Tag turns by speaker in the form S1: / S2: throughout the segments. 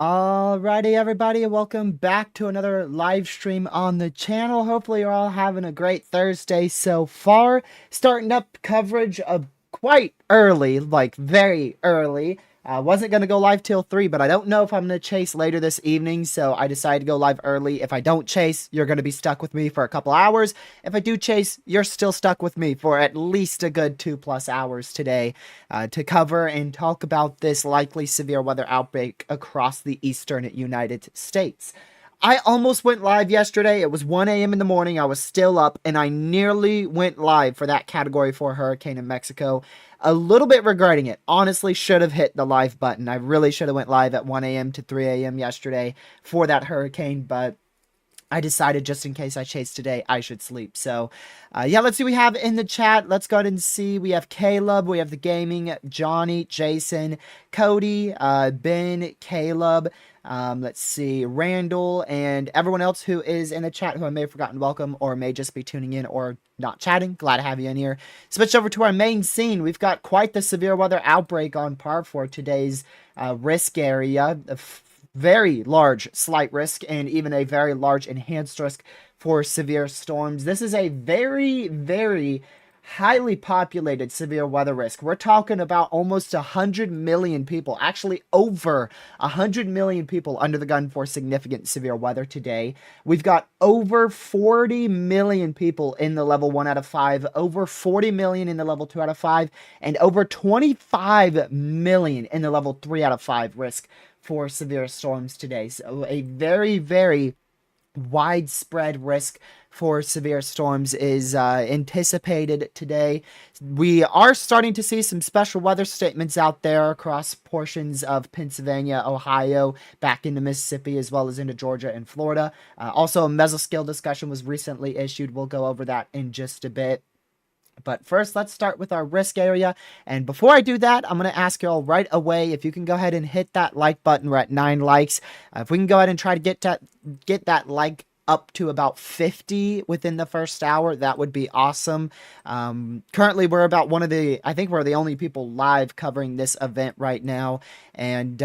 S1: Alrighty, everybody, welcome back to another live stream on the channel. Hopefully you're all having a great Thursday so far. Starting up coverage of quite early, like very early. Wasn't going to go live till 3, but I don't know if I'm going to chase later this evening, so I decided to go live early. If I don't chase, you're going to be stuck with me for a couple hours. If I do chase, you're still stuck with me for at least a good 2+ hours today to cover and talk about this likely severe weather outbreak across the eastern United States. I almost went live yesterday. It was 1 a.m. in the morning. I was still up, and I nearly went live for that Category 4 hurricane in Mexico. A little bit regretting it. Honestly, should have hit the live button. I really should have went live at 1 a.m. to 3 a.m. yesterday for that hurricane, but I decided just in case I chase today, I should sleep. So, yeah, let's see what we have in the chat. Let's go ahead and see. We have Caleb, we have the gaming, Johnny, Jason, Cody, Ben, Caleb, let's see, Randall, and everyone else who is in the chat who I may have forgotten to welcome or may just be tuning in or not chatting. Glad to have you in here. Switch over to our main scene. We've got quite the severe weather outbreak on par for today's risk area. Very large slight risk and even a very large enhanced risk for severe storms. This is a very, very highly populated severe weather risk. We're talking about almost 100 million people, actually over 100 million people under the gun for significant severe weather today. We've got over 40 million people in the level 1 out of 5, over 40 million in the level 2 out of 5, and over 25 million in the level 3 out of 5 risk for severe storms today. So a very, very widespread risk for severe storms is anticipated today. We are starting to see some special weather statements out there across portions of Pennsylvania, Ohio, back into Mississippi, as well as into Georgia and Florida. Also, a mesoscale discussion was recently issued. We'll go over that in just a bit. But first, let's start with our risk area. And before I do that, I'm going to ask you all right away if you can go ahead and hit that like button. We're at 9 likes. If we can go ahead and try to get that like up to about 50 within the first hour, that would be awesome. Currently, we're about I think we're the only people live covering this event right now. And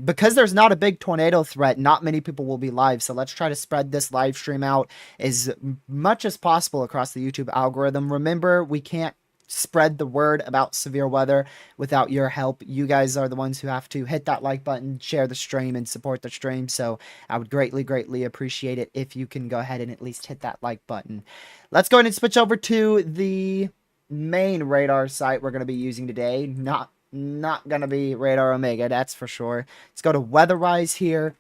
S1: because there's not a big tornado threat, not many people will be live. So let's try to spread this live stream out as much as possible across the YouTube algorithm. Remember, we can't spread the word about severe weather without your help. You guys are the ones who have to hit that like button, share the stream, and support the stream. So I would greatly appreciate it if you can go ahead and at least hit that like button. Let's go ahead and switch over to the main radar site we're going to be using today. Not going to be Radar Omega, that's for sure. Let's go to Weatherize here.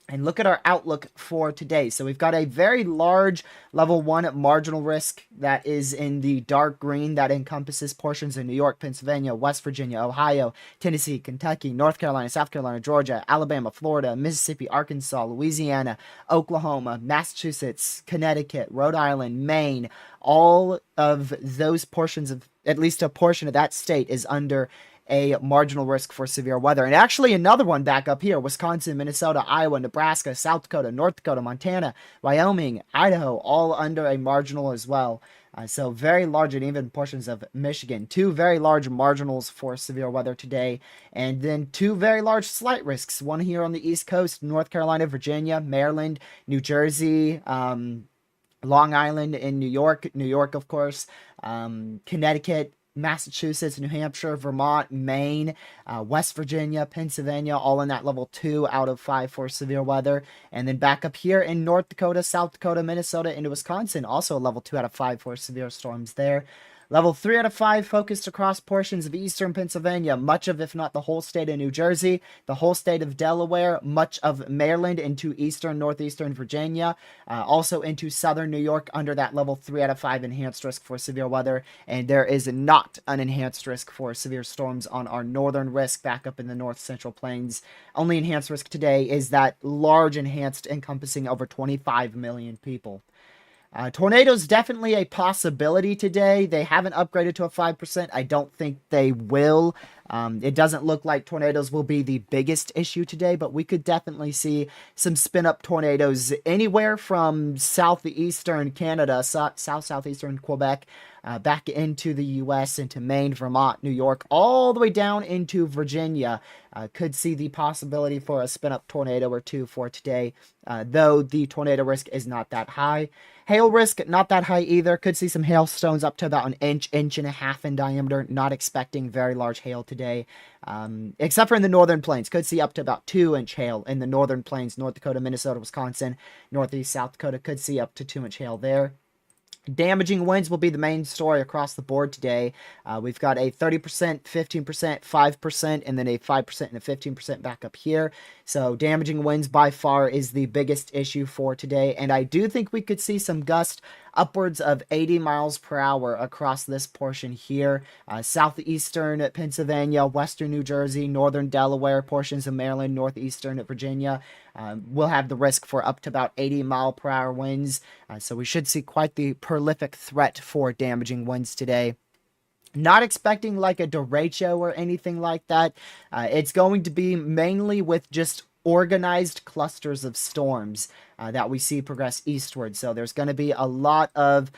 S1: And look at our outlook for today. So we've got a very large level 1 marginal risk that is in the dark green that encompasses portions of New York, Pennsylvania, West Virginia, Ohio, Tennessee, Kentucky, North Carolina, South Carolina, Georgia, Alabama, Florida, Mississippi, Arkansas, Louisiana, Oklahoma, Massachusetts, Connecticut, Rhode Island, Maine. All of those portions of, at least a portion of that state, is under a marginal risk for severe weather. And actually another one back up here: Wisconsin, Minnesota, Iowa, Nebraska, South Dakota, North Dakota, Montana, Wyoming, Idaho, all under a marginal as well. So very large, and even portions of Michigan. Two very large marginals for severe weather today. And then two very large slight risks. One here on the East Coast: North Carolina, Virginia, Maryland, New Jersey, Long Island in New York, of course, Connecticut, Massachusetts, New Hampshire, Vermont, Maine, West Virginia, Pennsylvania, all in that level 2 out of 5 for severe weather. And then back up here in North Dakota, South Dakota, Minnesota, into Wisconsin, also a level 2 out of 5 for severe storms there. Level 3 out of 5 focused across portions of eastern Pennsylvania, much of, if not the whole state of New Jersey, the whole state of Delaware, much of Maryland, into eastern, northeastern Virginia, also into southern New York under that level 3 out of 5 enhanced risk for severe weather. And there is not an enhanced risk for severe storms on our northern risk back up in the north central plains. Only enhanced risk today is that large enhanced encompassing over 25 million people. Tornadoes definitely a possibility today. They haven't upgraded to a 5%. I don't think they will. It doesn't look like tornadoes will be the biggest issue today, but we could definitely see some spin-up tornadoes anywhere from southeastern Canada, southeastern Quebec, back into the U.S., into Maine, Vermont, New York, all the way down into Virginia. Could see the possibility for a spin-up tornado or two for today, though the tornado risk is not that high. Hail risk, not that high either. Could see some hailstones up to about an inch and a half in diameter. Not expecting very large hail today, except for in the northern plains. Could see up to about 2-inch hail in the northern plains, North Dakota, Minnesota, Wisconsin, Northeast, South Dakota. Could see up to 2-inch hail there. Damaging winds will be the main story across the board today. We've got a 30%, 15%, 5%, and then a 5% and a 15% back up here. So damaging winds by far is the biggest issue for today. And I do think we could see some gusts upwards of 80 miles per hour across this portion here. Southeastern Pennsylvania, western New Jersey, northern Delaware, portions of Maryland, northeastern Virginia will have the risk for up to about 80 mile per hour winds. So we should see quite the prolific threat for damaging winds today. Not expecting like a derecho or anything like that. It's going to be mainly with just organized clusters of storms that we see progress eastward. So there's going to be a lot of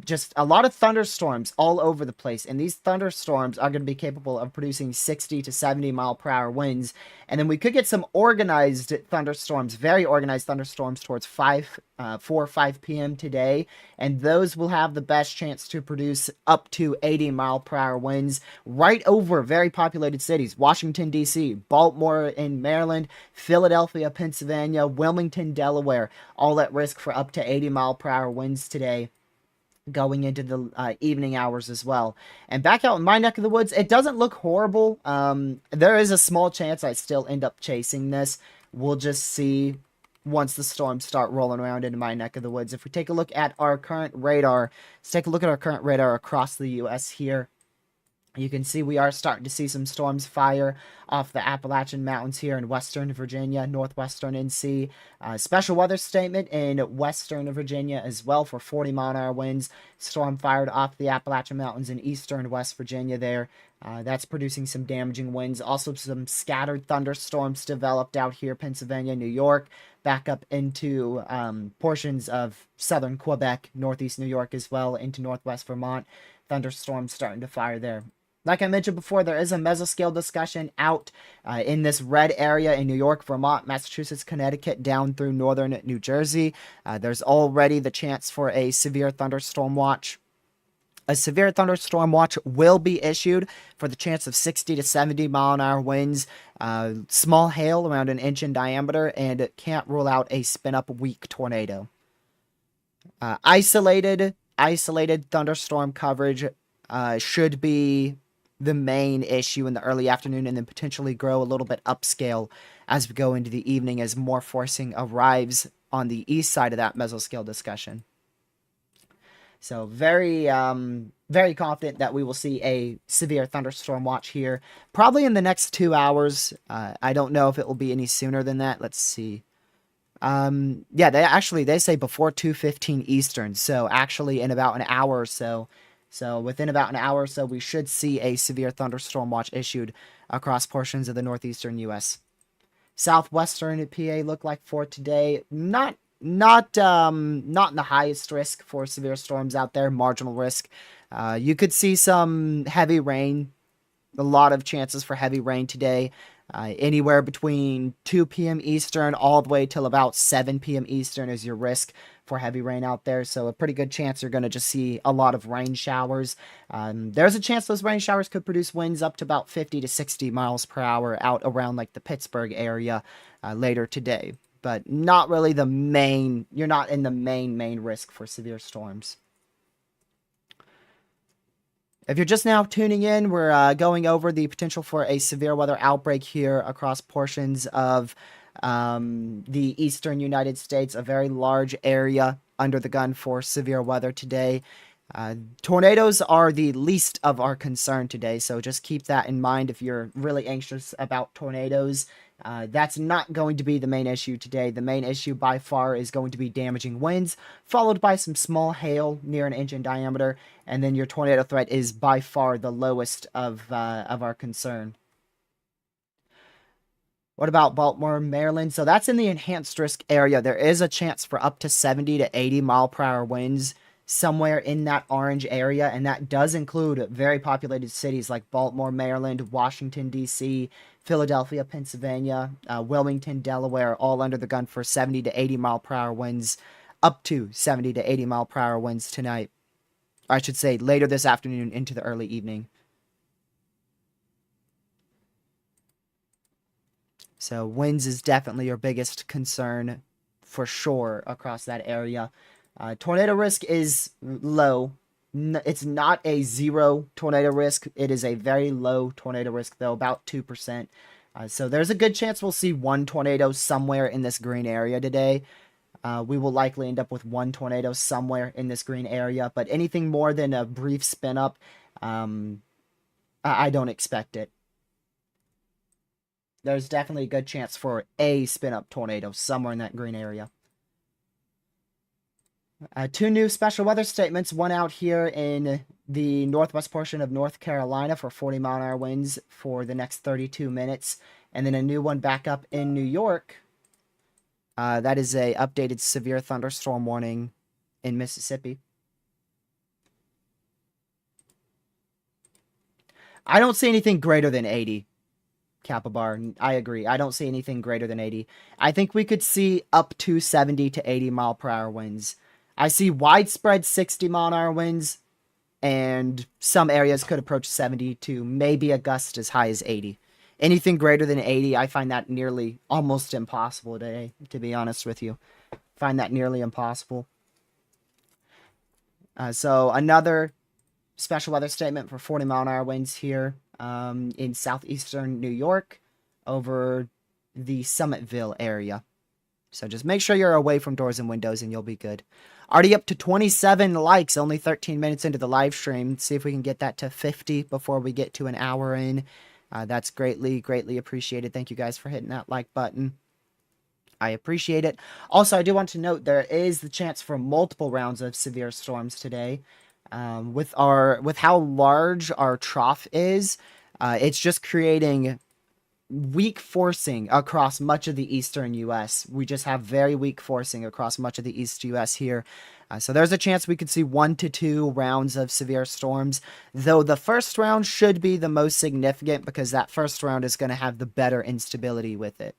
S1: just a lot of thunderstorms all over the place, and these thunderstorms are going to be capable of producing 60 to 70 mile per hour winds. And then we could get some organized thunderstorms, very organized thunderstorms towards 4 or 5 p.m. today, and those will have the best chance to produce up to 80 mile per hour winds right over very populated cities: Washington, D.C., Baltimore in Maryland, Philadelphia, Pennsylvania, Wilmington, Delaware, all at risk for up to 80 mile per hour winds today, going into the evening hours as well. And back out in my neck of the woods, it doesn't look horrible. There is a small chance I still end up chasing this. We'll just see once the storms start rolling around into my neck of the woods. If we take a look at our current radar, let's take a look at our current radar across the U.S. here. You can see we are starting to see some storms fire off the Appalachian Mountains here in western Virginia, northwestern NC. Special weather statement in western Virginia as well for 40 mile an hour winds. Storm fired off the Appalachian Mountains in eastern West Virginia there. That's producing some damaging winds. Also some scattered thunderstorms developed out here, Pennsylvania, New York, back up into portions of southern Quebec, northeast New York as well, into northwest Vermont. Thunderstorms starting to fire there. Like I mentioned before, there is a mesoscale discussion out in this red area in New York, Vermont, Massachusetts, Connecticut, down through northern New Jersey. There's already the chance for a severe thunderstorm watch. A severe thunderstorm watch will be issued for the chance of 60 to 70 mile an hour winds, small hail around an inch in diameter, and it can't rule out a spin-up weak tornado. Isolated thunderstorm coverage should be the main issue in the early afternoon, and then potentially grow a little bit upscale as we go into the evening as more forcing arrives on the east side of that mesoscale discussion. So very confident that we will see a severe thunderstorm watch here, probably in the next 2 hours. I don't know if it will be any sooner than that. Let's see. Yeah, they say before 2:15 Eastern. So actually in about an hour or so. So within about an hour or so, we should see a severe thunderstorm watch issued across portions of the northeastern U.S. Southwestern PA look like for today. Not in the highest risk for severe storms out there. Marginal risk. You could see some heavy rain. A lot of chances for heavy rain today. Anywhere between 2 p.m. Eastern all the way till about 7 p.m. Eastern is your risk for heavy rain out there. So a pretty good chance you're going to just see a lot of rain showers. There's a chance those rain showers could produce winds up to about 50 to 60 miles per hour out around like the Pittsburgh area later today. But not really the main, you're not in the main risk for severe storms. If you're just now tuning in, we're going over the potential for a severe weather outbreak here across portions of the eastern United States, a very large area under the gun for severe weather today. Tornadoes are the least of our concern today, so just keep that in mind if you're really anxious about tornadoes. That's not going to be the main issue today. The main issue by far is going to be damaging winds, followed by some small hail near an inch in diameter, and then your tornado threat is by far the lowest of our concern. What about Baltimore, Maryland? So that's in the enhanced risk area. There is a chance for up to 70 to 80 mile per hour winds somewhere in that orange area, and that does include very populated cities like Baltimore, Maryland, Washington, D.C., Philadelphia, Pennsylvania, Wilmington, Delaware, all under the gun for 70 to 80 mile per hour winds, up to 70 to 80 mile per hour winds tonight. Or I should say later this afternoon into the early evening. So winds is definitely your biggest concern for sure across that area. Tornado risk is low. It's not a zero tornado risk. It is a very low tornado risk, though, about 2%. So there's a good chance we'll see one tornado somewhere in this green area today. We will likely end up with one tornado somewhere in this green area, but anything more than a brief spin up, I don't expect it. There's definitely a good chance for a spin up tornado somewhere in that green area. Two new special weather statements, one out here in the northwest portion of North Carolina for 40 mile an hour winds for the next 32 minutes, and then a new one back up in New York. That is a updated severe thunderstorm warning in Mississippi. I don't see anything greater than 80. Capabar, I agree. I don't see anything greater than 80. I think we could see up to 70 to 80 mile per hour winds. I see widespread 60 mile an hour winds, and some areas could approach 70 to maybe a gust as high as 80. Anything greater than 80, I find that nearly almost impossible today, to be honest with you. Find that nearly impossible. So another special weather statement for 40 mile an hour winds here in southeastern New York over the Summitville area. So just make sure you're away from doors and windows and you'll be good. Already up to 27 likes, only 13 minutes into the live stream. See if we can get that to 50 before we get to an hour in. That's greatly appreciated. Thank you guys for hitting that like button. I appreciate it. Also, I do want to note there is the chance for multiple rounds of severe storms today. With how large our trough is, it's just creating weak forcing across much of the eastern U.S. We just have very weak forcing across much of the east U.S. here. So there's a chance we could see 1 to 2 rounds of severe storms, though the first round should be the most significant because that first round is going to have the better instability with it.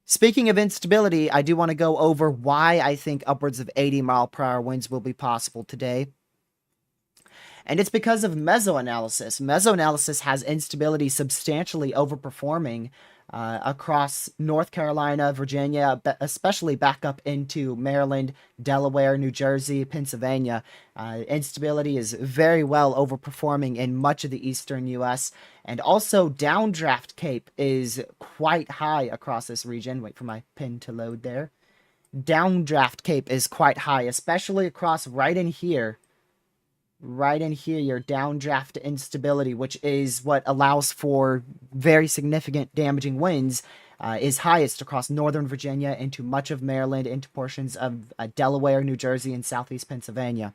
S1: Speaking of instability, I do want to go over why I think upwards of 80 mile per hour winds will be possible today. And it's because of mesoanalysis. Mesoanalysis has instability substantially overperforming across North Carolina, Virginia, especially back up into Maryland, Delaware, New Jersey, Pennsylvania. Instability is very well overperforming in much of the eastern U.S. And also, downdraft cape is quite high across this region. Wait for my pin to load there. Downdraft cape is quite high, especially across right in here. Right in here, your downdraft instability, which is what allows for very significant damaging winds, is highest across northern Virginia, into much of Maryland, into portions of Delaware, New Jersey, and southeast Pennsylvania.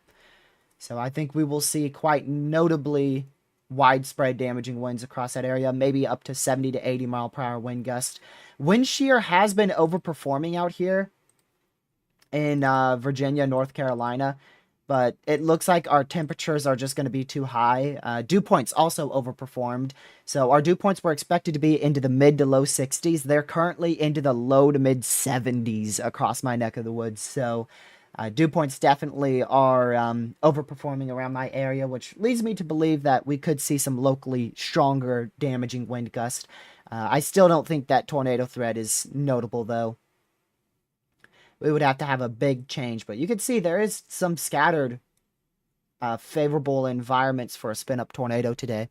S1: So I think we will see quite notably widespread damaging winds across that area, maybe up to 70 to 80 mile per hour wind gust. Wind shear has been overperforming out here in Virginia, North Carolina, but it looks like our temperatures are just going to be too high. Dew points also overperformed. So our dew points were expected to be into the mid to low 60s. They're currently into the low to mid 70s across my neck of the woods. So dew points definitely are overperforming around my area, which leads me to believe that we could see some locally stronger damaging wind gusts. I still don't think that tornado threat is notable, though. We would have to have a big change, but you can see there is some scattered favorable environments for a spin-up tornado today.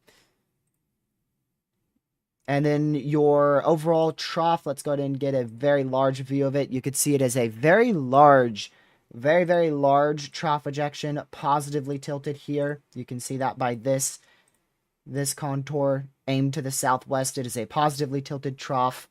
S1: And then your overall trough, let's go ahead and get a very large view of it. You could see it as a very large, very, very large trough ejection, positively tilted here. You can see that by this contour aimed to the southwest. It is a positively tilted trough.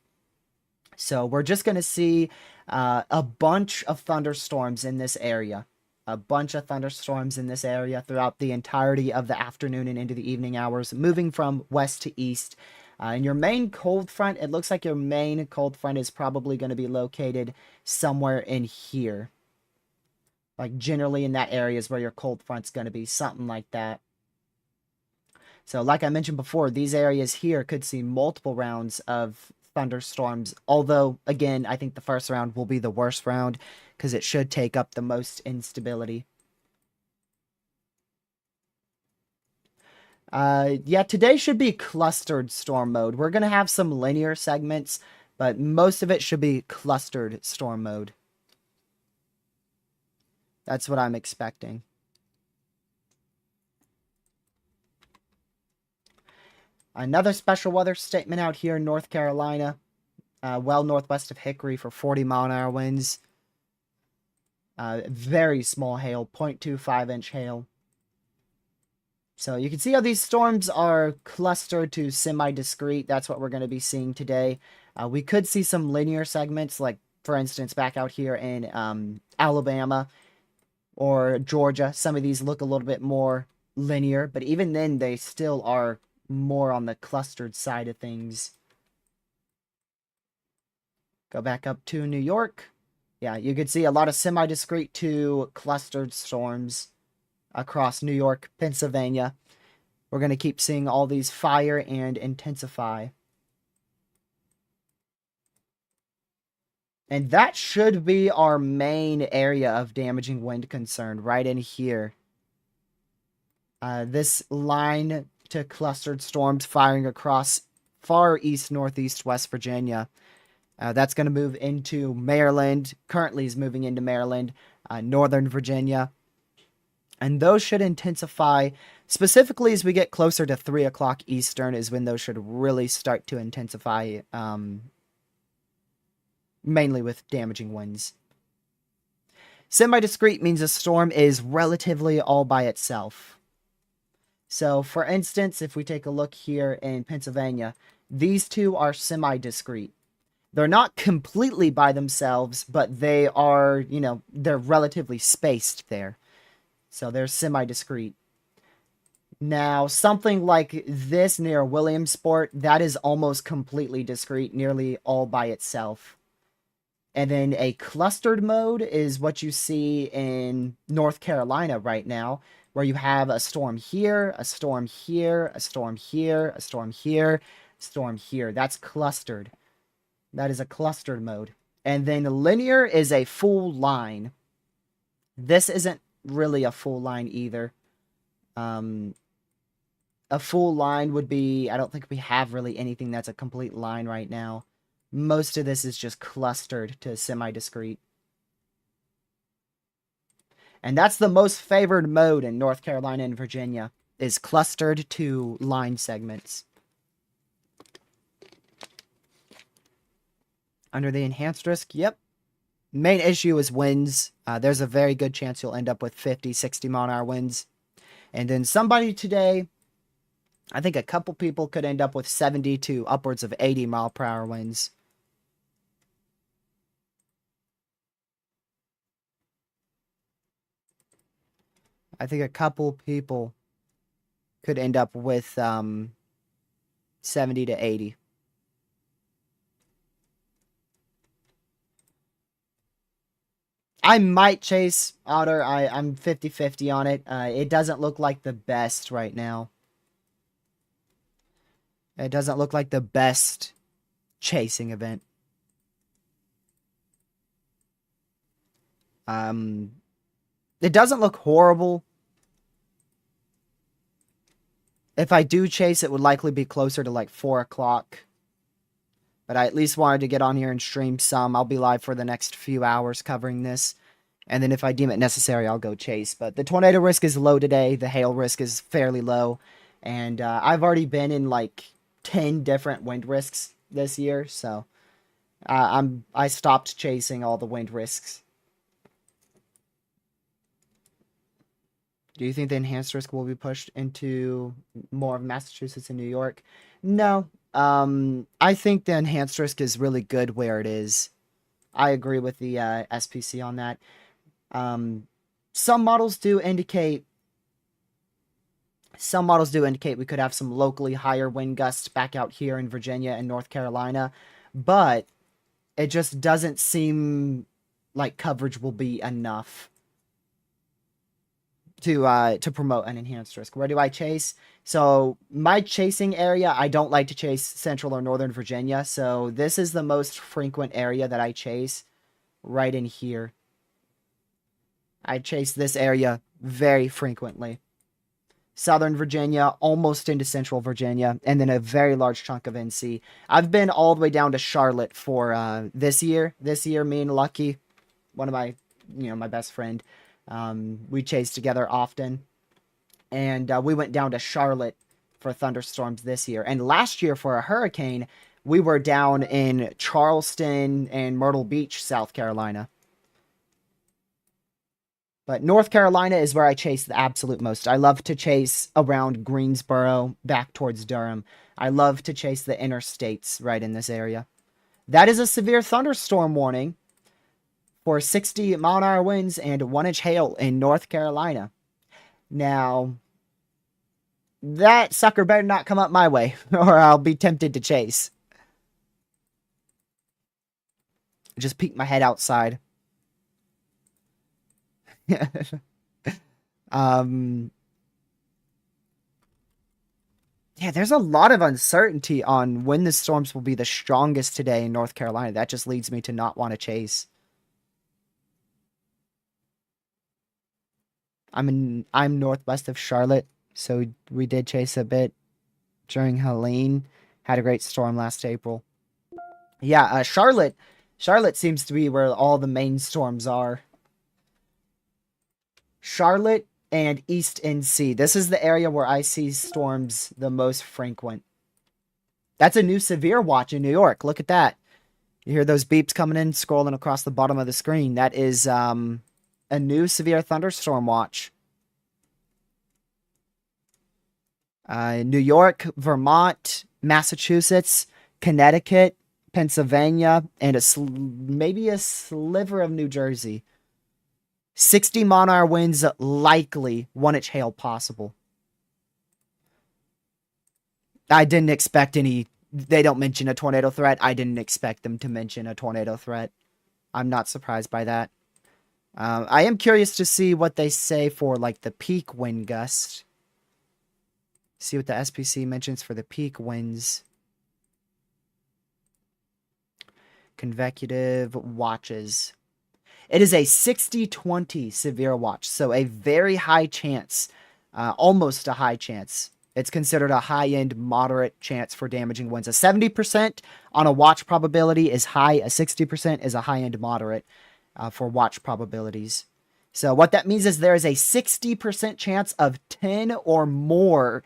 S1: So we're just going to see a bunch of thunderstorms in this area. A bunch of thunderstorms in this area throughout the entirety of the afternoon and into the evening hours, moving from west to east. And your main cold front, it looks like your main cold front is probably going to be located somewhere in here. Like generally in that area is where your cold front's going to be, something like that. So like I mentioned before, these areas here could see multiple rounds of thunderstorms, although again I think the first round will be the worst round because it should take up the most instability. Yeah, today should be clustered storm mode. We're gonna have some linear segments, but most of it should be clustered storm mode. That's what I'm expecting. Another special weather statement out here in North Carolina, well northwest of Hickory for 40-mile-an-hour winds. Very small hail, 0.25-inch hail. So you can see how these storms are clustered to semi-discrete. That's what we're going to be seeing today. We could see some linear segments, like, for instance, back out here in Alabama or Georgia. Some of these look a little bit more linear, but even then, they still are more on the clustered side of things. Go back up to New York. Yeah, you could see a lot of semi-discrete to clustered storms across New York, Pennsylvania. We're going to keep seeing all these fire and intensify. And that should be our main area of damaging wind concern, right in here. This line to clustered storms firing across far east, northeast, West Virginia. That's going to move into Maryland. Currently is moving into Maryland, northern Virginia. And those should intensify, specifically as we get closer to 3 o'clock Eastern is when those should really start to intensify, mainly with damaging winds. Semi-discrete means a storm is relatively all by itself. So, for instance, if we take a look here in Pennsylvania, these two are semi-discrete. They're not completely by themselves, but they are, they're relatively spaced there. So they're semi-discrete. Now, something like this near Williamsport, that is almost completely discrete, nearly all by itself. And then a clustered mode is what you see in North Carolina right now, where you have a storm here, a storm here, a storm here, a storm here, a storm here. That's clustered. That is a clustered mode. And then linear is a full line. This isn't really a full line either. A full line would be, I don't think we have really anything that's a complete line right now. Most of this is just clustered to semi-discrete. And that's the most favored mode in North Carolina and Virginia, is clustered to line segments. Under the enhanced risk, yep. Main issue is winds. There's a very good chance you'll end up with 50, 60 mile an hour winds. And then somebody today, I think a couple people could end up with 70 to upwards of 80 mile per hour winds. I think a couple people could end up with 70 to 80. I might chase Otter. I'm 50-50 on it. It doesn't look like the best right now. It doesn't look like the best chasing event. It doesn't look horrible. If I do chase, it would likely be closer to like 4 o'clock. But I at least wanted to get on here and stream some. I'll be live for the next few hours covering this. And then if I deem it necessary, I'll go chase. But the tornado risk is low today. The hail risk is fairly low. And I've already been in like 10 different wind risks this year. So I stopped chasing all the wind risks. Do you think the enhanced risk will be pushed into more of Massachusetts and New York? No. I think the enhanced risk is really good where it is. I agree with the SPC on that. Some models do indicate we could have some locally higher wind gusts back out here in Virginia and North Carolina, but it just doesn't seem like coverage will be enough to promote an enhanced risk. Where do I chase? So my chasing area, I don't like to chase Central or Northern Virginia. So this is the most frequent area that I chase, right in here. I chase this area very frequently. Southern Virginia, almost into Central Virginia, and then a very large chunk of NC. I've been all the way down to Charlotte for this year. This year, me and Lucky, one of my, my best friend, we chased together often. And we went down to Charlotte for thunderstorms this year. And last year for a hurricane, we were down in Charleston and Myrtle Beach, South Carolina. But North Carolina is where I chase the absolute most. I love to chase around Greensboro, back towards Durham. I love to chase the interstates right in this area. That is a severe thunderstorm warning for 60 mile an hour winds and 1-inch hail in North Carolina. Now, that sucker better not come up my way, or I'll be tempted to chase. Just peek my head outside. Yeah, there's a lot of uncertainty on when the storms will be the strongest today in North Carolina. That just leads me to not want to chase. I'm northwest of Charlotte, so we did chase a bit during Helene. Had a great storm last April. Yeah, Charlotte seems to be where all the main storms are. Charlotte and East NC. This is the area where I see storms the most frequent. That's a new severe watch in New York. Look at that. You hear those beeps coming in, scrolling across the bottom of the screen. That is a new severe thunderstorm watch. New York, Vermont, Massachusetts, Connecticut, Pennsylvania, and maybe a sliver of New Jersey. 60 mile an hour winds, likely 1-inch hail possible. I didn't expect any. They don't mention a tornado threat. I didn't expect them to mention a tornado threat. I'm not surprised by that. I am curious to see what they say for like the peak wind gust. See what the SPC mentions for the peak winds. Convecutive watches. It is a 60-20 severe watch, so a very high chance, almost a high chance, It's considered a high-end moderate chance for damaging winds. A 70% on a watch probability is high. A 60% is a high-end moderate for watch probabilities. So what that means is there is a 60% chance of 10 or more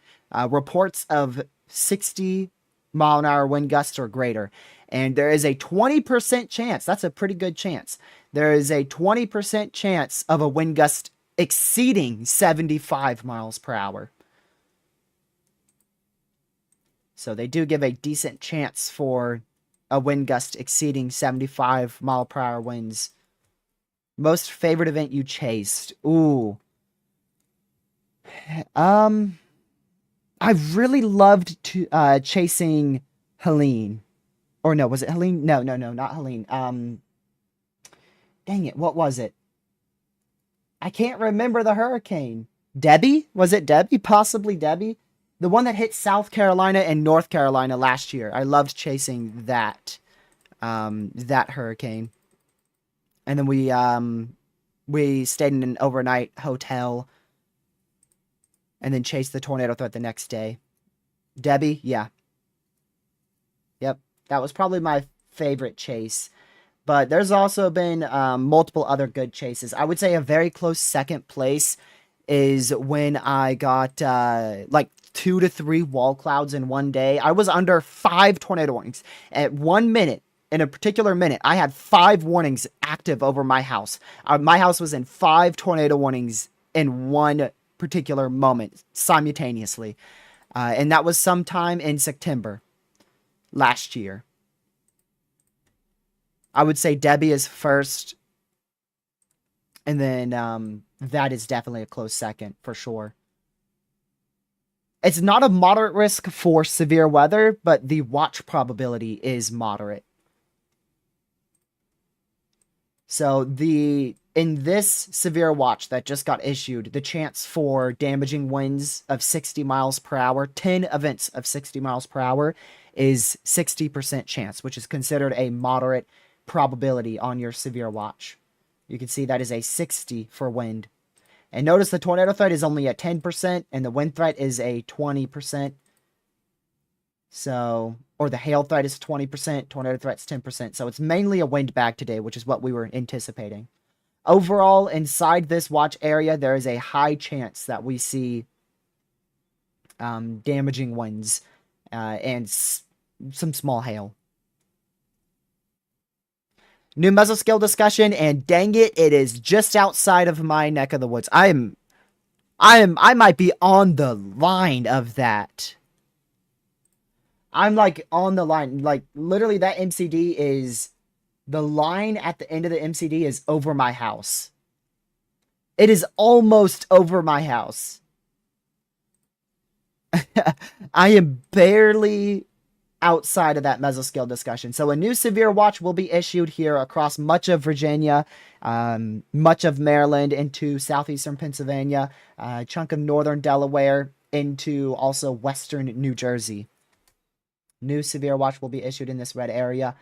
S1: reports of 60-mile-an-hour wind gusts or greater. And there is a 20% chance, that's a pretty good chance, there is a 20% chance of a wind gust exceeding 75 miles per hour. So they do give a decent chance for a wind gust exceeding 75 mile per hour winds. Most favorite event you chased? Ooh. I really loved chasing Helene. Or no, was it Helene? No, not Helene. Dang it, what was it? I can't remember the hurricane. Debbie? Was it Debbie? Possibly Debbie? The one that hit South Carolina and North Carolina last year. I loved chasing that. That hurricane. And then we stayed in an overnight hotel. And then chased the tornado threat the next day. Debbie? Yeah. Yep. That was probably my favorite chase. But there's also been multiple other good chases. I would say a very close second place is when I got like 2 to 3 wall clouds in one day. I was under 5 tornado warnings. At 1 minute, in a particular minute, I had 5 warnings active over my house. My house was in 5 tornado warnings in one particular moment, simultaneously. And that was sometime in September last year. I would say Debbie is first. And then that is definitely a close second, for sure. It's not a moderate risk for severe weather, but the watch probability is moderate. So in this severe watch that just got issued, the chance for damaging winds of 60 miles per hour, 10 events of 60 miles per hour, is 60% chance, which is considered a moderate probability on your severe watch. You can see that is a 60 for wind. And notice the tornado threat is only at 10%, and the wind threat is a 20%. So, or the hail threat is 20%, tornado threat's 10%. So it's mainly a wind bag today, which is what we were anticipating. Overall, inside this watch area, there is a high chance that we see damaging winds and some small hail. New mesoscale discussion, and dang it, it is just outside of my neck of the woods. I might be on the line of that. I'm like on the line. Like literally that MCD is, the line at the end of the MCD is over my house. It is almost over my house. I am barely outside of that mesoscale discussion. So a new severe watch will be issued here across much of Virginia, much of Maryland into southeastern Pennsylvania, a chunk of northern Delaware into also western New Jersey. New severe watch will be issued in this red area.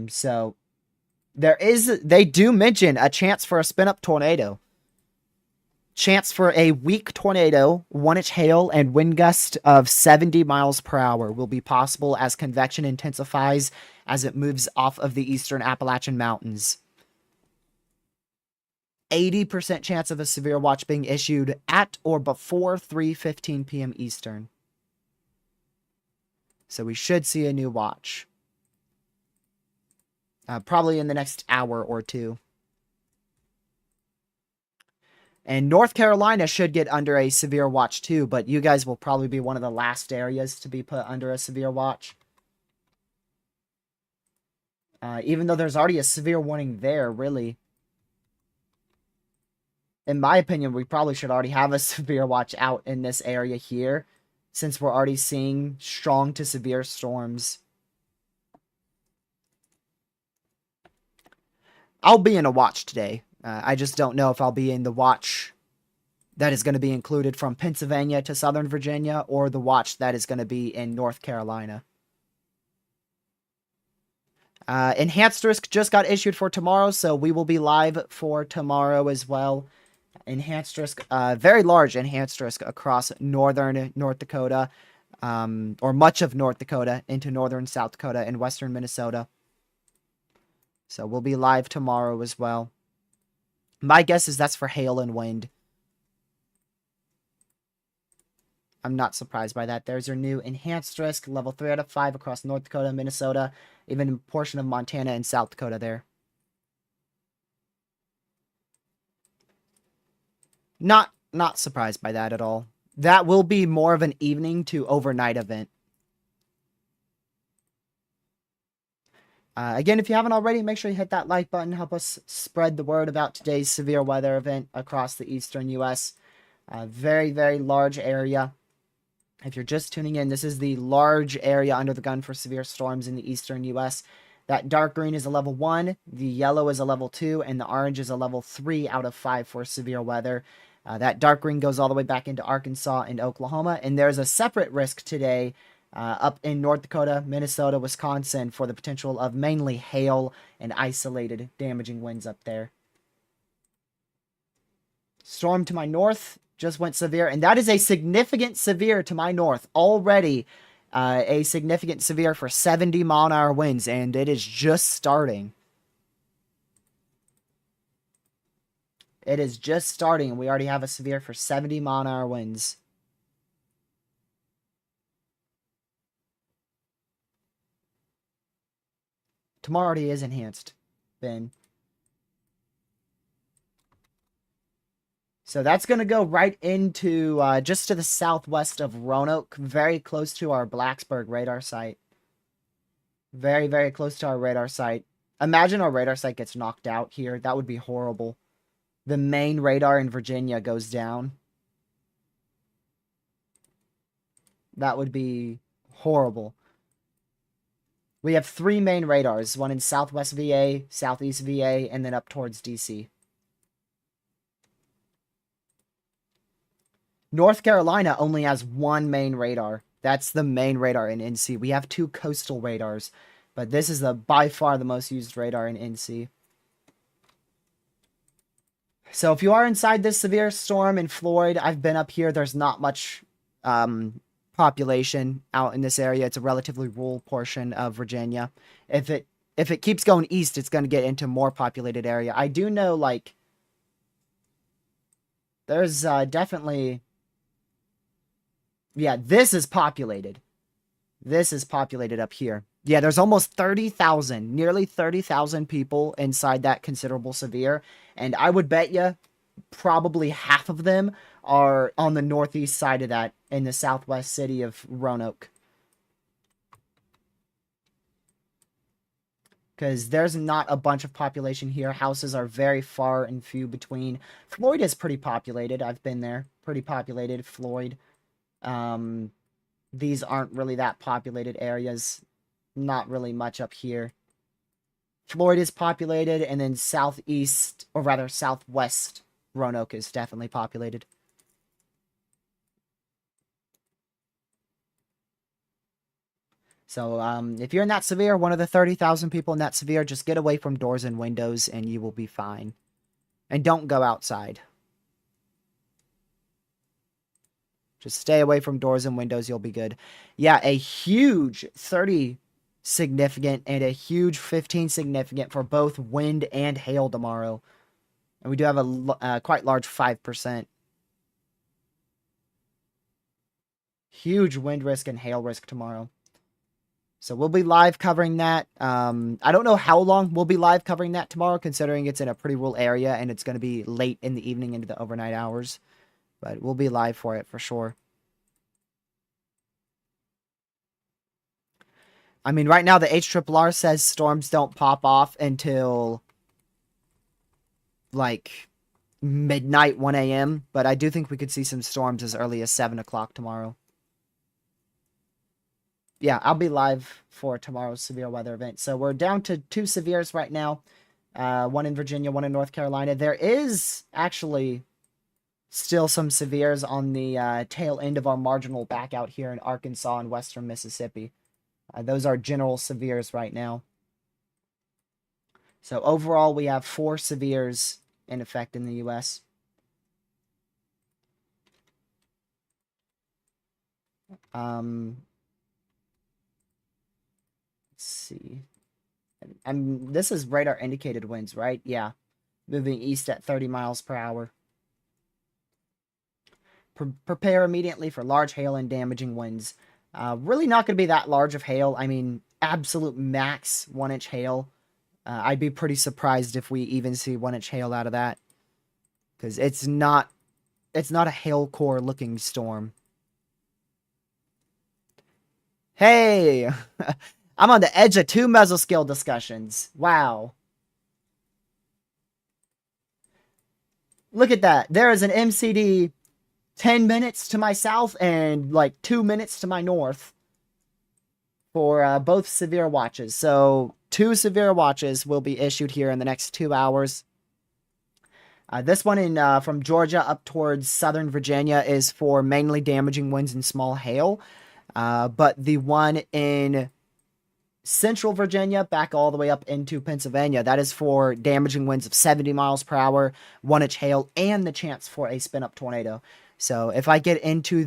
S1: So they do mention a chance for a spin-up tornado. Chance for a weak tornado, 1-inch hail, and wind gust of 70 miles per hour will be possible as convection intensifies as it moves off of the eastern Appalachian Mountains. 80% chance of a severe watch being issued at or before 3:15 p.m. Eastern. So we should see a new watch. Probably in the next hour or two. And North Carolina should get under a severe watch too, but you guys will probably be one of the last areas to be put under a severe watch. Even though there's already a severe warning there, really. In my opinion, we probably should already have a severe watch out in this area here, since we're already seeing strong to severe storms. I'll be in a watch today. I just don't know if I'll be in the watch that is going to be included from Pennsylvania to Southern Virginia or the watch that is going to be in North Carolina. Enhanced risk just got issued for tomorrow, so we will be live for tomorrow as well. enhanced risk, very large enhanced risk across northern North Dakota, or much of North Dakota into northern South Dakota and western Minnesota. So we'll be live tomorrow as well. My guess is that's for hail and wind. I'm not surprised by that. There's your new enhanced risk, level 3 out of 5 across North Dakota, Minnesota, even a portion of Montana and South Dakota there. Not surprised by that at all. That will be more of an evening to overnight event. Again, if you haven't already, make sure you hit that like button. Help us spread the word about today's severe weather event across the eastern U.S. Very, very large area. If you're just tuning in, this is the large area under the gun for severe storms in the eastern U.S. That dark green is a level 1, the yellow is a level 2, and the orange is a level 3 out of 5 for severe weather. That dark green goes all the way back into Arkansas and Oklahoma, and there's a separate risk today up in North Dakota, Minnesota, Wisconsin for the potential of mainly hail and isolated damaging winds up there. Storm to my north just went severe, and that is a significant severe to my north already. A significant severe for 70-mile-an-hour winds, and it is just starting. It is just starting, and we already have a severe for 70-mile-an-hour winds. Tomorrow already is enhanced, Ben. So that's going to go right into just to the southwest of Roanoke, very close to our Blacksburg radar site. Very, very close to our radar site. Imagine our radar site gets knocked out here. That would be horrible. The main radar in Virginia goes down. That would be horrible. We have 3 main radars, one in southwest VA, southeast VA, and then up towards DC. North Carolina only has 1 main radar. That's the main radar in NC. We have 2 coastal radars, but this is by far the most used radar in NC. So if you are inside this severe storm in Floyd, I've been up here. There's not much population out in this area. It's a relatively rural portion of Virginia. If it keeps going east, it's going to get into more populated area. I do know, like, there's definitely... Yeah, this is populated. This is populated up here. Yeah, there's almost 30,000, nearly 30,000 people inside that considerable severe. And I would bet you probably half of them are on the northeast side of that in the southwest city of Roanoke. Because there's not a bunch of population here. Houses are very far and few between. Floyd is pretty populated. I've been there. Pretty populated, Floyd. These aren't really that populated areas. Not really much up here. Floyd is populated, and then southeast, or rather southwest, Roanoke is definitely populated. So, if you're in that severe, one of the 30,000 people in that severe, just get away from doors and windows, and you will be fine. And don't go outside. Just stay away from doors and windows, you'll be good. Yeah, a huge 30 significant and a huge 15 significant for both wind and hail tomorrow. And we do have a quite large 5%. Huge wind risk and hail risk tomorrow. So we'll be live covering that. I don't know how long we'll be live covering that tomorrow, considering it's in a pretty rural area and it's going to be late in the evening into the overnight hours. But we'll be live for it for sure. I mean, right now the HRRR says storms don't pop off until like midnight, 1 a.m. But I do think we could see some storms as early as 7 o'clock tomorrow. Yeah, I'll be live for tomorrow's severe weather event. So we're down to 2 severes right now. One in Virginia, one in North Carolina. There is actually still some severes on the tail end of our marginal back out here in Arkansas and western Mississippi. Those are general severes right now. So overall, we have 4 severes in effect in the U.S. Let's see. And this is radar indicated winds, right? Yeah. Moving east at 30 miles per hour. Prepare immediately for large hail and damaging winds. Really not going to be that large of hail. I mean, absolute max 1-inch hail. I'd be pretty surprised if we even see 1-inch hail out of that. Because it's not a hail core looking storm. Hey! I'm on the edge of 2 mesoscale discussions. Wow. Look at that. There is an MCD 10 minutes to my south and like 2 minutes to my north for both severe watches. So 2 severe watches will be issued here in the next 2 hours. This one in from Georgia up towards southern Virginia is for mainly damaging winds and small hail. But the one in central Virginia back all the way up into Pennsylvania, that is for damaging winds of 70 miles per hour, 1-inch hail, and the chance for a spin-up tornado. So if I get into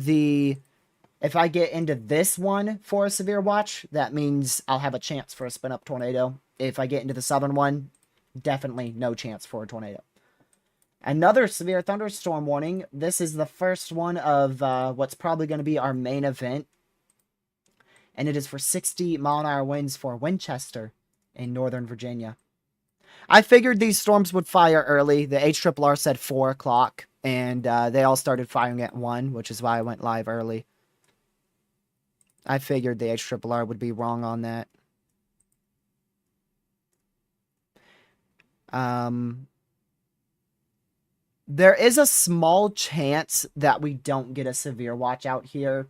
S1: this one for a severe watch, that means I'll have a chance for a spin-up tornado. If I get into the southern one, definitely no chance for a tornado. Another severe thunderstorm warning. This is the first one of what's probably going to be our main event. And it is for 60-mile-an-hour winds for Winchester in Northern Virginia. I figured these storms would fire early. The HRRR said 4 o'clock, and they all started firing at 1, which is why I went live early. I figured the HRRR would be wrong on that. There is a small chance that we don't get a severe watch out here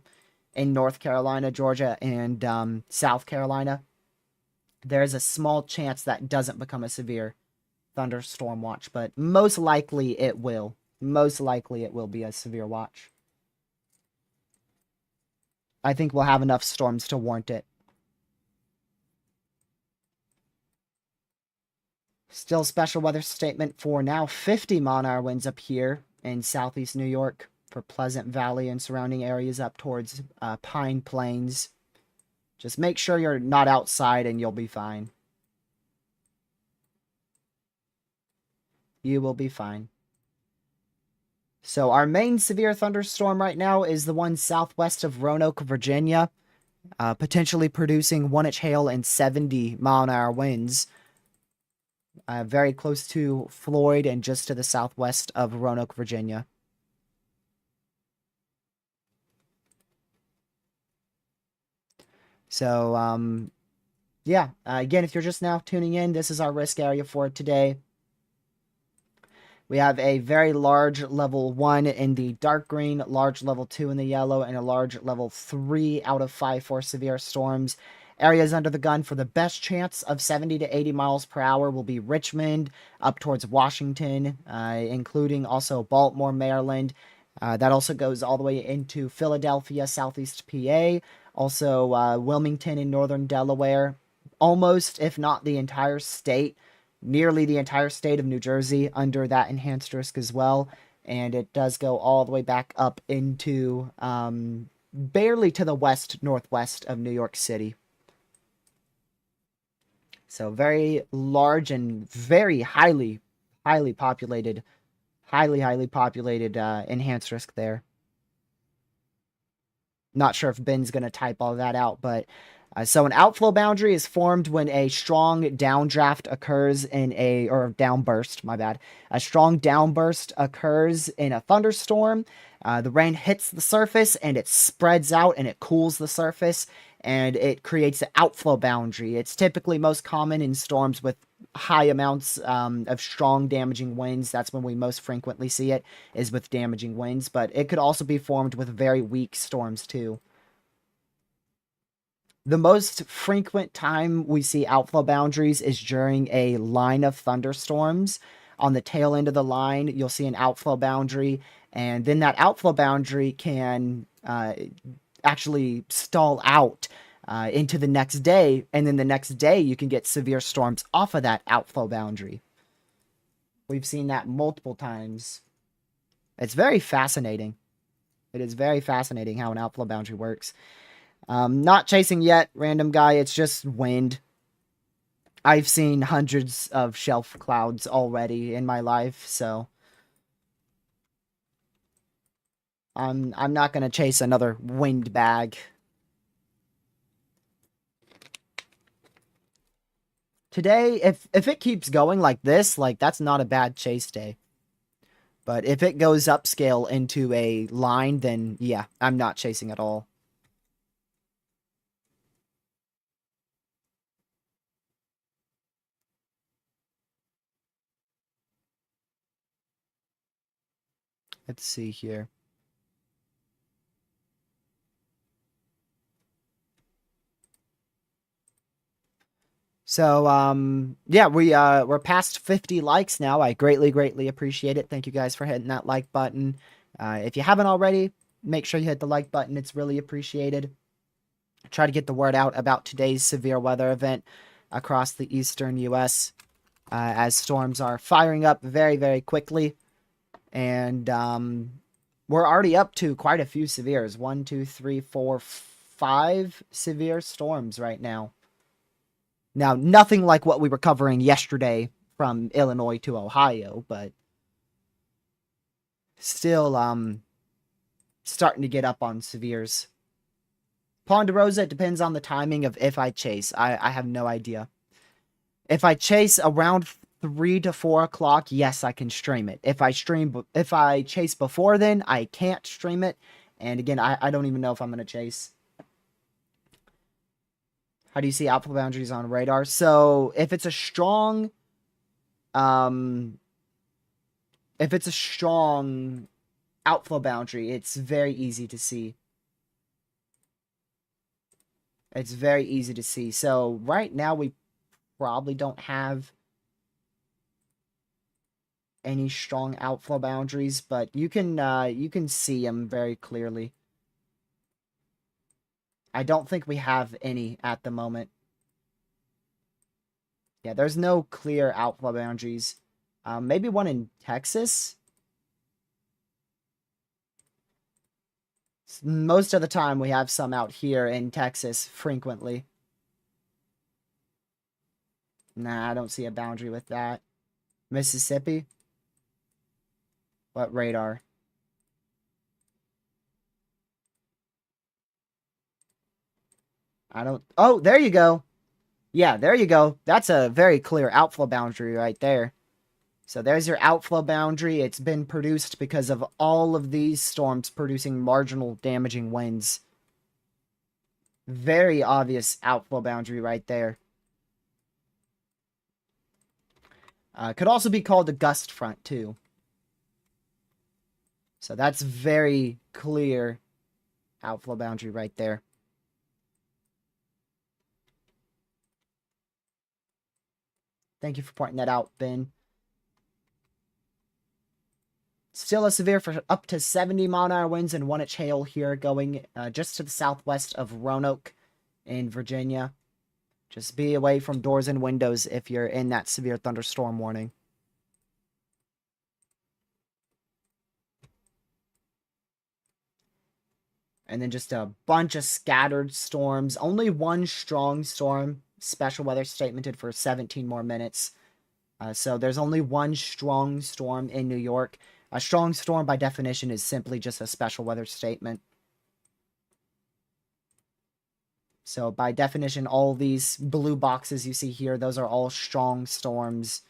S1: in North Carolina, Georgia, and South Carolina. There's a small chance that doesn't become a severe thunderstorm watch, but most likely it will. Most likely it will be a severe watch. I think we'll have enough storms to warrant it. Still special weather statement for now. 50-mile-an-hour winds up here in southeast New York for Pleasant Valley and surrounding areas up towards Pine Plains. Just make sure you're not outside and you'll be fine. You will be fine. So our main severe thunderstorm right now is the one southwest of Roanoke, Virginia, potentially producing 1-inch hail and 70-mile-an-hour winds. Very close to Floyd and just to the southwest of Roanoke, Virginia. So, yeah, again, if you're just now tuning in, this is our risk area for today. We have a very large level 1 in the dark green, large level 2 in the yellow, and a large level 3 out of 5 for severe storms. Areas under the gun for the best chance of 70 to 80 miles per hour will be Richmond, up towards Washington, including also Baltimore, Maryland. That also goes all the way into Philadelphia, southeast PA. Also, Wilmington in northern Delaware. Almost, if not the entire state, nearly the entire state of New Jersey under that enhanced risk as well. And it does go all the way back up into barely to the west-northwest of New York City. So very large and very highly populated enhanced risk there. Not sure if Ben's going to type all that out, but so an outflow boundary is formed when a strong downdraft occurs or downburst, my bad. A strong downburst occurs in a thunderstorm. The rain hits the surface and it spreads out and it cools the surface and it creates an outflow boundary. It's typically most common in storms with high amounts of strong damaging winds. That's when we most frequently see it, is with damaging winds, but it could also be formed with very weak storms too. The most frequent time we see outflow boundaries is during a line of thunderstorms. On the tail end of the line, you'll see an outflow boundary, and then that outflow boundary can actually stall out into the next day, and then the next day you can get severe storms off of that outflow boundary. We've seen that multiple times. It's very fascinating. It is very fascinating how an outflow boundary works. Not chasing yet, random guy. It's just wind. I've seen hundreds of shelf clouds already in my life, so I'm not gonna chase another wind bag. Today, if it keeps going like this, like that's not a bad chase day. But if it goes upscale into a line, then yeah, I'm not chasing at all. Let's see here. So yeah, we're past 50 likes now. I greatly appreciate it. Thank you guys for hitting that like button. If you haven't already, make sure you hit the like button. It's really appreciated. Try to get the word out about today's severe weather event across the eastern US, as storms are firing up very quickly, and we're already up to quite a few severes. 1, 2, 3, 4, 5 severe storms right now. Now, nothing like what we were covering yesterday from Illinois to Ohio, but still starting to get up on severes. Ponderosa, it depends on the timing of if I chase. I have no idea. If I chase around 3 to 4 o'clock, yes, I can stream it. If I chase before then, I can't stream it. And again, I don't even know if I'm going to chase. How do you see outflow boundaries on radar? So if it's a strong, outflow boundary, it's very easy to see. It's very easy to see. So right now we probably don't have any strong outflow boundaries, but you can see them very clearly. I don't think we have any at the moment. Yeah, there's no clear outflow boundaries. Maybe one in Texas. Most of the time we have some out here in Texas frequently. Nah, I don't see a boundary with that. Mississippi? What radar? I don't... Oh, there you go. Yeah, there you go. That's a very clear outflow boundary right there. So there's your outflow boundary. It's been produced because of all of these storms producing marginal damaging winds. Very obvious outflow boundary right there. Could also be called a gust front, too. So that's very clear outflow boundary right there. Thank you for pointing that out, Ben. Still a severe for up to 70-mile-an-hour winds and 1-inch hail here going just to the southwest of Roanoke in Virginia. Just be away from doors and windows if you're in that severe thunderstorm warning. And then just a bunch of scattered storms. Only one strong storm. Special weather statemented for 17 more minutes. So there's only one strong storm in New York. A strong storm, by definition, is simply just a special weather statement. So by definition, all these blue boxes you see here, those are all strong storms.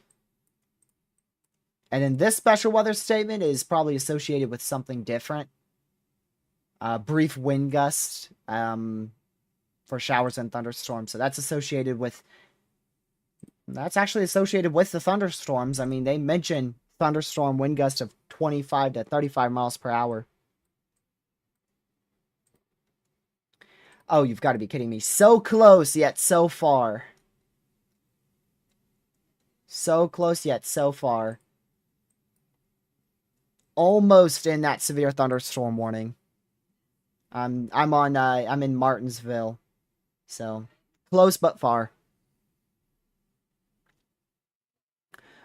S1: And then this special weather statement is probably associated with something different. Brief wind gust for showers and thunderstorms. So that's associated with... That's actually associated with the thunderstorms. I mean, they mention thunderstorm wind gust of 25 to 35 miles per hour. Oh, you've got to be kidding me. So close, yet so far. So close, yet so far. Almost in that severe thunderstorm warning. I'm in Martinsville. So, close but far.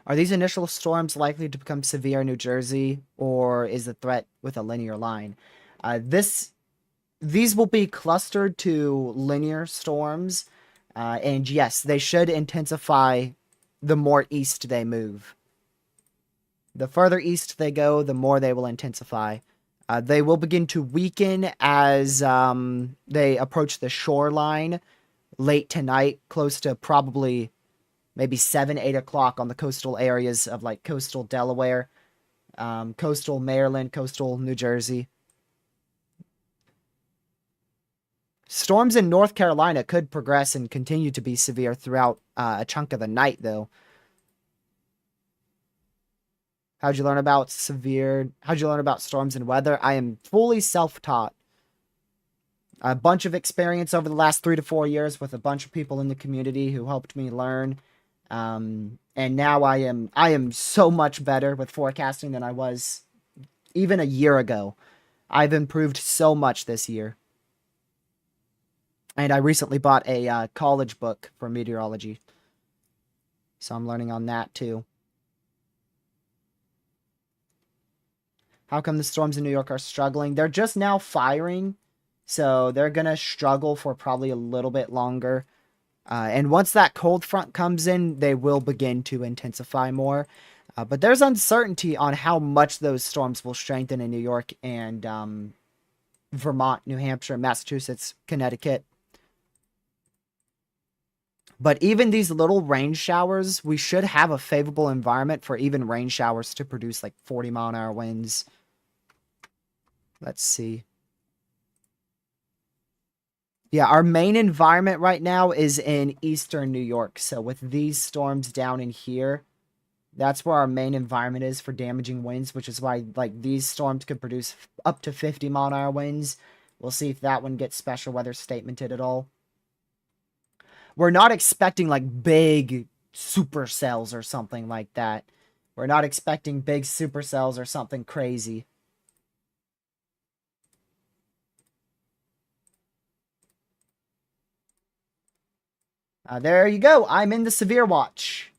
S1: Are these initial storms likely to become severe in New Jersey, or is the threat with a linear line? This These will be clustered to linear storms, and yes, they should intensify the more east they move. The further east they go, the more they will intensify. They will begin to weaken as they approach the shoreline late tonight, close to probably maybe 7, 8 o'clock on the coastal areas of like coastal Delaware, coastal Maryland, coastal New Jersey. Storms in North Carolina could progress and continue to be severe throughout a chunk of the night, though. How'd you learn about storms and weather? I am fully self-taught. A bunch of experience over the last 3 to 4 years with a bunch of people in the community who helped me learn. And now I am so much better with forecasting than I was even a year ago. I've improved so much this year. And I recently bought a college book for meteorology. So I'm learning on that too. How come the storms in New York are struggling? They're just now firing. So they're going to struggle for probably a little bit longer. And once that cold front comes in, they will begin to intensify more. But there's uncertainty on how much those storms will strengthen in New York and Vermont, New Hampshire, Massachusetts, Connecticut. But even these little rain showers, we should have a favorable environment for even rain showers to produce like 40-mile-an-hour winds. Let's see. Yeah, our main environment right now is in eastern New York. So with these storms down in here, that's where our main environment is for damaging winds, which is why like these storms could produce up to 50-mile-an-hour winds. We'll see if that one gets special weather statemented at all. We're not expecting like big supercells or something like that. We're not expecting big supercells or something crazy. There you go. I'm in the severe watch.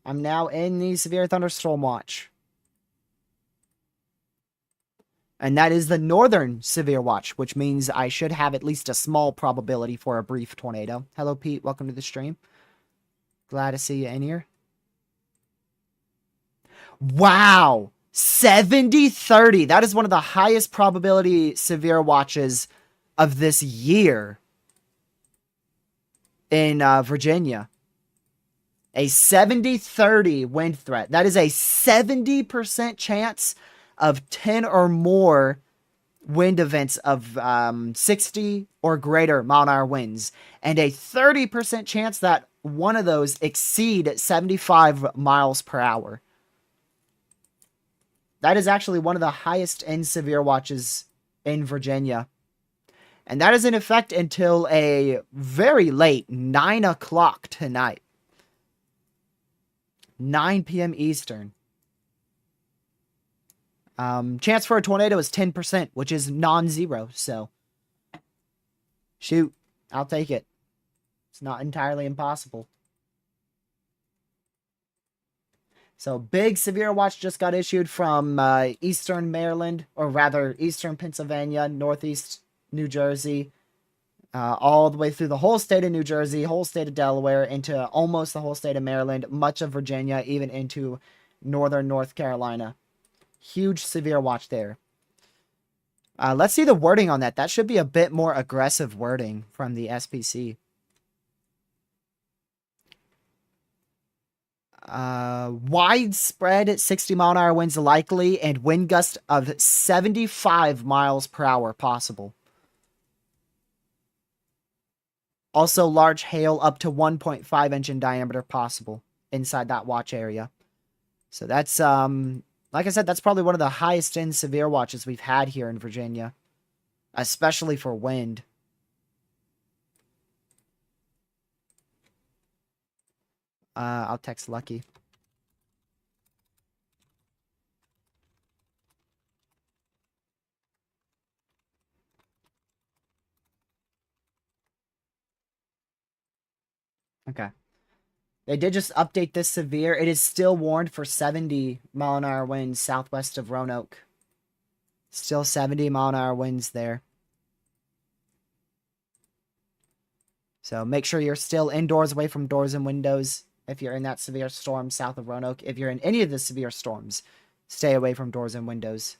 S1: I'm now in the severe thunderstorm watch. And that is the northern severe watch, which means I should have at least a small probability for a brief tornado. Hello, Pete. Welcome to the stream. Glad to see you in here. Wow. 70-30. That is one of the highest probability severe watches of this year in Virginia. A 70-30 wind threat. That is a 70% chance of 10 or more wind events of 60 or greater mile-an-hour winds, and a 30% chance that one of those exceed 75 miles per hour. That is actually one of the highest in severe watches in Virginia. And that is in effect until a very late 9 o'clock tonight. 9 p.m. Eastern. Chance for a tornado is 10%, which is non-zero, so shoot, I'll take it. It's not entirely impossible. So, big severe watch just got issued from eastern Maryland, or rather eastern Pennsylvania, northeast New Jersey, all the way through the whole state of New Jersey, whole state of Delaware, into almost the whole state of Maryland, much of Virginia, even into northern North Carolina. Huge severe watch there. Let's see the wording on that. That should be a bit more aggressive wording from the SPC. Widespread 60-mile-an-hour winds likely and wind gust of 75 miles per hour possible. Also, large hail up to 1.5 inch in diameter possible inside that watch area. So that's like I said, that's probably one of the highest end severe watches we've had here in Virginia, especially for wind. I'll text Lucky. Okay. They did just update this severe. It is still warned for 70-mile-an-hour winds southwest of Roanoke. Still 70-mile-an-hour winds there. So make sure you're still indoors, away from doors and windows if you're in that severe storm south of Roanoke. If you're in any of the severe storms, stay away from doors and windows.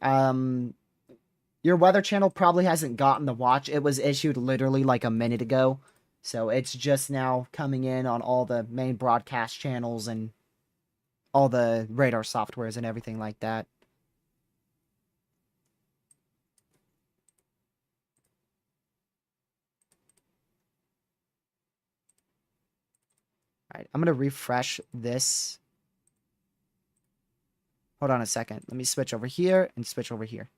S1: Your weather channel probably hasn't gotten the watch. It was issued literally like a minute ago. So it's just now coming in on all the main broadcast channels and all the radar softwares and everything like that. All right, I'm going to refresh this. Hold on a second. Let me switch over here and switch over here.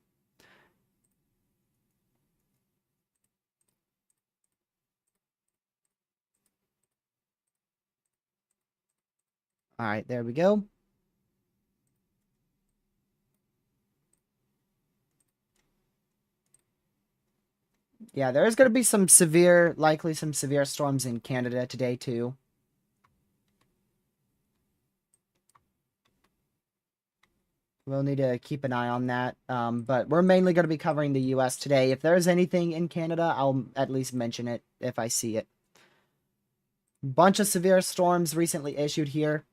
S1: All right, there we go. Yeah, there's going to be some severe, likely some severe storms in Canada today too. We'll need to keep an eye on that. But we're mainly going to be covering the U.S. today. If there's anything in Canada, I'll at least mention it if I see it. Bunch of severe storms recently issued here.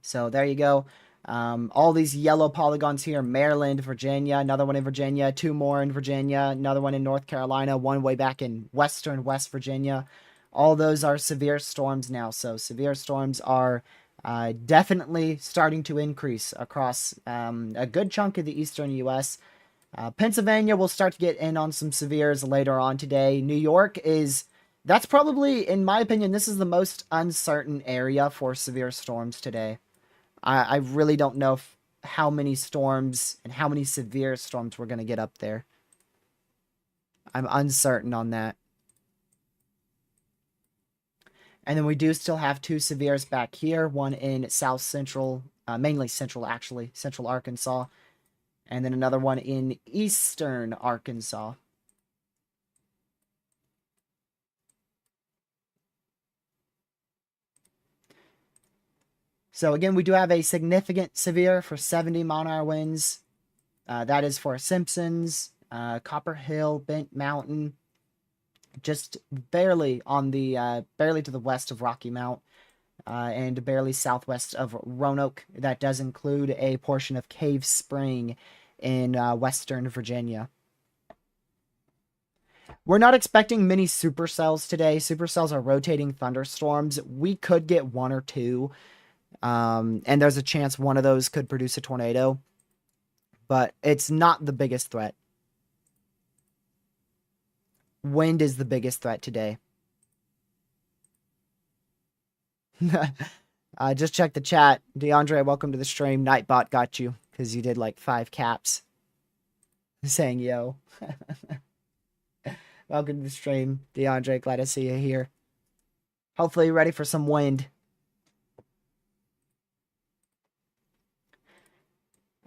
S1: So there you go. All these yellow polygons here: Maryland, Virginia, another one in Virginia, 2 more in Virginia, another one in North Carolina, one way back in western West Virginia. All those are severe storms now. So severe storms are definitely starting to increase across a good chunk of the eastern U.S. Pennsylvania will start to get in on some severes later on today. New York that's probably, in my opinion, this is the most uncertain area for severe storms today. I really don't know how many storms and how many severe storms we're going to get up there. I'm uncertain on that. And then we do still have 2 severes back here. One in south central, mainly central actually, central Arkansas. And then another one in eastern Arkansas. So again, we do have a significant severe for 70-mile-an-hour winds. That is for Simpsons, Copper Hill, Bent Mountain, just barely on the barely to the west of Rocky Mount, and barely southwest of Roanoke. That does include a portion of Cave Spring in western Virginia. We're not expecting many supercells today. Supercells are rotating thunderstorms. We could get 1 or 2. And there's a chance one of those could produce a tornado. But it's not the biggest threat. Wind is the biggest threat today. Just check the chat. DeAndre, welcome to the stream. Nightbot got you because you did like 5 caps saying yo. Welcome to the stream, DeAndre. Glad to see you here. Hopefully you're ready for some wind.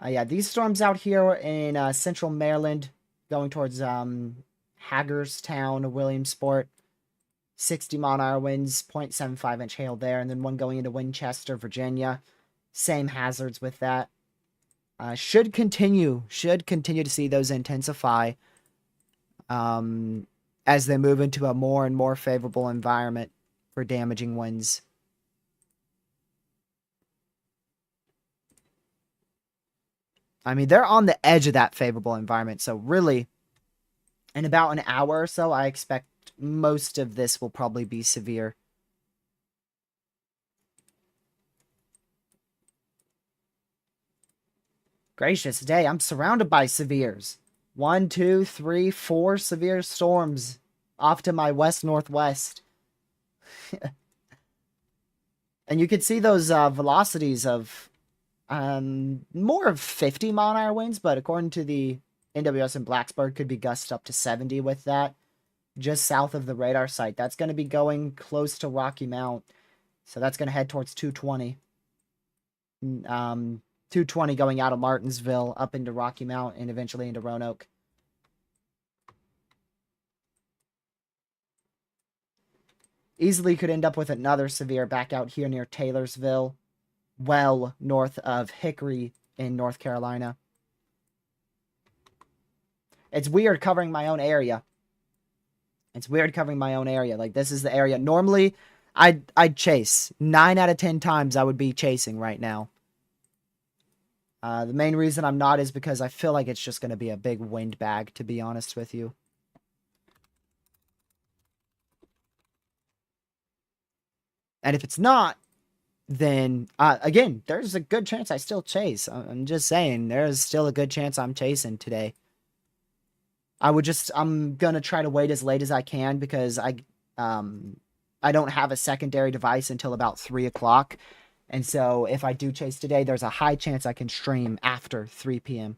S1: Yeah, these storms out here in central Maryland going towards Hagerstown, Williamsport. 60-mile-an-hour winds, 0.75-inch hail there, and then one going into Winchester, Virginia. Same hazards with that. Should continue to see those intensify as they move into a more and more favorable environment for damaging winds. I mean, they're on the edge of that favorable environment, so really, in about an hour or so, I expect most of this will probably be severe. Gracious day, I'm surrounded by severes. 1, 2, 3, 4 severe storms off to my west-northwest. And you can see those velocities of more of 50-mile-an-hour winds, but according to the NWS in Blacksburg, could be gusts up to 70 with that. Just south of the radar site. That's going to be going close to Rocky Mount. So that's going to head towards 220. 220 going out of Martinsville up into Rocky Mount and eventually into Roanoke. Easily could end up with another severe back out here near Taylorsville. well north of Hickory in North Carolina. It's weird covering my own area. It's weird covering my own area. Like, this is the area. Normally, I'd chase. 9 out of 10 times I would be chasing right now. The main reason I'm not is because I feel like it's just going to be a big wind bag, to be honest with you. And if it's not, then, again, there's a good chance I still chase. I'm just saying, there's still a good chance I'm chasing today. I'm gonna try to wait as late as I can because I don't have a secondary device until about 3 o'clock. And so if I do chase today, there's a high chance I can stream after 3 p.m.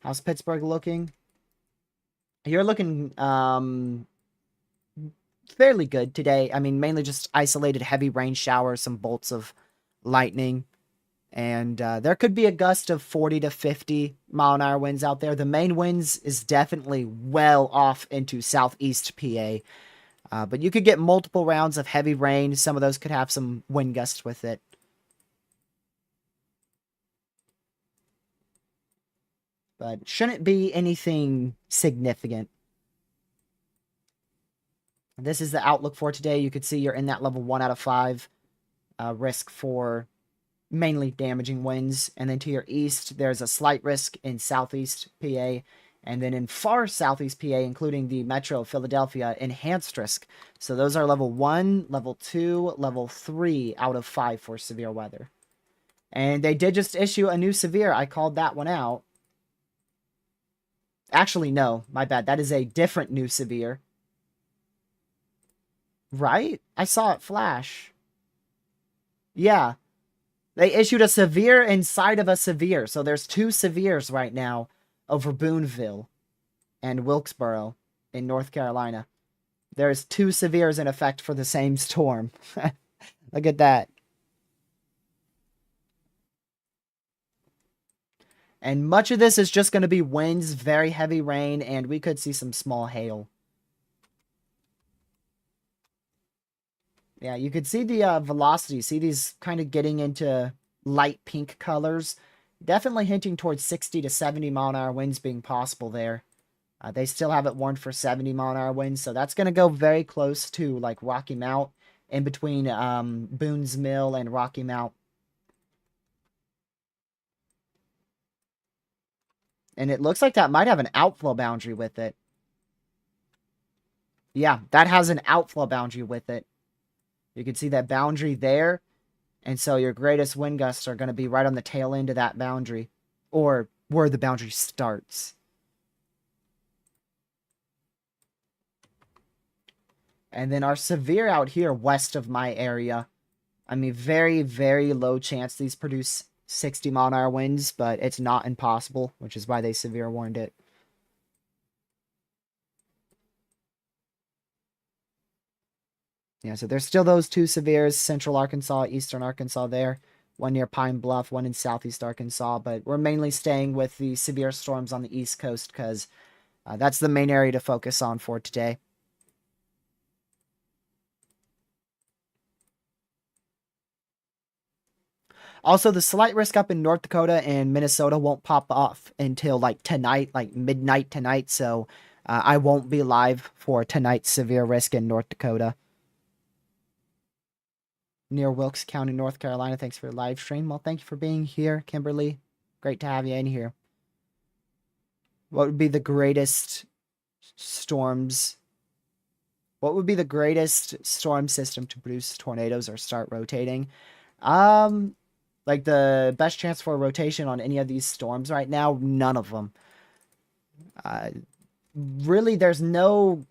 S1: How's Pittsburgh looking? You're looking fairly good today. I mean, mainly just isolated heavy rain showers, some bolts of lightning. And there could be a gust of 40 to 50 mile an hour winds out there. The main winds is definitely well off into southeast PA. But you could get multiple rounds of heavy rain. Some of those could have some wind gusts with it. But shouldn't be anything significant. This is the outlook for today. You could see you're in that level 1 out of 5 risk for mainly damaging winds. And then to your east, there's a slight risk in southeast PA. And then in far southeast PA, including the metro of Philadelphia, enhanced risk. So those are level 1, level 2, level 3 out of 5 for severe weather. And they did just issue a new severe. I called that one out. Actually, no, my bad. That is a different new severe. Right? I saw it flash. Yeah. They issued a severe inside of a severe. So there's 2 severes right now over Boonville and Wilkesboro in North Carolina. There's 2 severes in effect for the same storm. Look at that. And much of this is just going to be winds, very heavy rain, and we could see some small hail. Yeah, you could see the velocity. See these kind of getting into light pink colors. Definitely hinting towards 60 to 70 mile an hour winds being possible there. They still have it warned for 70 mile an hour winds, so that's going to go very close to like Rocky Mount, in between Boone's Mill and Rocky Mount. And it looks like that might have an outflow boundary with it. Yeah, that has an outflow boundary with it. You can see that boundary there. And so your greatest wind gusts are going to be right on the tail end of that boundary. Or where the boundary starts. And then our severe out here west of my area. I mean, very, very low chance these produce 60 mile an hour winds. But it's not impossible, which is why they severe warned it. Yeah, so there's still those 2 severes, central Arkansas, eastern Arkansas there. One near Pine Bluff, one in southeast Arkansas. But we're mainly staying with the severe storms on the east coast because that's the main area to focus on for today. Also, the slight risk up in North Dakota and Minnesota won't pop off until like tonight, like midnight tonight. So I won't be live for tonight's severe risk in North Dakota. Near Wilkes County, North Carolina. Thanks for your live stream. Well, thank you for being here, Kimberly. Great to have you in here. What would be the greatest storms? What would be the greatest storm system to produce tornadoes or start rotating? Like the best chance for a rotation on any of these storms right now? None of them. Really, there's no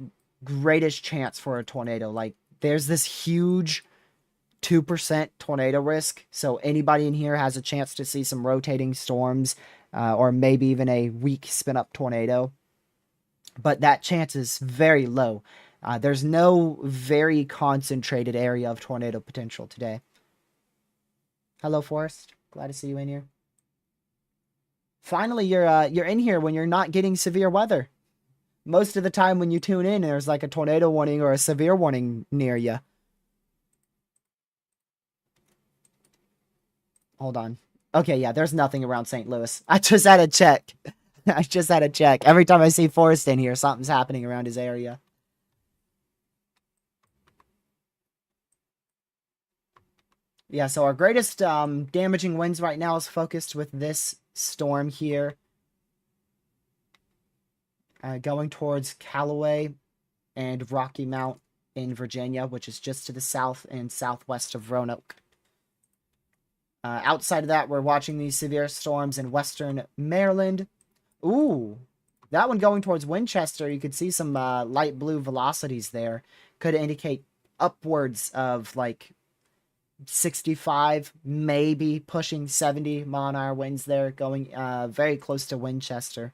S1: greatest chance for a tornado. Like, there's this huge 2% tornado risk. So anybody in here has a chance to see some rotating storms or maybe even a weak spin up tornado. But that chance is very low. There's no very concentrated area of tornado potential today. Hello, Forrest. Glad to see you in here. Finally, you're in here when you're not getting severe weather. Most of the time when you tune in, there's like a tornado warning or a severe warning near you. Hold on. Okay, yeah, there's nothing around St. Louis. I just had to check. I just had to check. Every time I see Forrest in here, something's happening around his area. Yeah, so our greatest damaging winds right now is focused with this storm here. Going towards Callaway and Rocky Mount in Virginia, which is just to the south and southwest of Roanoke. Outside of that, we're watching these severe storms in western Maryland. Ooh, that one going towards Winchester, you could see some light blue velocities there. Could indicate upwards of like 65, maybe pushing 70 mile an hour winds there, going very close to Winchester.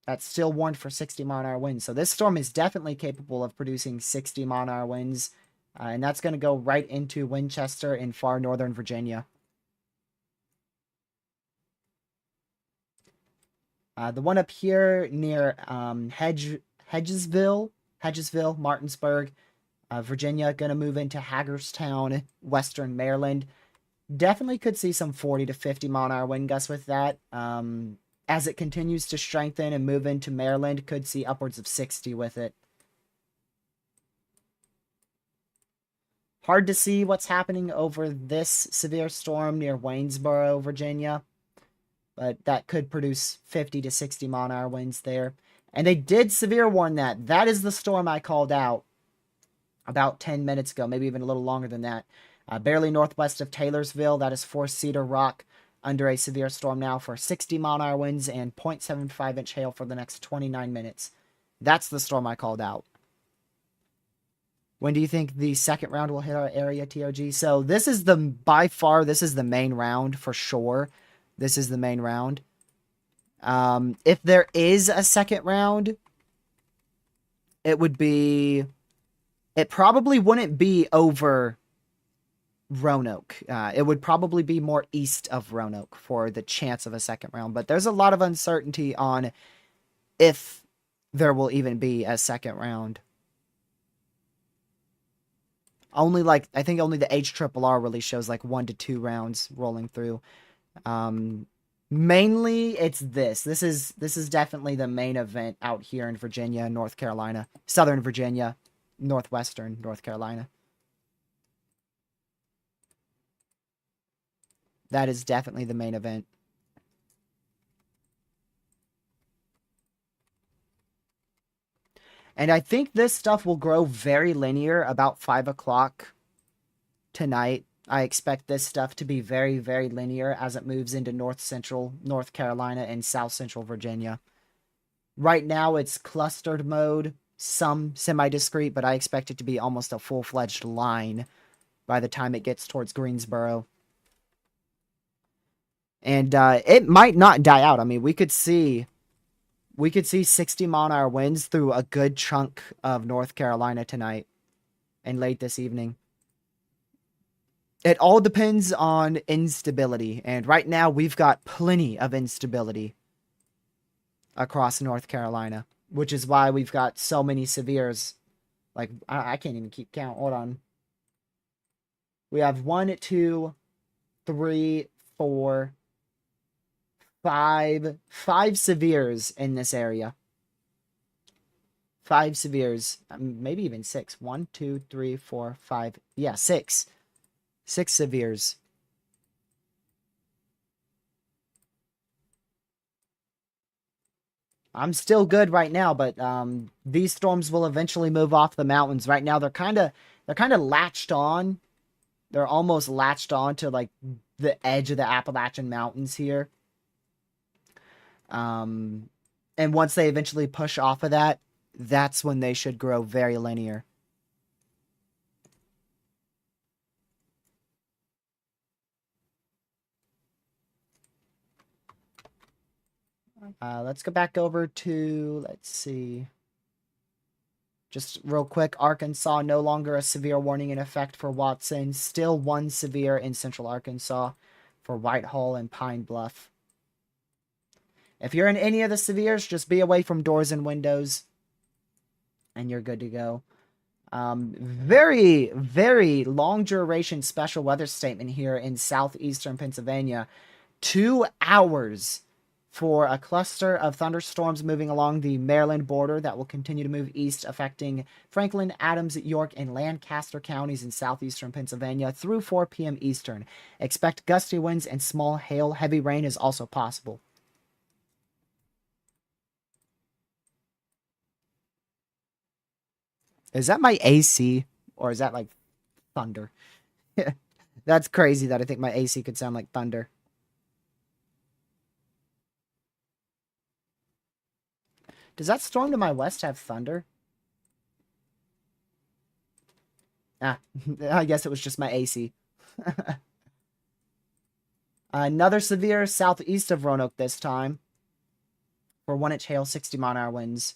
S1: That's still warned for 60 mile an hour winds. So this storm is definitely capable of producing 60 mile an hour winds. And that's going to go right into Winchester in far northern Virginia. The one up here near Hedgesville, Martinsburg, Virginia, going to move into Hagerstown, western Maryland. Definitely could see some 40 to 50 mile an hour wind gusts with that. As it continues to strengthen and move into Maryland, could see upwards of 60 with it. Hard to see what's happening over this severe storm near Waynesboro, Virginia. But that could produce 50 to 60 mile an hour winds there. And they did severe warn that. That is the storm I called out about 10 minutes ago, maybe even a little longer than that. Barely northwest of Taylorsville, that is Four Cedar Rock, under a severe storm now for 60 mile an hour winds and 0.75 inch hail for the next 29 minutes. That's the storm I called out. When do you think the second round will hit our area, TRG? So this is by far, this is the main round for sure. This is the main round. If there is a second round, it probably wouldn't be over Roanoke. It would probably be more east of Roanoke for the chance of a second round. But there's a lot of uncertainty on if there will even be a second round. I think only the HRRR really shows like 1 to 2 rounds rolling through. Mainly it's this. This is definitely the main event out here in Virginia, North Carolina, Southern Virginia, Northwestern North Carolina. That is definitely the main event. And I think this stuff will grow very linear about 5 o'clock tonight. I expect this stuff to be very, very linear as it moves into north central North Carolina and south central Virginia. Right now, it's clustered mode, some semi-discrete, but I expect it to be almost a full-fledged line by the time it gets towards Greensboro. And it might not die out. I mean, we could see 60 mile an hour winds through a good chunk of North Carolina tonight and late this evening. It all depends on instability, and right now we've got plenty of instability across North Carolina, which is why we've got so many severes. Like, I can't even keep count. Hold on. We have 1, 2, 3, 4, 5 severes in this area. 5 severes, maybe even 6. 1, 2, 3, 4, 5. Yeah, 6. 6 severes. I'm still good right now, but these storms will eventually move off the mountains. Right now, they're kind of latched on. They're almost latched on to like the edge of the Appalachian Mountains here. And once they eventually push off of that, that's when they should grow very linear. Let's go back over to, let's see. Just real quick, Arkansas, no longer a severe warning in effect for Watson. Still 1 severe in central Arkansas for Whitehall and Pine Bluff. If you're in any of the severes, just be away from doors and windows, and you're good to go. Very, very long duration special weather statement here in southeastern Pennsylvania. 2 hours for a cluster of thunderstorms moving along the Maryland border that will continue to move east, affecting Franklin, Adams, York, and Lancaster counties in southeastern Pennsylvania through 4 p.m. Eastern. Expect gusty winds and small hail. Heavy rain is also possible. Is that my AC? Or is that like thunder? That's crazy that I think my AC could sound like thunder. Does that storm to my west have thunder? Ah, I guess it was just my AC. Another severe southeast of Roanoke this time for 1-inch hail, 60-mile-an-hour winds.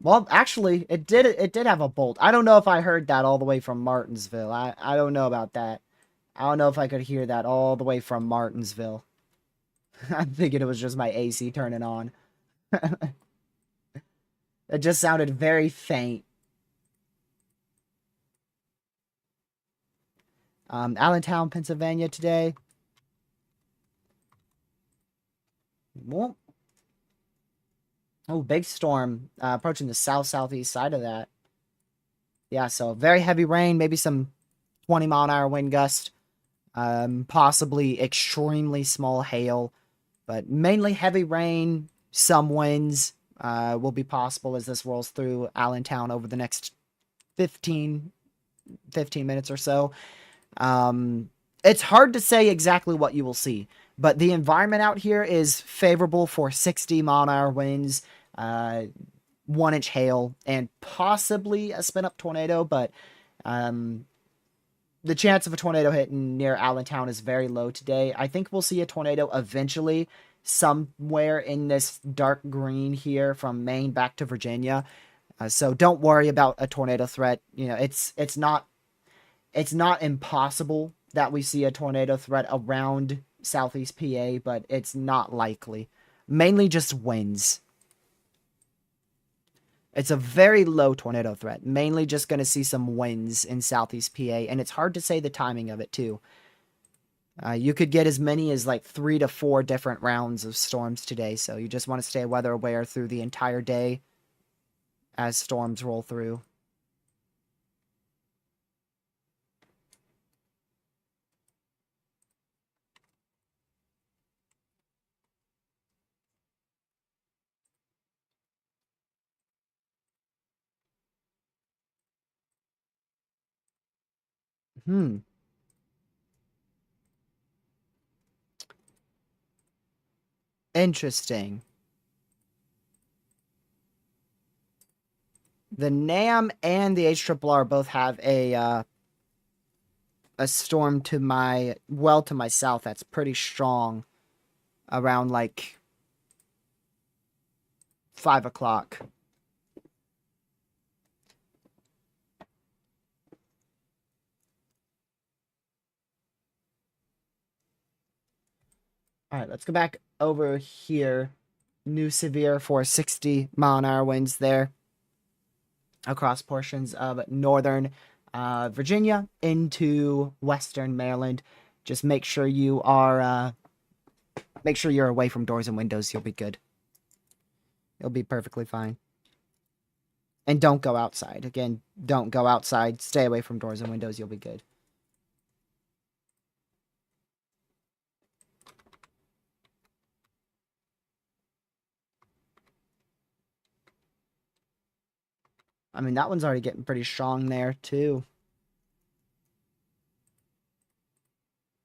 S1: Well, actually, it did have a bolt. I don't know if I heard that all the way from Martinsville. I don't know about that. I don't know if I could hear that all the way from Martinsville. I'm thinking it was just my AC turning on. It just sounded very faint. Allentown, Pennsylvania today. Well, oh, big storm approaching the south-southeast side of that. Yeah, so very heavy rain, maybe some 20-mile-an-hour wind gust, possibly extremely small hail, but mainly heavy rain, some winds will be possible as this rolls through Allentown over the next 15 minutes or so. It's hard to say exactly what you will see, but the environment out here is favorable for 60-mile-an-hour winds, 1-inch hail, and possibly a spin-up tornado, but the chance of a tornado hitting near Allentown is very low today. I think we'll see a tornado eventually somewhere in this dark green here from Maine back to Virginia. So don't worry about a tornado threat. You know, it's not impossible that we see a tornado threat around southeast PA, but it's not likely. Mainly just winds. It's a very low tornado threat. Mainly just going to see some winds in southeast PA, and it's hard to say the timing of it, too. You could get as many as like 3 to 4 different rounds of storms today, so you just want to stay weather aware through the entire day as storms roll through. Hmm. Interesting. The NAM and the HRRR both have a storm to my south that's pretty strong around like 5 o'clock. All right, let's go back over here. New severe for 60-mile-an-hour winds there across portions of northern Virginia into western Maryland. Just make sure you're away from doors and windows. You'll be good. You'll be perfectly fine. And don't go outside. Again, don't go outside. Stay away from doors and windows. You'll be good. I mean, that one's already getting pretty strong there, too.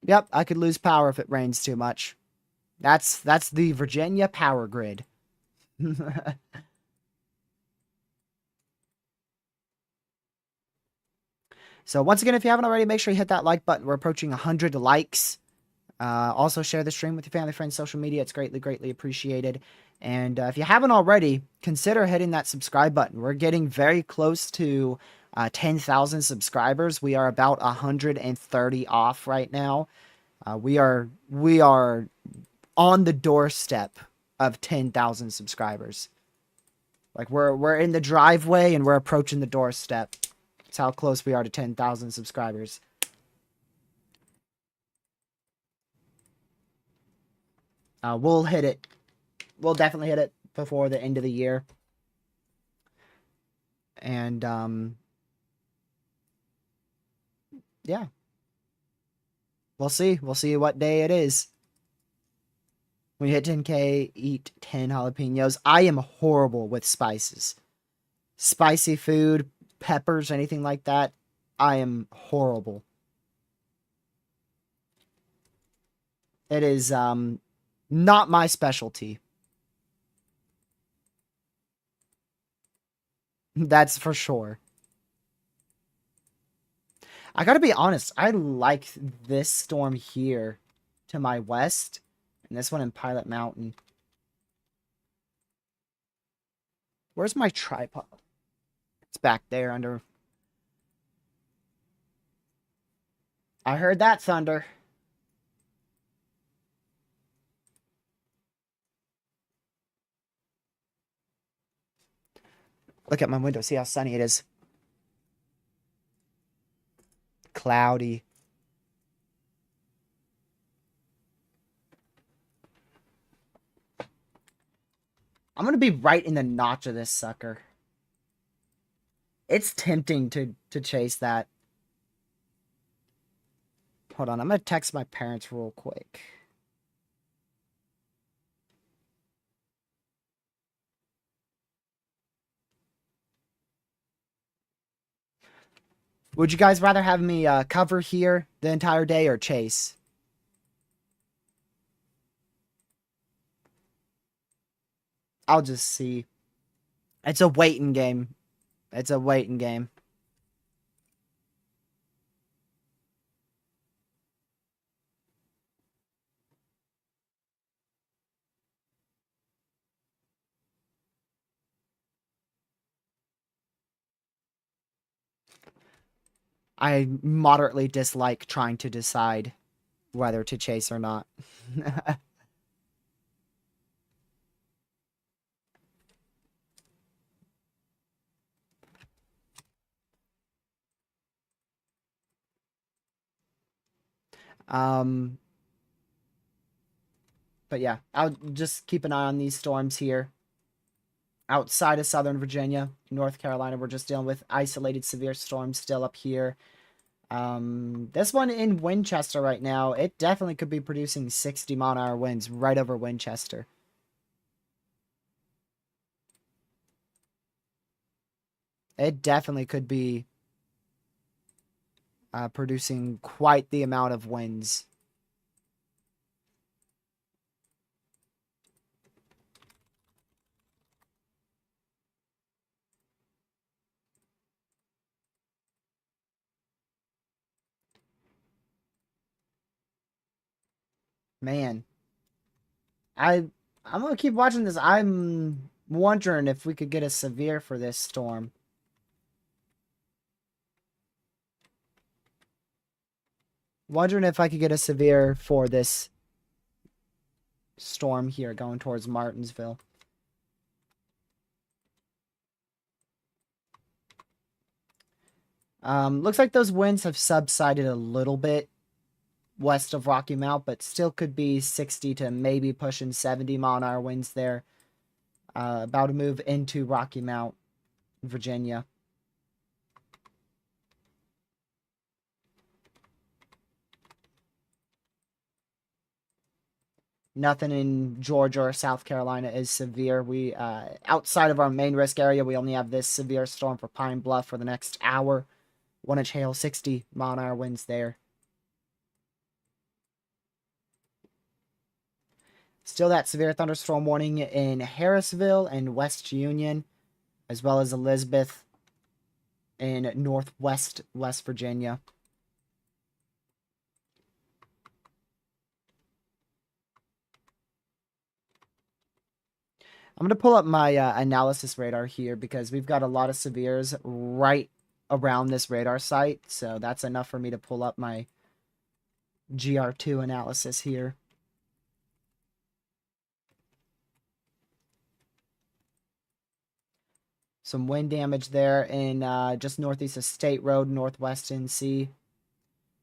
S1: Yep, I could lose power if it rains too much. That's the Virginia power grid. So once again, if you haven't already, make sure you hit that like button. We're approaching 100 likes. Also, share the stream with your family, friends, social media. It's greatly, greatly appreciated. And if you haven't already, consider hitting that subscribe button. We're getting very close to 10,000 subscribers. We are about 130 off right now. We are on the doorstep of 10,000 subscribers. Like we're in the driveway and we're approaching the doorstep. That's how close we are to 10,000 subscribers. We'll hit it. We'll definitely hit it before the end of the year. And yeah. We'll see. We'll see what day it is. When you hit 10K, eat 10 jalapenos. I am horrible with spices. Spicy food, peppers, anything like that. I am horrible. It is not my specialty. That's for sure. I gotta be honest, I like this storm here to my west, and this one in Pilot Mountain. Where's my tripod? It's back there under... I heard that thunder. Look at my window, see how sunny it is. Cloudy. I'm gonna be right in the notch of this sucker. It's tempting to chase that. Hold on, I'm gonna text my parents real quick. Would you guys rather have me cover here the entire day or chase? I'll just see. It's a waiting game. It's a waiting game. I moderately dislike trying to decide whether to chase or not. um, but yeah, I'll just keep an eye on these storms here. Outside of Southern Virginia, North Carolina, we're just dealing with isolated severe storms still up here. This one in Winchester right now, it definitely could be producing 60-mile-an-hour winds right over Winchester. It definitely could be producing quite the amount of winds. Man, I'm gonna keep watching this. I'm wondering if we could get a severe for this storm. Wondering if I could get a severe for this storm here going towards Martinsville. Looks like those winds have subsided a little bit west of Rocky Mount, but still could be 60 to maybe pushing 70-mile-an-hour winds there. About to move into Rocky Mount, Virginia. Nothing in Georgia or South Carolina is severe. We outside of our main risk area, we only have this severe storm for Pine Bluff for the next hour. 1-inch hail, 60-mile-an-hour winds there. Still that severe thunderstorm warning in Harrisville and West Union, as well as Elizabeth in northwest West Virginia. I'm going to pull up my analysis radar here because we've got a lot of severes right around this radar site. So that's enough for me to pull up my GR2 analysis here. Some wind damage there in just northeast of State Road, northwest NC.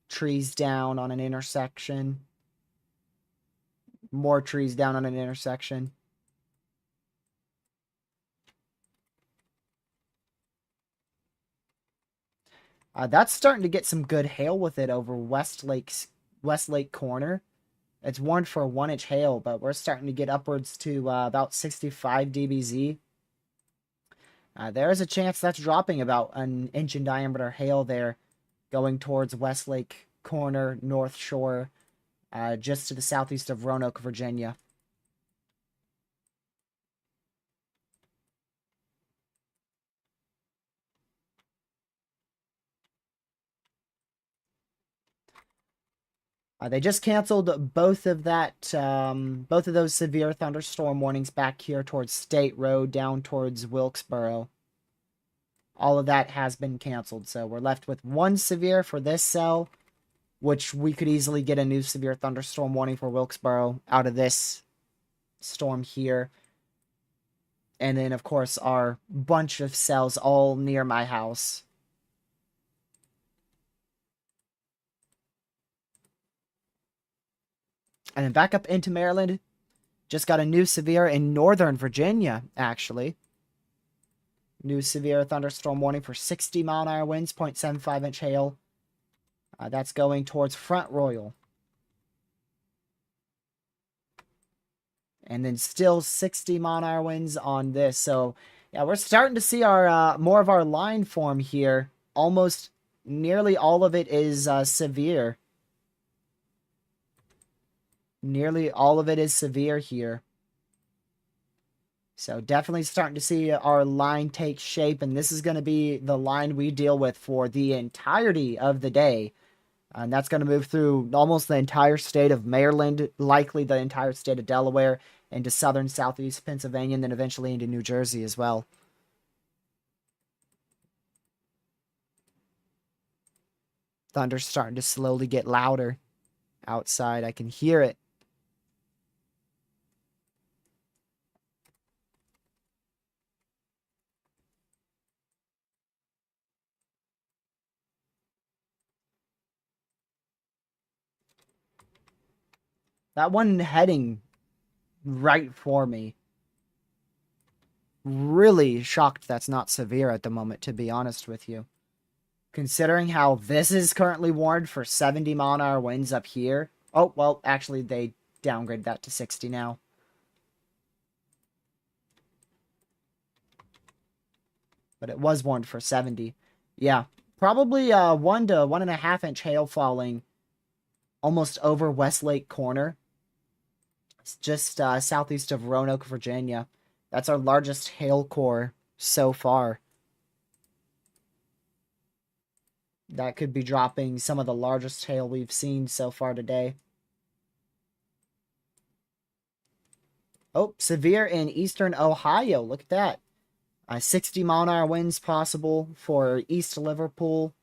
S1: Trees down on an intersection. More trees down on an intersection. That's starting to get some good hail with it over Westlake Corner. It's warned for a 1-inch hail, but we're starting to get upwards to about 65 dBz. There is a chance that's dropping about an inch in diameter hail there, going towards Westlake Corner, North Shore, just to the southeast of Roanoke, Virginia. They just canceled both of those severe thunderstorm warnings back here towards State Road, down towards Wilkesboro. All of that has been canceled, so we're left with one severe for this cell, which we could easily get a new severe thunderstorm warning for Wilkesboro out of this storm here. And then, of course, our bunch of cells all near my house. And then back up into Maryland. Just got a new severe in Northern Virginia, actually. New severe thunderstorm warning for 60-mile-an-hour winds, 0.75-inch hail. That's going towards Front Royal. And then still 60-mile-an-hour winds on this. So, yeah, we're starting to see our more of our line form here. Almost nearly all of it is severe. Nearly all of it is severe here. So definitely starting to see our line take shape, and this is going to be the line we deal with for the entirety of the day. And that's going to move through almost the entire state of Maryland, likely the entire state of Delaware, into southern southeast Pennsylvania, and then eventually into New Jersey as well. Thunder's starting to slowly get louder outside. I can hear it. That one heading right for me. Really shocked that's not severe at the moment, to be honest with you. Considering how this is currently warned for 70-mile-an-hour winds up here. Oh, well, actually, they downgraded that to 60 now. But it was warned for 70. Yeah, probably 1 to 1.5-inch hail falling almost over Westlake Corner. It's just southeast of Roanoke, Virginia. That's our largest hail core so far. That could be dropping some of the largest hail we've seen so far today. Oh, severe in eastern Ohio. Look at that. 60-mile-an-hour winds possible for East Liverpool.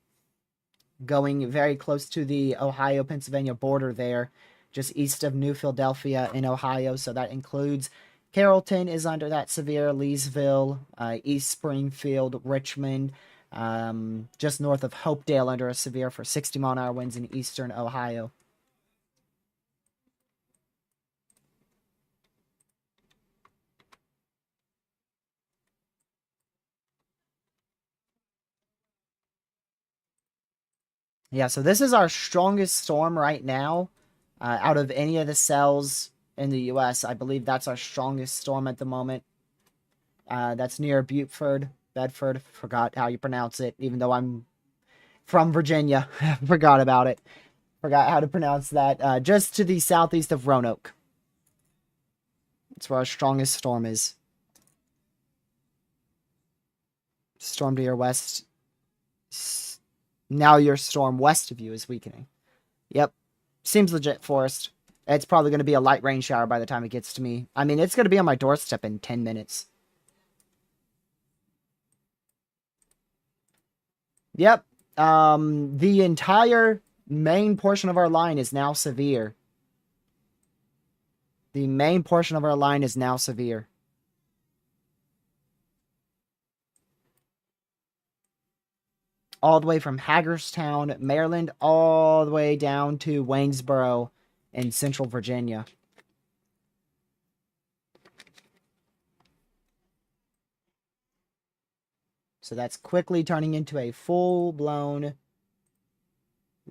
S1: Going very close to the Ohio-Pennsylvania border there. Just east of New Philadelphia in Ohio. So that includes Carrollton is under that severe. Leesville, East Springfield, Richmond. Just north of Hopedale under a severe for 60-mile-an-hour winds in eastern Ohio. Yeah, so this is our strongest storm right now. Out of any of the cells in the U.S., I believe that's our strongest storm at the moment. That's near Bedford. Forgot how you pronounce it, even though I'm from Virginia. Forgot about it. Forgot how to pronounce that. Just to the southeast of Roanoke. That's where our strongest storm is. Storm to your west. Now your storm west of you is weakening. Yep. Seems legit, Forest. It's probably going to be a light rain shower by the time it gets to me. I mean, it's going to be on my doorstep in 10 minutes. Yep. The entire main portion of our line is now severe. The main portion of our line is now severe. all the way from Hagerstown, Maryland, all the way down to Waynesboro in central Virginia. So that's quickly turning into a full-blown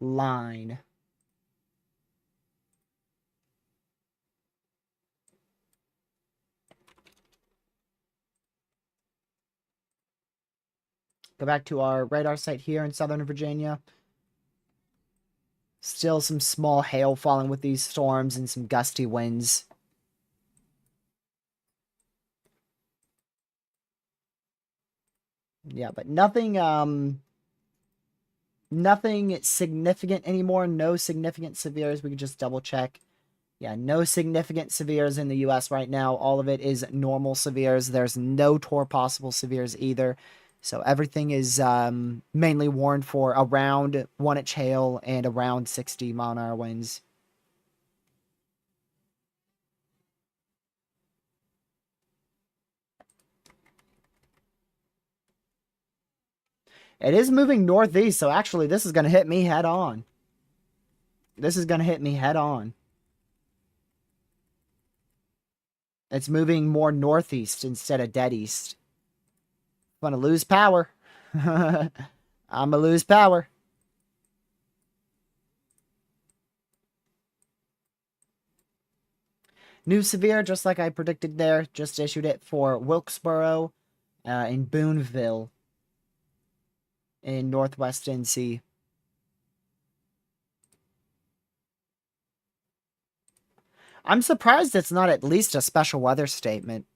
S1: line. Go back to our radar site here in southern Virginia. Still some small hail falling with these storms and some gusty winds. Yeah, but nothing significant anymore. No significant severes. We can just double check. Yeah, no significant severes in the US right now. All of it is normal severes. There's no tour possible severes either. So everything is mainly warned for around 1-inch hail and around 60-mile-an-hour winds. It is moving northeast, so actually this is going to hit me head on. This is going to hit me head on. It's moving more northeast instead of dead east. I'm going to lose power. I'm going to lose power. New severe, just like I predicted there. Just issued it for Wilkesboro in Boonville in Northwest NC. I'm surprised it's not at least a special weather statement.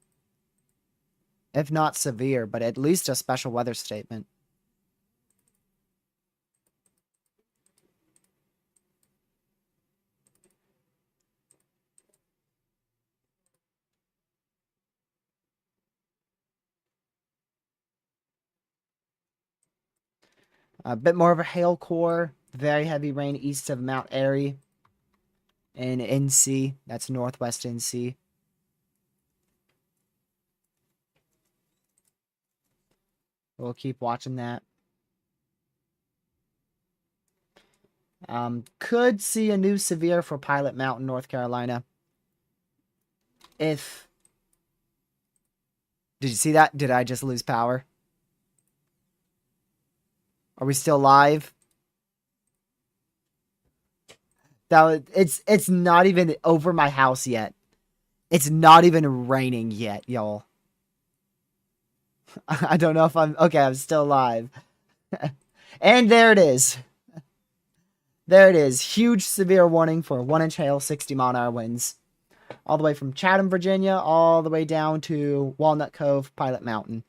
S1: If not severe, but at least a special weather statement. A bit more of a hail core. Very heavy rain east of Mount Airy in NC. That's Northwest NC. We'll keep watching that. Could see a new severe for Pilot Mountain, North Carolina. If... Did you see that? Did I just lose power? Are we still live? It's not even over my house yet. It's not even raining yet, y'all. I don't know if I'm... Okay, I'm still live. And there it is. There it is. Huge severe warning for 1-inch hail, 60-mile-an-hour winds. All the way from Chatham, Virginia, all the way down to Walnut Cove, Pilot Mountain.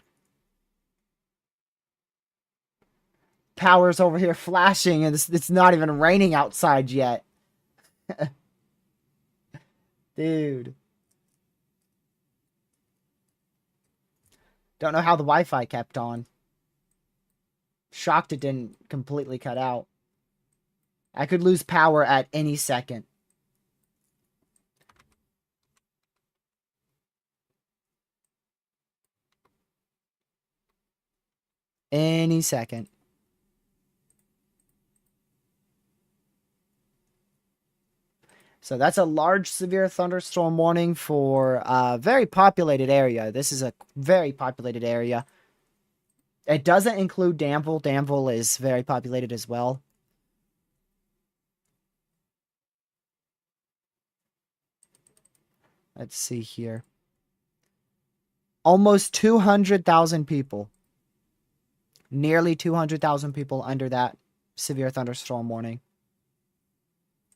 S1: Power's over here flashing, and it's not even raining outside yet. Dude. Don't know how the Wi-Fi kept on. Shocked it didn't completely cut out. I could lose power at any second. Any second. So that's a large severe thunderstorm warning for a very populated area. This is a very populated area. It doesn't include Danville. Danville is very populated as well. Let's see here. Almost 200,000 people. Nearly 200,000 people under that severe thunderstorm warning.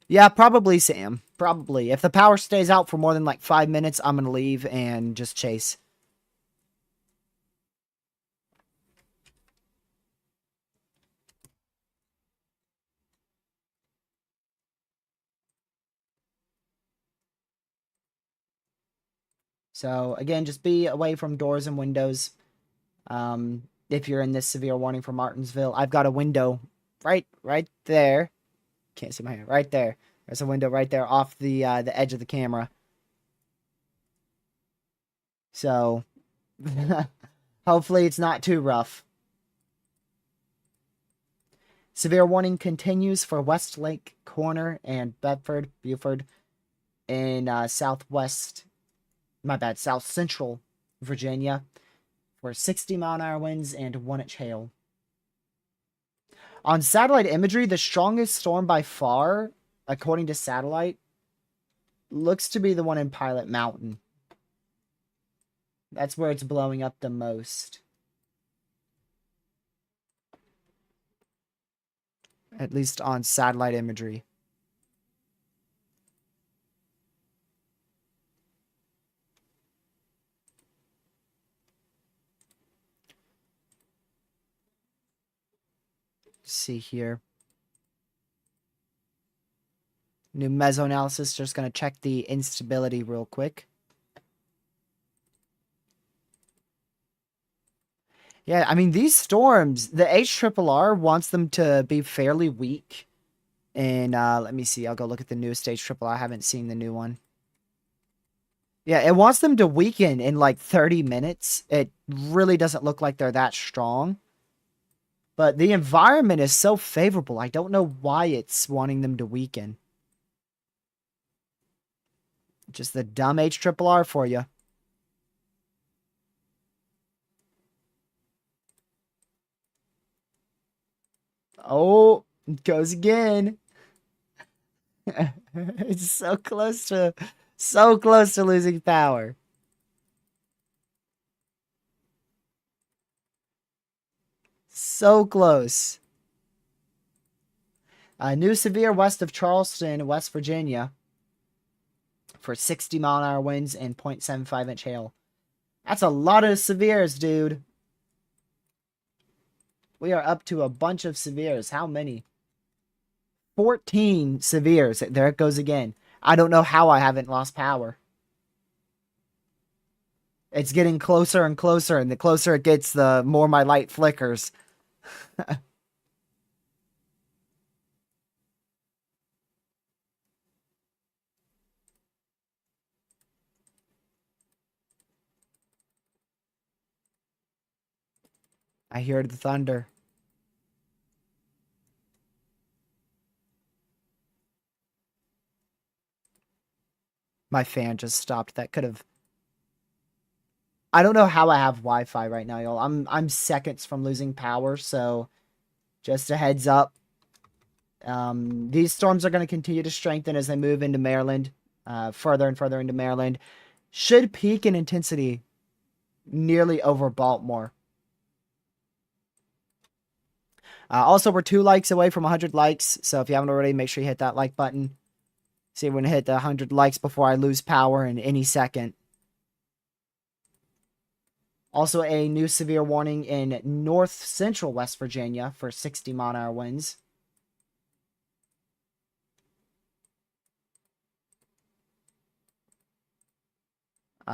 S1: Yeah, probably, Sam. Probably. If the power stays out for more than like 5 minutes, I'm going to leave and just chase. So, again, just be away from doors and windows. If you're in this severe warning for Martinsville, I've got a window right there. Can't see my hand. Right there. There's a window right there off the edge of the camera. So, hopefully it's not too rough. Severe warning continues for Westlake Corner and Bedford, Beaufort in South Central Virginia for 60-mile-an-hour winds and 1-inch hail. On satellite imagery, the strongest storm by far, according to satellite, looks to be the one in Pilot Mountain. That's where it's blowing up the most. At least on satellite imagery. Let's see here. New mesoanalysis. Just going to check the instability real quick. Yeah, I mean, these storms, the HRRR wants them to be fairly weak. And let me see. I'll go look at the newest HRRR. I haven't seen the new one. Yeah, it wants them to weaken in like 30 minutes. It really doesn't look like they're that strong. But the environment is so favorable. I don't know why it's wanting them to weaken. Just the dumb HRRR for you. Oh, it goes again. It's so close to losing power. So close. New severe west of Charleston, West Virginia for 60-mile-an-hour winds and 0.75-inch hail. That's a lot of severes, dude. We are up to a bunch of severes. How many? 14 severes. There it goes again. I don't know how I haven't lost power. It's getting closer and closer, and the closer it gets, the more my light flickers. I hear the thunder. My fan just stopped. That could have... I don't know how I have Wi-Fi right now, y'all. I'm seconds from losing power, so just a heads up. These storms are going to continue to strengthen as they move into Maryland, further and further into Maryland. Should peak in intensity nearly over Baltimore. Also, we're 2 likes away from 100 likes, so if you haven't already, make sure you hit that like button. See, we're going to hit the 100 likes before I lose power in any second. Also, a new severe warning in north central West Virginia for 60-mile-an-hour winds.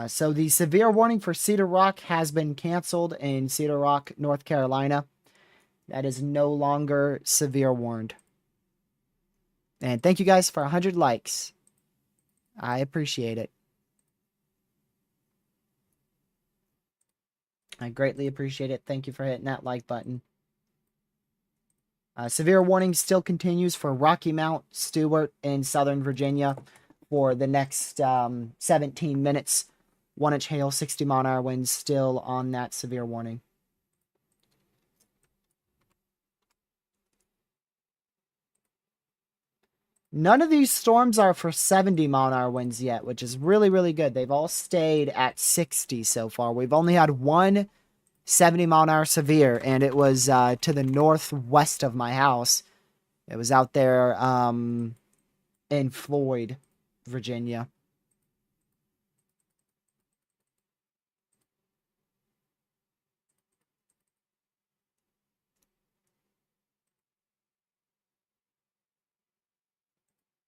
S1: So the severe warning for Cedar Rock has been canceled in Cedar Rock, North Carolina. That is no longer severe warned. And thank you guys for 100 likes. I appreciate it. I greatly appreciate it. Thank you for hitting that like button. Severe warning still continues for Rocky Mount, Stewart, and Southern Virginia for the next 17 minutes. 1-inch hail, 60-mile-an-hour winds still on that severe warning. None of these storms are for 70-mile-an-hour winds yet, which is really, really good. They've all stayed at 60 so far. We've only had one 70-mile-an-hour severe, and it was to the northwest of my house. It was out there in Floyd, Virginia.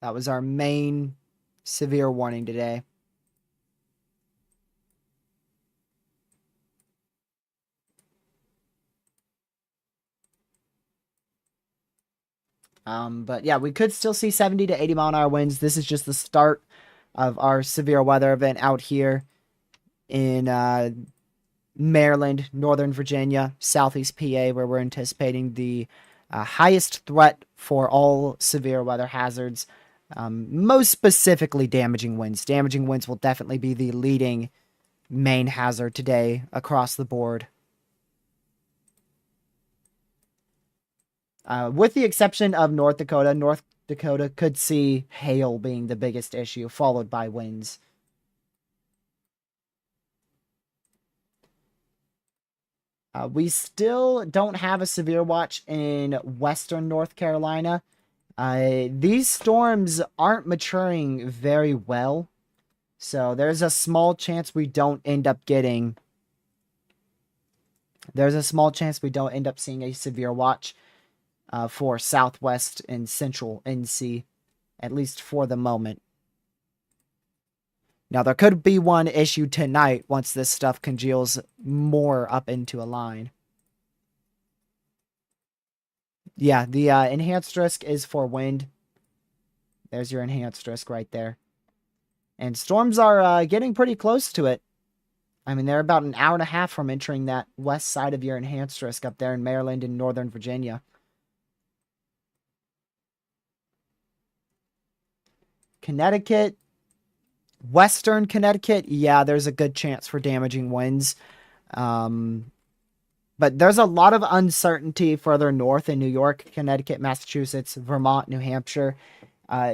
S1: That was our main severe warning today. But yeah, we could still see 70 to 80-mile-an-hour winds. This is just the start of our severe weather event out here in Maryland, Northern Virginia, Southeast PA, where we're anticipating the Highest threat for all severe weather hazards. Most specifically, damaging winds. Damaging winds will definitely be the leading main hazard today across the board. With the exception of North Dakota, North Dakota could see hail being the biggest issue, followed by winds. We still don't have a severe watch in western North Carolina. These storms aren't maturing very well, so there's a small chance we don't end up getting. There's a small chance we don't end up seeing a severe watch for Southwest and Central NC, at least for the moment. Now, there could be one issued tonight once this stuff congeals more up into a line. Yeah, the enhanced risk is for wind. There's your enhanced risk right there. And storms are getting pretty close to it. I mean, they're about an hour and a half from entering that west side of your enhanced risk up there in Maryland and Northern Virginia. Connecticut, Western Connecticut, yeah, there's a good chance for damaging winds. But there's a lot of uncertainty further north in New York, Connecticut, Massachusetts, Vermont, New Hampshire.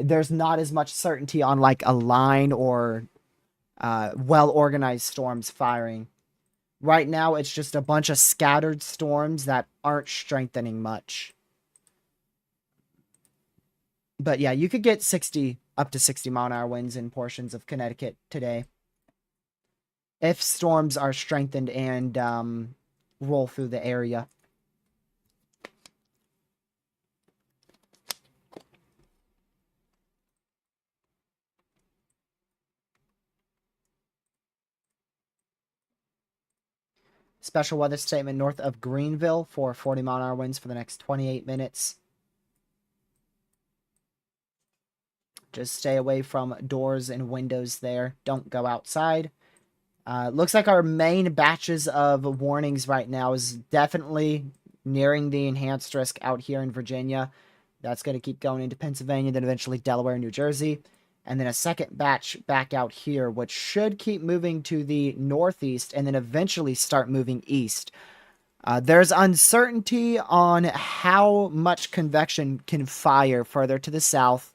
S1: There's not as much certainty on like a line or well-organized storms firing. Right now, it's just a bunch of scattered storms that aren't strengthening much. But yeah, you could get up to 60 mile an hour winds in portions of Connecticut today if storms are strengthened and roll through the area. Special weather statement north of Greenville for 40 mile an hour winds for the next 28 minutes. Just stay away from doors and windows there. Don't go outside. Looks like our main batches of warnings right now is definitely nearing the enhanced risk out here in Virginia. That's going to keep going into Pennsylvania, then eventually Delaware and New Jersey. And then a second batch back out here, which should keep moving to the northeast and then eventually start moving east. There's uncertainty on how much convection can fire further to the south.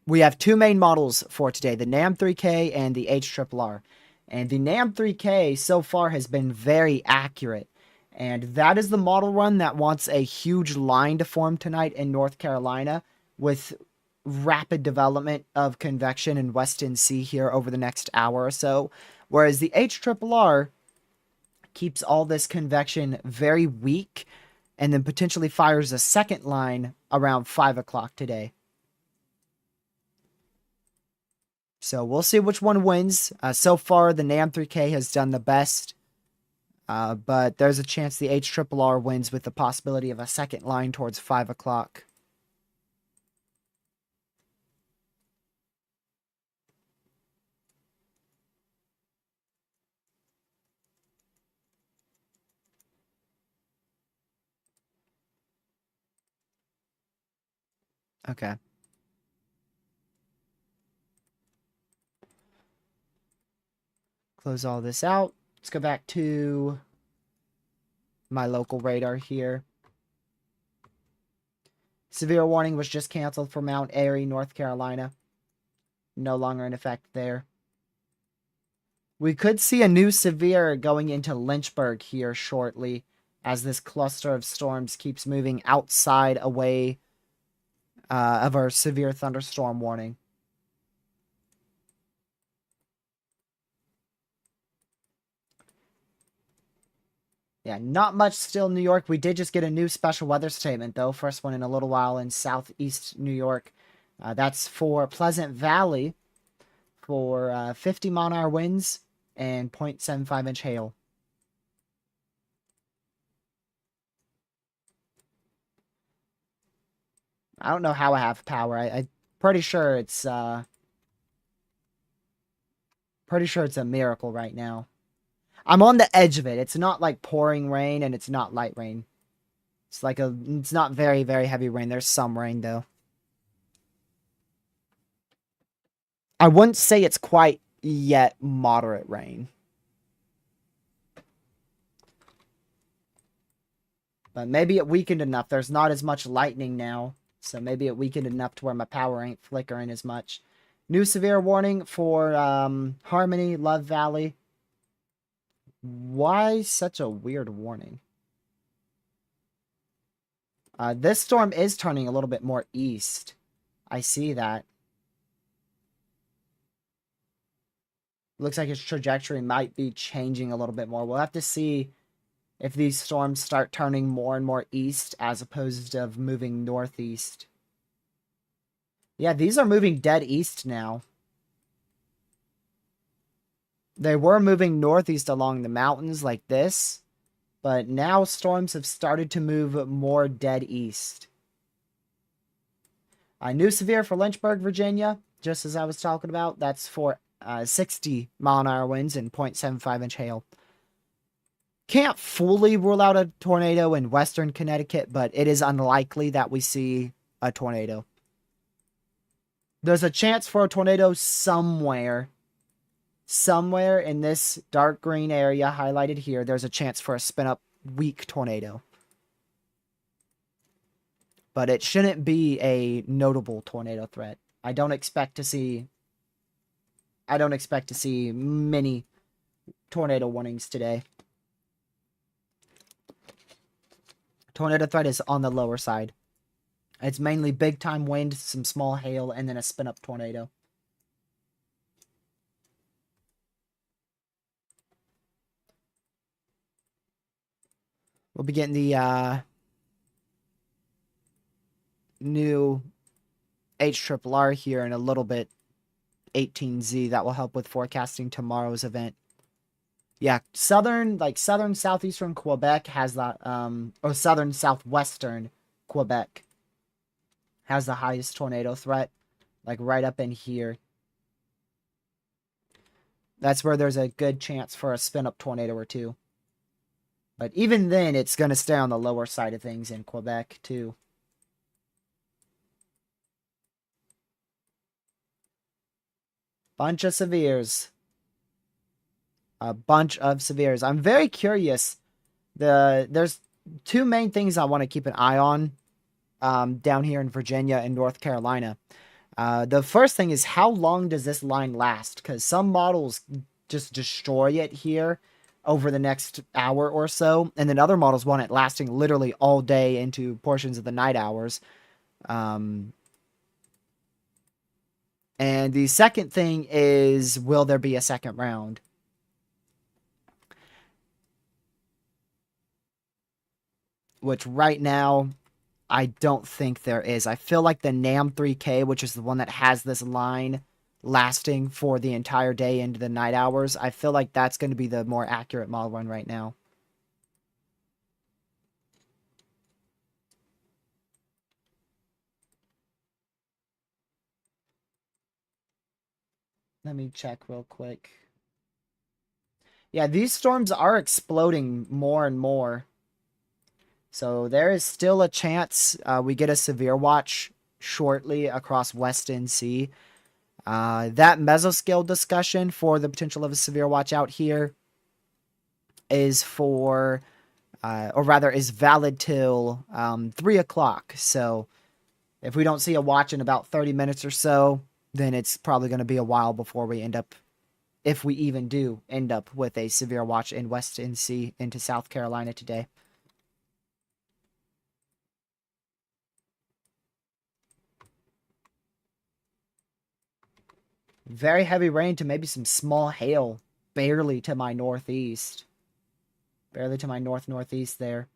S1: We have two main models for today, the NAM 3K and the HRRR. And the NAM 3K so far has been very accurate. And that is the model run that wants a huge line to form tonight in North Carolina with rapid development of convection in West NC here over the next hour or so. Whereas the HRRR keeps all this convection very weak and then potentially fires a second line around 5 o'clock today. So we'll see which one wins. So far, the NAM 3K has done the best. But there's a chance the HRRR wins with the possibility of a second line towards 5 o'clock. Okay. Close all this out. Let's go back to my local radar here. Severe warning was just canceled for Mount Airy, North Carolina. No longer in effect there. We could see a new severe going into Lynchburg here shortly as this cluster of storms keeps moving outside away of our severe thunderstorm warning. Yeah, not much still in New York. We did just get a new special weather statement, though. First one in a little while in southeast New York. That's for Pleasant Valley for 50 mile an hour winds and 0.75 inch hail. I don't know how I have power. I'm pretty sure it's a miracle right now. I'm on the edge of it. It's not like pouring rain and it's not light rain. It's not very, very heavy rain. There's some rain though. I wouldn't say it's quite yet moderate rain. But maybe it weakened enough. There's not as much lightning now. So maybe it weakened enough to where my power ain't flickering as much. New severe warning for Harmony, Love Valley. Why such a weird warning? This storm is turning a little bit more east. I see that. Looks like its trajectory might be changing a little bit more. We'll have to see if these storms start turning more and more east as opposed to moving northeast. Yeah, these are moving dead east now. They were moving northeast along the mountains like this, but now storms have started to move more dead east. New severe for Lynchburg, Virginia, just as I was talking about. That's for 60 mile an hour winds and 0.75-inch hail. Can't fully rule out a tornado in western Connecticut, but it is unlikely that we see a tornado. There's a chance for a tornado somewhere in this dark green area highlighted here. There's a chance for a spin-up weak tornado. But it shouldn't be a notable tornado threat. I don't expect to see many tornado warnings today. Tornado threat is on the lower side. It's mainly big time wind, some small hail, and then a spin-up tornado. We'll be getting the new HRRR here in a little bit. 18Z, that will help with forecasting tomorrow's event. Yeah, southern southeastern Quebec has that, or southern southwestern Quebec has the highest tornado threat, like right up in here. That's where there's a good chance for a spin-up tornado or two. But even then, it's going to stay on the lower side of things in Quebec, too. Bunch of severes. A bunch of severes. I'm very curious. There's two main things I want to keep an eye on down here in Virginia and North Carolina. The first thing is, how long does this line last? Because some models just destroy it here over the next hour or so, and then other models want it lasting literally all day into portions of the night hours. And the second thing is, will there be a second round? Which right now, I don't think there is. I feel like the NAM 3K, which is the one that has this line lasting for the entire day into the night hours, I feel like that's going to be the more accurate model run right now. Let me check real quick. Yeah, these storms are exploding more and more. So there is still a chance we get a severe watch shortly across West NC. That mesoscale discussion for the potential of a severe watch out here is for, or rather is valid till 3 o'clock. So if we don't see a watch in about 30 minutes or so, then it's probably going to be a while before we end up, if we even do end up with a severe watch in West NC into South Carolina today. Very heavy rain to maybe some small hail, barely to my northeast. Barely to my northeast there.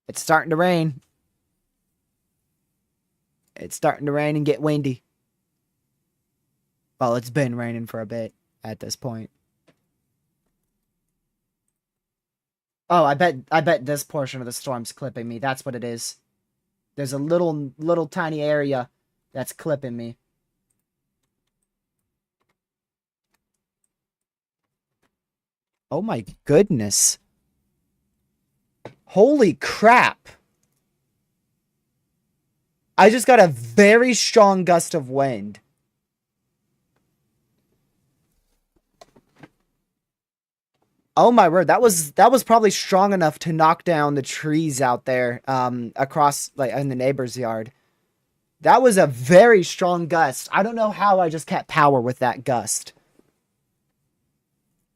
S1: It's starting to rain. It's starting to rain and get windy. Well, it's been raining for a bit at this point. Oh, I bet this portion of the storm's clipping me. That's what it is. There's a little tiny area that's clipping me. Oh my goodness. Holy crap. I just got a very strong gust of wind. Oh my word, that was probably strong enough to knock down the trees out there across like in the neighbor's yard. That was a very strong gust. I don't know how I just kept power with that gust.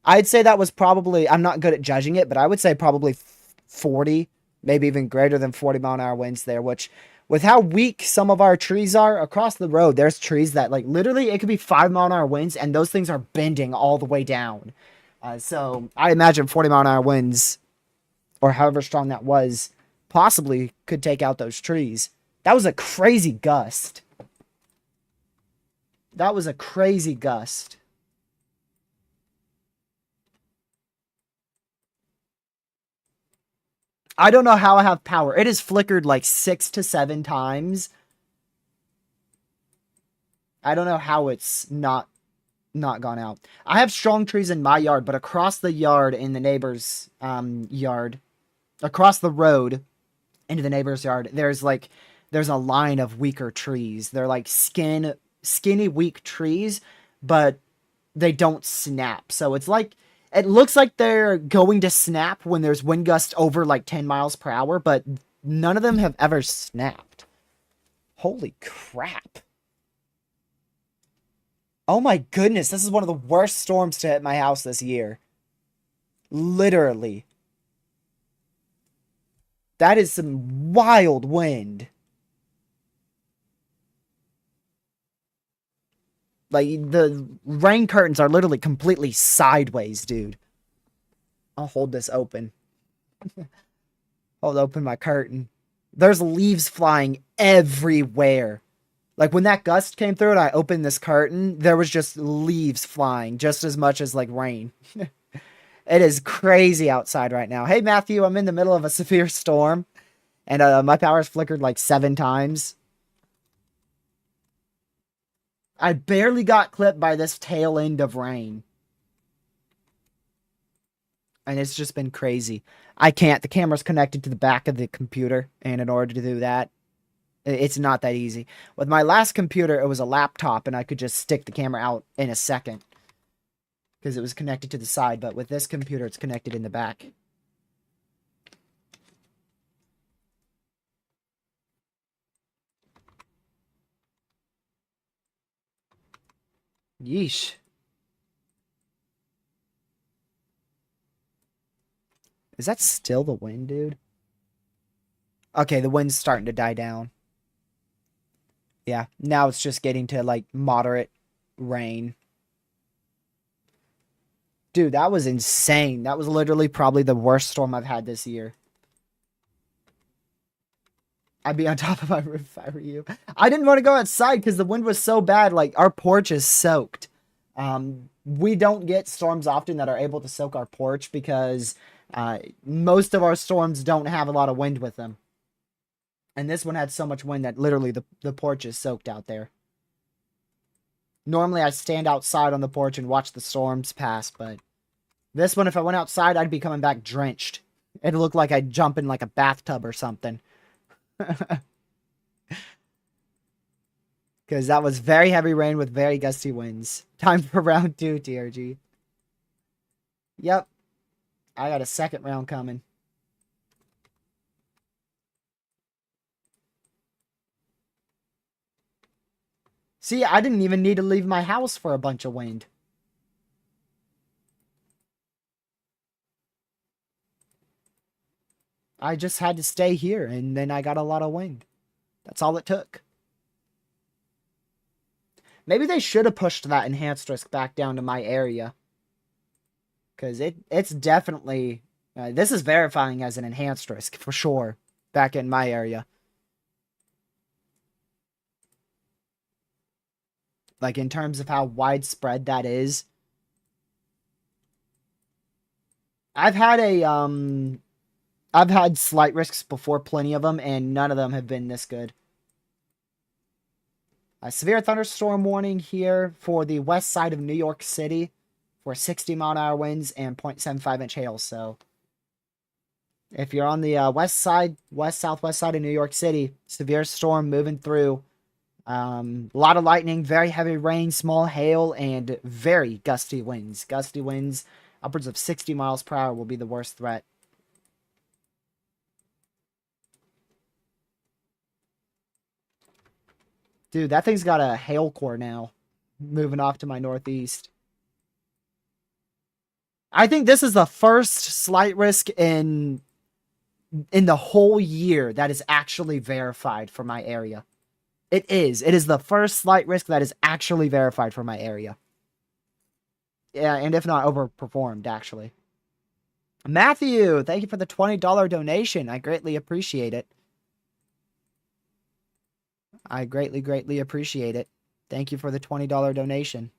S1: I'd say that was probably, I'm not good at judging it, but I would say probably 40, maybe even greater than 40-mile-an-hour winds there, which with how weak some of our trees are across the road, there's trees that like literally it could be 5-mile-an-hour winds and those things are bending all the way down. So I imagine 40-mile-an-hour winds or however strong that was possibly could take out those trees. That was a crazy gust. That was a crazy gust. I don't know how I have power. It has flickered like 6 to 7 times. I don't know how it's not gone out. I have strong trees in my yard, but across the yard in the neighbor's yard, across the road into the neighbor's yard, there's a line of weaker trees. They're like skinny weak trees, but they don't snap. So it's like it looks like they're going to snap when there's wind gusts over like 10 miles per hour, but none of them have ever snapped. Holy crap. Oh my goodness, this is one of the worst storms to hit my house this year. Literally. That is some wild wind. Like, the rain curtains are literally completely sideways, dude. I'll hold this open. I'll open my curtain. There's leaves flying everywhere. Like, when that gust came through and I opened this curtain, there was just leaves flying just as much as, like, rain. It is crazy outside right now. Hey, Matthew, I'm in the middle of a severe storm, and my power's flickered, like, 7 times. I barely got clipped by this tail end of rain. And it's just been crazy. I can't. The camera's connected to the back of the computer, and in order to do that, it's not that easy. With my last computer, it was a laptop, and I could just stick the camera out in a second because it was connected to the side. But with this computer, it's connected in the back. Yeesh. Is that still the wind, dude? Okay, the wind's starting to die down. Yeah, now it's just getting to, like, moderate rain. Dude, that was insane. That was literally probably the worst storm I've had this year. I'd be on top of my roof if I were you. I didn't want to go outside because the wind was so bad. Like, our porch is soaked. We don't get storms often that are able to soak our porch because most of our storms don't have a lot of wind with them. And this one had so much wind that literally the porch is soaked out there. Normally, I stand outside on the porch and watch the storms pass, but this one, if I went outside, I'd be coming back drenched. It'd look like I'd jump in like a bathtub or something. Because that was very heavy rain with very gusty winds. Time for round 2, TRG. Yep. I got a second round coming. See, I didn't even need to leave my house for a bunch of wind. I just had to stay here, and then I got a lot of wind. That's all it took. Maybe they should have pushed that enhanced risk back down to my area. Because it's definitely... this is verifying as an enhanced risk, for sure, back in my area. Like, in terms of how widespread that is. I've had I've had slight risks before, plenty of them, and none of them have been this good. A severe thunderstorm warning here for the west side of New York City for 60-mile-an-hour winds and 0.75-inch hail. So if you're on the west side, southwest side of New York City, severe storm moving through. A lot of lightning, very heavy rain, small hail, and very gusty winds. Gusty winds upwards of 60 miles per hour will be the worst threat. Dude, that thing's got a hail core now. Moving off to my northeast. I think this is the first slight risk in the whole year that is actually verified for my area. It is. It is the first slight risk that is actually verified for my area. Yeah, and if not overperformed, actually. Matthew, thank you for the $20 donation. I greatly appreciate it. I greatly, greatly appreciate it. Thank you for the $20 donation.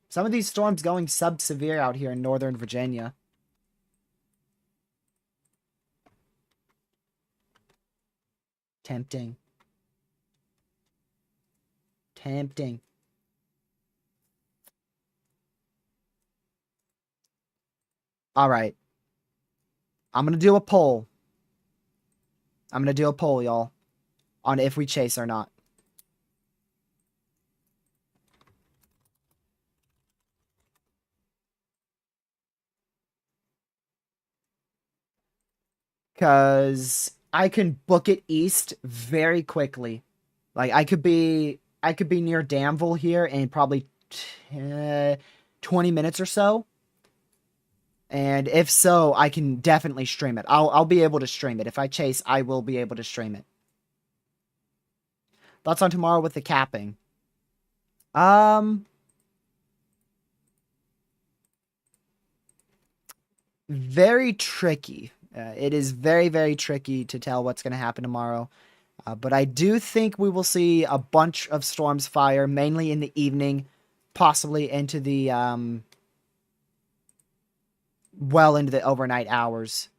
S1: Some of these storms going sub-severe out here in Northern Virginia. Tempting. Tempting. All right. I'm going to do a poll. I'm going to do a poll, y'all, on if we chase or not. Because I can book it east very quickly. Like, I could be near Danville here in probably 20 minutes or so. And if so, I can definitely stream it. I'll be able to stream it. If I chase, I will be able to stream it. Thoughts on tomorrow with the capping? Very tricky. It is very, very tricky to tell what's going to happen tomorrow. But I do think we will see a bunch of storms fire, mainly in the evening, possibly into the, well into the overnight hours.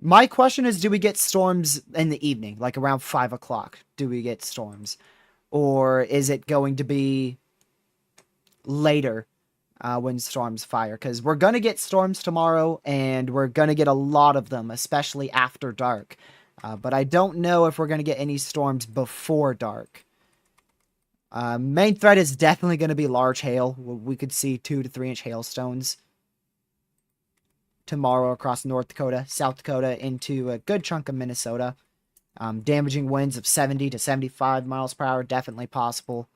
S1: My question is, do we get storms in the evening, like around 5 o'clock? Do we get storms? Or is it going to be later when storms fire? Because we're going to get storms tomorrow, and we're going to get a lot of them, especially after dark. But I don't know if we're going to get any storms before dark. Main threat is definitely going to be large hail. We could see 2 to 3 inch hailstones tomorrow across North Dakota, South Dakota, into a good chunk of Minnesota. Damaging winds of 70 to 75 miles per hour, definitely possible.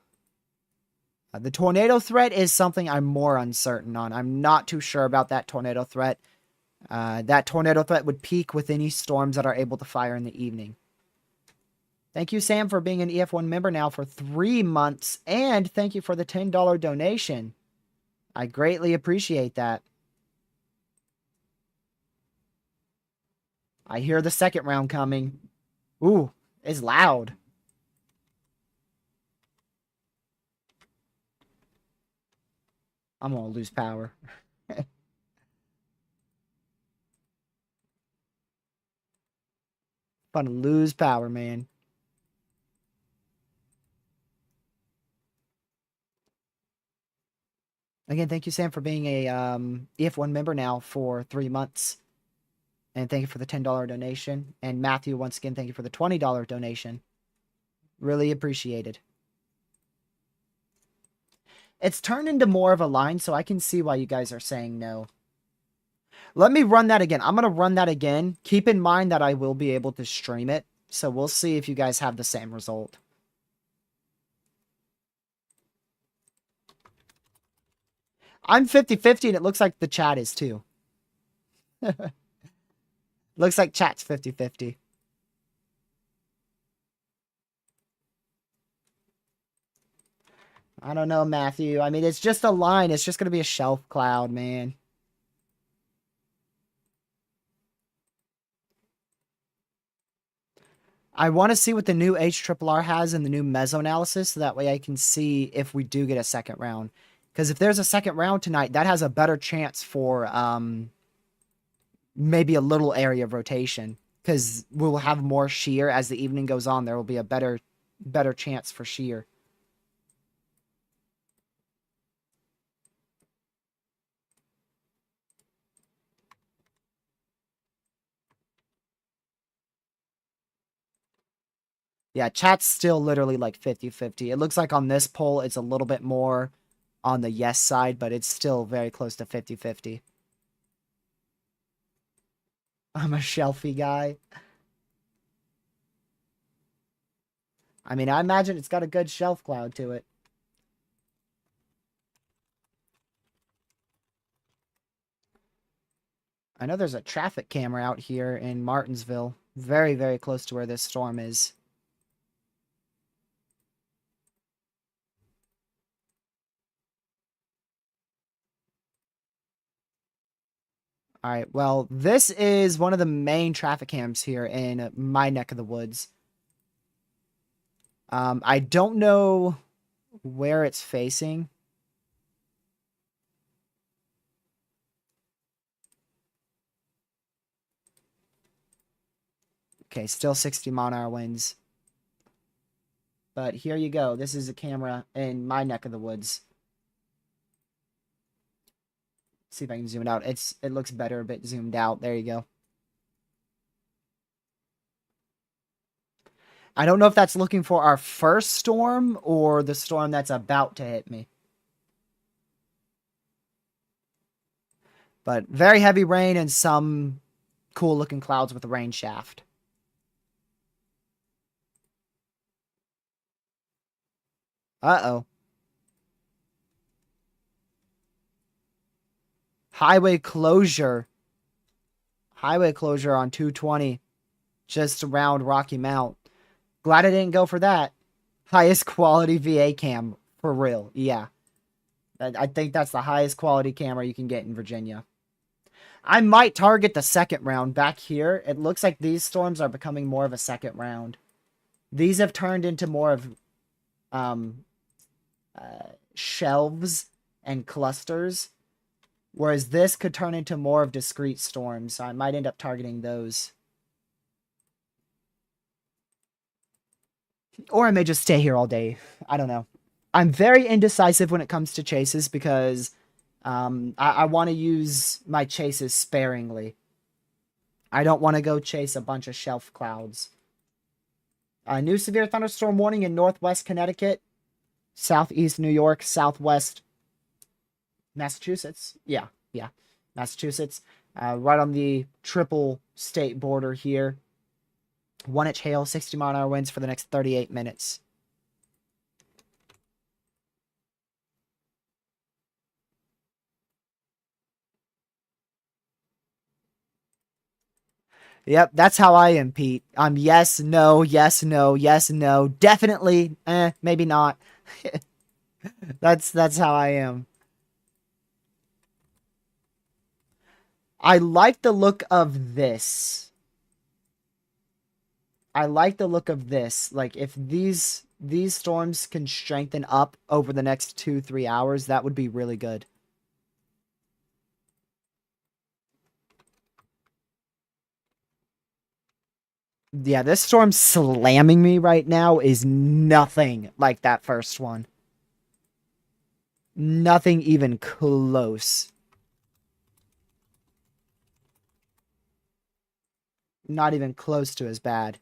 S1: The tornado threat is something I'm more uncertain on. I'm not too sure about that tornado threat. That tornado threat would peak with any storms that are able to fire in the evening. Thank you, Sam, for being an EF1 member now for 3 months. And thank you for the $10 donation. I greatly appreciate that. I hear the second round coming. Ooh, it's loud. I'm gonna lose power. Gonna lose power, man. Again, thank you, Sam, for being a EF1 member now for 3 months. And thank you for the $10 donation. And Matthew, once again, thank you for the $20 donation. Really appreciated. It's turned into more of a line, so I can see why you guys are saying no. Let me run that again. I'm going to run that again. Keep in mind that I will be able to stream it. So we'll see if you guys have the same result. I'm 50-50, and it looks like the chat is too. Looks like chat's 50-50. I don't know, Matthew. I mean, it's just a line. It's just going to be a shelf cloud, man. I want to see what the new HRRR has in the new meso analysis, so that way I can see if we do get a second round. Because if there's a second round tonight, that has a better chance for maybe a little area of rotation because we'll have more shear as the evening goes on. There will be a better chance for shear. Yeah, chat's still literally like 50-50. It looks like on this poll it's a little bit more on the yes side, but it's still very close to 50-50. I'm a shelfie guy. I mean, I imagine it's got a good shelf cloud to it. I know there's a traffic camera out here in Martinsville, very, very close to where this storm is. All right, well, this is one of the main traffic cams here in my neck of the woods. I don't know where it's facing. Okay, still 60-mile-an-hour winds. But here you go. This is a camera in my neck of the woods. Let's see if I can zoom it out. It looks better a bit zoomed out. There you go. I don't know if that's looking for our first storm or the storm that's about to hit me. But very heavy rain and some cool looking clouds with a rain shaft. Uh-oh. Highway closure. Highway closure on 220. Just around Rocky Mount. Glad I didn't go for that. Highest quality VA cam. For real. Yeah. I think that's the highest quality camera you can get in Virginia. I might target the second round back here. It looks like these storms are becoming more of a second round. These have turned into more of shelves and clusters, whereas this could turn into more of discrete storms, so I might end up targeting those. Or I may just stay here all day. I don't know. I'm very indecisive when it comes to chases because I want to use my chases sparingly. I don't want to go chase a bunch of shelf clouds. New severe thunderstorm warning in northwest Connecticut, southeast New York, southwest Massachusetts. Yeah. Massachusetts. Right on the triple state border here. 1-inch hail, 60-mile-an-hour winds for the next 38 minutes. Yep, that's how I am, Pete. I'm yes, no, yes, no, yes, no. Definitely, maybe not. That's how I am. I like the look of this. I like the look of this. Like if these storms can strengthen up over the next 2-3 hours, that would be really good. Yeah, this storm slamming me right now is nothing like that first one. Nothing even close. Not even close to as bad.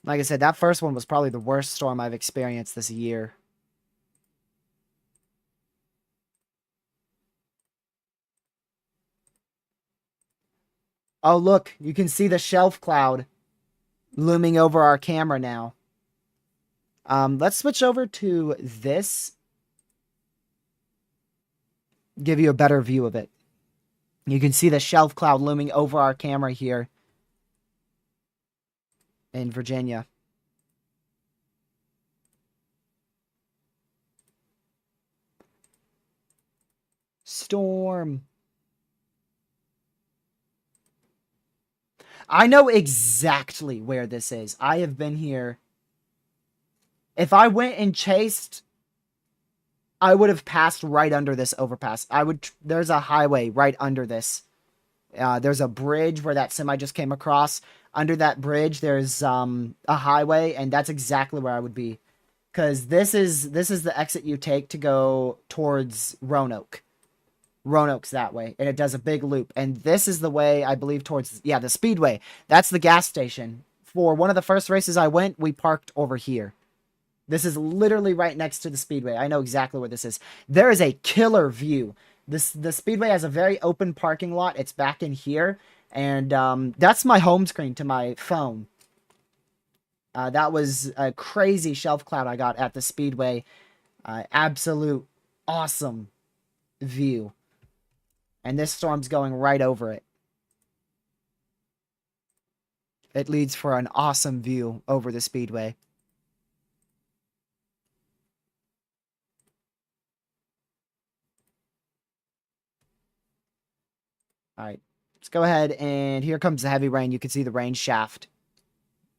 S1: Like I said, that first one was probably the worst storm I've experienced this year. Oh, look, you can see the shelf cloud looming over our camera now. Let's switch over to this. Give you a better view of it. You can see the shelf cloud looming over our camera here in Virginia. Storm. I know exactly where this is. I have been here. If I went and chased I would have passed right under this overpass. There's a highway right under this. There's a bridge where that semi just came across. Under that bridge, there's a highway, and that's exactly where I would be. Because this is the exit you take to go towards Roanoke. Roanoke's that way, and it does a big loop. And this is the way, I believe, towards, yeah, the Speedway. That's the gas station. For one of the first races I went, we parked over here. This is literally right next to the Speedway. I know exactly where this is. There is a killer view. The Speedway has a very open parking lot. It's back in here. And that's my home screen to my phone. That was a crazy shelf cloud I got at the Speedway. Absolute awesome view. And this storm's going right over it. It leads for an awesome view over the Speedway. Alright, let's go ahead, and here comes the heavy rain. You can see the rain shaft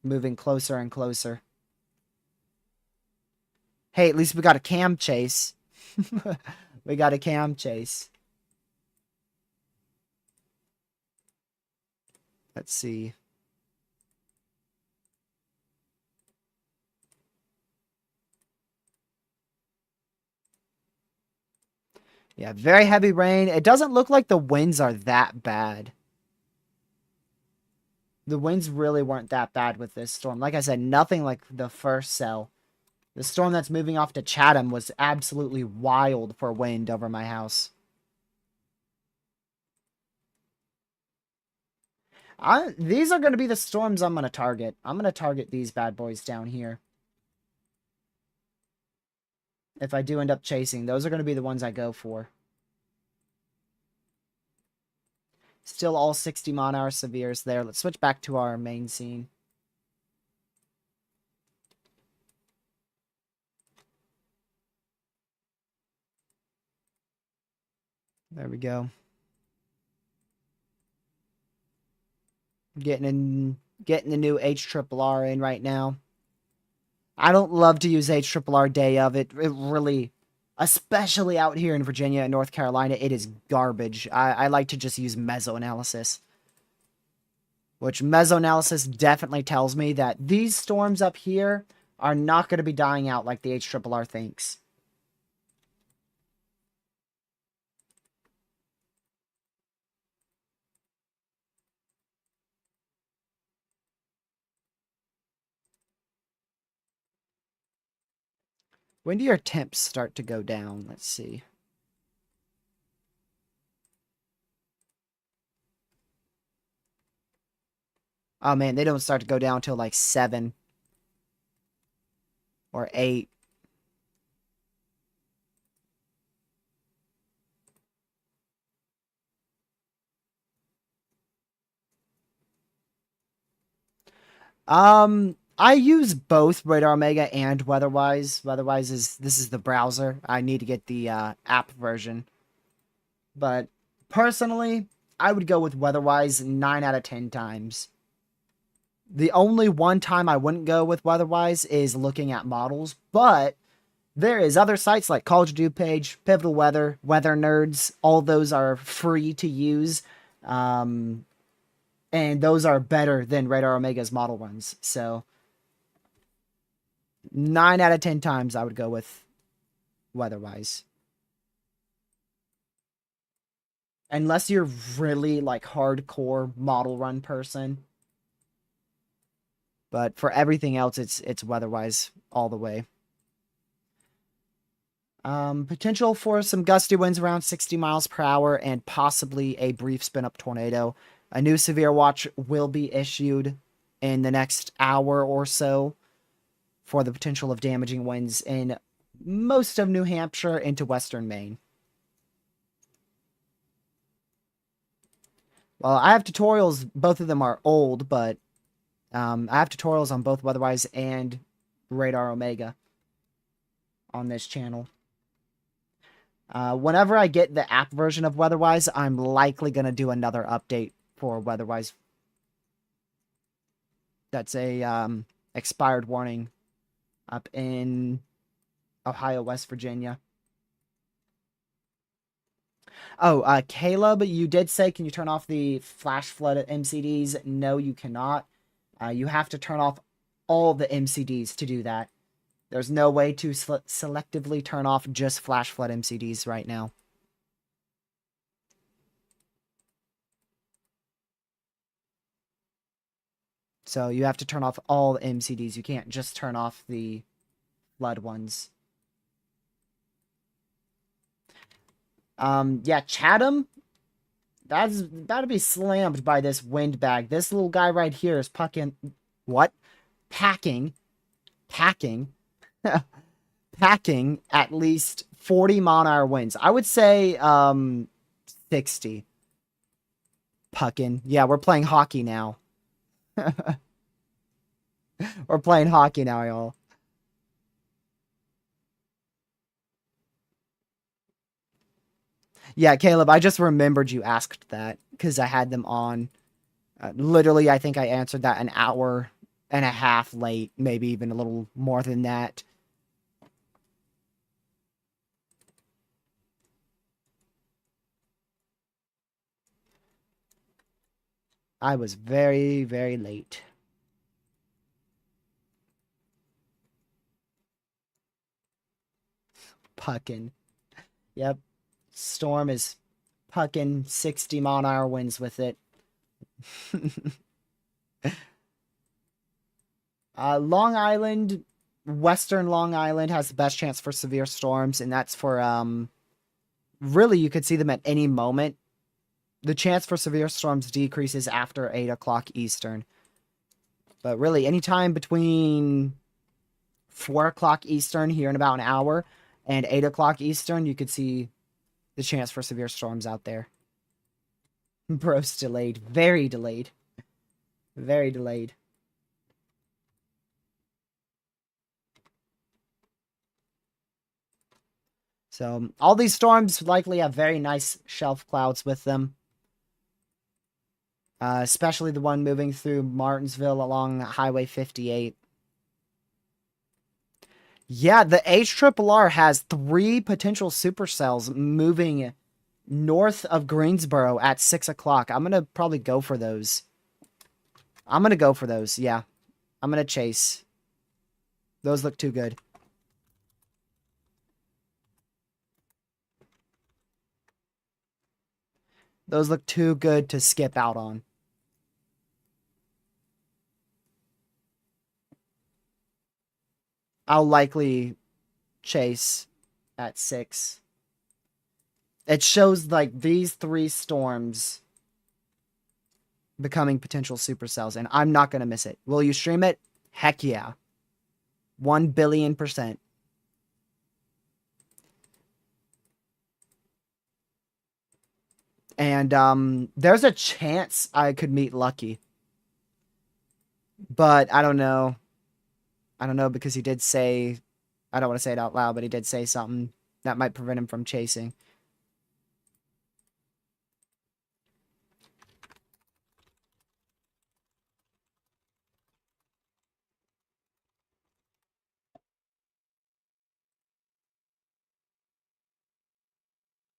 S1: moving closer and closer. Hey, at least we got a cam chase. We got a cam chase. Let's see. Yeah, very heavy rain. It doesn't look like the winds are that bad. The winds really weren't that bad with this storm. Like I said, nothing like the first cell. The storm that's moving off to Chatham was absolutely wild for wind over my house. These are going to be the storms I'm going to target. I'm going to target these bad boys down here. If I do end up chasing, those are going to be the ones I go for. Still all 60-mile-an-hour severes there. Let's switch back to our main scene. There we go. Getting the new HRRR in right now. I don't love to use HRRR day of. It really, especially out here in Virginia and North Carolina, it is garbage. I like to just use mesoanalysis. Which mesoanalysis definitely tells me that these storms up here are not going to be dying out like the HRRR thinks. When do your temps start to go down? Let's see. Oh man, they don't start to go down until like 7 or 8. I use both Radar Omega and Weatherwise. This is the browser. I need to get the app version. But personally, I would go with Weatherwise 9 out of 10 times. The only one time I wouldn't go with Weatherwise is looking at models, but there is other sites like College DuPage, Pivotal Weather, Weather Nerds. All those are free to use. And those are better than Radar Omega's model runs. So 9 out of 10 times I would go with Weatherwise. Unless you're really like hardcore model run person. But for everything else, it's Weatherwise all the way. Potential for some gusty winds around 60 miles per hour and possibly a brief spin-up tornado. A new severe watch will be issued in the next hour or so for the potential of damaging winds in most of New Hampshire into western Maine. Well, I have tutorials. Both of them are old, but I have tutorials on both Weatherwise and Radar Omega on this channel. Whenever I get the app version of Weatherwise, I'm likely going to do another update for Weatherwise. That's a expired warning up in Ohio, West Virginia. Oh, Caleb, you did say, can you turn off the flash flood MCDs? No, you cannot. You have to turn off all the MCDs to do that. There's no way to selectively turn off just flash flood MCDs right now. So you have to turn off all MCDs. You can't just turn off the flood ones. Yeah, Chatham, that's about to be slammed by this windbag. This little guy right here is pucking. What? Packing. Packing. Packing at least 40 mile-an-hour winds. I would say 60. Pucking. Yeah, we're playing hockey now. We're playing hockey now, y'all. Yeah, Caleb, I just remembered you asked that because I had them on. Literally, I think I answered that an hour and a half late, maybe even a little more than that. I was very, very late. Pucking. Yep. Storm is pucking 60 mile an hour winds with it. Long Island, Western Long Island has the best chance for severe storms, and that's for really you could see them at any moment. The chance for severe storms decreases after 8 o'clock Eastern. But really, anytime between 4 o'clock Eastern here in about an hour and 8 o'clock Eastern, you could see the chance for severe storms out there. Bro's delayed. Very delayed. Very delayed. So, all these storms likely have very nice shelf clouds with them. Especially the one moving through Martinsville along Highway 58. Yeah, the HRRR has 3 potential supercells moving north of Greensboro at 6 o'clock. I'm going to probably go for those. I'm going to go for those, yeah. I'm going to chase. Those look too good. Those look too good to skip out on. I'll likely chase at 6. It shows like these 3 storms becoming potential supercells, and I'm not going to miss it. Will you stream it? Heck yeah. 1,000,000,000%. And there's a chance I could meet Lucky. But I don't know. I don't know because he did say, I don't want to say it out loud, but he did say something that might prevent him from chasing.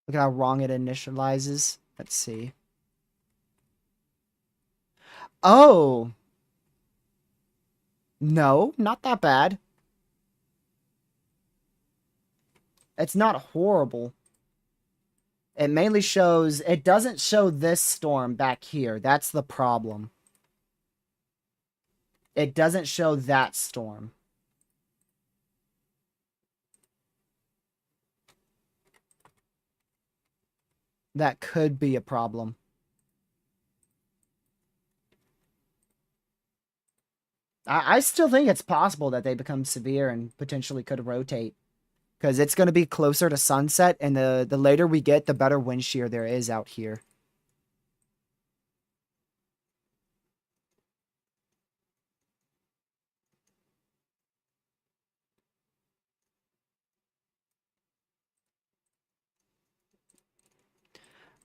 S1: Look at how wrong it initializes. Let's see. Oh! No, not that bad. It's not horrible. It mainly shows... It doesn't show this storm back here. That's the problem. It doesn't show that storm. That could be a problem. I still think it's possible that they become severe and potentially could rotate. Because it's going to be closer to sunset, and the later we get, the better wind shear there is out here.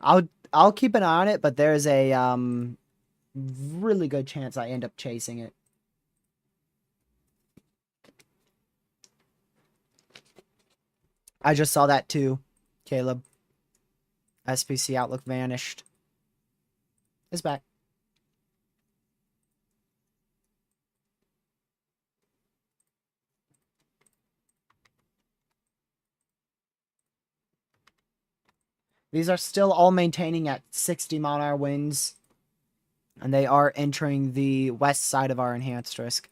S1: I'll keep an eye on it, but there's a really good chance I end up chasing it. I just saw that too, Caleb. SPC Outlook vanished. It's back. These are still all maintaining at 60-mile-an-hour winds. And they are entering the west side of our enhanced risk.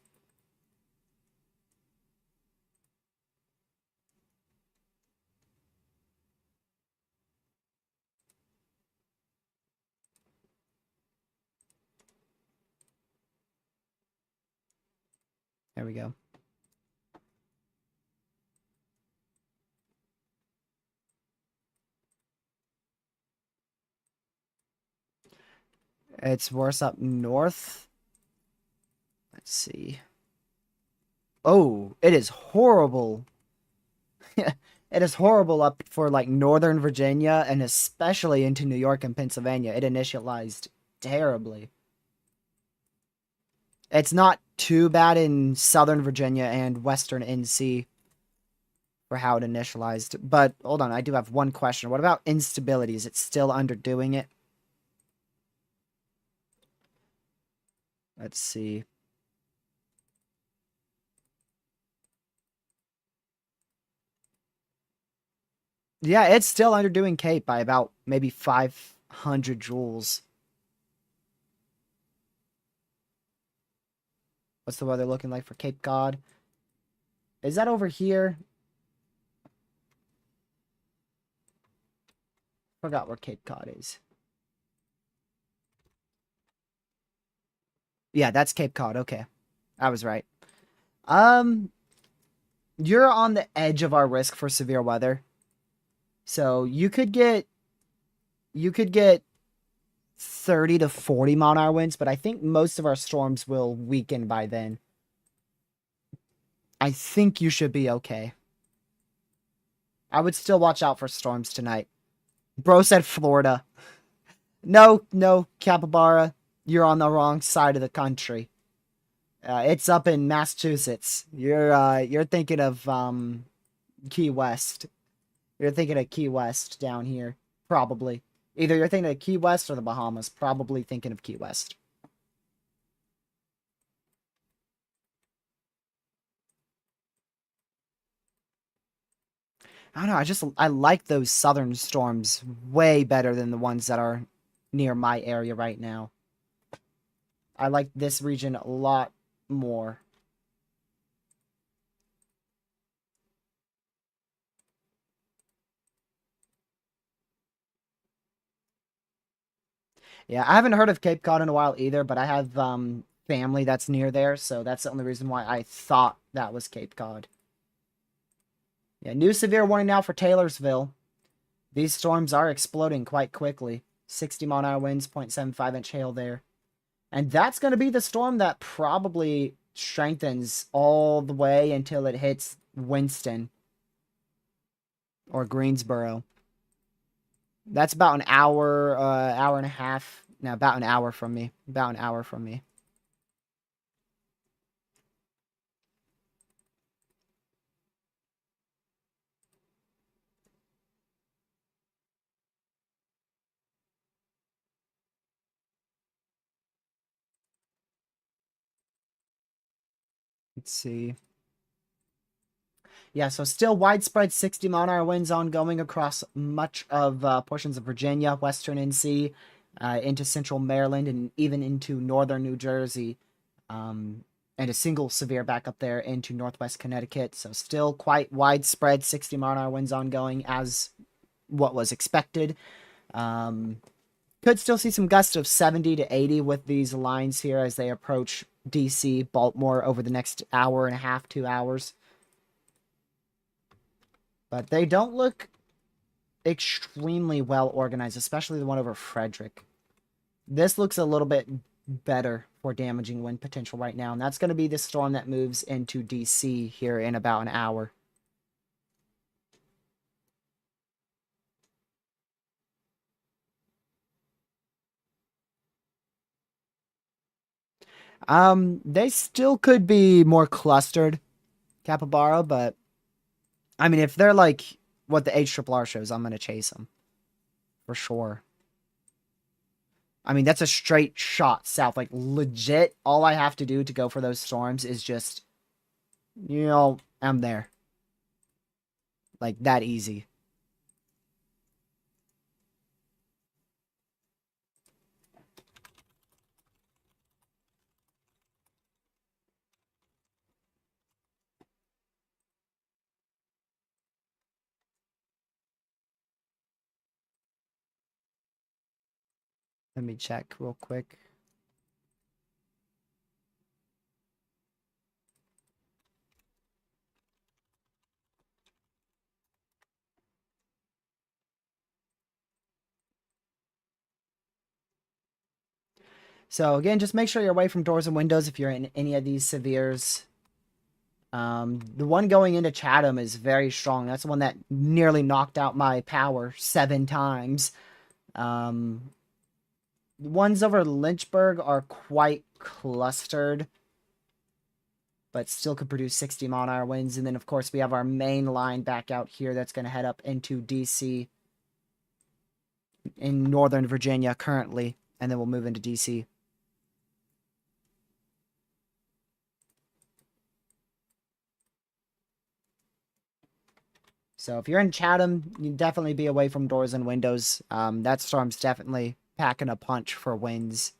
S1: There we go. It's worse up north. Let's see. Oh, it is horrible. It is horrible up for like Northern Virginia and especially into New York and Pennsylvania. It initialized terribly. It's not too bad in Southern Virginia and Western NC for how it initialized. But hold on, I do have one question. What about instability? Is it still underdoing it? Let's see. Yeah, it's still underdoing Cape by about maybe 500 joules. What's the weather looking like for Cape Cod? Is that over here? Forgot where Cape Cod is. Yeah, that's Cape Cod. Okay. I was right. You're on the edge of our risk for severe weather. So you could get 30 to 40 mile an hour winds, but I think most of our storms will weaken by then. I think you should be okay. I would still watch out for storms tonight. Bro said Florida. No, Capybara. You're on the wrong side of the country. It's up in Massachusetts. You're thinking of Key West. You're thinking of Key West down here. Probably. Either you're thinking of Key West or the Bahamas. Probably thinking of Key West. I don't know. I like those southern storms way better than the ones that are near my area right now. I like this region a lot more. Yeah, I haven't heard of Cape Cod in a while either, but I have family that's near there, so that's the only reason why I thought that was Cape Cod. Yeah, new severe warning now for Taylorsville. These storms are exploding quite quickly. 60-mile-an-hour winds, 0.75-inch hail there. And that's going to be the storm that probably strengthens all the way until it hits Winston or Greensboro. That's about an hour, hour and a half. No, about an hour from me. About an hour from me. Let's see. Yeah, so still widespread 60-mile-an-hour winds ongoing across much of portions of Virginia, western NC, into central Maryland, and even into northern New Jersey. And a single severe backup there into northwest Connecticut. So still quite widespread 60-mile-an-hour winds ongoing as what was expected. Could still see some gusts of 70 to 80 with these lines here as they approach DC, Baltimore over the next hour and a half, 2 hours. But they don't look extremely well organized, especially the one over Frederick. This looks a little bit better for damaging wind potential right now, and that's going to be the storm that moves into DC here in about an hour. They still could be more clustered, Capybara, but I mean, if they're like what the HRRR shows, I'm going to chase them. for sure. I mean, that's a straight shot south. Like, legit, all I have to do to go for those storms is just, I'm there. Like, that easy. Let me check real quick. So again, just make sure you're away from doors and windows if you're in any of these severes. The one going into Chatham is very strong. That's the one that nearly knocked out my power 7 times. The ones over Lynchburg are quite clustered, but still could produce 60-mile-an-hour winds. And then, of course, we have our main line back out here that's going to head up into D.C. in Northern Virginia currently, and then we'll move into D.C. So if you're in Chatham, you definitely be away from doors and windows. That storm's definitely packing a punch for winds.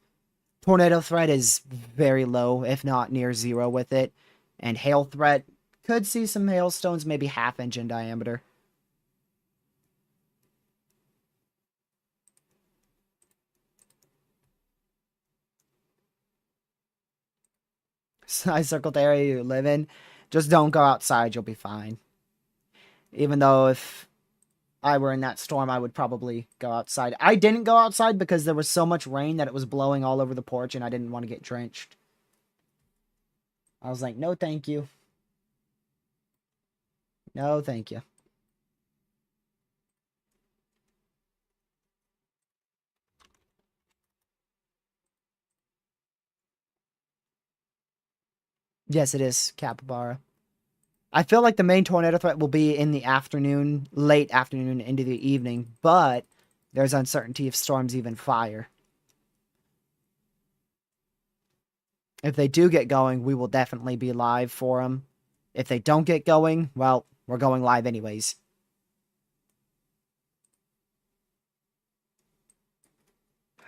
S1: Tornado threat is very low, if not near zero with it. And hail threat, could see some hailstones, maybe half-inch in diameter. So I circled the area you live in. Just don't go outside, you'll be fine. Even though if I were in that storm, I would probably go outside. I didn't go outside because there was so much rain that it was blowing all over the porch and I didn't want to get drenched. I was like, no, thank you. No, thank you. Yes, it is Capybara. I feel like the main tornado threat will be in the afternoon, late afternoon into the evening, but there's uncertainty if storms even fire. If they do get going, we will definitely be live for them. If they don't get going, well, we're going live anyways.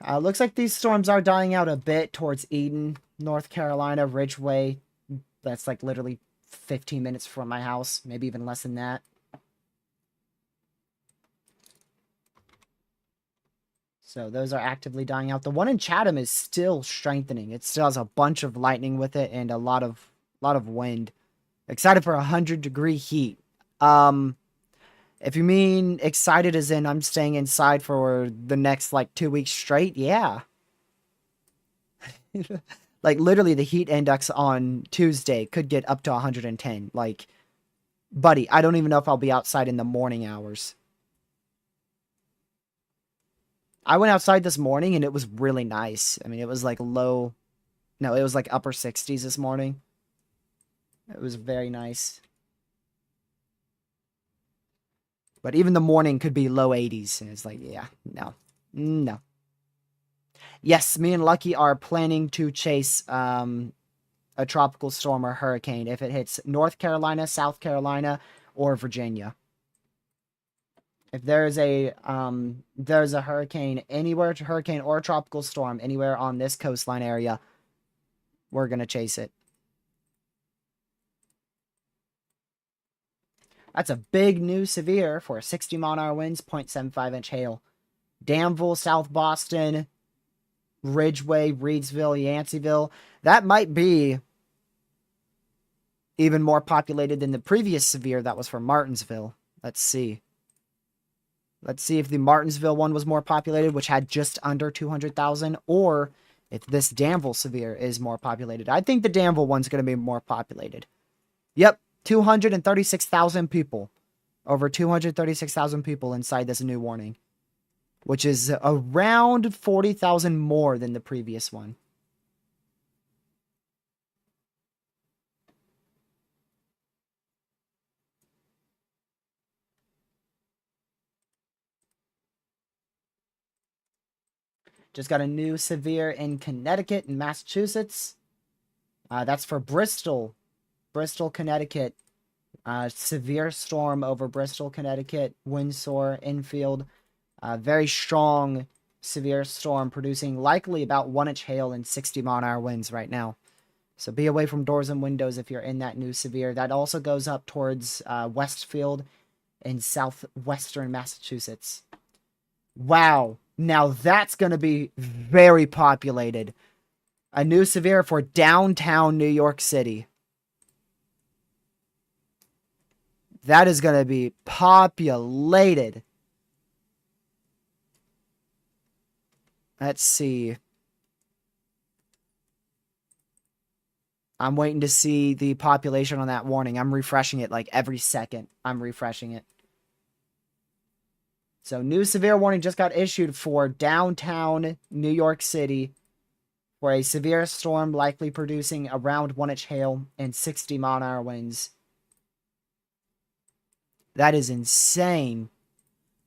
S1: Looks like these storms are dying out a bit towards Eden, North Carolina, Ridgeway. That's like literally 15 minutes from my house, maybe even less than that. So those are actively dying out. The one in Chatham is still strengthening. It still has a bunch of lightning with it and a lot of wind. Excited for 100-degree heat. If you mean excited as in I'm staying inside for the next like 2 weeks straight, yeah. Like literally the heat index on Tuesday could get up to 110. Like, buddy, I don't even know if I'll be outside in the morning hours. I went outside this morning and it was really nice. I mean, it was like low. No, it was like upper 60s this morning. It was very nice. But even the morning could be low 80s. And it's like, yeah, no. No. Yes, me and Lucky are planning to chase a tropical storm or hurricane if it hits North Carolina, South Carolina, or Virginia. If there's a hurricane anywhere, hurricane or a tropical storm anywhere on this coastline area, we're gonna chase it. That's a big new severe for 60-mile-an-hour winds, 0.75-inch hail. Danville, South Boston, Ridgeway, Reedsville, Yanceyville. That might be even more populated than the previous severe that was for Martinsville. Let's see. Let's see if the Martinsville one was more populated, which had just under 200,000, or if this Danville severe is more populated. I think the Danville one's going to be more populated. Yep, 236,000 people. Over 236,000 people inside this new warning, which is around 40,000 more than the previous one. Just got a new severe in Connecticut and Massachusetts. That's for Bristol. Bristol, Connecticut. Severe storm over Bristol, Connecticut. Windsor, infield. Very strong severe storm producing likely about 1-inch hail and 60-mile-an-hour winds right now. So be away from doors and windows if you're in that new severe. That also goes up towards Westfield in southwestern Massachusetts. Wow. Now that's going to be very populated. A new severe for downtown New York City. That is going to be populated. Let's see. I'm waiting to see the population on that warning. I'm refreshing it like every second. I'm refreshing it. So, new severe warning just got issued for downtown New York City for a severe storm likely producing around 1-inch hail and 60-mile-an-hour winds. That is insane.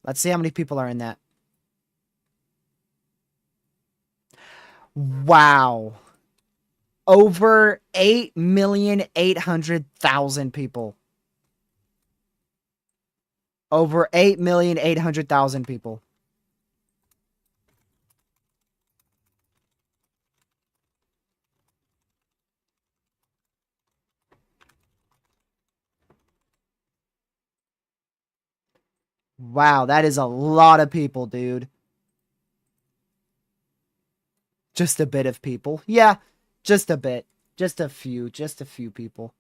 S1: Let's see how many people are in that. Wow. Over 8,800,000 people. Over 8,800,000 people. Wow, that is a lot of people, dude. Just a bit of people. Yeah, just a bit. Just a few people.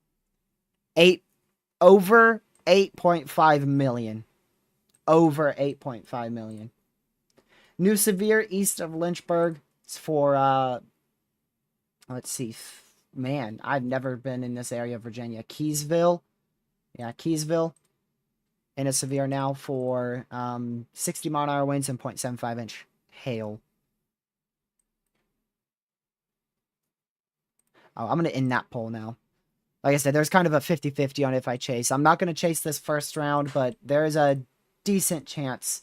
S1: Over 8.5 million. Over 8.5 million. New severe east of Lynchburg. It's for, let's see. Man, I've never been in this area of Virginia. Keysville. Yeah, Keysville. And a severe now for 60-mile-an-hour winds and 0.75-inch hail. Oh, I'm going to end that poll now. Like I said, there's kind of a 50-50 on if I chase. I'm not going to chase this first round, but there is a decent chance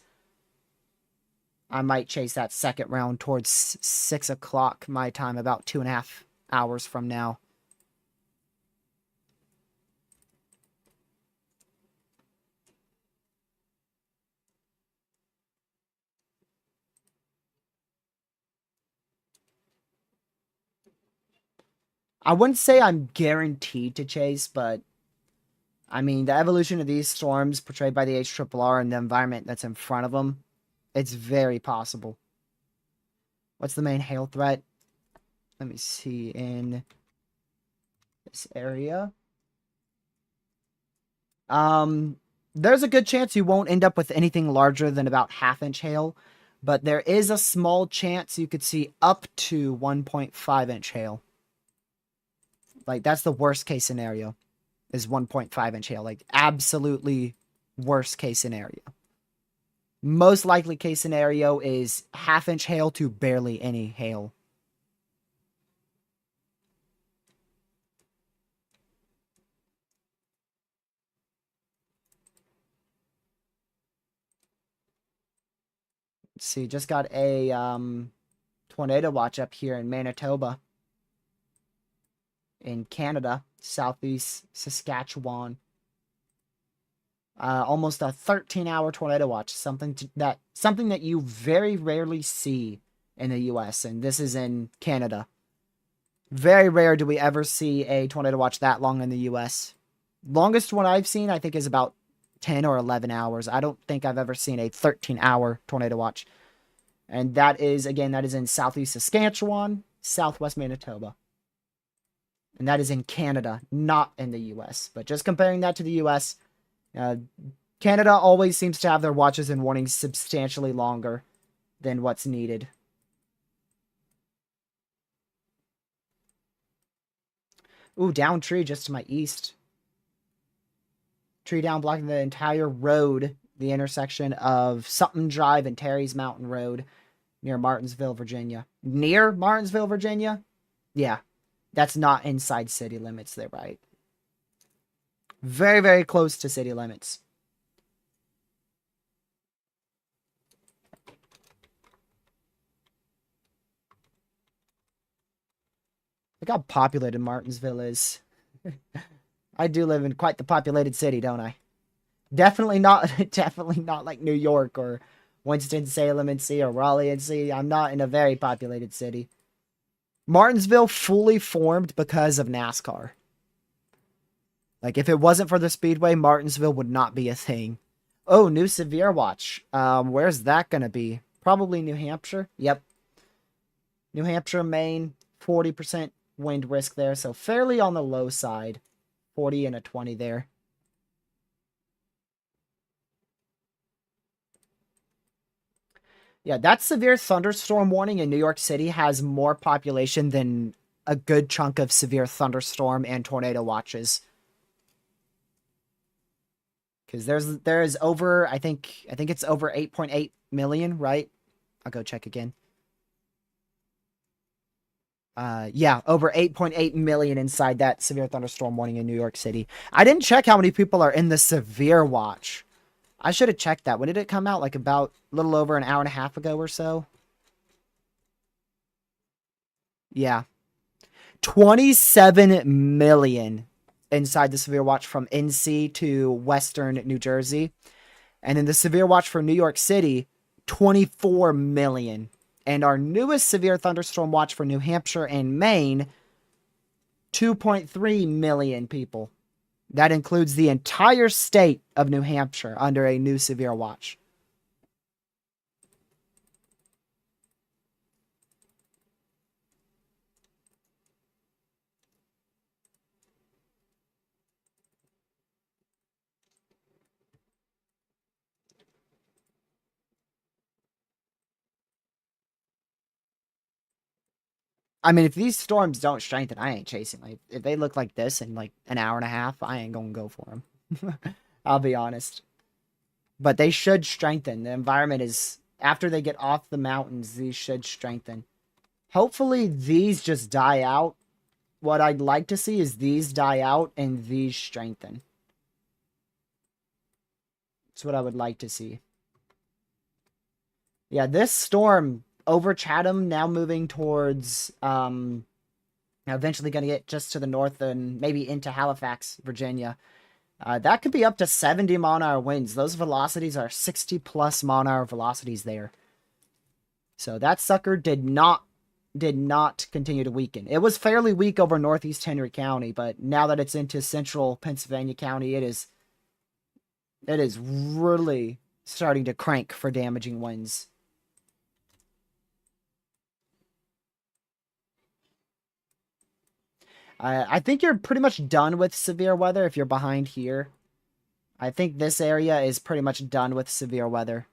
S1: I might chase that second round towards 6 o'clock my time, about 2.5 hours from now. I wouldn't say I'm guaranteed to chase, but I mean, the evolution of these storms portrayed by the HRRR and the environment that's in front of them, it's very possible. What's the main hail threat? Let me see in this area. There's a good chance you won't end up with anything larger than about 1/2-inch hail, but there is a small chance you could see up to 1.5-inch hail. Like, that's the worst case scenario, is 1.5-inch hail. Like, absolutely worst case scenario. Most likely case scenario is 1/2-inch hail to barely any hail. Let's see, just got a tornado watch up here in Manitoba, in Canada, southeast Saskatchewan. Almost a 13-hour tornado watch, something that you very rarely see in the U.S., and this is in Canada. Very rare do we ever see a tornado watch that long in the U.S. Longest one I've seen, I think, is about 10 or 11 hours. I don't think I've ever seen a 13-hour tornado watch. And that is in southeast Saskatchewan, southwest Manitoba. And that is in Canada, not in the U.S. But just comparing that to the U.S., Canada always seems to have their watches and warnings substantially longer than what's needed. Ooh, down tree just to my east. Tree down blocking the entire road, the intersection of Sutton Drive and Terry's Mountain Road near Martinsville, Virginia. Near Martinsville, Virginia? Yeah, that's not inside city limits, they're right. Very, very close to city limits. Look how populated Martinsville is. I do live in quite the populated city, don't I? Definitely not, definitely not like New York or Winston-Salem NC or Raleigh NC. I'm not in a very populated city. Martinsville fully formed because of NASCAR. Like, if it wasn't for the Speedway, Martinsville would not be a thing. Oh, new severe watch. Where's that gonna be? Probably New Hampshire. Yep. New Hampshire, Maine, 40% wind risk there, so fairly on the low side. 40 and a 20 there. Yeah, that severe thunderstorm warning in New York City has more population than a good chunk of severe thunderstorm and tornado watches. Because there is over, I think it's over 8.8 million, right? I'll go check again. Yeah, over 8.8 million inside that severe thunderstorm warning in New York City. I didn't check how many people are in the severe watch. I should have checked that. When did it come out? Like about a little over an hour and a half ago or so? Yeah. 27 million inside the severe watch from NC to Western New Jersey. And in the severe watch for New York City, 24 million. And our newest severe thunderstorm watch for New Hampshire and Maine, 2.3 million people. That includes the entire state of New Hampshire under a new severe watch. I mean, if these storms don't strengthen, I ain't chasing. Like, if they look like this in like an hour and a half, I ain't gonna go for them. I'll be honest. But they should strengthen. The environment is, after they get off the mountains, these should strengthen. Hopefully, these just die out. What I'd like to see is these die out and these strengthen. That's what I would like to see. Yeah, this storm over Chatham, now moving towards, eventually going to get just to the north and maybe into Halifax, Virginia. That could be up to 70 mile-an-hour winds. Those velocities are 60-plus mile-an-hour velocities there. So that sucker did not continue to weaken. It was fairly weak over northeast Henry County, but now that it's into central Pennsylvania County, it is really starting to crank for damaging winds. I think you're pretty much done with severe weather if you're behind here. I think this area is pretty much done with severe weather.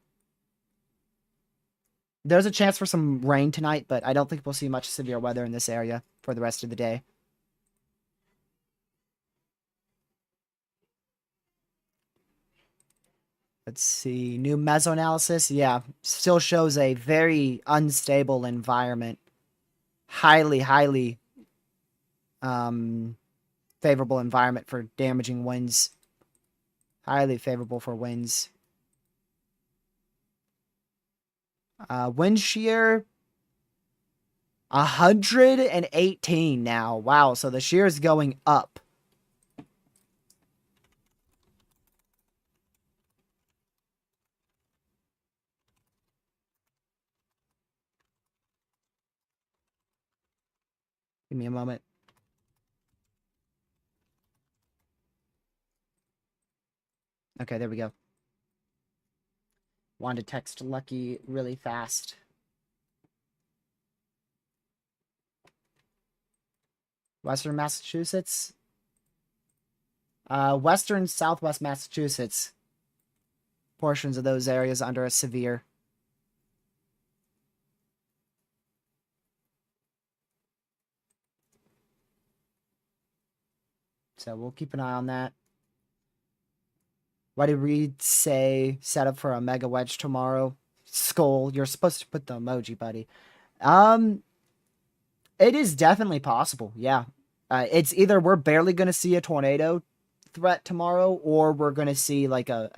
S1: There's a chance for some rain tonight, but I don't think we'll see much severe weather in this area for the rest of the day. Let's see. New mesoanalysis. Yeah, still shows a very unstable environment. Highly favorable environment for damaging winds. Highly favorable for winds. Wind shear 118 now. Wow, so the shear is going up. Give me a moment. Okay, there we go. Wanted to text Lucky really fast. Western Massachusetts. Western Southwest Massachusetts. Portions of those areas under a severe. So we'll keep an eye on that. Why did Reed say set up for a mega wedge tomorrow? Skull, you're supposed to put the emoji, buddy. It is definitely possible, yeah. It's either we're barely going to see a tornado threat tomorrow, or we're going to see like a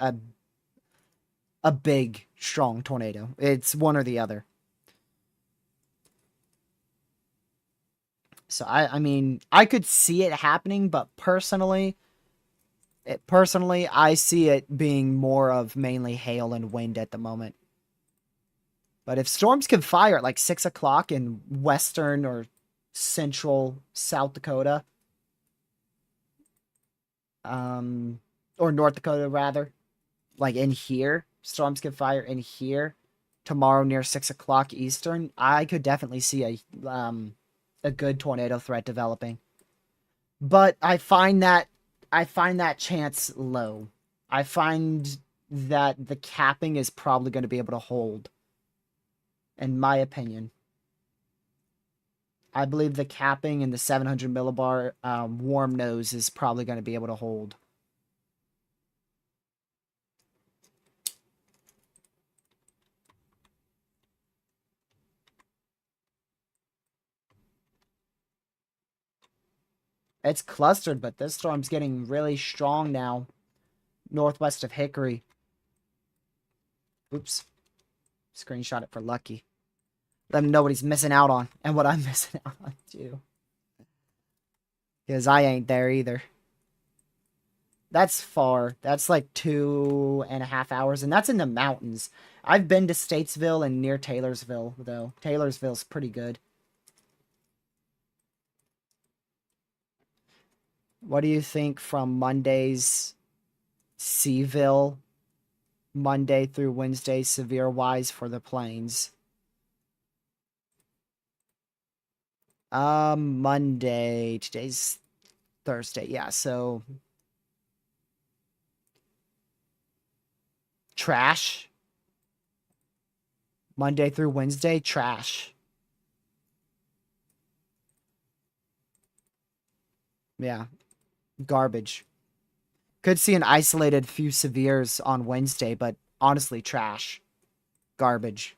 S1: big, strong tornado. It's one or the other. So I mean, I could see it happening, but personally, I see it being more of mainly hail and wind at the moment. But if storms can fire at like 6 o'clock in western or central South Dakota, um, or North Dakota rather, like in here, storms can fire in here tomorrow near 6 o'clock Eastern, I could definitely see a good tornado threat developing. But I find that chance low. I find that the capping is probably going to be able to hold, in my opinion. I believe the capping in the 700 millibar warm nose is probably going to be able to hold. It's clustered, but this storm's getting really strong now, northwest of Hickory. Oops. Screenshot it for Lucky. Let him know what he's missing out on and what I'm missing out on too. Because I ain't there either. That's far. That's like 2.5 hours, and that's in the mountains. I've been to Statesville and near Taylorsville, though. Taylorsville's pretty good. What do you think from Monday's Seaville, Monday through Wednesday, severe wise for the plains? Monday. Today's Thursday. Yeah, so trash. Monday through Wednesday, trash. Yeah, garbage. Could see an isolated few severes on Wednesday, but honestly, trash. Garbage.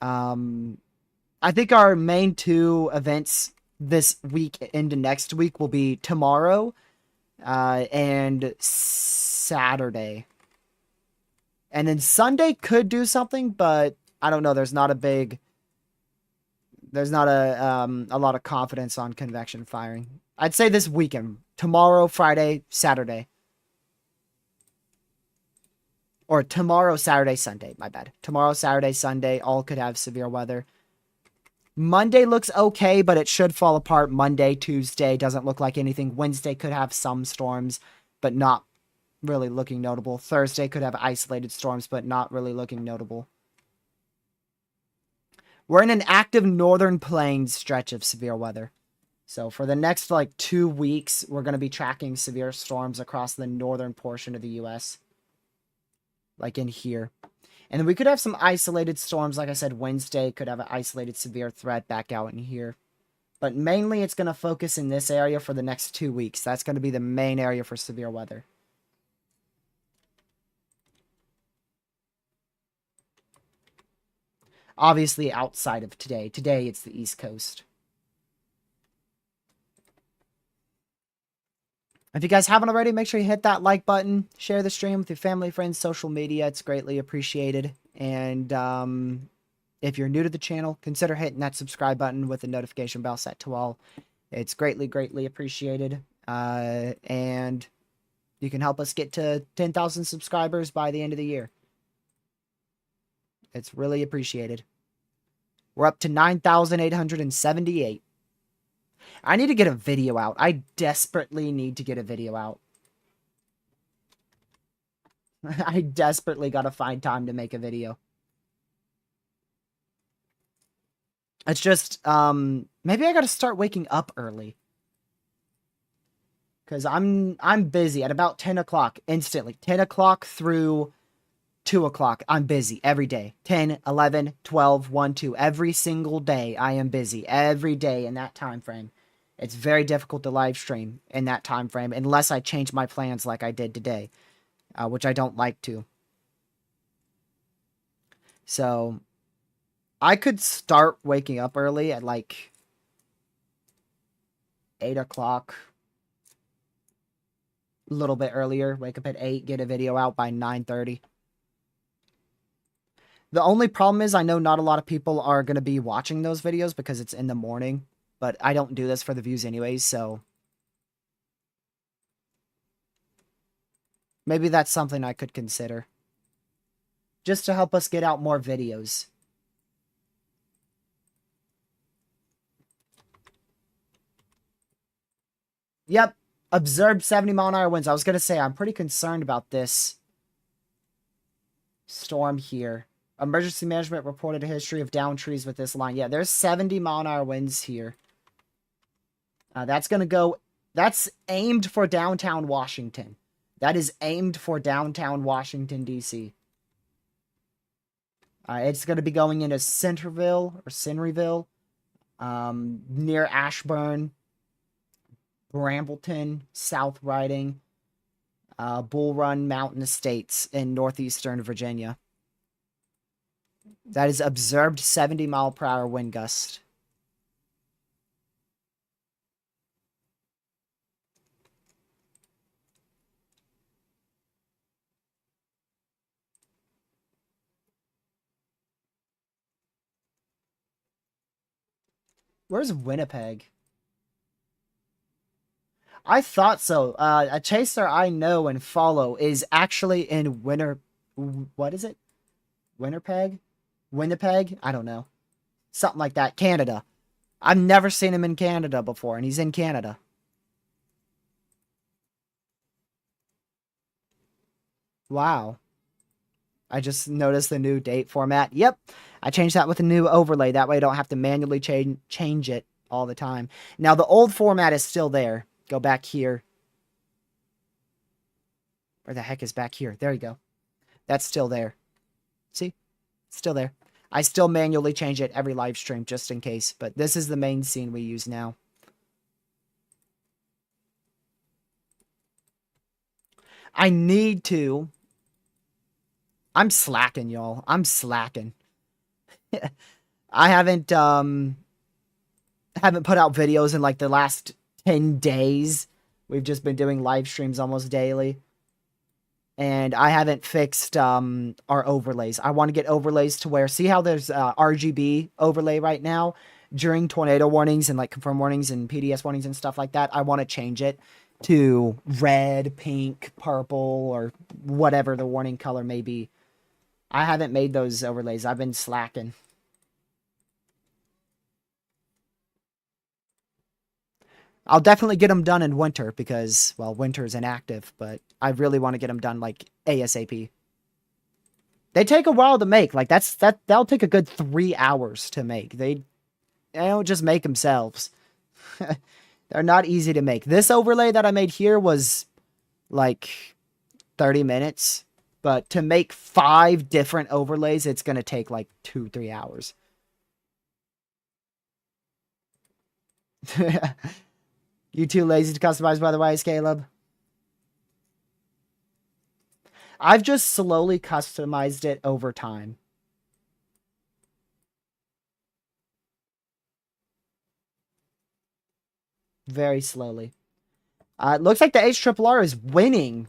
S1: I think our main two events this week into next week will be tomorrow and Saturday. And then Sunday could do something, but I don't know. There's not a lot of confidence on convection firing. I'd say this weekend, tomorrow, Friday, Saturday. Or tomorrow, Saturday, Sunday. My bad. Tomorrow, Saturday, Sunday, all could have severe weather. Monday looks okay, but it should fall apart. Monday, Tuesday doesn't look like anything. Wednesday could have some storms, but not really looking notable. Thursday could have isolated storms, but not really looking notable. We're in an active northern plains stretch of severe weather. So for the next like 2 weeks, we're going to be tracking severe storms across the northern portion of the U.S. Like in here. And then we could have some isolated storms. Like I said, Wednesday could have an isolated severe threat back out in here. But mainly it's going to focus in this area for the next 2 weeks. That's going to be the main area for severe weather. Obviously outside of today. Today it's the East Coast. If you guys haven't already, make sure you hit that like button. Share the stream with your family, friends, social media. It's greatly appreciated. And if you're new to the channel, consider hitting that subscribe button with the notification bell set to all. It's greatly, greatly appreciated. And you can help us get to 10,000 subscribers by the end of the year. It's really appreciated. We're up to 9,878. I need to get a video out. I desperately need to get a video out. I desperately gotta find time to make a video. It's just, maybe I gotta start waking up early. Because I'm busy at about 10 o'clock, instantly. 10 o'clock through 2 o'clock, I'm busy every day. 10, 11, 12, 1, 2. Every single day, I am busy. Every day in that time frame. It's very difficult to live stream in that time frame unless I change my plans like I did today, which I don't like to. So, I could start waking up early at like 8 o'clock. A little bit earlier. Wake up at 8, get a video out by 9:30. The only problem is I know not a lot of people are going to be watching those videos because it's in the morning, but I don't do this for the views anyways, so maybe that's something I could consider. Just to help us get out more videos. Yep, observed 70-mile-an-hour winds. I was going to say, I'm pretty concerned about this storm here. Emergency management reported a history of downed trees with this line. Yeah, there's 70-mile-an-hour winds here. That's going to go... That's aimed for downtown Washington. That is aimed for downtown Washington, D.C. It's going to be going into Centerville, near Ashburn, Brambleton, South Riding, Bull Run Mountain Estates in northeastern Virginia. That is observed 70-mile-per-hour wind gust. Where's Winnipeg? I thought so. A chaser I know and follow is actually in What is it? Winnipeg? Winnipeg? I don't know. Something like that. Canada. I've never seen him in Canada before, and he's in Canada. Wow. I just noticed the new date format. Yep. I changed that with a new overlay. That way I don't have to manually change it all the time. Now, the old format is still there. Go back here. Where the heck is back here? There you go. That's still there. See? Still there. I still manually change it every live stream just in case. But this is the main scene we use now. I need to... I'm slacking, y'all. I'm slacking. I haven't put out videos in like the last 10 days. We've just been doing live streams almost daily. And I haven't fixed our overlays. I want to get overlays to where, see how there's RGB overlay right now during tornado warnings and like confirm warnings and PDS warnings and stuff like that. I want to change it to red, pink, purple, or whatever the warning color may be. I haven't made those overlays. I've been slacking. I'll definitely get them done in winter because, well, winter is inactive, but I really want to get them done like ASAP. They take a while to make. Like that'll take a good 3 hours to make. They don't just make themselves. They're not easy to make. This overlay that I made here was like 30 minutes. But to make 5 different overlays, it's going to take like 2-3 hours. You too lazy to customize, by the way, Caleb? I've just slowly customized it over time. Very slowly. It looks like the HRRR is winning.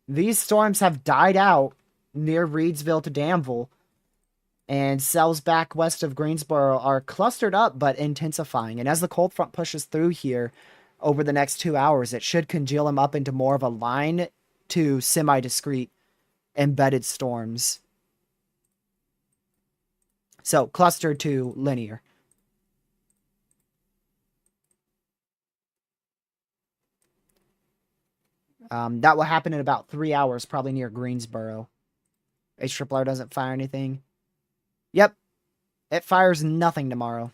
S1: These storms have died out near Reedsville to Danville, and cells back west of Greensboro are clustered up but intensifying. And as the cold front pushes through here over the next 2 hours, it should congeal them up into more of a line to semi-discrete embedded storms. So cluster to linear. That will happen in about 3 hours, probably near Greensboro. HRRR doesn't fire anything. Yep. It fires nothing tomorrow.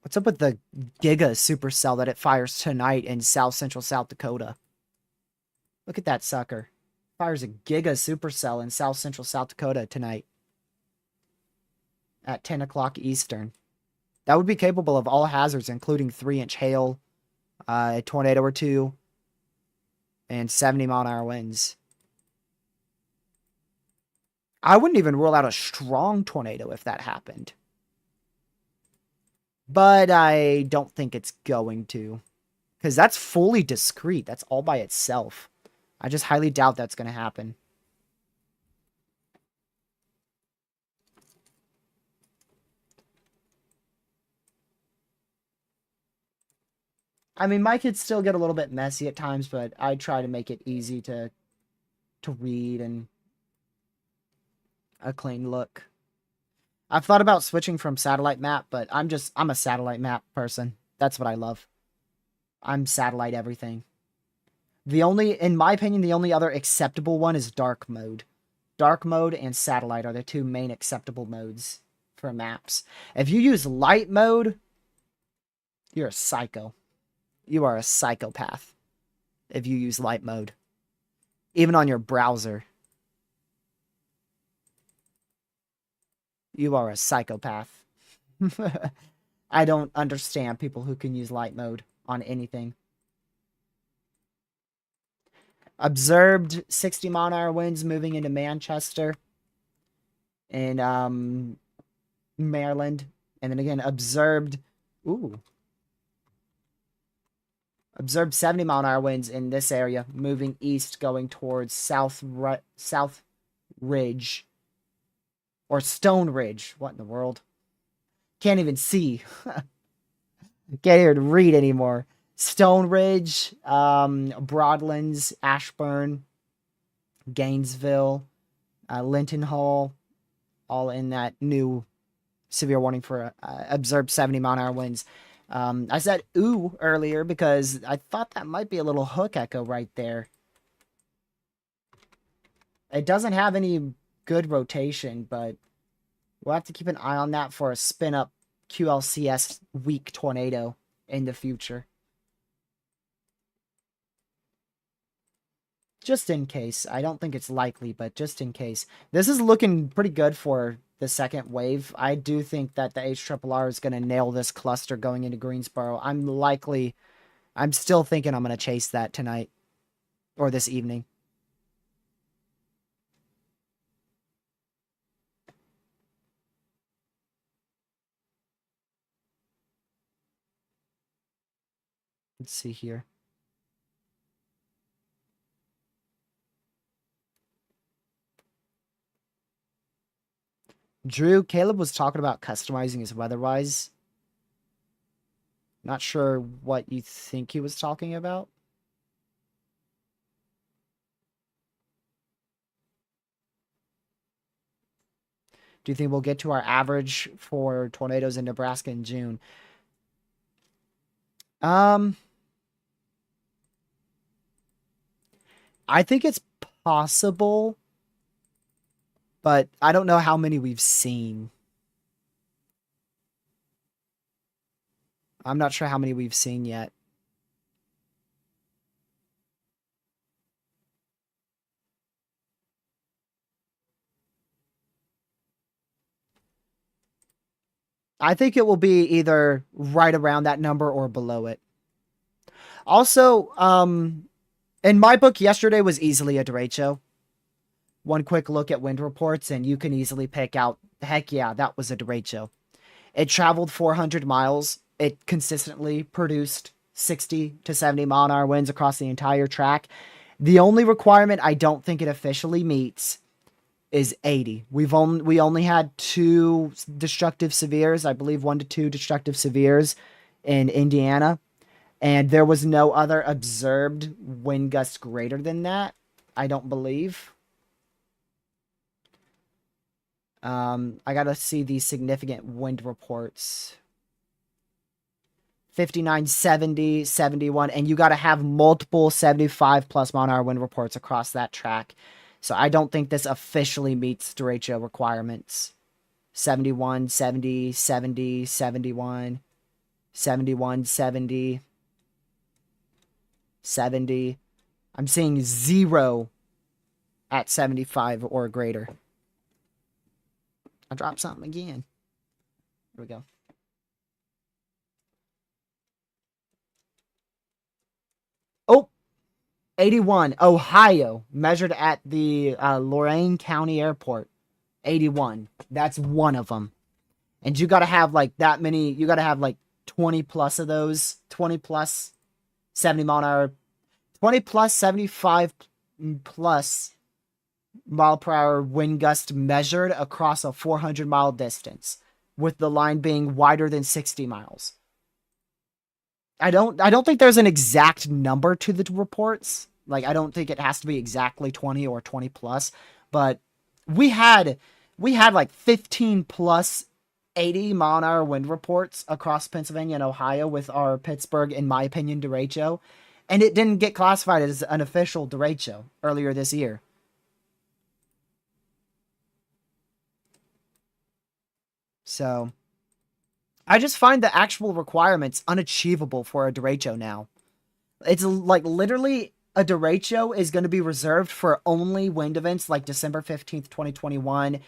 S1: What's up with the Giga supercell that it fires tonight in South Central South Dakota? Look at that sucker. Fires a Giga supercell in South Central South Dakota tonight. At 10 o'clock Eastern. That would be capable of all hazards, including 3-inch hail, a tornado or two, and 70-mile-an-hour winds. I wouldn't even rule out a strong tornado if that happened. But I don't think it's going to. Because that's fully discrete. That's all by itself. I just highly doubt that's going to happen. I mean, my kids still get a little bit messy at times, but I try to make it easy to read and a clean look. I've thought about switching from satellite map, but I'm a satellite map person. That's what I love. I'm satellite everything. The only, in my opinion, the only other acceptable one is dark mode. Dark mode and satellite are the two main acceptable modes for maps. If you use light mode, you're a psycho. You are a psychopath if you use light mode. Even on your browser. You are a psychopath. I don't understand people who can use light mode on anything. Observed 60-mile-an-hour winds moving into Manchester and Maryland. And then again, observed 70-mile-an-hour winds in this area, moving east, going towards South Ridge. Or Stone Ridge. What in the world? Can't even see. Can't even read anymore. Stone Ridge, Broadlands, Ashburn, Gainesville, Linton Hall, all in that new severe warning for observed 70-mile-an-hour winds. I said ooh earlier because I thought that might be a little hook echo right there. It doesn't have any good rotation, but we'll have to keep an eye on that for a spin-up QLCS weak tornado in the future. Just in case. I don't think it's likely, but just in case. This is looking pretty good for the second wave. I do think that the HRRR is going to nail this cluster going into Greensboro. I'm still thinking I'm going to chase that tonight. Or this evening. Let's see here. Drew, Caleb was talking about customizing his weatherwise. Not sure what you think he was talking about. Do you think we'll get to our average for tornadoes in Nebraska in June? I think it's possible, but I don't know how many we've seen. I'm not sure how many we've seen yet. I think it will be either right around that number or below it. Also, in my book, yesterday was easily a derecho. One quick look at wind reports, and you can easily pick out, heck yeah, that was a derecho. It traveled 400 miles. It consistently produced 60 to 70-mile-an-hour winds across the entire track. The only requirement I don't think it officially meets is 80. We only had 2 destructive severes, I believe 1 to 2 destructive severes in Indiana, and there was no other observed wind gusts greater than that, I don't believe. I gotta see these significant wind reports. 59, 70, 71, and you gotta have multiple 75 plus mile-an-hour wind reports across that track. So I don't think this officially meets derecho requirements. 71, 70, 70, 71, 71, 70, 70. I'm seeing 0 at 75 or greater. I dropped something again. Here we go. Oh, 81. Ohio, measured at the Lorain County Airport. 81. That's one of them. And you got to have like that many. You got to have like 20 plus of those. 20 plus 70 mile an hour. 20 plus 75 plus mile per hour wind gust measured across a 400-mile distance, with the line being wider than 60 miles. I don't think there's an exact number to the reports. Like I don't think it has to be exactly 20 or 20 plus, but we had we had like 15 plus 80-mile-an-hour wind reports across Pennsylvania and Ohio with our Pittsburgh, in my opinion, derecho, and it didn't get classified as an official derecho earlier this year. So I just find the actual requirements unachievable for a derecho now. It's like literally a derecho is going to be reserved for only wind events like December 15th, 2021,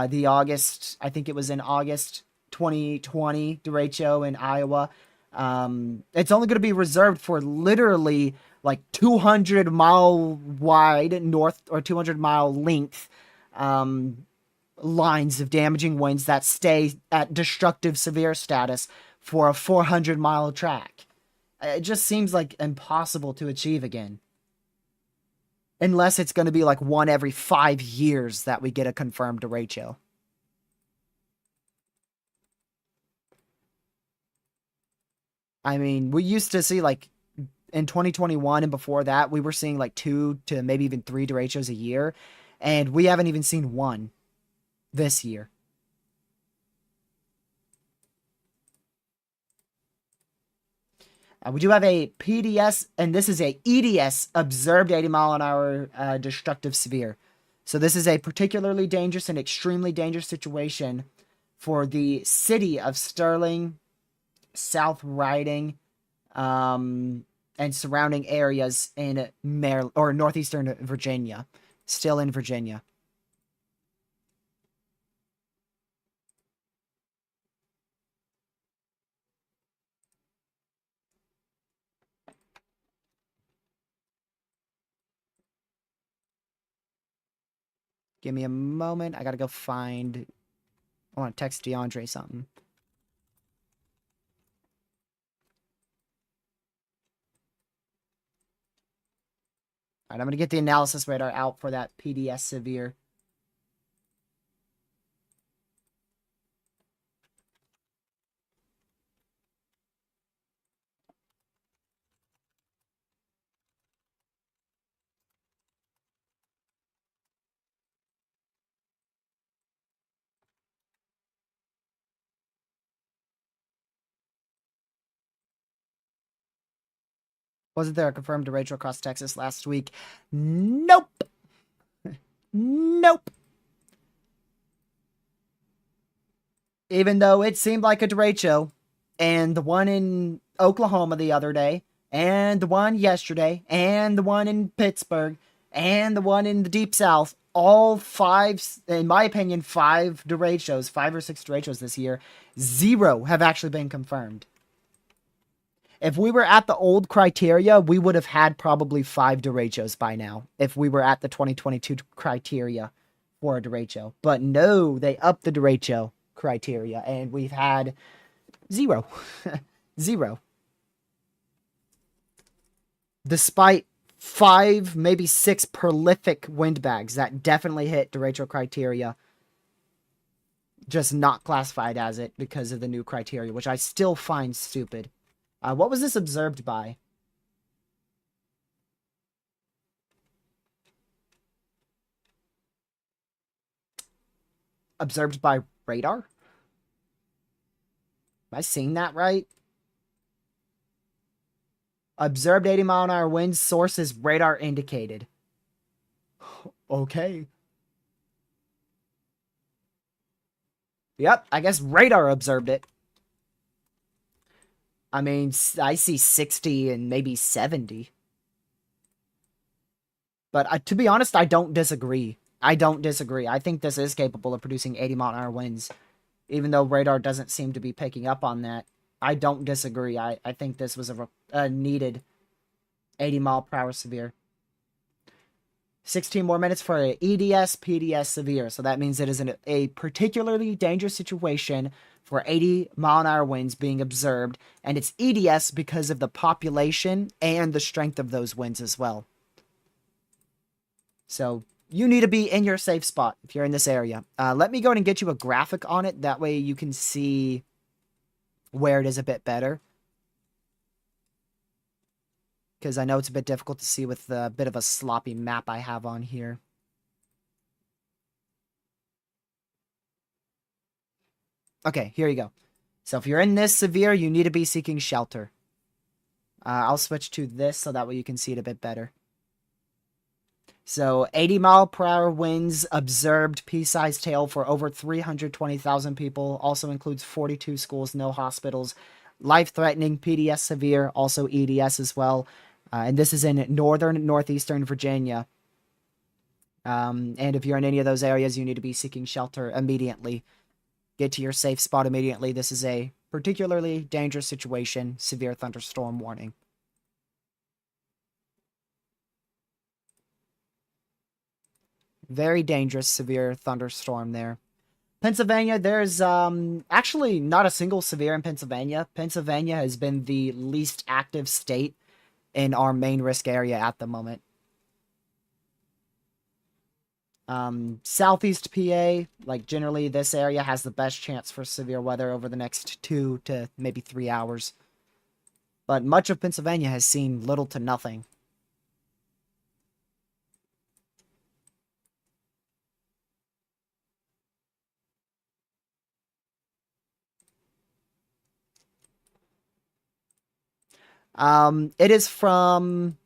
S1: the August, I think it was in August 2020 derecho in Iowa. It's only going to be reserved for literally like 200-mile wide north or 200-mile length um, lines of damaging winds that stay at destructive severe status for a 400-mile track. It just seems like impossible to achieve again. Unless it's going to be like one every 5 years that we get a confirmed derecho. I mean, we used to see like in 2021 and before that, we were seeing like two to maybe even three derechos a year. And we haven't even seen one this year. We do have a PDS, and this is a EDS, observed 80-mile-an-hour destructive severe. So this is a particularly dangerous and extremely dangerous situation for the city of Sterling, South Riding, and surrounding areas in Maryland or northeastern Virginia, still in Virginia. Give me a moment. I gotta go find. I want to text DeAndre something. All right, I'm gonna get the analysis radar out for that PDS severe. Wasn't there a confirmed derecho across Texas last week? Nope. Nope. Even though it seemed like a derecho, and the one in Oklahoma the other day, and the one yesterday, and the one in Pittsburgh, and the one in the Deep South, all five, in my opinion, five derechos, 5 or 6 derechos this year, zero have actually been confirmed. If we were at the old criteria, we would have had probably 5 derechos by now. If we were at the 2022 criteria for a derecho, but no, they upped the derecho criteria, and we've had zero, zero, despite 5, maybe 6 prolific windbags that definitely hit derecho criteria, just not classified as it because of the new criteria, which I still find stupid. What was this observed by? Observed by radar? Am I seeing that right? Observed 80-mile-an-hour winds, sources radar indicated. Okay. Yep, I guess radar observed it. I mean, I see 60 and maybe 70. But to be honest, I don't disagree. I don't disagree. I think this is capable of producing 80-mile-an-hour winds, even though radar doesn't seem to be picking up on that. I don't disagree. I think this was a needed 80-mile-per-hour severe. 16 more minutes for an EDS PDS severe. So that means it is a particularly dangerous situation for 80-mile-an-hour winds being observed, and it's EDS because of the population and the strength of those winds as well. So you need to be in your safe spot if you're in this area. Let me go ahead and get you a graphic on it. That way you can see where it is a bit better. because I know it's a bit difficult to see with the bit of a sloppy map I have on here. Okay, here you go. So if you're in this severe, you need to be seeking shelter. I'll switch to this so that way you can see it a bit better. So 80-mile-per-hour winds, observed pea-sized hail for over 320,000 people. Also includes 42 schools, no hospitals. Life-threatening, PDS severe, also EDS as well. And this is in northern, northeastern Virginia. And if you're in any of those areas, you need to be seeking shelter immediately. Get to your safe spot immediately. This is a particularly dangerous situation. Severe thunderstorm warning. Very dangerous, severe thunderstorm there. Pennsylvania, there's actually not a single severe in Pennsylvania. Pennsylvania has been the least active state in our main risk area at the moment. Southeast PA, like generally this area has the best chance for severe weather over the next 2 to maybe 3 hours. But much of Pennsylvania has seen little to nothing. It is from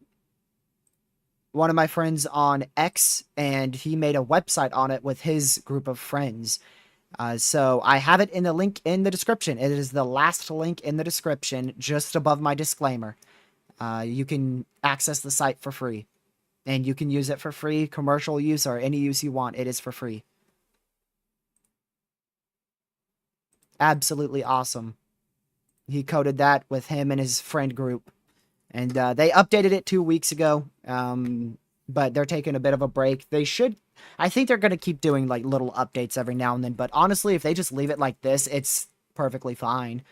S1: one of my friends on X, and he made a website on it with his group of friends. So I have it in the link in the description. It is the last link in the description, just above my disclaimer. You can access the site for free, and you can use it for free, commercial use or any use you want. It is for free. Absolutely awesome. He coded that with him and his friend group. And they updated it 2 weeks ago, but they're taking a bit of a break. They should, I think they're going to keep doing like little updates every now and then. But honestly, if they just leave it like this, it's perfectly fine.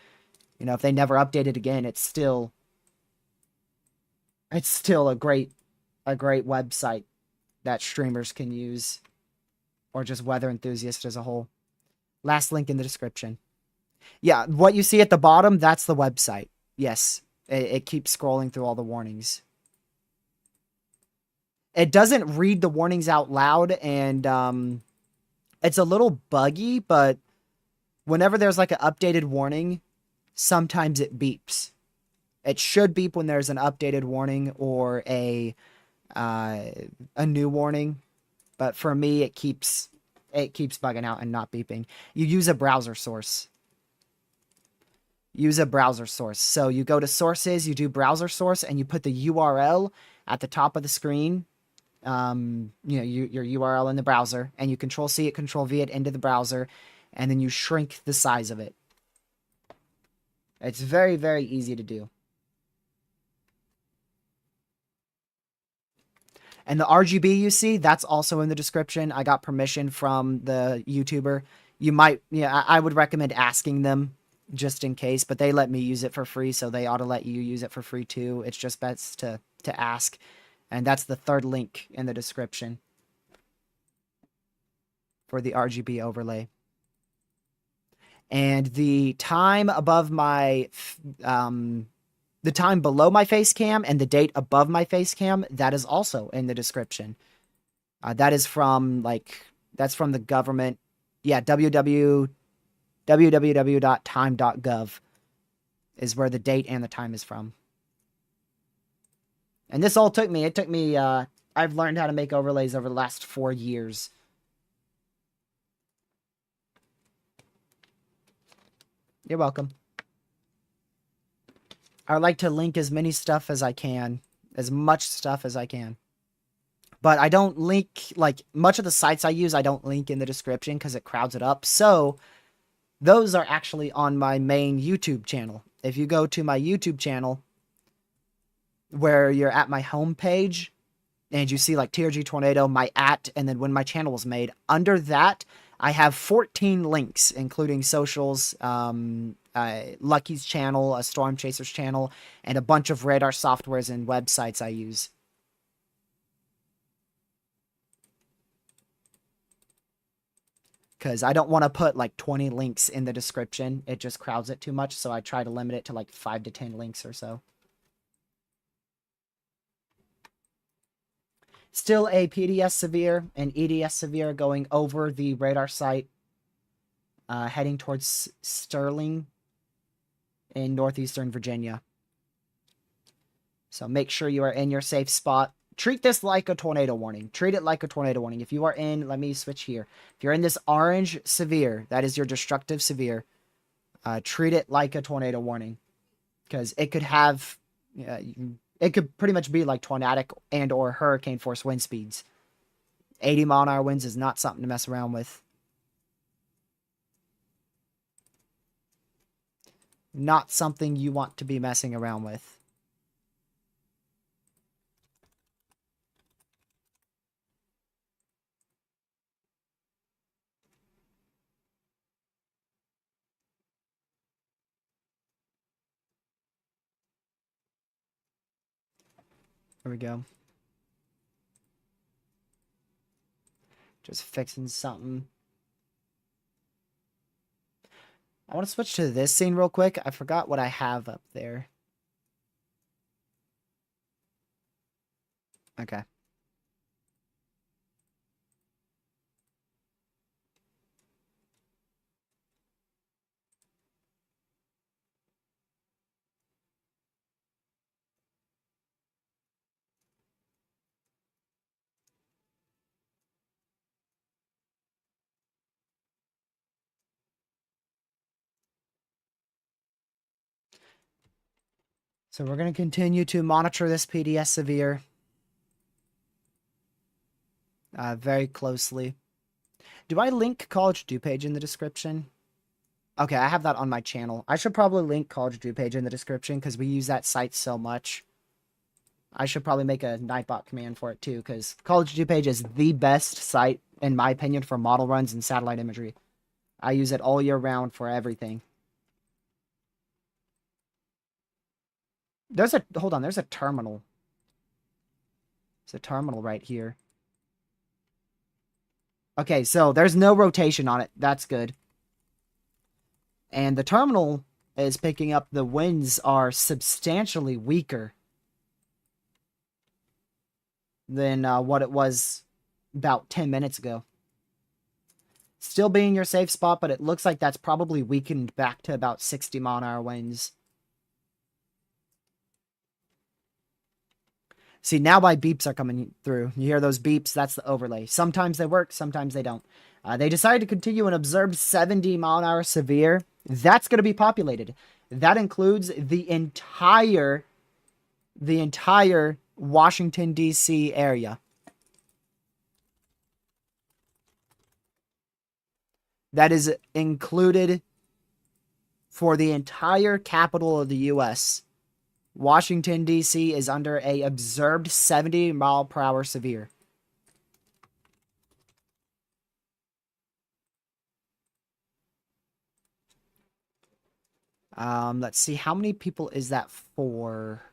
S1: You know, if they never update it again, it's still a great website that streamers can use, or just weather enthusiasts as a whole. Last link in the description. Yeah, what you see at the bottom, that's the website. Yes. It keeps scrolling through all the warnings. It doesn't read the warnings out loud, and it's a little buggy, but whenever there's like an updated warning, sometimes it beeps. It should beep when there's an updated warning or a new warning, but for me, it keeps bugging out and not beeping. You use a browser source. Use a browser source. So you go to sources, you do browser source, and you put the URL at the top of the screen. Your URL in the browser, and you Control-C it, Control-V it into the browser, and then you shrink the size of it. It's very, very easy to do. And the RGB you see, that's also in the description. I got permission from the YouTuber. I would recommend asking them just in case, but they let me use it for free, so they ought to let you use it for free too. It's just best to ask. And that's the third link in the description for the RGB overlay. And the time above the time below my face cam and the date above my face cam, that is also in the description. That is from that's from the government. Yeah, www.time.gov is where the date and the time is from. And this all took me, I've learned how to make overlays over the last 4 years. You're welcome. I would like to link as many stuff as I can, as much stuff as I can. But I don't link, much of the sites I use, I don't link in the description because it crowds it up. So those are actually on my main YouTube channel. If you go to my YouTube channel, where you're at my homepage, and you see TRG Tornado, my and then when my channel was made, under that, I have 14 links, including socials, Lucky's channel, a Storm Chaser's channel, and a bunch of radar softwares and websites I use. Because I don't want to put 20 links in the description. It just crowds it too much, so I try to limit it to 5 to 10 links or so. Still a PDS severe and EDS severe going over the radar site, heading towards Sterling in northeastern Virginia. So make sure you are in your safe spot. Treat this like a tornado warning. Treat it like a tornado warning. If you are in, let me switch here. If you're in this orange severe, that is your destructive severe, treat it like a tornado warning. Because it could have, it could pretty much be like tornadic and or hurricane force wind speeds. 80-mile-an-hour winds is not something to mess around with. Not something you want to be messing around with. Here we go. Just fixing something. I want to switch to this scene real quick. I forgot what I have up there. Okay. So we're going to continue to monitor this PDS severe very closely. Do I link College Dew page in the description? Okay, I have that on my channel. I should probably link College Dew page in the description because we use that site so much. I should probably make a Nightbot command for it too because College Dew page is the best site, in my opinion, for model runs and satellite imagery. I use it all year round for everything. There's a, hold on, there's a terminal. There's a terminal right here. Okay, so there's no rotation on it. That's good. And the terminal is picking up the winds are substantially weaker than what it was about 10 minutes ago. Still being your safe spot, but it looks like that's probably weakened back to about 60-mile-an-hour winds. See, now my beeps are coming through. You hear those beeps? That's the overlay. Sometimes they work, sometimes they don't. They decided to continue an observed 70-mile-an-hour severe. That's going to be populated. That includes the entire Washington, D.C. area. That is included for the entire capital of the U.S. Washington, D.C. is under a observed 70-mile-per-hour severe. Let's see, how many people is that for?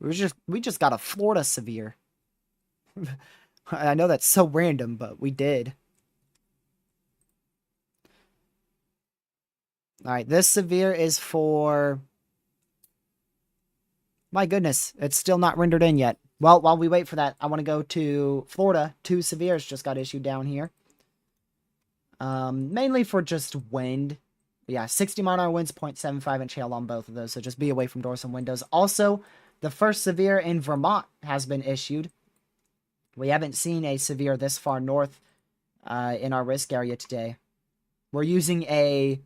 S1: We just got a Florida severe. I know that's so random, but we did. Alright, this severe is for... My goodness, it's still not rendered in yet. Well, while we wait for that, I want to go to Florida. 2 severes just got issued down here. Mainly for just wind. Yeah, 60-mile-an-hour winds, 0.75-inch hail on both of those, so just be away from doors and windows. Also, the first severe in Vermont has been issued. We haven't seen a severe this far north in our risk area today. We're using a...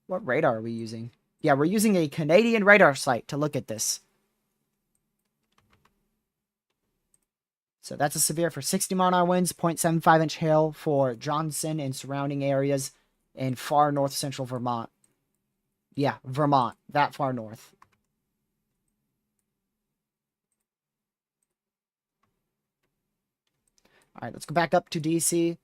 S1: What radar are we using? Yeah, we're using a Canadian radar site to look at this. So that's a severe for 60-mile-an-hour winds, 0.75-inch hail for Johnson and surrounding areas in far north central Vermont. Yeah, Vermont, that far north. All right, let's go back up to DC.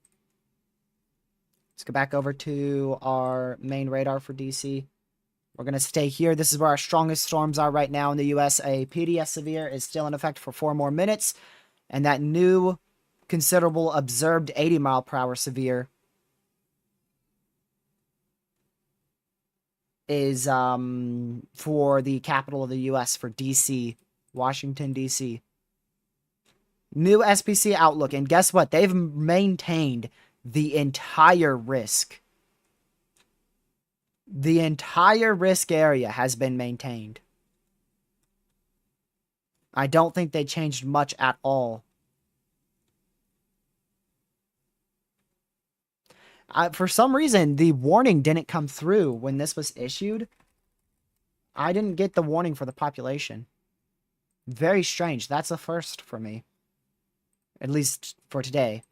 S1: Let's go back over to our main radar for DC. We're going to stay here. This is where our strongest storms are right now in the U.S. A PDS severe is still in effect for 4 more minutes. And that new considerable observed 80-mile-per-hour severe is for the capital of the U.S., for D.C., Washington, D.C. New SPC outlook. And guess what? They've maintained the entire risk. The entire risk area has been maintained. I don't think they changed much at all. For some reason, the warning didn't come through when this was issued. I didn't get the warning for the population. Very strange. That's a first for me. At least for today.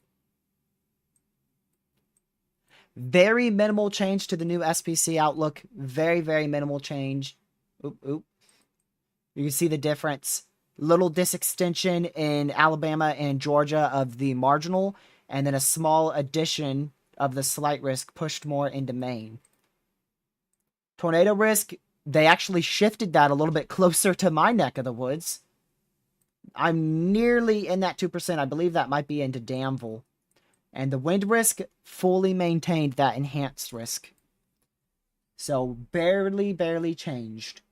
S1: Very minimal change to the new SPC outlook. Very, very minimal change. Oop, oop. You can see the difference. Little disextension in Alabama and Georgia of the marginal, and then a small addition of the slight risk pushed more into Maine. Tornado risk, they actually shifted that a little bit closer to my neck of the woods. I'm nearly in that 2%. I believe that might be into Danville. And the wind risk fully maintained that enhanced risk. So barely changed.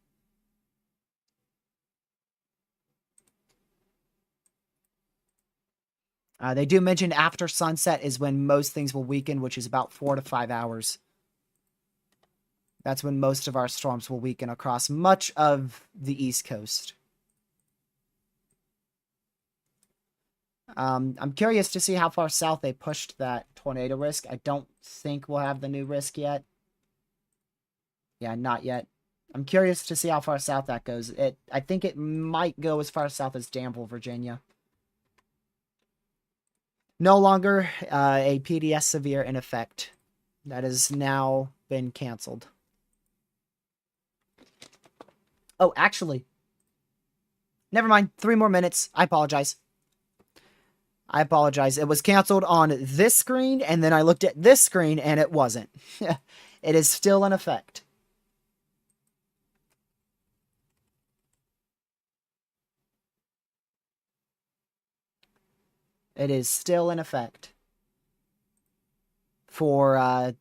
S1: They do mention after sunset is when most things will weaken, which is about 4 to 5 hours. That's when most of our storms will weaken across much of the East Coast. I'm curious to see how far south they pushed that tornado risk. I don't think we'll have the new risk yet. Yeah, not yet. I'm curious to see how far south that goes. I think it might go as far south as Danville, Virginia. No longer a PDS severe in effect. That has now been canceled. Oh, actually. Never mind. 3 more minutes. I apologize. It was canceled on this screen, and then I looked at this screen, and it wasn't. It is still in effect. It is still in effect. For a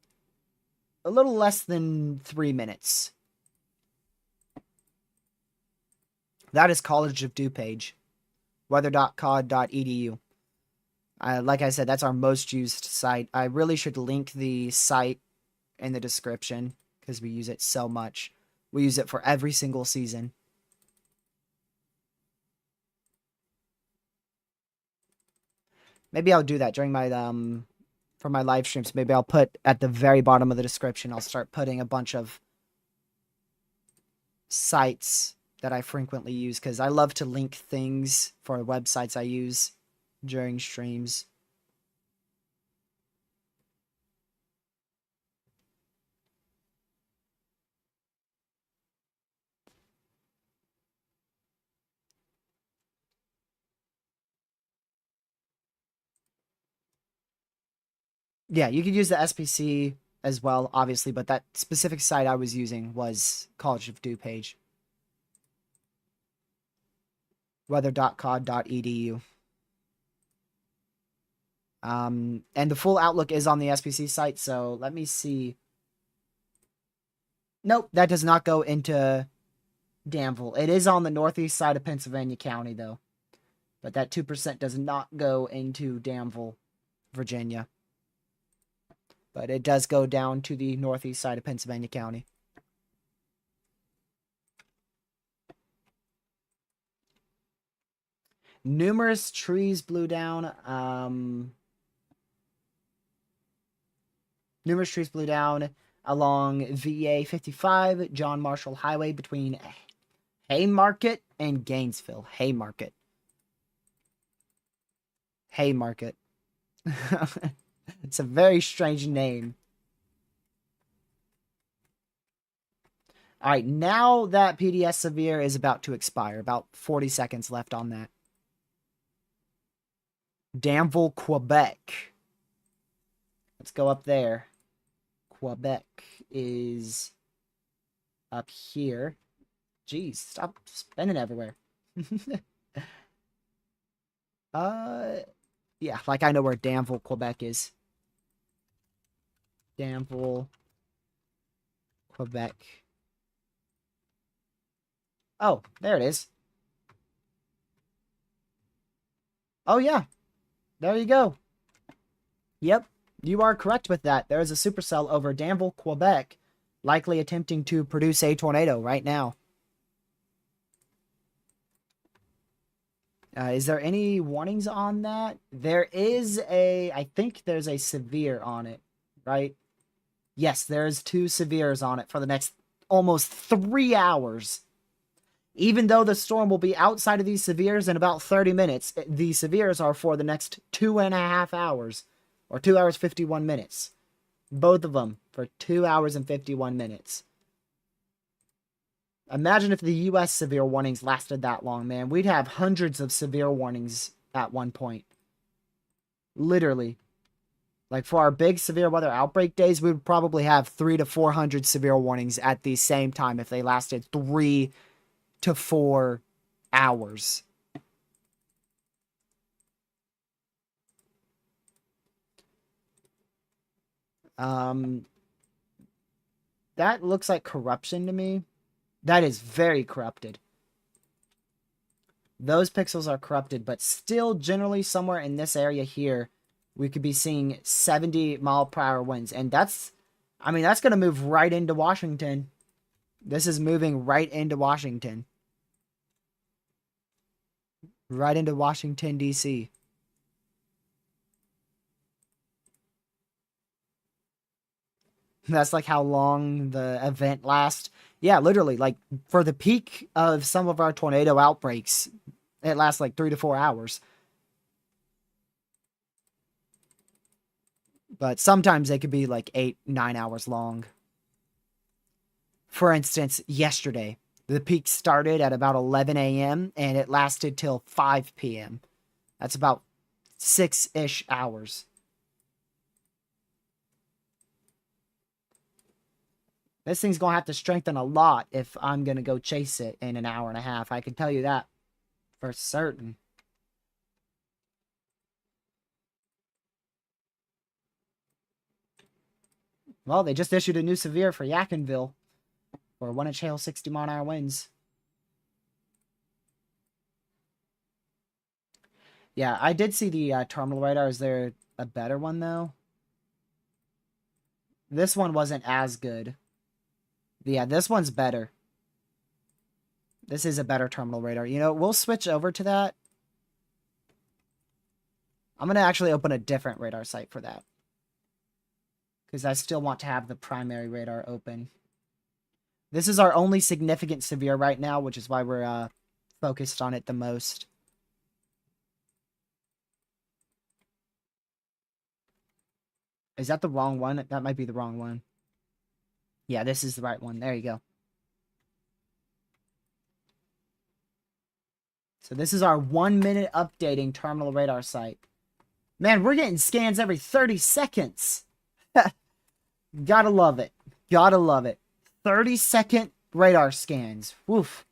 S1: little less than 3 minutes. That is College of DuPage. Weather.cod.edu. Like I said, that's our most used site. I really should link the site in the description because we use it so much. We use it for every single season. Maybe I'll do that during my for my live streams. Maybe I'll put at the very bottom of the description, I'll start putting a bunch of sites that I frequently use because I love to link things for websites I use during streams. Yeah, you could use the SPC as well, obviously, but that specific site I was using was College of DuPage. Weather.cod.edu. And the full outlook is on the SPC site, so let me see. Nope, that does not go into Danville. It is on the northeast side of Pennsylvania County, though. But that 2% does not go into Danville, Virginia. But it does go down to the northeast side of Pennsylvania County. Numerous trees blew down. Numerous trees blew down along VA 55, John Marshall Highway between Haymarket and Gainesville. Haymarket. Haymarket. It's a very strange name. All right, now that PDS Severe is about to expire. About 40 seconds left on that. Danville, Quebec. Let's go up there. Quebec is up here. Jeez, stop spinning everywhere. Yeah, like I know where Danville, Quebec is. Danville, Quebec. Oh, there it is. Oh, yeah. There you go. Yep. You are correct with that. There is a supercell over Danville, Quebec, likely attempting to produce a tornado right now. Is there any warnings on that? There is I think there's a severe on it, right? Yes, there's 2 severes on it for the next almost 3 hours. Even though the storm will be outside of these severes in about 30 minutes, the severes are for the next 2.5 hours, or 2 hours 51 minutes. Both of them for 2 hours and 51 minutes. Imagine if the U.S. severe warnings lasted that long, man. We'd have hundreds of severe warnings at one point. Literally. Like, for our big severe weather outbreak days, we would probably have 300 to 400 severe warnings at the same time if they lasted 3 to 4 hours. That looks like corruption to me. That is very corrupted. Those pixels are corrupted, but still generally somewhere in this area here, we could be seeing 70-mile-per-hour winds. And that's going to move right into Washington. This is moving right into Washington. Right into Washington, D.C. That's like how long the event lasts. Yeah, literally, like for the peak of some of our tornado outbreaks, it lasts like 3 to 4 hours. But sometimes they could be like 8, 9 hours long. For instance, yesterday, the peak started at about 11 a.m. and it lasted till 5 p.m. That's about 6-ish hours. This thing's going to have to strengthen a lot if I'm going to go chase it in an hour and a half. I can tell you that for certain. Well, they just issued a new severe for Yadkinville for 1-inch hail, 60-mile-an-hour winds. Yeah, I did see the terminal radar. Is there a better one, though? This one wasn't as good. Yeah, this one's better. This is a better terminal radar. You know, we'll switch over to that. I'm going to actually open a different radar site for that. Because I still want to have the primary radar open. This is our only significant severe right now, which is why we're focused on it the most. Is that the wrong one? That might be the wrong one. Yeah, this is the right one. There you go. So this is our 1-minute updating terminal radar site. Man, we're getting scans every 30 seconds. Gotta love it. Gotta love it. 30-second radar scans. Woof.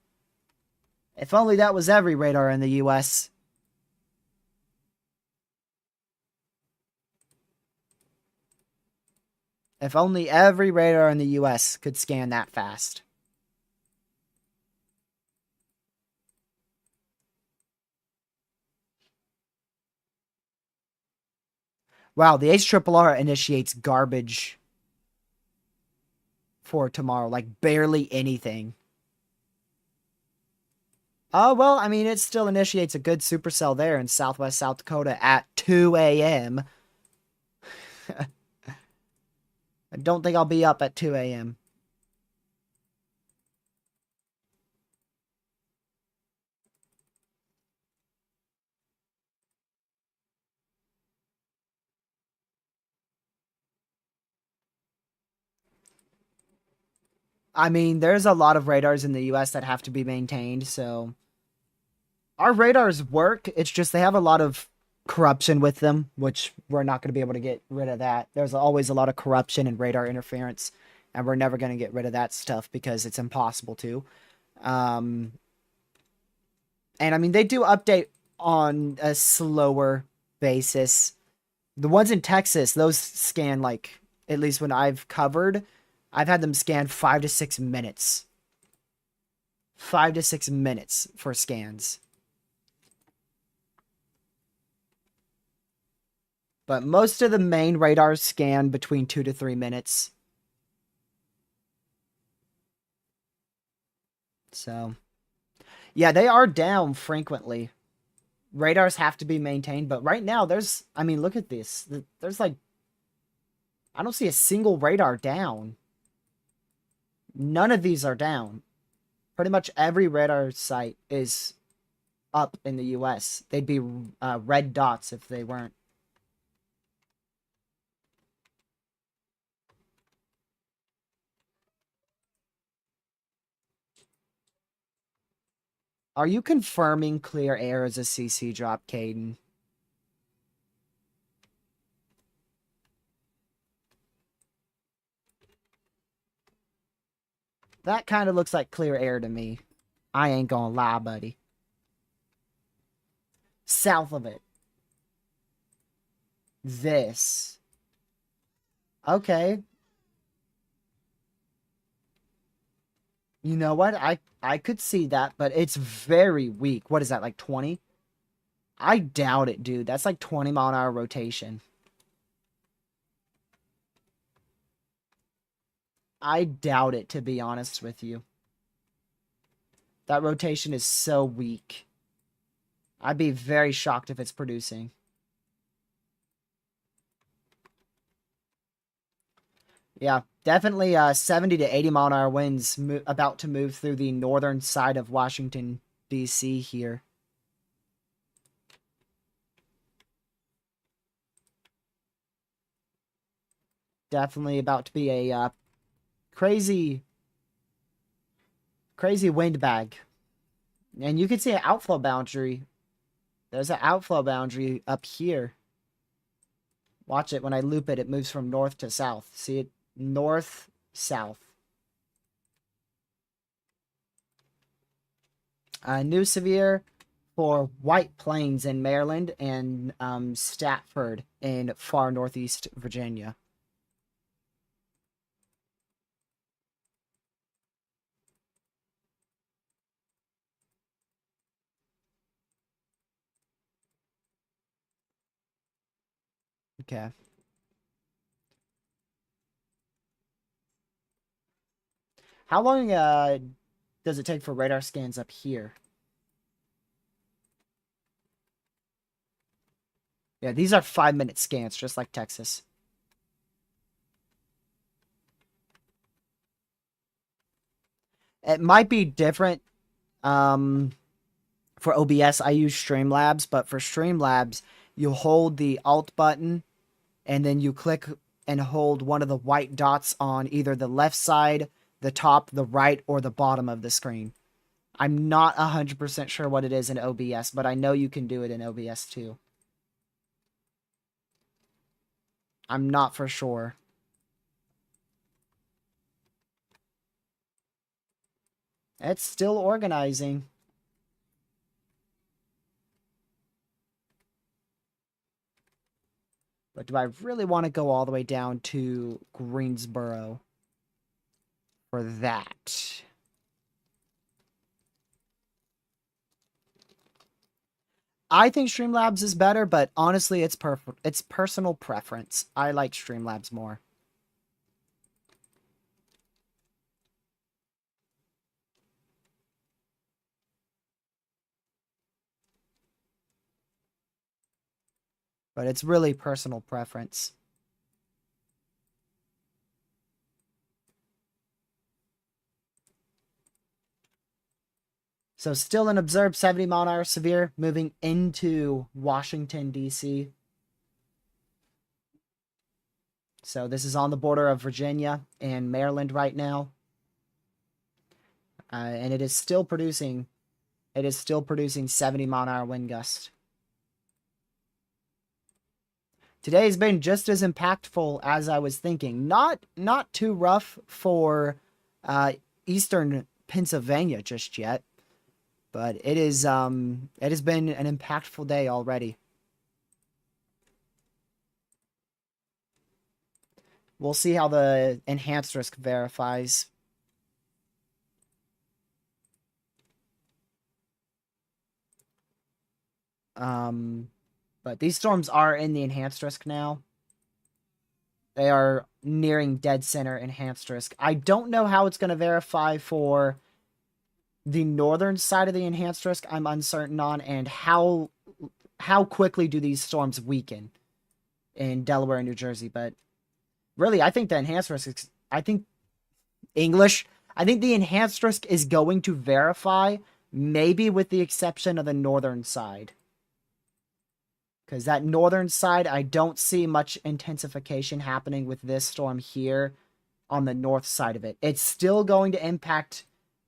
S1: If only that was every radar in the U.S. If only every radar in the U.S. could scan that fast. Wow, the HRRR initiates garbage for tomorrow. Like, barely anything. Oh, well, I mean, it still initiates a good supercell there in southwest South Dakota at 2 a.m. I don't think I'll be up at 2 a.m. I mean, there's a lot of radars in the U.S. that have to be maintained, so our radars work. It's just they have a lot of corruption with them, which we're not going to be able to get rid of that. There's always a lot of corruption and radar interference, and we're never going to get rid of that stuff because it's impossible to. And I mean, they do update on a slower basis. The ones in Texas, those scan like, at least when I've covered, I've had them scan 5 to 6 minutes. 5 to 6 minutes for scans. But most of the main radars scan between 2 to 3 minutes. So, yeah, they are down frequently. Radars have to be maintained, but right now I mean, look at this. There's like, I don't see a single radar down. None of these are down. Pretty much every radar site is up in the US. They'd be red dots if they weren't. Are you confirming clear air as a CC drop, Caden? That kind of looks like clear air to me. I ain't gonna lie, buddy. South of it. This. Okay. You know what? I could see that, but it's very weak. What is that, like 20? I doubt it, dude. That's like 20-mile-an-hour rotation. I doubt it, to be honest with you. That rotation is so weak. I'd be very shocked if it's producing. Yeah, definitely 70 to 80-mile-an-hour winds about to move through the northern side of Washington, D.C. here. Definitely about to be a crazy, crazy wind bag. And you can see an outflow boundary. There's an outflow boundary up here. Watch it. When I loop it, it moves from north to south. See it? North, south. New severe for White Plains in Maryland and Stafford in far northeast Virginia. Okay. How long does it take for radar scans up here? Yeah, these are 5-minute scans, just like Texas. It might be different. For OBS, I use Streamlabs, but for Streamlabs, you hold the Alt button and then you click and hold one of the white dots on either the left side, the top, the right, or the bottom of the screen. I'm not 100% sure what it is in OBS, but I know you can do it in OBS too. I'm not for sure. It's still organizing. But do I really want to go all the way down to Greensboro for that? I think Streamlabs is better, but honestly, it's personal preference. I like Streamlabs more. But it's really personal preference. So still an observed 70-mile-an-hour severe moving into Washington, D.C. So this is on the border of Virginia and Maryland right now. And it is still producing 70-mile-an-hour wind gust. Today's been just as impactful as I was thinking. Not too rough for eastern Pennsylvania just yet, but it has been an impactful day already. We'll see how the enhanced risk verifies. But these storms are in the enhanced risk now. They are nearing dead center enhanced risk. I don't know how it's going to verify for the northern side of the enhanced risk. I'm uncertain on, and how quickly do these storms weaken in Delaware and New Jersey. But really, I think the enhanced risk, I think the enhanced risk is going to verify, maybe with the exception of the northern side. Because that northern side, I don't see much intensification happening with this storm here on the north side of it. It's still going to impact,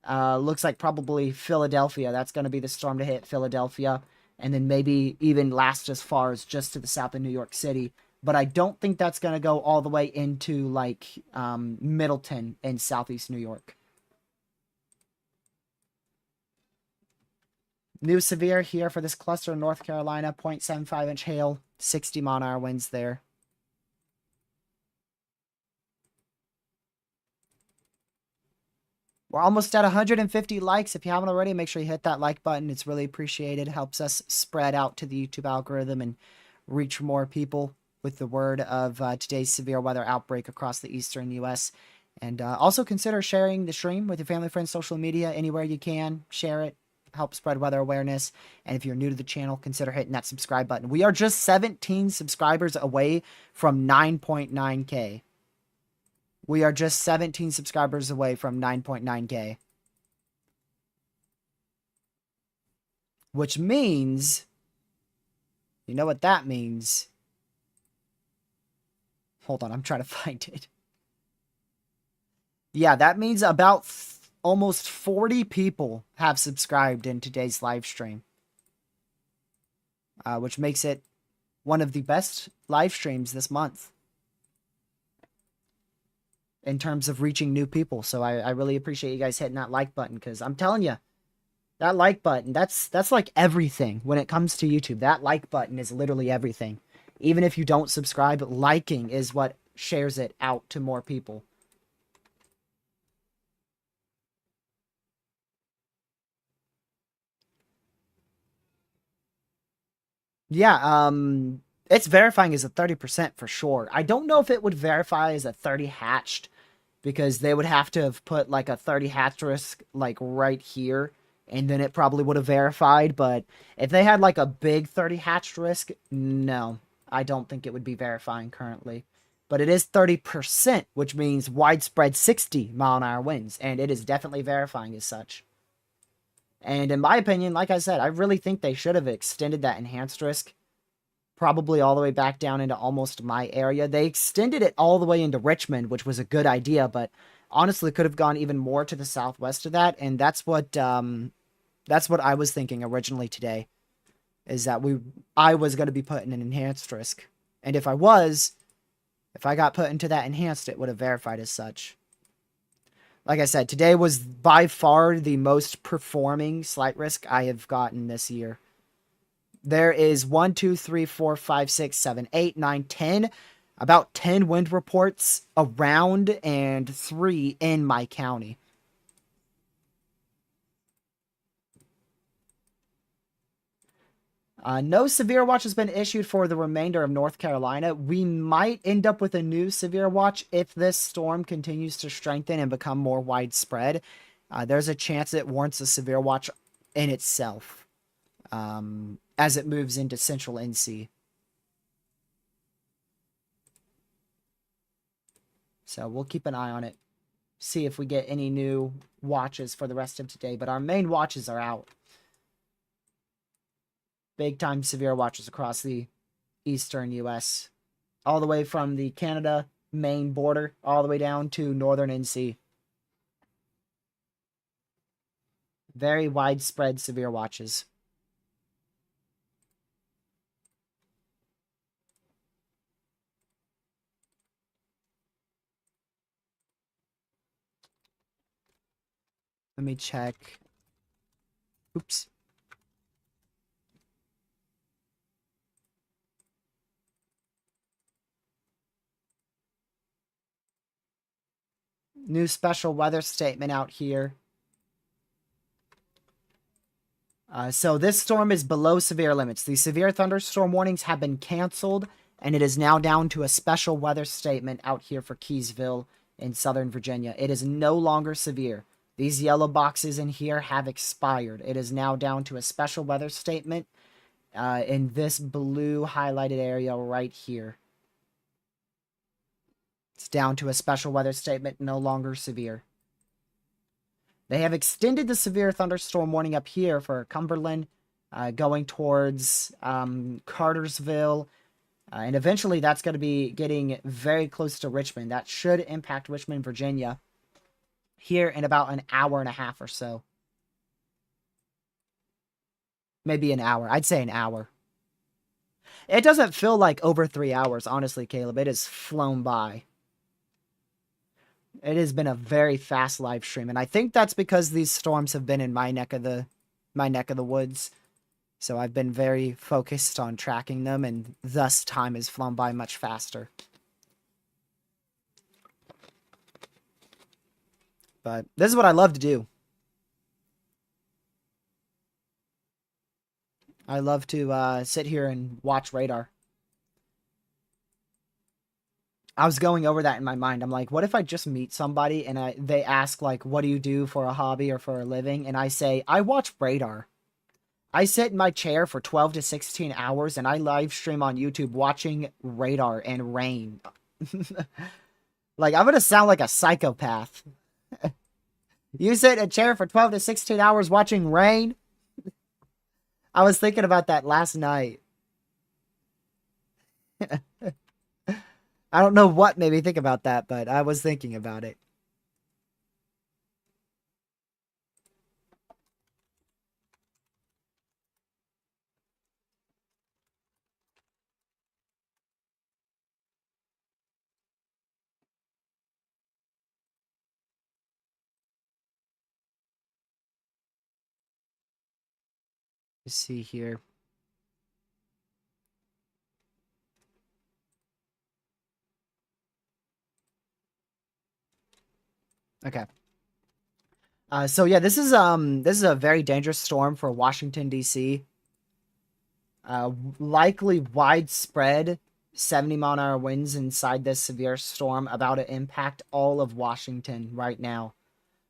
S1: looks like probably Philadelphia. That's going to be the storm to hit Philadelphia. And then maybe even last as far as just to the south of New York City. But I don't think that's going to go all the way into, like, Middleton in southeast New York. New severe here for this cluster in North Carolina, 0.75-inch hail, 60-mile-an-hour winds there. We're almost at 150 likes. If you haven't already, make sure you hit that like button. It's really appreciated. It helps us spread out to the YouTube algorithm and reach more people with the word of today's severe weather outbreak across the eastern U.S. And also consider sharing the stream with your family, friends, social media, anywhere you can. Share it. Help spread weather awareness. And if you're new to the channel, consider hitting that subscribe button. We are just 17 subscribers away from 9.9K. We are just 17 subscribers away from 9.9K. Which means, you know what that means? Hold on, I'm trying to find it. Yeah, that means about almost 40 people have subscribed in today's live stream. Which makes it one of the best live streams this month in terms of reaching new people. So I really appreciate you guys hitting that like button, because I'm telling you, that like button, that's like everything when it comes to YouTube. That like button is literally everything. Even if you don't subscribe, liking is what shares it out to more people. Yeah, it's verifying as a 30% for sure. I don't know if it would verify as a 30 hatched, because they would have to have put like a 30 hatch risk like right here, and then it probably would have verified. But if they had like a big 30 hatched risk, no, I don't think it would be verifying currently. But it is 30%, which means widespread 60-mile-an-hour winds, and it is definitely verifying as such. And in my opinion, like I said, I really think they should have extended that enhanced risk probably all the way back down into almost my area. They extended it all the way into Richmond, which was a good idea, but honestly could have gone even more to the southwest of that. And that's what I was thinking originally today, is that I was going to be put in an enhanced risk. And if I got put into that enhanced, it would have verified as such. Like I said, today was by far the most performing slight risk I have gotten this year. There is 1, 2, 3, 4, 5, 6, 7, 8, 9, 10. About 10 wind reports around and 3 in my county. No severe watch has been issued for the remainder of North Carolina. We might end up with a new severe watch if this storm continues to strengthen and become more widespread. There's a chance it warrants a severe watch in itself as it moves into central NC. So we'll keep an eye on it. See if we get any new watches for the rest of today. But our main watches are out. Big time severe watches across the eastern U.S. All the way from the Canada-Maine border all the way down to northern NC. Very widespread severe watches. Let me check. Oops. New special weather statement out here. So this storm is below severe limits. The severe thunderstorm warnings have been canceled, and it is now down to a special weather statement out here for Keysville in Southern Virginia. It is no longer severe. These yellow boxes in here have expired. It is now down to a special weather statement in this blue highlighted area right here. It's down to a special weather statement, no longer severe. They have extended the severe thunderstorm warning up here for Cumberland, going towards Cartersville, and eventually that's going to be getting very close to Richmond. That should impact Richmond, Virginia, here in about an hour and a half or so. Maybe an hour. I'd say an hour. It doesn't feel like over 3 hours, honestly, Caleb. It has flown by. It has been a very fast live stream, and I think that's because these storms have been in my neck of the woods. So I've been very focused on tracking them, and thus time has flown by much faster. But this is what I love to do. I love to sit here and watch radar. I was going over that in my mind. I'm like, what if I just meet somebody and they ask, like, what do you do for a hobby or for a living? And I say, I watch radar. I sit in my chair for 12 to 16 hours and I live stream on YouTube watching radar and rain. Like, I'm going to sound like a psychopath. You sit in a chair for 12 to 16 hours watching rain? I was thinking about that last night. I don't know what made me think about that, but I was thinking about it. Let's see here. Okay. So yeah, this is a very dangerous storm for Washington D.C. Likely widespread 70-mile-an-hour winds inside this severe storm about to impact all of Washington right now.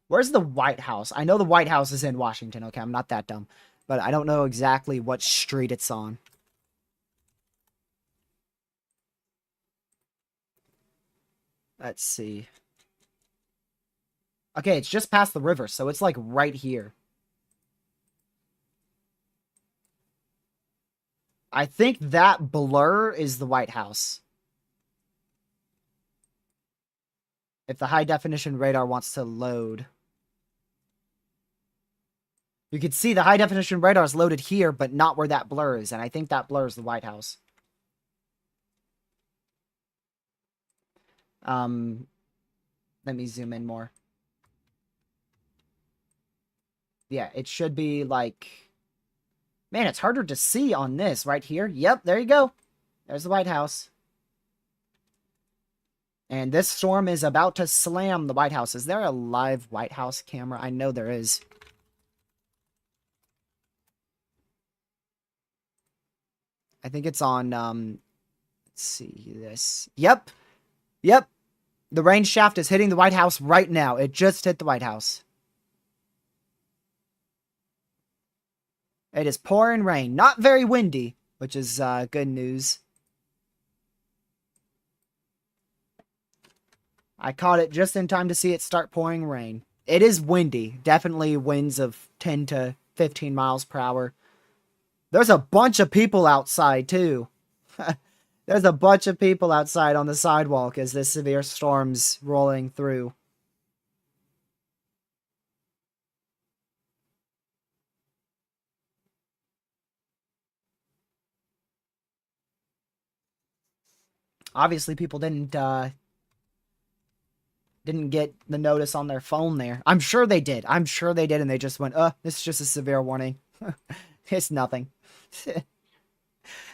S1: Where's the White House? I know the White House is in Washington. Okay, I'm not that dumb, but I don't know exactly what street it's on. Let's see. Okay, it's just past the river, so it's like right here. I think that blur is the White House. If the high definition radar wants to load. You can see the high definition radar is loaded here, but not where that blur is, and I think that blur is the White House. Let me zoom in more. Yeah, it should be like... Man, it's harder to see on this right here. Yep, there you go. There's the White House. And this storm is about to slam the White House. Is there a live White House camera? I know there is. I think it's on, let's see this. Yep. Yep. The rain shaft is hitting the White House right now. It just hit the White House. It is pouring rain. Not very windy, which is good news. I caught it just in time to see it start pouring rain. It is windy. Definitely winds of 10 to 15 miles per hour. There's a bunch of people outside, too. There's a bunch of people outside on the sidewalk as this severe storm's rolling through. Obviously, people didn't get the notice on their phone there. I'm sure they did. I'm sure they did, and they just went, this is just a severe warning. It's nothing.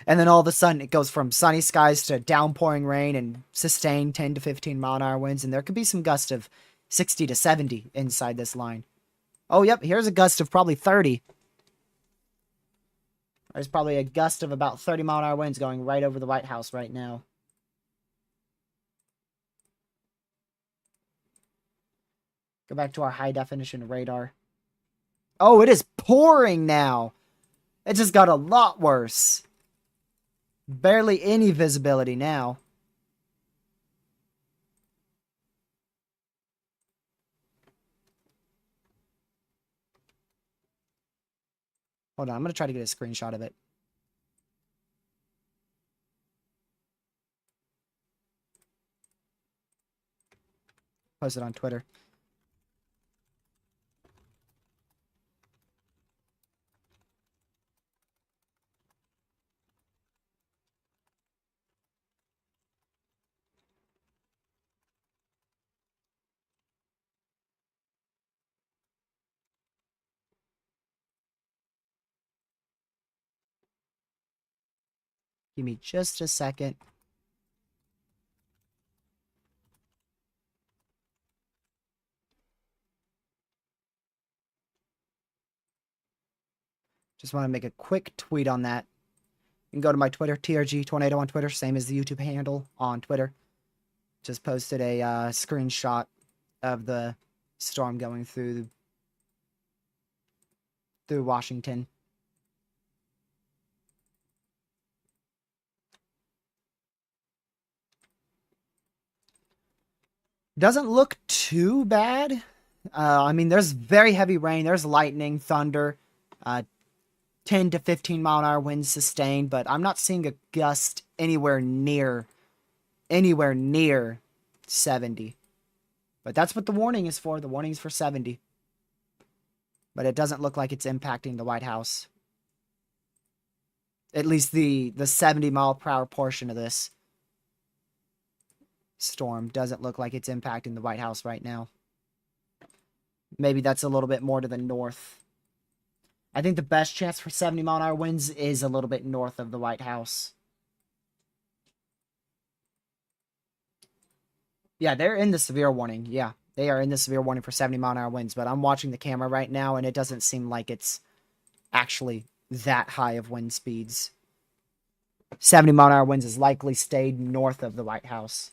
S1: And then all of a sudden, it goes from sunny skies to downpouring rain and sustained 10 to 15 mile-an-hour winds, and there could be some gusts of 60 to 70 inside this line. Oh, yep, here's a gust of probably 30. There's probably a gust of about 30-mile-an-hour winds going right over the White House right now. Go back to our high-definition radar. Oh, it is pouring now. It just got a lot worse. Barely any visibility now. Hold on, I'm going to try to get a screenshot of it. Post it on Twitter. Give me just a second. Just want to make a quick tweet on that. You can go to my Twitter, TRG Tornado on Twitter, same as the YouTube handle on Twitter. Just posted a screenshot of the storm going through Washington. Doesn't look too bad. I mean, there's very heavy rain. There's lightning, thunder, 10 to 15 mile an hour winds sustained, but I'm not seeing a gust anywhere near 70. But that's what the warning is for. The warning is for 70. But it doesn't look like it's impacting the White House. At least the 70 mile per hour portion of this storm doesn't look like it's impacting the White House right now. Maybe that's a little bit more to the north. I think the best chance for 70 mile an hour winds is a little bit north of the White House. Yeah, they're in the severe warning. Yeah, they are in the severe warning for 70 mile an hour winds, but I'm watching the camera right now and it doesn't seem like it's actually that high of wind speeds. 70 mile an hour winds has likely stayed north of the White House.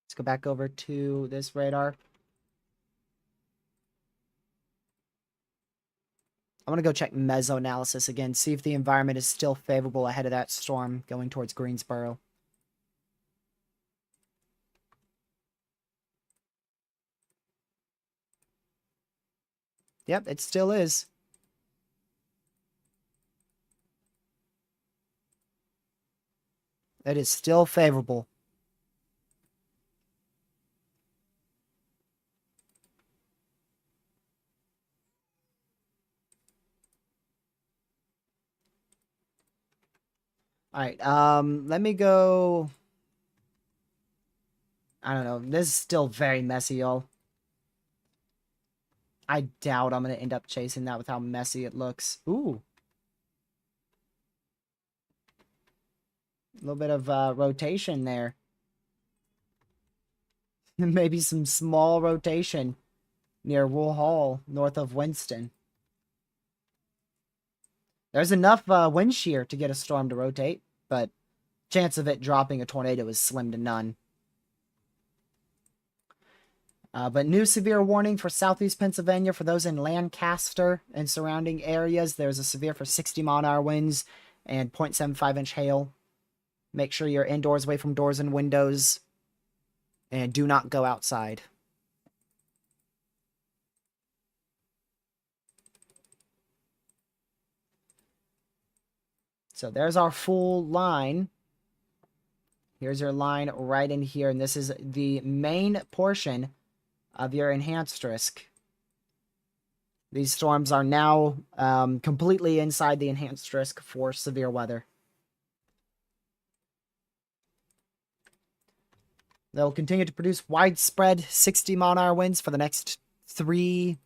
S1: Let's go back over to this radar. I'm going to go check mesoanalysis again, see if the environment is still favorable ahead of that storm going towards Greensboro. Yep, it still is. It is still favorable. Alright, let me go... I don't know. This is still very messy, y'all. I doubt I'm going to end up chasing that with how messy it looks. Ooh. A little bit of rotation there. Maybe some small rotation near Wool Hall, north of Winston. There's enough wind shear to get a storm to rotate, but chance of it dropping a tornado is slim to none. But new severe warning for southeast Pennsylvania for those in Lancaster and surrounding areas. There's a severe for 60 mile an hour winds and 0.75 inch hail. Make sure you're indoors, away from doors and windows, and do not go outside. So there's our full line. Here's your line right in here, and this is the main portion of your enhanced risk. These storms are now completely inside the enhanced risk for severe weather. They'll continue to produce widespread 60 mile an hour winds for the next three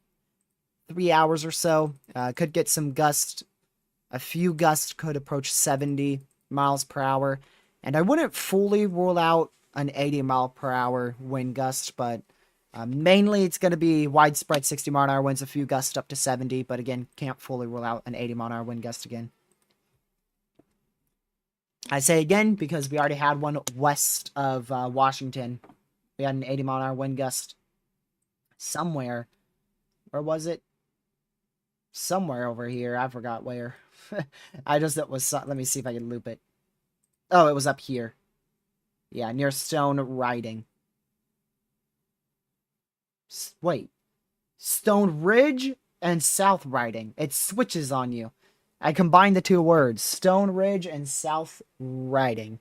S1: 3 hours or so. Could get some gusts. A few gusts could approach 70 miles per hour. And I wouldn't fully rule out an 80-mile-per-hour wind gust, but mainly it's going to be widespread 60-mile-an-hour winds, a few gusts up to 70, but again, can't fully rule out an 80-mile-an-hour wind gust again. I say again because we already had one west of Washington. We had an 80-mile-an-hour wind gust somewhere. Where was it? Somewhere over here. I forgot where. It was. Let me see if I can loop it. Oh, it was up here. Yeah, near Stone Riding. Wait. Stone Ridge and South Riding. It switches on you. I combined the two words. Stone Ridge and South Riding.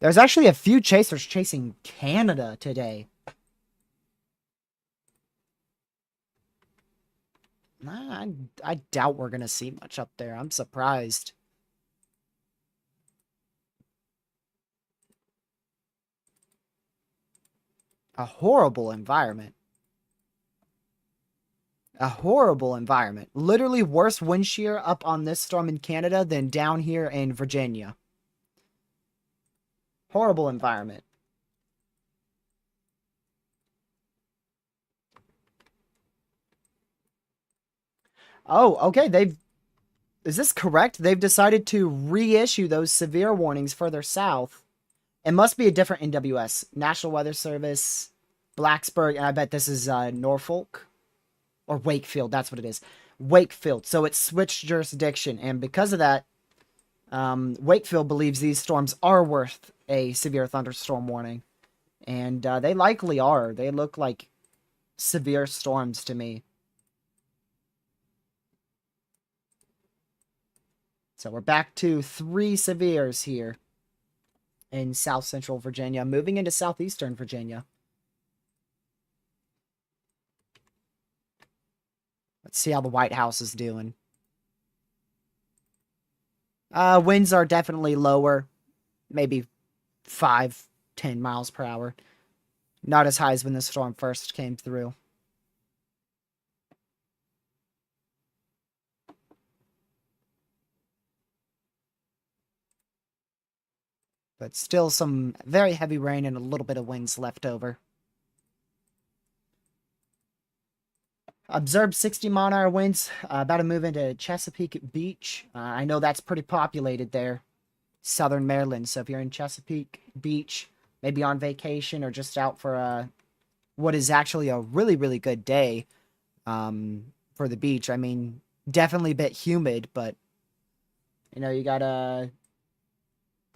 S1: There's actually a few chasers chasing Canada today. I doubt we're going to see much up there. I'm surprised. A horrible environment. A horrible environment. Literally worse wind shear up on this storm in Canada than down here in Virginia. Horrible environment. Oh, okay. Is this correct? They've decided to reissue those severe warnings further south. It must be a different NWS. National Weather Service, Blacksburg, and I bet this is Norfolk. Or Wakefield, that's what it is. Wakefield. So it's switched jurisdiction, and because of that, Wakefield believes these storms are worth a severe thunderstorm warning. And they likely are. They look like severe storms to me. So we're back to 3 severes here in south central Virginia, moving into southeastern Virginia. Let's see how the White House is doing. Winds are definitely lower, maybe 5-10 miles per hour. Not as high as when the storm first came through. But still some very heavy rain and a little bit of winds left over. Observed 60-mile-an-hour winds, about to move into Chesapeake Beach. I know that's pretty populated there, southern Maryland. So if you're in Chesapeake Beach, maybe on vacation or just out for what is actually a really, really good day for the beach. I mean, definitely a bit humid, but, you know, you got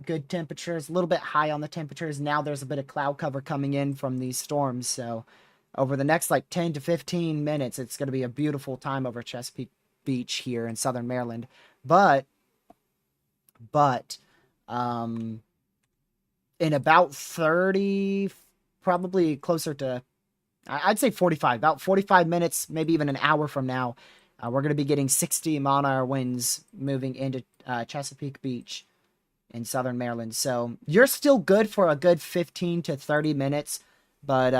S1: good temperatures, a little bit high on the temperatures. Now there's a bit of cloud cover coming in from these storms, so over the next like 10 to 15 minutes, it's going to be a beautiful time over Chesapeake Beach here in southern Maryland. But in about 30, probably closer to, I'd say 45, about 45 minutes, maybe even an hour from now, we're going to be getting 60-mile-an-hour winds moving into Chesapeake Beach in southern Maryland. So you're still good for a good 15 to 30 minutes, but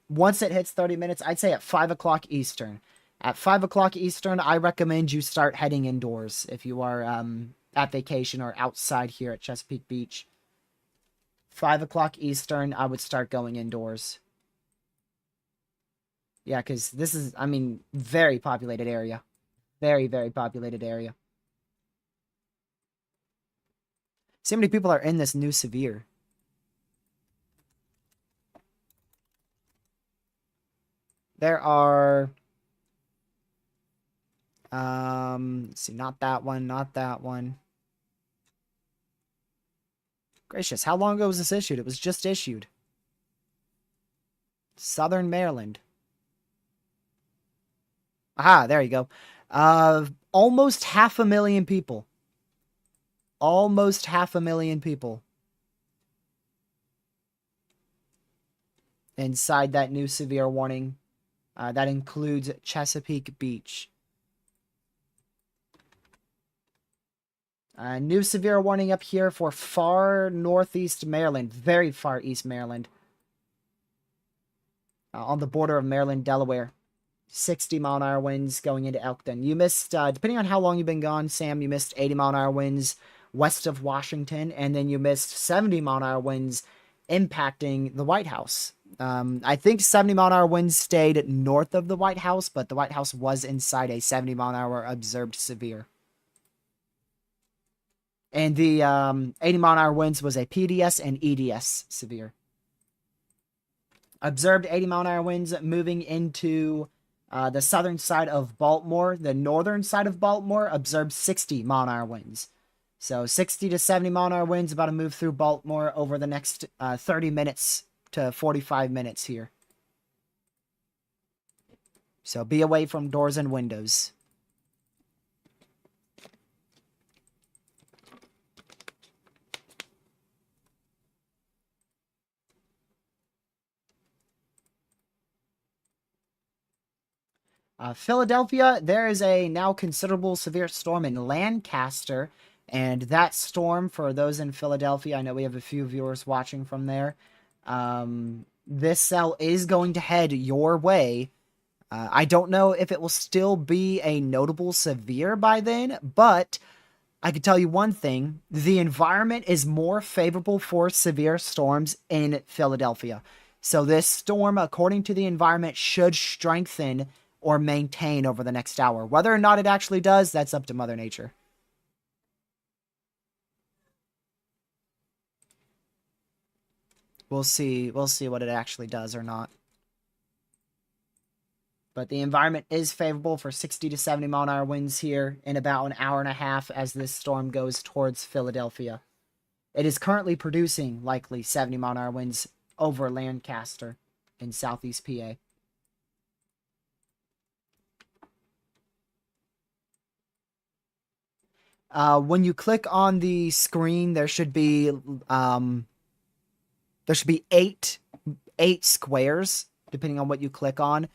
S1: once it hits 30 minutes, I'd say at 5 o'clock Eastern. At 5 o'clock Eastern, I recommend you start heading indoors if you are at vacation or outside here at Chesapeake Beach. 5 o'clock Eastern, I would start going indoors. Yeah, because this is, I mean, very populated area. Very, very populated area. See how many people are in this new severe. There are, let's see, not that one, not that one. Gracious, how long ago was this issued? It was just issued. Southern Maryland. Aha, there you go. Almost 500,000 people. Almost 500,000 people. Inside that new severe warning. That includes Chesapeake Beach. New severe warning up here for far northeast Maryland, very far east Maryland, on the border of Maryland, Delaware. 60-mile-an-hour winds going into Elkton. You missed, depending on how long you've been gone, Sam, you missed 80-mile-an-hour winds west of Washington, and then you missed 70-mile-an-hour winds impacting the White House. I think 70-mile-an-hour winds stayed north of the White House, but the White House was inside a 70-mile-an-hour observed severe. And the 80-mile-an-hour winds was a PDS and EDS severe. Observed 80-mile-an-hour winds moving into the southern side of Baltimore. The northern side of Baltimore observed 60-mile-an-hour winds. So 60 to 70-mile-an-hour winds about to move through Baltimore over the next 30 minutes to 45 minutes here. So be away from doors and windows. Philadelphia, there is a now considerable severe storm in Lancaster. And that storm, for those in Philadelphia, I know we have a few viewers watching from there. This cell is going to head your way. I don't know if it will still be a notable severe by then, but I can tell you one thing. The environment is more favorable for severe storms in Philadelphia. So this storm, according to the environment, should strengthen or maintain over the next hour. Whether or not it actually does, that's up to Mother Nature. We'll see what it actually does or not. But the environment is favorable for 60 to 70-mile-an-hour winds here in about an hour and a half as this storm goes towards Philadelphia. It is currently producing likely 70-mile-an-hour winds over Lancaster in southeast PA. When you click on the screen, there should be eight squares, depending on what you click on.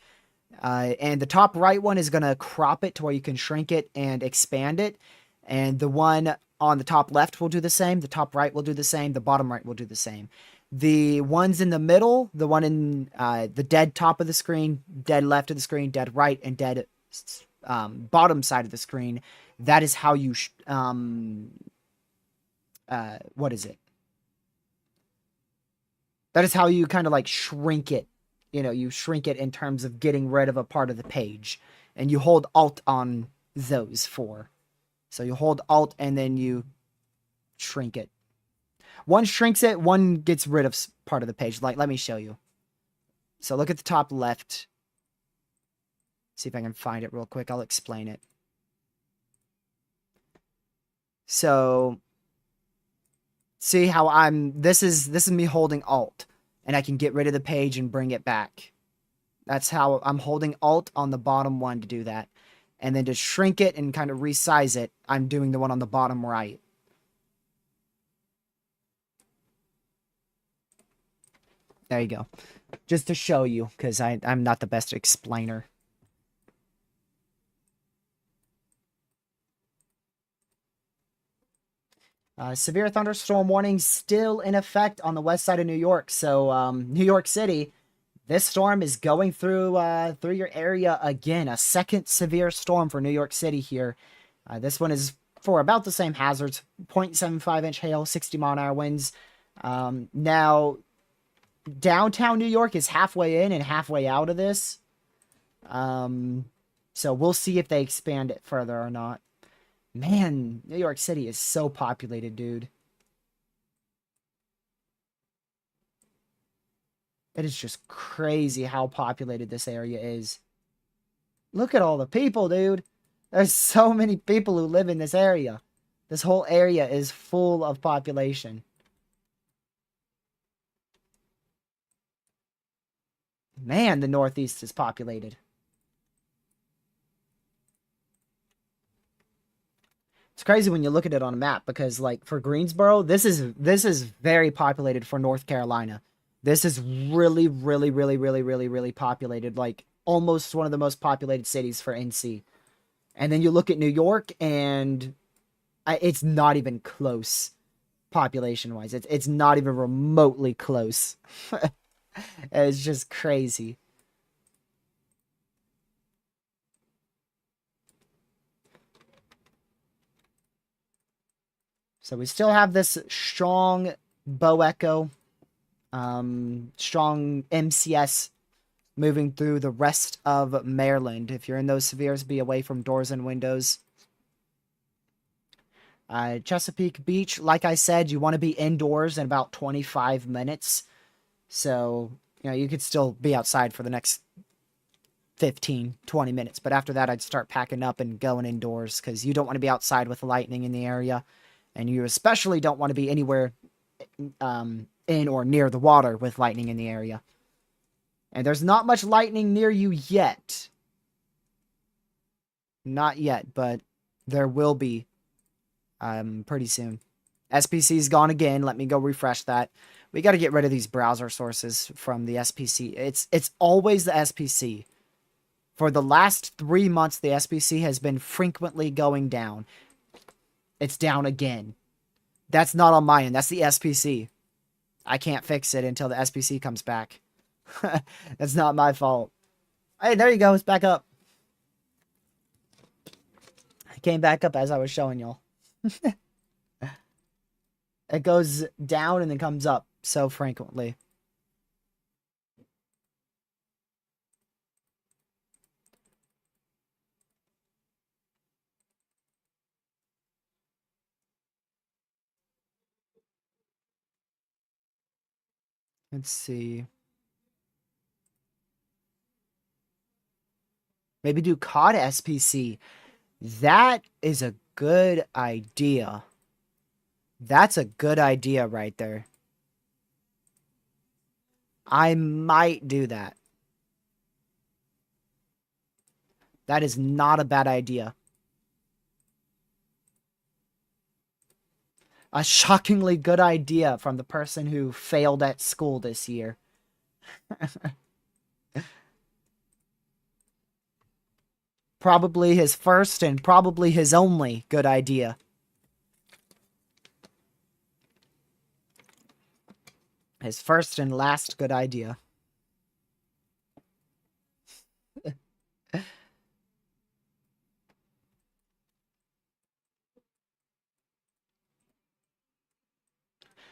S1: And the top right one is going to crop it to where you can shrink it and expand it. And the one on the top left will do the same. The top right will do the same. The bottom right will do the same. The ones in the middle, the one in the dead top of the screen, dead left of the screen, dead right, and dead bottom side of the screen, that is how you, what is it? That is how you kind of like shrink it. You know, you shrink it in terms of getting rid of a part of the page. And you hold Alt on those four. So you hold Alt and then you shrink it. One shrinks it, one gets rid of part of the page. Like, let me show you. So look at the top left. See if I can find it real quick. I'll explain it. So see how this is me holding Alt, and I can get rid of the page and bring it back. That's how I'm holding Alt on the bottom one to do that. And then to shrink it and kind of resize it, I'm doing the one on the bottom right. There you go. Just to show you, because I'm not the best explainer. Severe thunderstorm warning still in effect on the west side of New York. So, New York City, this storm is going through your area again. A second severe storm for New York City here. This one is for about the same hazards. 0.75-inch hail, 60-mile-an-hour winds. Now, downtown New York is halfway in and halfway out of this. So we'll see if they expand it further or not. Man, New York City is so populated, dude. It is just crazy how populated this area is. Look at all the people, dude. There's so many people who live in this area. This whole area is full of population. Man, the Northeast is populated. It's crazy when you look at it on a map because, like, for Greensboro, this is very populated for North Carolina. This is really, really, really, really, really, really populated. Like, almost one of the most populated cities for NC. And then you look at New York, and It's not even close population wise. It's not even remotely close. It's just crazy. So we still have this strong bow echo, strong MCS moving through the rest of Maryland. If you're in those severes, be away from doors and windows. Chesapeake Beach, like I said, you want to be indoors in about 25 minutes. So, you could still be outside for the next 15, 20 minutes. But after that, I'd start packing up and going indoors because you don't want to be outside with lightning in the area. And you especially don't want to be anywhere in or near the water with lightning in the area. And there's not much lightning near you yet. Not yet, but there will be pretty soon. SPC's gone again. Let me go refresh that. We got to get rid of these browser sources from the SPC. It's always the SPC. For the last 3 months, the SPC has been frequently going down. It's down again. That's not on my end. That's the SPC. I can't fix it until the SPC comes back. That's not my fault. Hey, there you go. It's back up. I came back up as I was showing y'all. It goes down and then comes up so frequently. Let's see. Maybe do COD SPC. That is a good idea. That's a good idea right there. I might do that. That is not a bad idea. A shockingly good idea from the person who failed at school this year. Probably his first and probably his only good idea. His first and last good idea.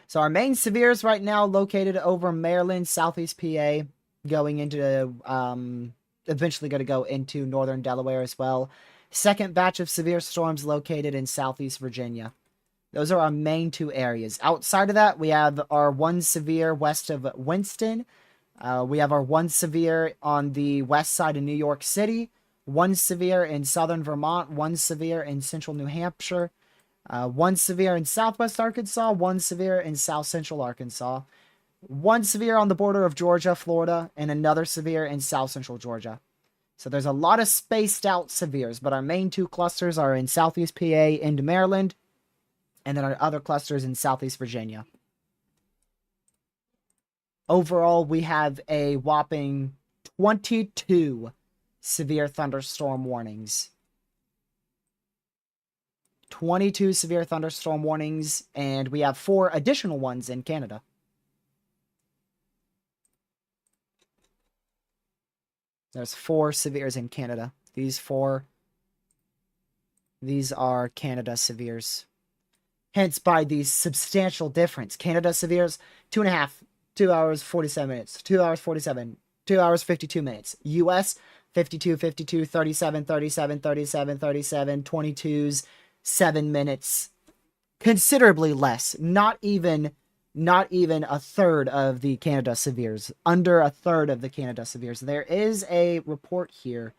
S1: So our main severes right now located over Maryland, Southeast PA, going into eventually going to go into northern Delaware as well. Second batch of severe storms located in Southeast Virginia. Those are our main two areas. Outside of that, we have our one severe west of Winston. We have our one severe on the west side of New York City, one severe in southern Vermont, one severe in central New Hampshire, one severe in southwest Arkansas, one severe in south central Arkansas, one severe on the border of Georgia, Florida, and another severe in south central Georgia. So there's a lot of spaced out severes, but our main two clusters are in southeast PA into Maryland, and then our other clusters in southeast Virginia. Overall, we have a whopping 22 severe thunderstorm warnings. 22 severe thunderstorm warnings, and we have 4 additional ones in Canada. There's 4 severes in Canada. These are Canada severes. Hence, by the substantial difference. Canada severes, 2.5, 2 hours, 47 minutes. 2 hours, 47. 2 hours, 52 minutes. US, 52, 52, 37, 37, 37, 37, 22s, 7 minutes. Considerably less. Not even a third of the Canada severes. Under a third of the Canada severes. There is a report here.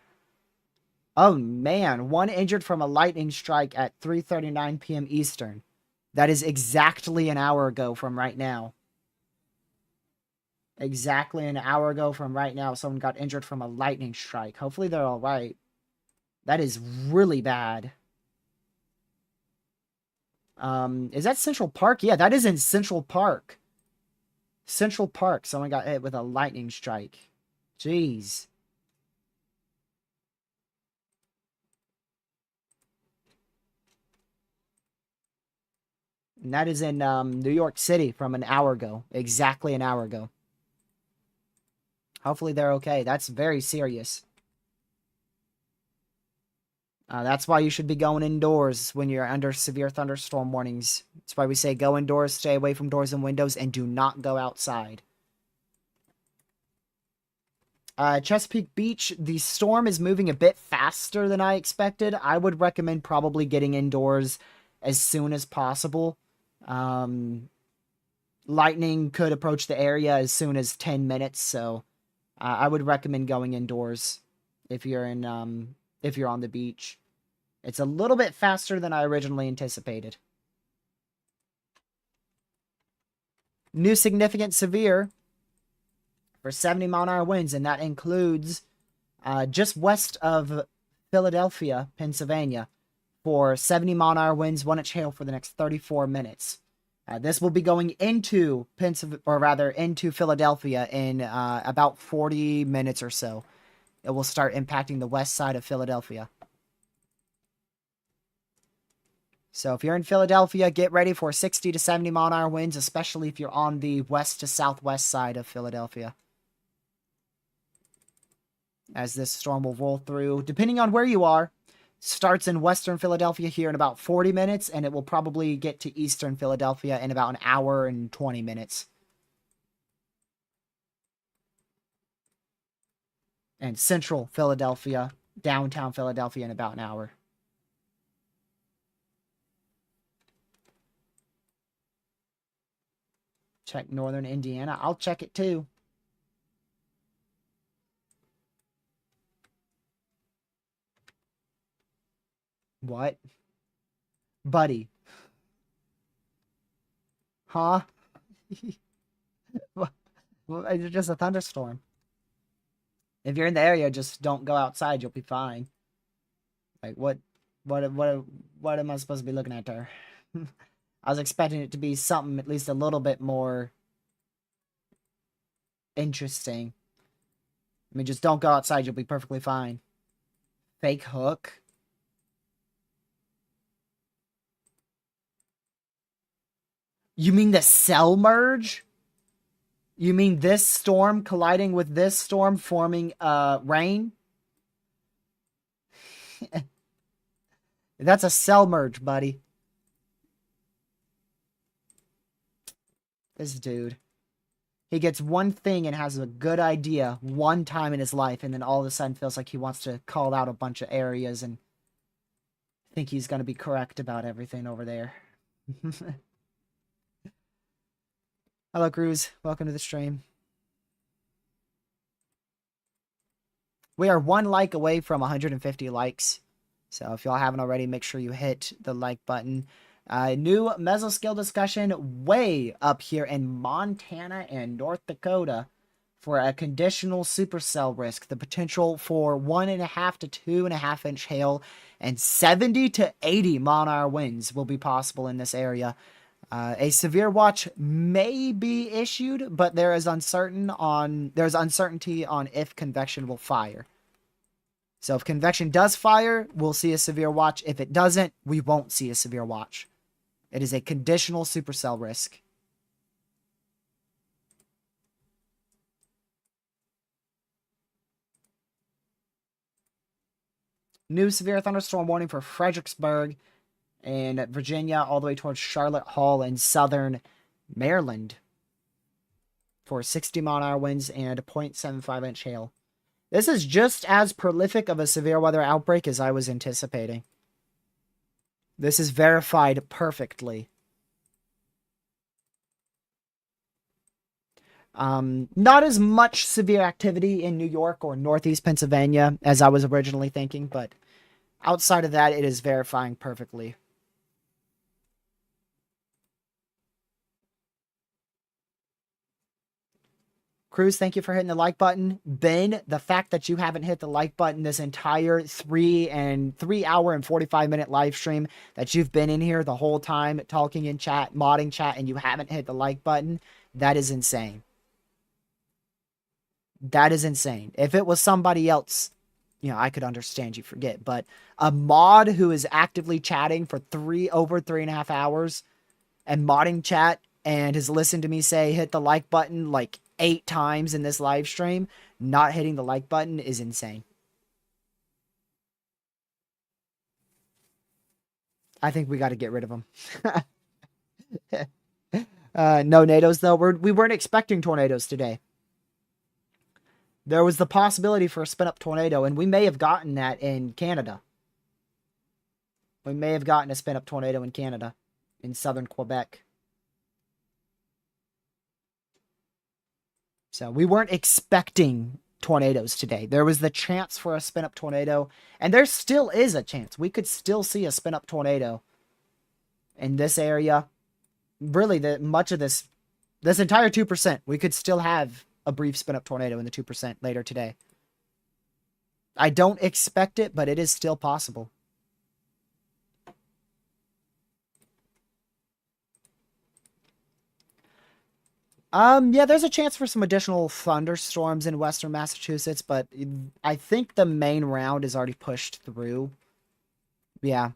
S1: Oh man, 1 injured from a lightning strike at 3:39 p.m. Eastern. That is exactly an hour ago from right now. Exactly an hour ago from right now, someone got injured from a lightning strike. Hopefully they're all right. That is really bad. Is that Central Park? Yeah, that is in Central Park. Central Park. Someone got hit with a lightning strike. Jeez. And that is in New York City from an hour ago. Exactly an hour ago. Hopefully they're okay. That's very serious. That's why you should be going indoors when you're under severe thunderstorm warnings. That's why we say go indoors, stay away from doors and windows, and do not go outside. Chesapeake Beach, the storm is moving a bit faster than I expected. I would recommend probably getting indoors as soon as possible. Lightning could approach the area as soon as 10 minutes, so I would recommend going indoors if you're on the beach. It's a little bit faster than I originally anticipated. New significant severe for 70-mile-an-hour winds, and that includes just west of Philadelphia, Pennsylvania, for 70-mile-an-hour winds, 1-inch hail for the next 34 minutes. This will be going into into Philadelphia in about 40 minutes or so. It will start impacting the west side of Philadelphia. So if you're in Philadelphia, get ready for 60 to 70-mile-an-hour winds, especially if you're on the west to southwest side of Philadelphia. As this storm will roll through, depending on where you are, starts in western Philadelphia here in about 40 minutes, and it will probably get to eastern Philadelphia in about an hour and 20 minutes. And central Philadelphia, downtown Philadelphia in about an hour. Check northern Indiana. I'll check it too. What? Buddy. Huh? Well, it's just a thunderstorm. If you're in the area, just don't go outside. You'll be fine. Like, what am I supposed to be looking at there? I was expecting it to be something at least a little bit more interesting. I mean, just don't go outside. You'll be perfectly fine. Fake hook. You mean the cell merge? You mean this storm colliding with this storm forming rain? That's a cell merge, buddy. This dude. He gets one thing and has a good idea one time in his life, and then all of a sudden feels like he wants to call out a bunch of areas and think he's going to be correct about everything over there. Hello, Cruz. Welcome to the stream. We are 1 like away from 150 likes. So if y'all haven't already, make sure you hit the like button. New mesoscale discussion way up here in Montana and North Dakota for a conditional supercell risk. The potential for 1.5 to 2.5 inch hail and 70 to 80 mile-an-hour winds will be possible in this area. A severe watch may be issued, but there's uncertainty on if convection will fire. So if convection does fire, we'll see a severe watch. If it doesn't, we won't see a severe watch. It is a conditional supercell risk. New severe thunderstorm warning for Fredericksburg and Virginia all the way towards Charlotte Hall in southern Maryland for 60 mile-an-hour winds and 0.75 inch hail. This is just as prolific of a severe weather outbreak as I was anticipating. This is verified perfectly. Not as much severe activity in New York or Northeast Pennsylvania as I was originally thinking, but outside of that, it is verifying perfectly. Cruz, thank you for hitting the like button. Ben, the fact that you haven't hit the like button this entire 3 hour and 45-minute live stream that you've been in here the whole time talking in chat, modding chat, and you haven't hit the like button, that is insane. That is insane. If it was somebody else, you know, I could understand you forget, but a mod who is actively chatting for over 3.5 hours, and modding chat and has listened to me say hit the like button like 8 times in this live stream, not hitting the like button is insane. I think we got to get rid of him. No NATOs though. We weren't expecting tornadoes today. There was the possibility for a spin up tornado, and we may have gotten that in Canada. We may have gotten a spin up tornado in Canada, in southern Quebec. So we weren't expecting tornadoes today. There was the chance for a spin up tornado, and there still is a chance. We could still see a spin up tornado in this area. Really, much of this entire 2%, we could still have a brief spin up tornado in the 2% later today. I don't expect it, but it is still possible. Yeah, there's a chance for some additional thunderstorms in western Massachusetts, but I think the main round is already pushed through. Yeah,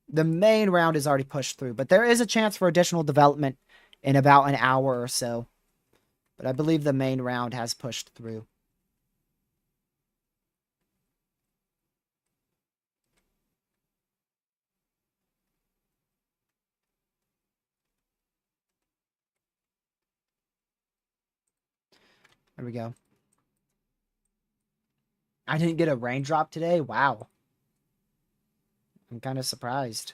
S1: the main round is already pushed through, but there is a chance for additional development in about an hour or so. But I believe the main round has pushed through. There we go. I didn't get a raindrop today? Wow. I'm kind of surprised.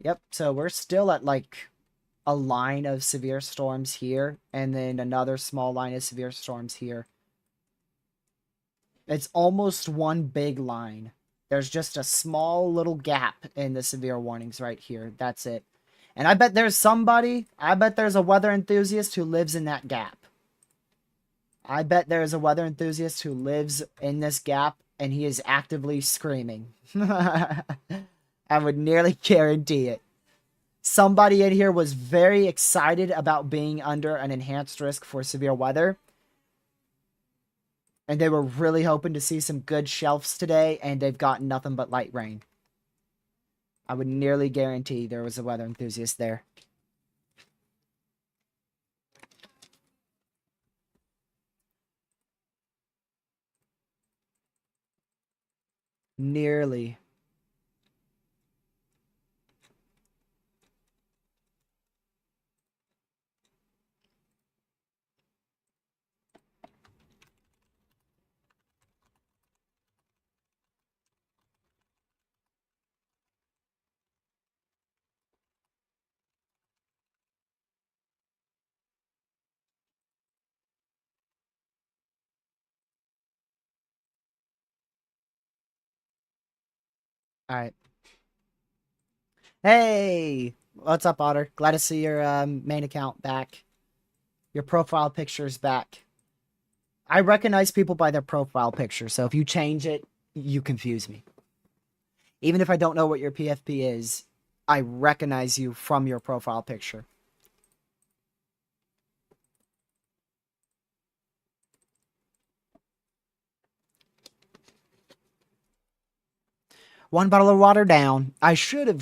S1: Yep, so we're still at like a line of severe storms here, and then another small line of severe storms here. It's almost one big line. There's just a small little gap in the severe warnings right here. That's it. And I bet there's a weather enthusiast who lives in that gap. I bet there is a weather enthusiast who lives in this gap, and he is actively screaming. I would nearly guarantee it. Somebody in here was very excited about being under an enhanced risk for severe weather. And they were really hoping to see some good shelves today, and they've gotten nothing but light rain. I would nearly guarantee there was a weather enthusiast there. Nearly. All right. Hey, what's up, Otter? Glad to see your main account back. Your profile picture's back. I recognize people by their profile picture, so if you change it, you confuse me. Even if I don't know what your PFP is, I recognize you from your profile picture. One bottle of water down. I should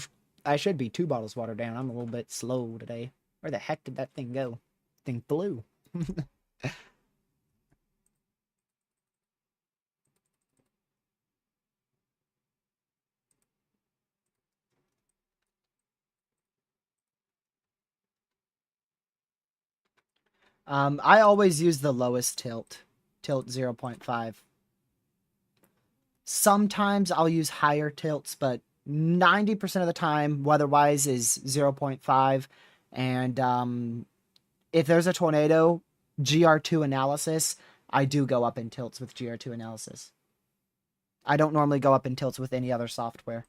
S1: be 2 bottles of water down. I'm a little bit slow today. Where the heck did that thing go? Thing flew. I always use the lowest tilt. Tilt 0.5. Sometimes I'll use higher tilts, but 90% of the time, weather-wise, is 0.5. And if there's a tornado, GR2 analysis, I do go up in tilts with GR2 analysis. I don't normally go up in tilts with any other software.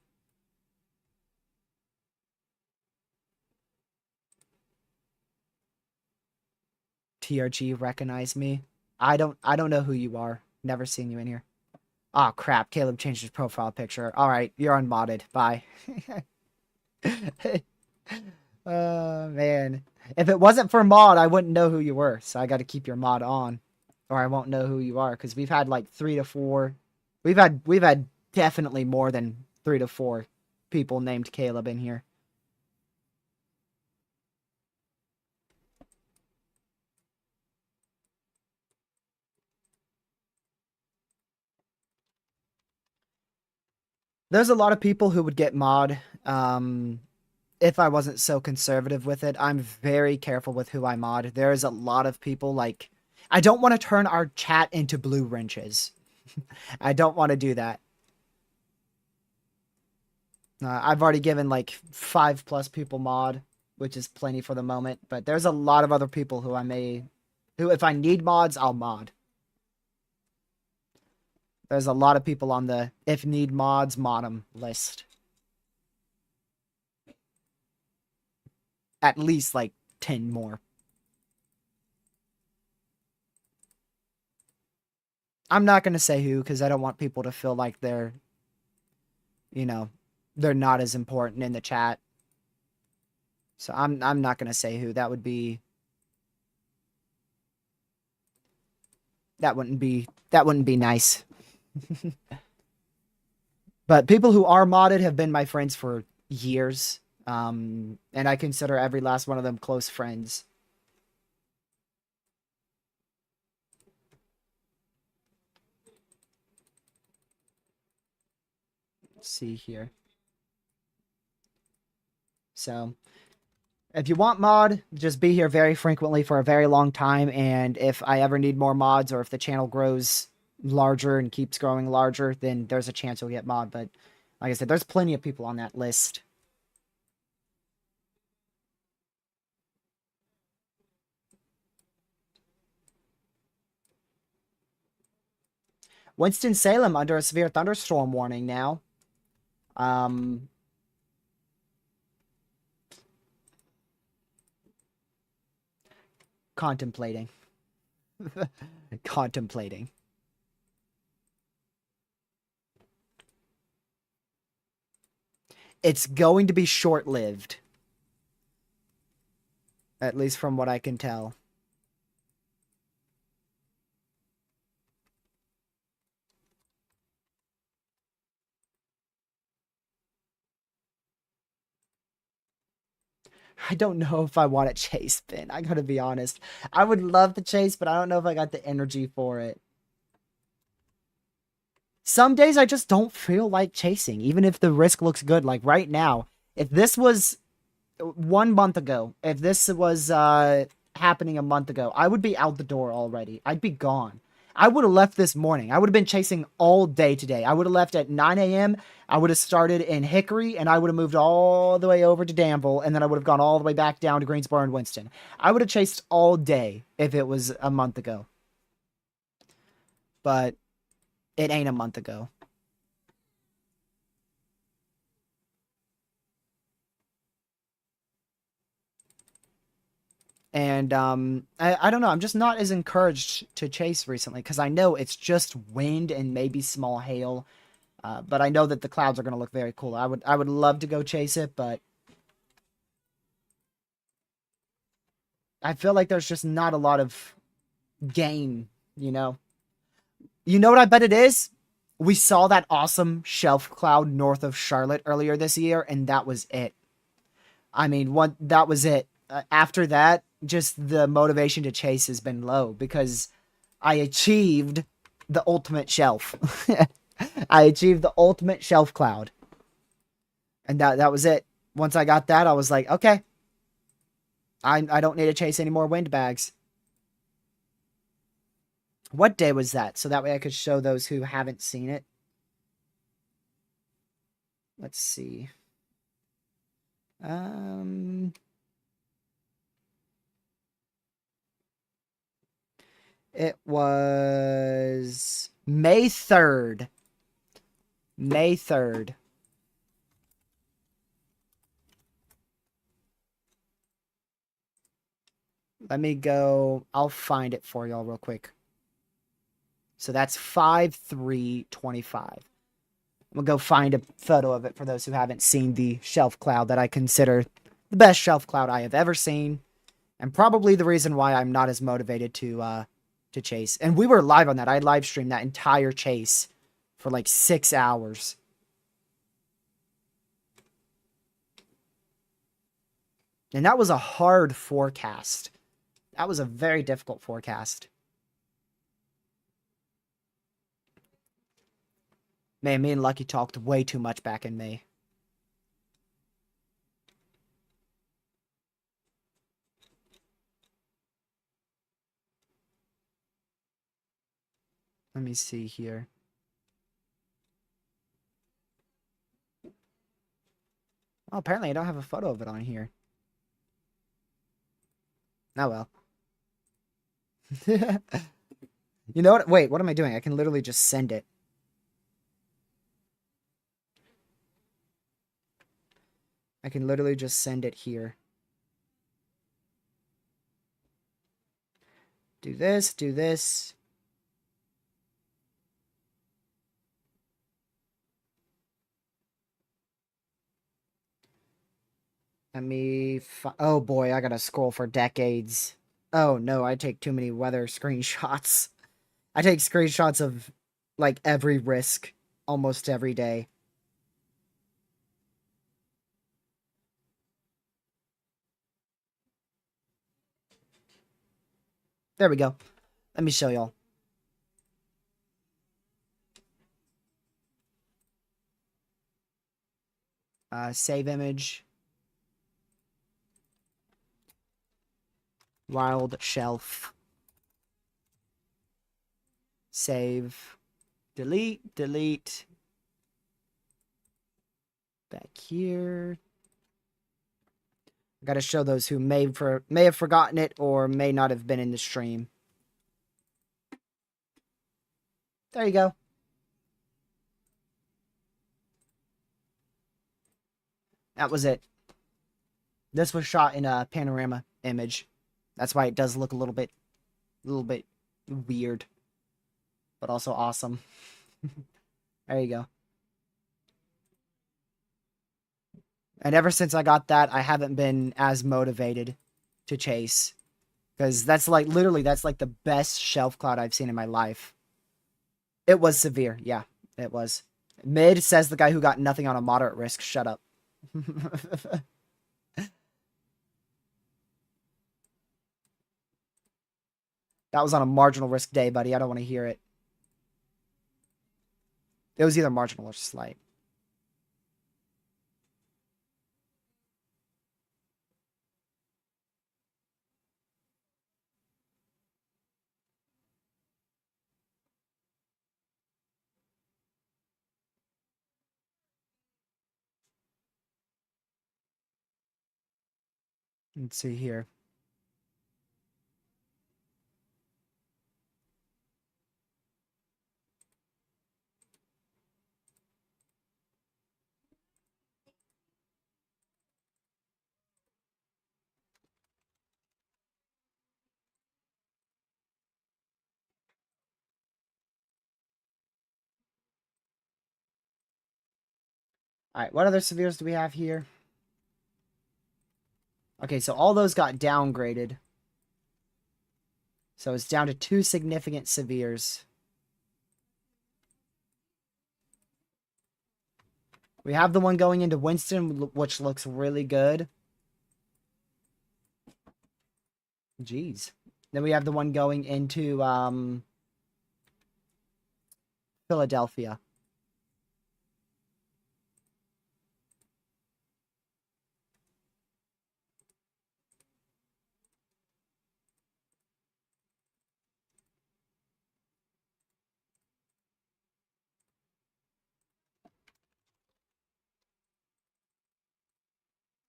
S1: TRG recognize me. I don't know who you are. Never seen you in here. Oh crap, Caleb changed his profile picture. Alright, you're unmodded. Bye. Man. If it wasn't for mod, I wouldn't know who you were, so I gotta keep your mod on. or I won't know who you are, because we've had like 3 to 4. We've had definitely more than 3 to 4 people named Caleb in here. There's a lot of people who would get mod if I wasn't so conservative with it. I'm very careful with who I mod. There's a lot of people like I don't want to turn our chat into blue wrenches. I don't want to do that. I've already given like 5+ people mod, which is plenty for the moment. But there's a lot of other people who who if I need mods, I'll mod. There's a lot of people on the if need mods, mod 'em list. At least like 10 more. I'm not going to say who because I don't want people to feel like you know, they're not as important in the chat. So I'm not going to say who. That wouldn't be nice. But people who are modded have been my friends for years. And I consider every last one of them close friends. Let's see here. So, if you want mod, just be here very frequently for a very long time. And if I ever need more mods or if the channel grows larger and keeps growing larger, then there's a chance you'll get mod. But like I said, there's plenty of people on that list. Winston-Salem under a severe thunderstorm warning now. Contemplating. Contemplating. It's going to be short-lived. At least from what I can tell. I don't know if I want to chase, Ben. I gotta be honest. I would love to chase, but I don't know if I got the energy for it. Some days I just don't feel like chasing, even if the risk looks good. Like right now, if this was 1 month ago, if this was happening a month ago, I would be out the door already. I'd be gone. I would have left this morning. I would have been chasing all day today. I would have left at 9 a.m. I would have started in Hickory, and I would have moved all the way over to Danville, and then I would have gone all the way back down to Greensboro and Winston. I would have chased all day if it was a month ago. But it ain't a month ago. And I don't know. I'm just not as encouraged to chase recently because I know it's just wind and maybe small hail. But I know that the clouds are going to look very cool. I would love to go chase it, but I feel like there's just not a lot of gain, you know? You know what I bet it is? We saw that awesome shelf cloud north of Charlotte earlier this year, and that was it. I mean, that was it. After that, just the motivation to chase has been low because I achieved the ultimate shelf. I achieved the ultimate shelf cloud. And that was it. Once I got that, I was like, okay. I don't need to chase any more wind bags. What day was that? So that way I could show those who haven't seen it. Let's see. It was May 3rd. May 3rd. Let me go. I'll find it for y'all real quick. So that's 5/3/25. I'm gonna go find a photo of it for those who haven't seen the shelf cloud that I consider the best shelf cloud I have ever seen, and probably the reason why I'm not as motivated to to chase. And we were live on that. I live streamed that entire chase for like 6 hours. And that was a hard forecast. That was a very difficult forecast. Man, me and Lucky talked way too much back in May. Let me see here. Oh, apparently I don't have a photo of it on here. Oh, well. You know what? Wait, what am I doing? I can literally just send it. I can literally just send it here. Do this, do this. Let me... Oh boy, I gotta scroll for decades. Oh no, I take too many weather screenshots. I take screenshots of, like, every risk almost every day. There we go. Let me show y'all. Save image. Wild shelf. Save. Delete, delete. Back here. I gotta show those who may have forgotten it or may not have been in the stream. There you go. That was it. This was shot in a panorama image. That's why it does look a little bit weird, but also awesome. There you go. And ever since I got that, I haven't been as motivated to chase. Because that's like, literally, that's like the best shelf cloud I've seen in my life. It was severe. Yeah, it was. Mid, says the guy who got nothing on a moderate risk. Shut up. That was on a marginal risk day, buddy. I don't want to hear it. It was either marginal or slight. Let's see here. Alright, what other severes do we have here? Okay, so all those got downgraded. So it's down to 2 significant severes. We have the one going into Winston, which looks really good. Jeez. Then we have the one going into Philadelphia.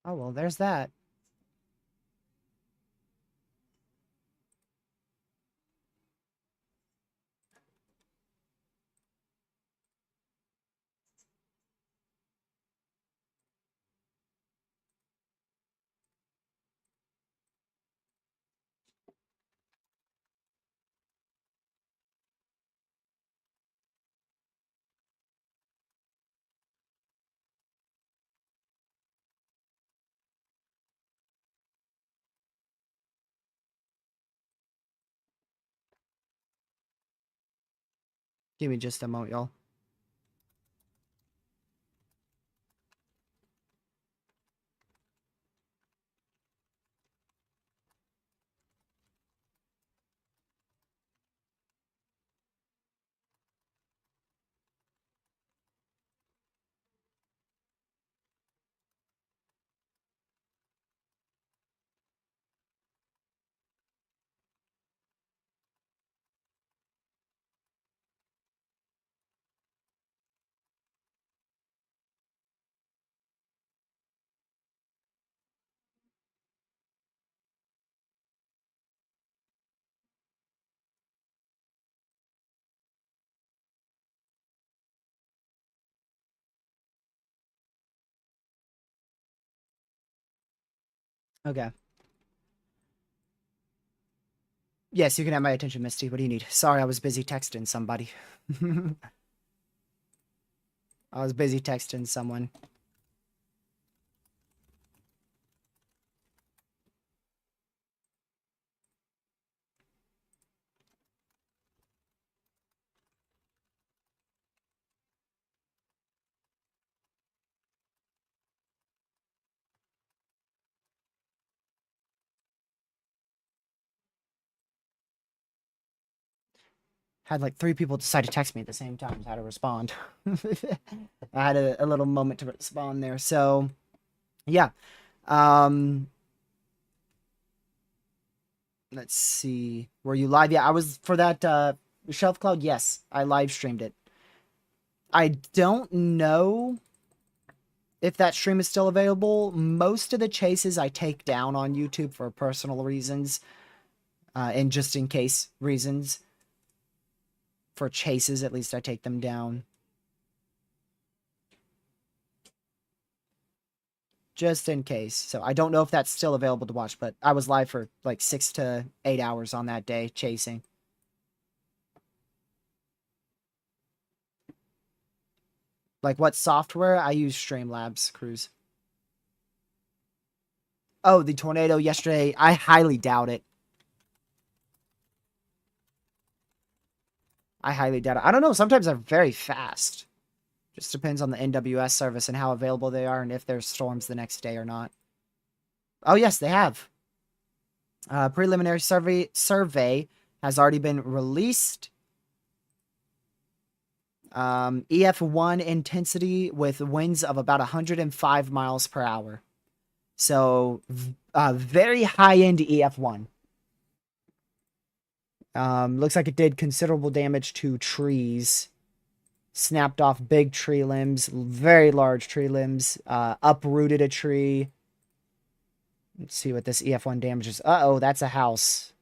S1: Oh, well, there's that. Give me just a moment, y'all. Okay. Yes, you can have my attention, Misty. What do you need? Sorry, I was busy texting somebody. I was busy texting someone. Had like 3 people decide to text me at the same time. So I had to respond. I had a little moment to respond there. So, yeah. Um, let's see. Were you live? Yeah, I was for that Shelf Cloud. Yes, I live streamed it. I don't know if that stream is still available. Most of the chases I take down on YouTube for personal reasons, and just in case reasons. For chases, at least I take them down. Just in case. So I don't know if that's still available to watch, but I was live for like 6 to 8 hours on that day chasing. Like what software? I use Streamlabs Cruise. Oh, the tornado yesterday. I highly doubt it. I highly doubt it. I don't know. Sometimes they're very fast. Just depends on the NWS service and how available they are and if there's storms the next day or not. Oh, yes, they have. Preliminary survey has already been released. EF1 intensity with winds of about 105 miles per hour. So, very high-end EF1. Looks like it did considerable damage to trees. Snapped off big tree limbs, very large tree limbs, uprooted a tree. Let's see what this EF1 damages. Uh-oh, that's a house.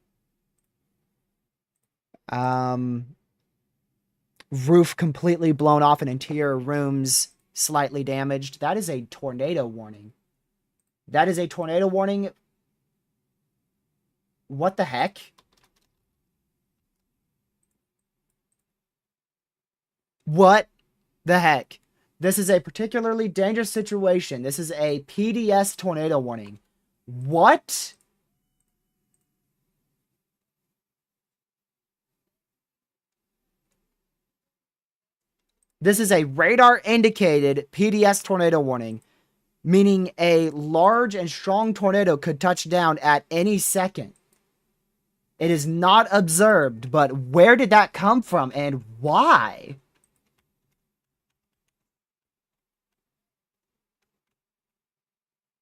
S1: Roof completely blown off and interior rooms slightly damaged. That is a tornado warning. That is a tornado warning. What the heck? What the heck? This is a particularly dangerous situation. This is a PDS tornado warning. What? This is a radar indicated PDS tornado warning, meaning a large and strong tornado could touch down at any second. It is not observed, but where did that come from and why?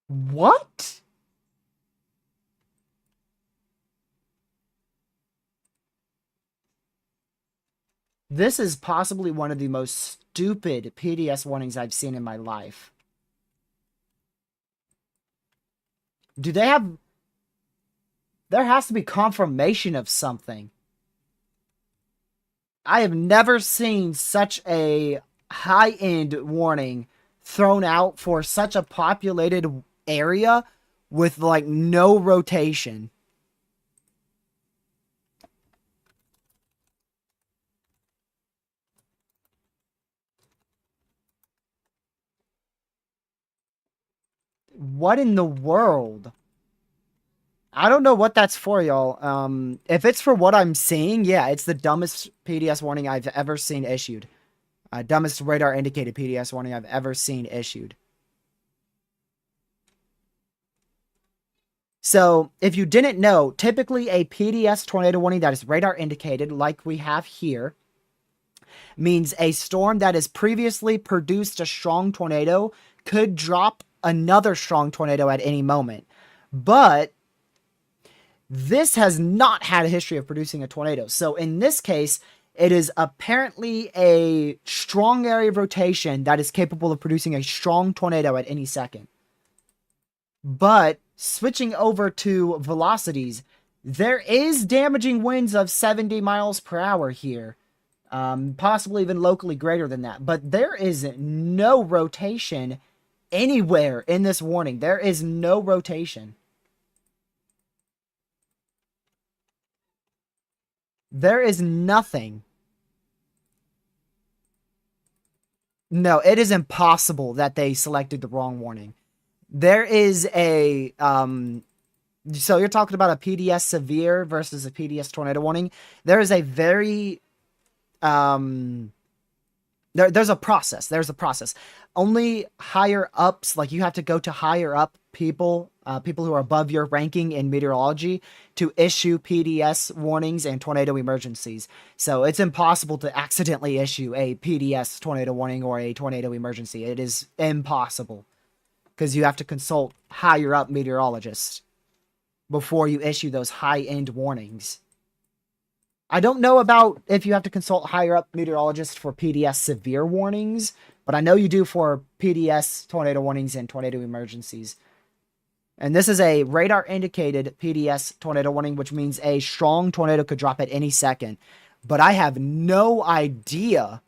S1: What? This is possibly one of the most stupid PDS warnings I've seen in my life. Do they have... There has to be confirmation of something. I have never seen such a high-end warning thrown out for such a populated area with, like, no rotation. What in the world? I don't know what that's for, y'all. If it's for what I'm seeing, yeah, it's the dumbest PDS warning I've ever seen issued. Dumbest radar indicated PDS warning I've ever seen issued. So, if you didn't know, typically a PDS tornado warning that is radar indicated, like we have here, means a storm that has previously produced a strong tornado could drop another strong tornado at any moment. But this has not had a history of producing a tornado. So in this case, it is apparently a strong area of rotation that is capable of producing a strong tornado at any second. But switching over to velocities, there is damaging winds of 70 miles per hour here. Possibly even locally greater than that. But there is no rotation anywhere in this warning. There is no rotation. There is nothing. No, it is impossible that they selected the wrong warning. There is a so you're talking about a PDS severe versus a PDS tornado warning. There is a very there's a process. There's a process. Only higher ups, like you have to go to higher up people, people who are above your ranking in meteorology, to issue PDS warnings and tornado emergencies. So it's impossible to accidentally issue a PDS tornado warning or a tornado emergency. It is impossible because you have to consult higher up meteorologists before you issue those high end warnings. I don't know about if you have to consult higher up meteorologists for PDS severe warnings, but I know you do for PDS tornado warnings and tornado emergencies. And this is a radar indicated PDS tornado warning, which means a strong tornado could drop at any second. But I have no idea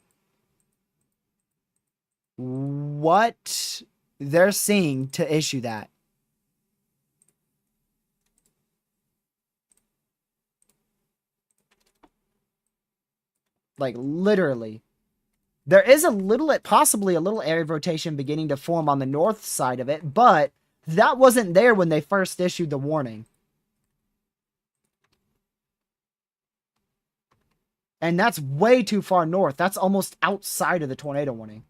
S1: what they're seeing to issue that. Like, literally. There is a little, possibly a little area of rotation beginning to form on the north side of it, but that wasn't there when they first issued the warning. And that's way too far north. That's almost outside of the tornado warning.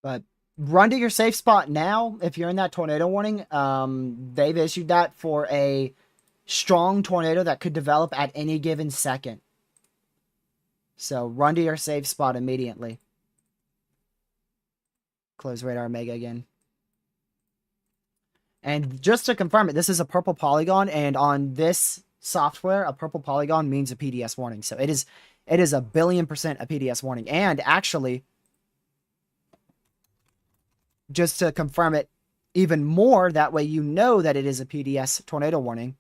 S1: But run to your safe spot now if you're in that tornado warning. They've issued that for a strong tornado that could develop at any given second. So run to your safe spot immediately. Close radar Omega again. And just to confirm it, this is a purple polygon, and on this software, a purple polygon means a PDS warning. So it is 1,000,000,000% a PDS warning. And actually, just to confirm it even more, that way you know that it is a PDS tornado warning.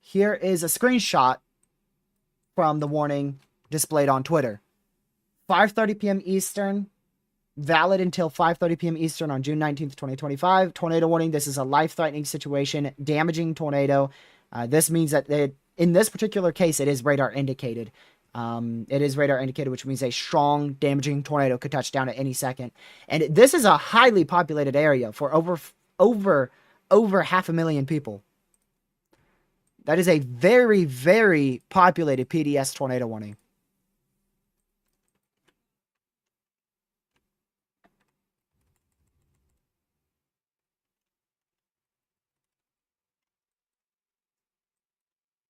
S1: Here is a screenshot from the warning displayed on Twitter. 5:30 p.m. Eastern, valid until 5:30 p.m. Eastern on June 19th, 2025. Tornado warning. This is a life-threatening situation, damaging tornado. This means that in this particular case, it is radar indicated. It is radar indicated, which means a strong, damaging tornado could touch down at any second. And this is a highly populated area for over 500,000 people. That is a very, very populated PDS tornado warning.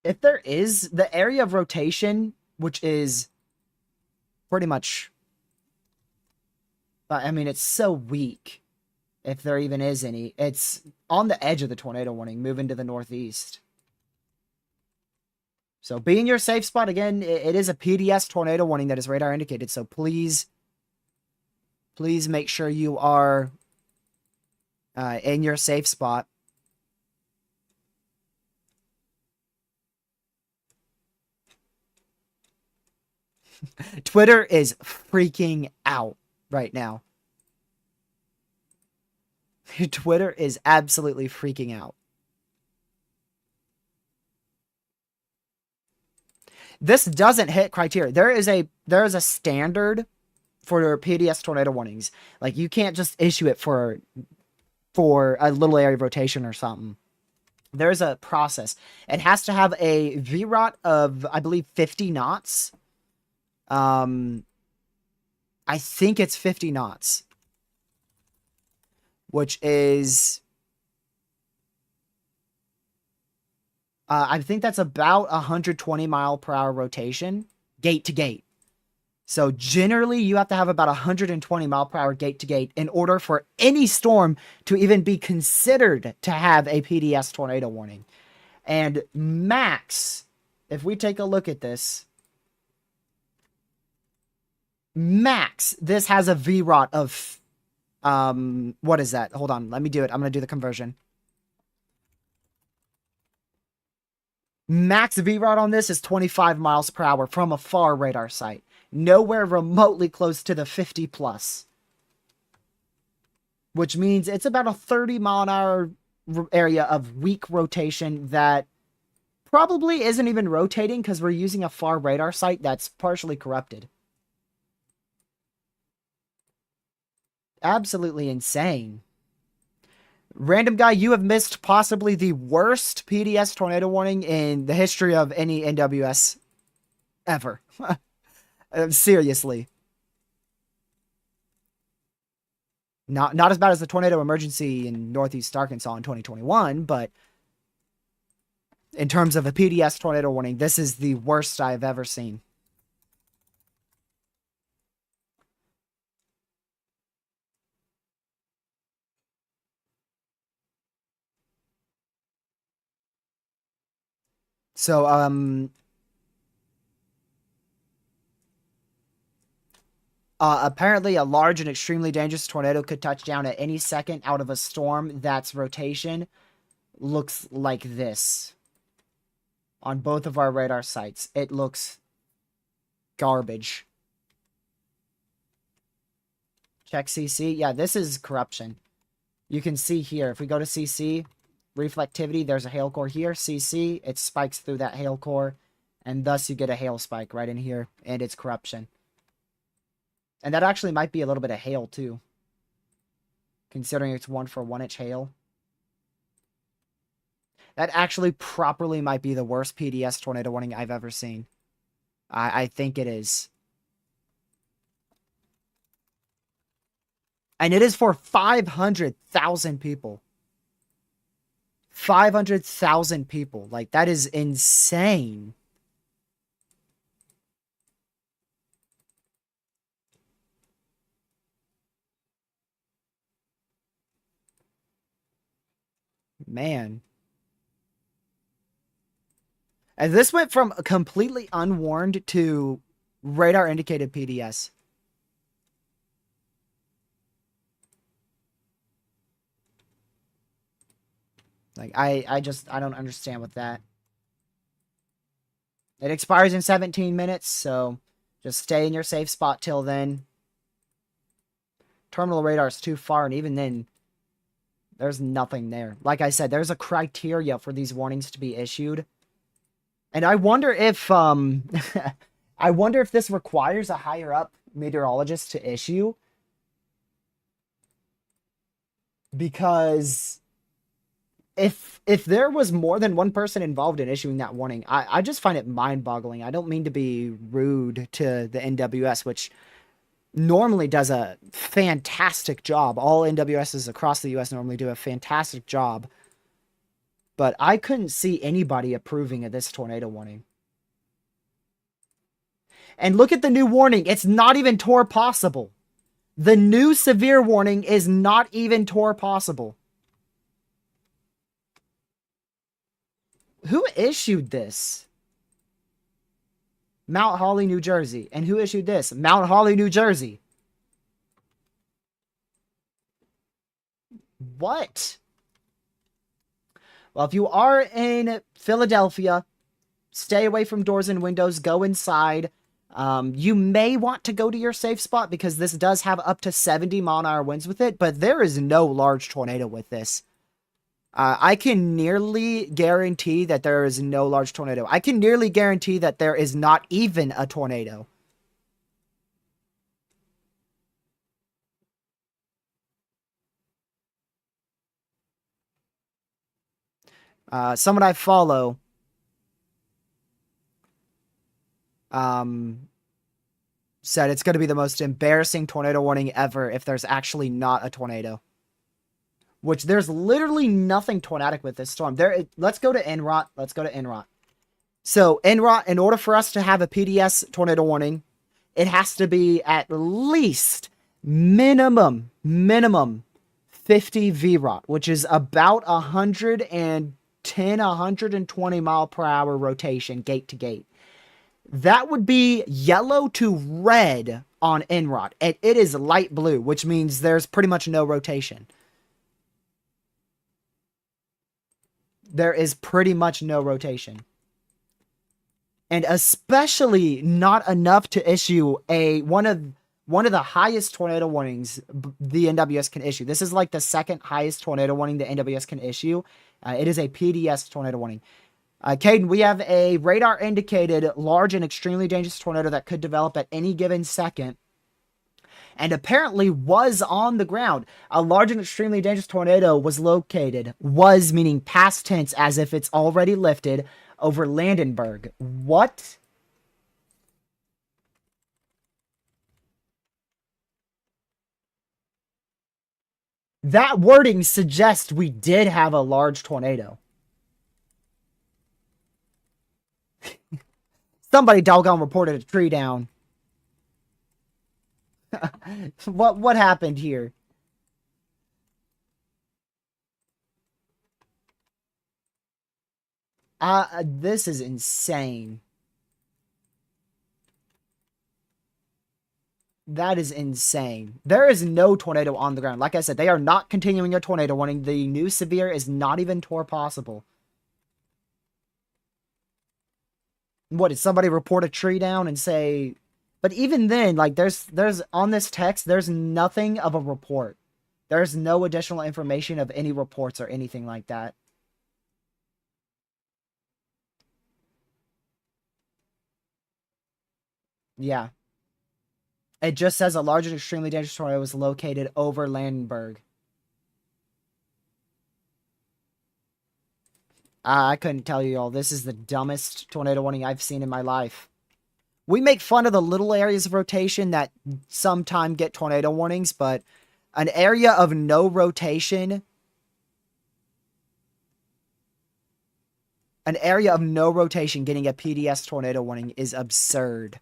S1: If there is the area of rotation, which is pretty much, I mean, it's so weak. If there even is any, it's on the edge of the tornado warning, moving to the northeast. So be in your safe spot. Again, it is a PDS tornado warning that is radar indicated. So please make sure you are in your safe spot. Twitter is freaking out right now. Twitter is absolutely freaking out. This doesn't hit criteria. There is a standard for PDS tornado warnings. Like, you can't just issue it for a little area of rotation or something. There's a process. It has to have a VROT of, I believe, 50 knots. I think it's 50 knots, which is, I think that's about 120 mile per hour rotation, gate to gate. So generally, you have to have about 120 mile per hour gate to gate in order for any storm to even be considered to have a PDS tornado warning. And max, if we take a look at this, max, this has a VROT of, what is that? Hold on, let me do it. I'm going to do the conversion. Max VROT on this is 25 miles per hour from a far radar site. Nowhere remotely close to the 50 plus. Which means it's about a 30 mile an hour area of weak rotation that probably isn't even rotating because we're using a far radar site that's partially corrupted. Absolutely insane. Random guy, you have missed possibly the worst PDS tornado warning in the history of any NWS ever. Seriously. Not as bad as the tornado emergency in Northeast Arkansas in 2021, but in terms of a PDS tornado warning, this is the worst I've ever seen. So, apparently a large and extremely dangerous tornado could touch down at any second out of a storm that's rotation looks like this. On both of our radar sites, it looks garbage. Check CC. Yeah, this is corruption. You can see here, if we go to CC, reflectivity, there's a hail core here. CC, it spikes through that hail core, and thus you get a hail spike right in here, and it's corruption. And that actually might be a little bit of hail, too. Considering it's 1 for 1 inch hail. That actually properly might be the worst PDS tornado warning I've ever seen. I think it is. And it is for 500,000 people. 500,000 people. Like, that is insane. Man. And this went from completely unwarned to radar indicated PDS. Like, I don't understand with that. It expires in 17 minutes, so just stay in your safe spot till then. Terminal radar is too far, and even then, there's nothing there. Like I said, there's a criteria for these warnings to be issued. And I wonder if, I wonder if this requires a higher up meteorologist to issue. Because if there was more than one person involved in issuing that warning, I just find it mind-boggling. I don't mean to be rude to the NWS, which normally does a fantastic job. All NWSs across the U.S. normally do a fantastic job. But I couldn't see anybody approving of this tornado warning. And look at the new warning. It's not even TOR possible. The new severe warning is not even TOR possible. Who issued this? Mount Holly, New Jersey. And who issued this? Mount Holly, New Jersey. What? Well, if you are in Philadelphia, stay away from doors and windows. Go inside. You may want to go to your safe spot because this does have up to 70-mile-an-hour winds with it, but there is no large tornado with this. I can nearly guarantee that there is no large tornado. I can nearly guarantee that there is not even a tornado. Someone I follow um, said it's going to be the most embarrassing tornado warning ever if there's actually not a tornado. Which there's literally nothing tornadic with this storm. Let's go to NROT. Let's go to NROT. So NROT, in order for us to have a PDS tornado warning, it has to be at least minimum 50 VROT, which is about 110, 120 mile per hour rotation gate to gate. That would be yellow to red on NROT. It is light blue, which means there's pretty much no rotation. There is pretty much no rotation. And especially not enough to issue one of the highest tornado warnings the NWS can issue. This is like the second highest tornado warning the NWS can issue. It is a PDS tornado warning. Caden, we have a radar indicated large and extremely dangerous tornado that could develop at any given second. And apparently was on the ground. A large and extremely dangerous tornado was located. Was meaning past tense, as if it's already lifted, over Landenberg. What? That wording suggests we did have a large tornado. Somebody doggone reported a tree down. What happened here? This is insane. That is insane. There is no tornado on the ground. Like I said, they are not continuing a tornado warning. The new severe is not even possible. What, did somebody report a tree down and say... But even then, like, there's on this text, there's nothing of a report. There's no additional information of any reports or anything like that. Yeah. It just says a large and extremely dangerous tornado was located over Landenberg. I couldn't tell you all. This is the dumbest tornado warning I've seen in my life. We make fun of the little areas of rotation that sometime get tornado warnings, but an area of no rotation... An area of no rotation getting a PDS tornado warning is absurd.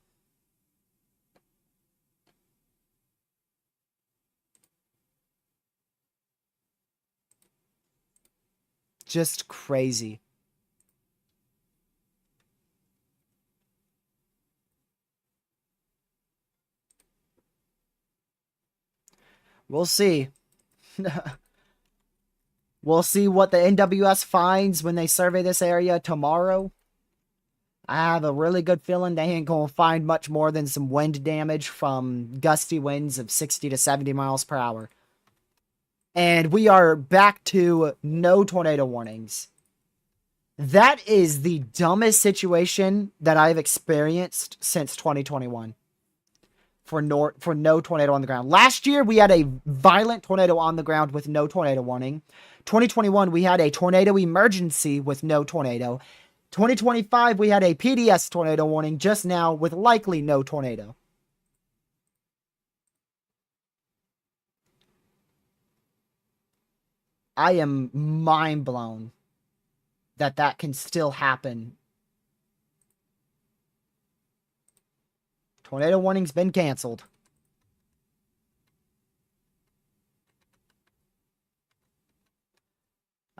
S1: Just crazy. We'll see. We'll see what the NWS finds when they survey this area tomorrow. I have a really good feeling they ain't gonna find much more than some wind damage from gusty winds of 60 to 70 miles per hour. And we are back to no tornado warnings. That is the dumbest situation that I've experienced since 2021. For no tornado on the ground. Last year, we had a violent tornado on the ground with no tornado warning. 2021, we had a tornado emergency with no tornado. 2025, we had a PDS tornado warning just now with likely no tornado. I am mind blown that that can still happen. Tornado warning's been canceled.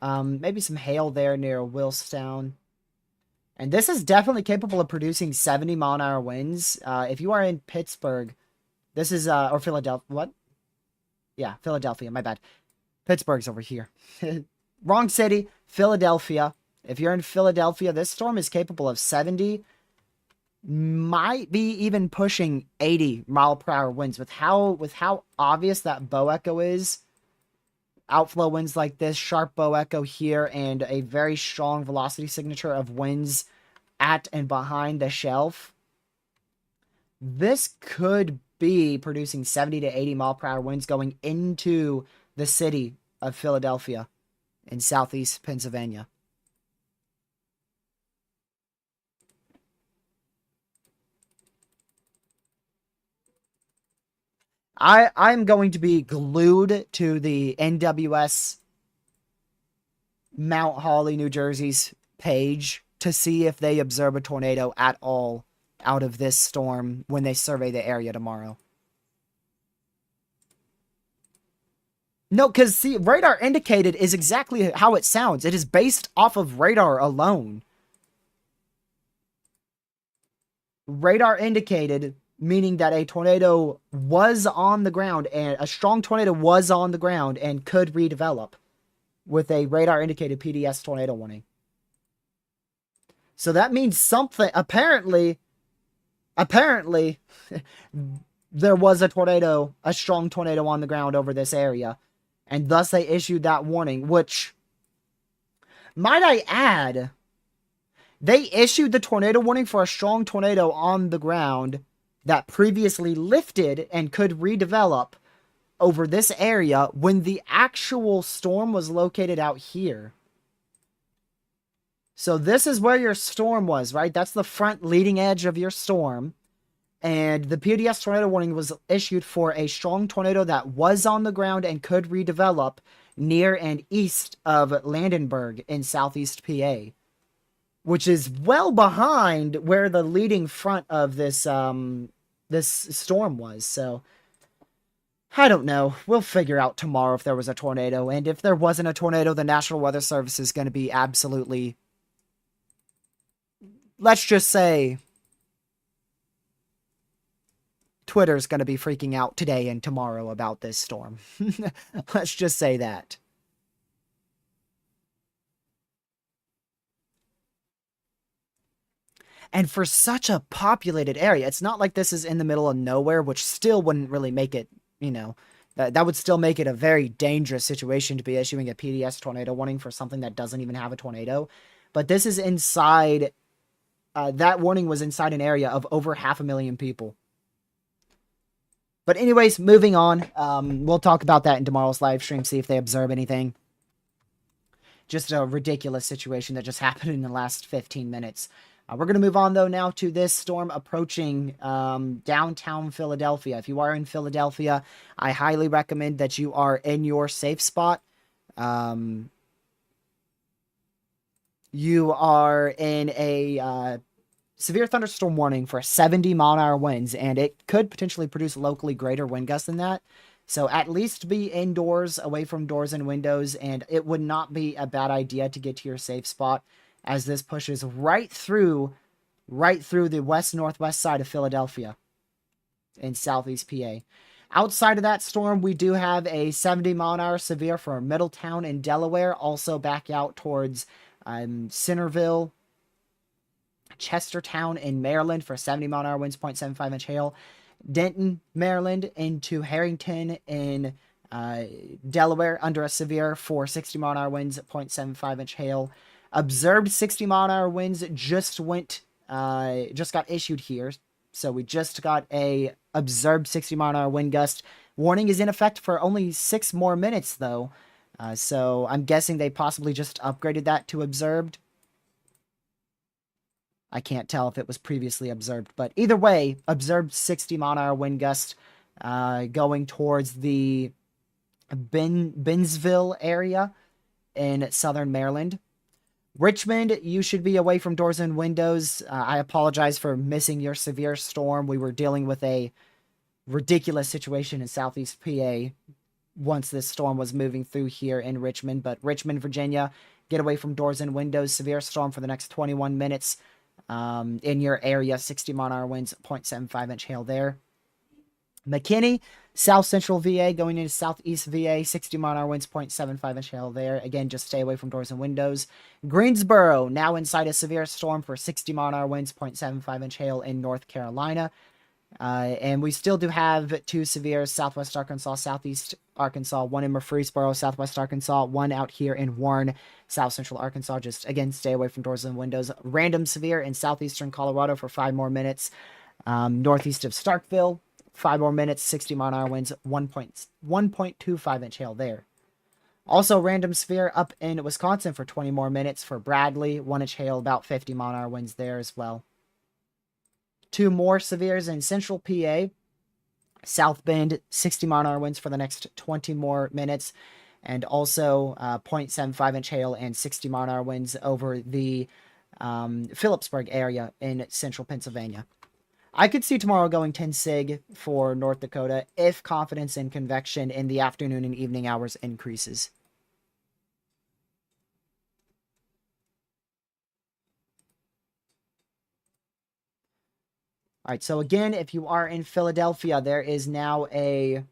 S1: Maybe some hail there near Willstown. And this is definitely capable of producing 70-mile-an-hour winds. If you are in Pittsburgh, this is, or Philadelphia, what? Yeah, Philadelphia, my bad. Pittsburgh's over here. Wrong city, Philadelphia. If you're in Philadelphia, this storm is capable of 70 might be even pushing 80 mile per hour winds with how obvious that bow echo is. Outflow winds like this, sharp bow echo here, and a very strong velocity signature of winds at and behind the shelf. This could be producing 70 to 80 mile per hour winds going into the city of Philadelphia in southeast Pennsylvania. I'm going to be glued to the NWS Mount Holly, New Jersey's page to see if they observe a tornado at all out of this storm when they survey the area tomorrow. No, because see, radar indicated is exactly how it sounds. It is based off of radar alone. Radar indicated, meaning that a tornado was on the ground, and a strong tornado was on the ground and could redevelop with a radar indicated PDS tornado warning. So that means something. Apparently, there was a tornado, a strong tornado on the ground over this area, and thus they issued that warning, which, might I add, they issued the tornado warning for a strong tornado on the ground that previously lifted and could redevelop over this area when the actual storm was located out here. So this is where your storm was, right? That's the front leading edge of your storm. And the PDS tornado warning was issued for a strong tornado that was on the ground and could redevelop near and east of Landenberg in southeast PA, which is well behind where the leading front of this this storm was. So I don't know. We'll figure out tomorrow if there was a tornado, and if there wasn't a tornado, the National Weather Service is going to be absolutely, let's just say, Twitter's going to be freaking out today and tomorrow about this storm. Let's just say that. And for such a populated area, it's not like this is in the middle of nowhere, which still wouldn't really make it, that would still make it a very dangerous situation to be issuing a PDS tornado warning for something that doesn't even have a tornado. But this is inside, that warning was inside an area of over 500,000 people. But anyways, moving on. We'll talk about that in tomorrow's live stream, see if they observe anything. Just a ridiculous situation that just happened in the last 15 minutes. We're going to move on, though, now to this storm approaching downtown Philadelphia. If you are in Philadelphia, I highly recommend that you are in your safe spot. You are in a severe thunderstorm warning for 70-mile-an-hour winds, and it could potentially produce locally greater wind gusts than that. So at least be indoors, away from doors and windows, and it would not be a bad idea to get to your safe spot, as this pushes right through the west-northwest side of Philadelphia in southeast PA. Outside of that storm, we do have a 70-mile-an-hour severe for Middletown in Delaware, also back out towards Centerville, Chestertown in Maryland for 70-mile-an-hour winds, 0.75-inch hail. Denton, Maryland into Harrington in Delaware under a severe for 60-mile-an-hour winds, 0.75-inch hail. Observed 60-mile-an-hour winds just got issued here. So we just got a observed 60-mile-an-hour wind gust. Warning is in effect for only 6 more minutes, though. So I'm guessing they possibly just upgraded that to observed. I can't tell if it was previously observed, but either way, observed 60-mile-an-hour wind gust going towards the Bennsville area in southern Maryland. Richmond, you should be away from doors and windows. I apologize for missing your severe storm. We were dealing with a ridiculous situation in southeast PA once this storm was moving through here in Richmond. But Richmond, Virginia, get away from doors and windows. Severe storm for the next 21 minutes in your area. 60-mile-an-hour winds, 0.75-inch hail there. McKinney, South Central VA going into Southeast VA, 60-mile-an-hour winds, 0.75-inch hail there. Again, just stay away from doors and windows. Greensboro, now inside a severe storm for 60-mile-an-hour winds, 0.75-inch hail in North Carolina. And we still do have 2 severe Southwest Arkansas, Southeast Arkansas, 1 in Murfreesboro, Southwest Arkansas, 1 out here in Warren, South Central Arkansas. Just, again, stay away from doors and windows. Random severe in southeastern Colorado for 5 more minutes. Northeast of Starkville, 5 more minutes, 60-mile-an-hour winds, 1.25-inch hail there. Also, random severe up in Wisconsin for 20 more minutes for Bradley, 1-inch hail, about 50-mile-an-hour winds there as well. 2 more severes in central PA, South Bend, 60-mile-an-hour winds for the next 20 more minutes, and also 0.75-inch hail and 60-mile-an-hour winds over the Phillipsburg area in central Pennsylvania. I could see tomorrow going 10 sig for North Dakota if confidence in convection in the afternoon and evening hours increases. All right, so again, if you are in Philadelphia, there is now a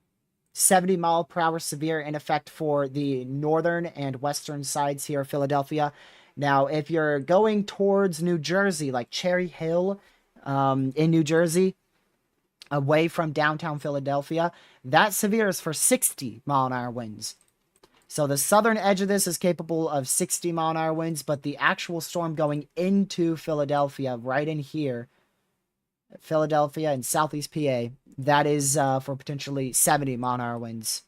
S1: 70-mile-per-hour severe in effect for the northern and western sides here of Philadelphia. Now, if you're going towards New Jersey, like Cherry Hill in New Jersey, away from downtown Philadelphia, that severe is for 60-mile-an-hour winds. So the southern edge of this is capable of 60-mile-an-hour winds, but the actual storm going into Philadelphia, right in here, Philadelphia and southeast PA, that is for potentially 70-mile-an-hour winds.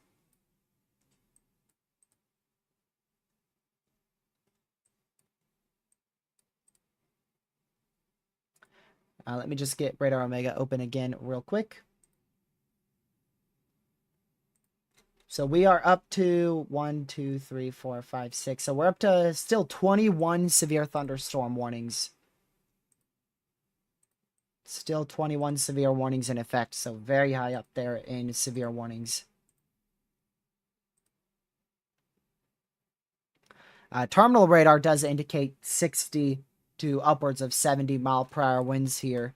S1: Let me just get Radar Omega open again real quick. So we are up to 1, 2, 3, 4, 5, 6. So we're up to still 21 severe thunderstorm warnings. Still 21 severe warnings in effect. So very high up there in severe warnings. Terminal radar does indicate 60 to upwards of 70-mile-per-hour winds here.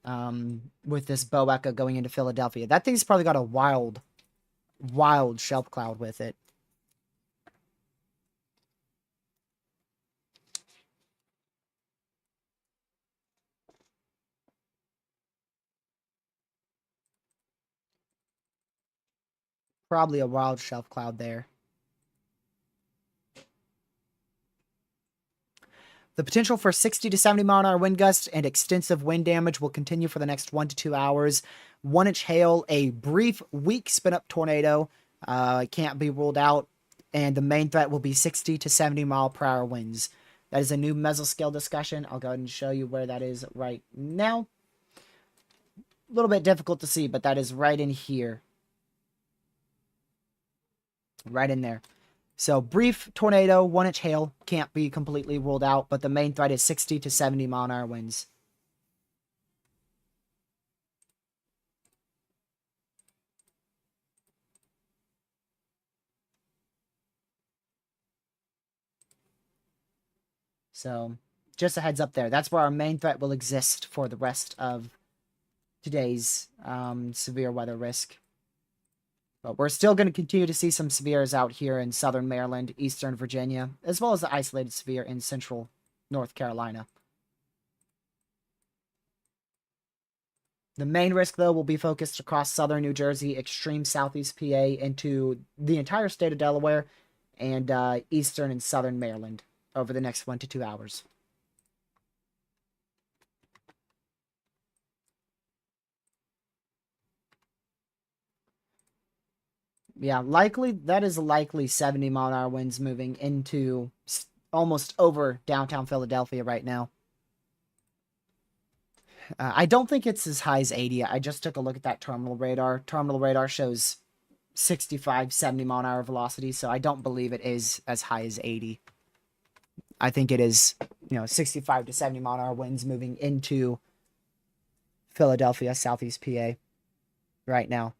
S1: With this bow echo going into Philadelphia. That thing's probably got a wild shelf cloud with it. Probably a wild shelf cloud there. The potential for 60 to 70-mile-an-hour wind gusts and extensive wind damage will continue for the next 1 to 2 hours. 1-inch hail, a brief, weak spin-up tornado can't be ruled out, and the main threat will be 60 to 70-mile-per-hour winds. That is a new mesoscale discussion. I'll go ahead and show you where that is right now. A little bit difficult to see, but that is right in here. Right in there. So, brief tornado, 1-inch hail, can't be completely ruled out, but the main threat is 60 to 70-mile-an-hour winds. So, just a heads up there. That's where our main threat will exist for the rest of today's severe weather risk. But we're still going to continue to see some severes out here in southern Maryland, eastern Virginia, as well as the isolated severe in central North Carolina. The main risk, though, will be focused across southern New Jersey, extreme southeast PA, into the entire state of Delaware, and eastern and southern Maryland over the next 1 to 2 hours. Yeah, likely, that is likely 70-mile-an-hour winds moving into almost over downtown Philadelphia right now. I don't think it's as high as 80. I just took a look at that terminal radar. Terminal radar shows 65, 70-mile-an-hour velocity, so I don't believe it is as high as 80. I think it is, 65 to 70-mile-an-hour winds moving into Philadelphia, southeast PA right now.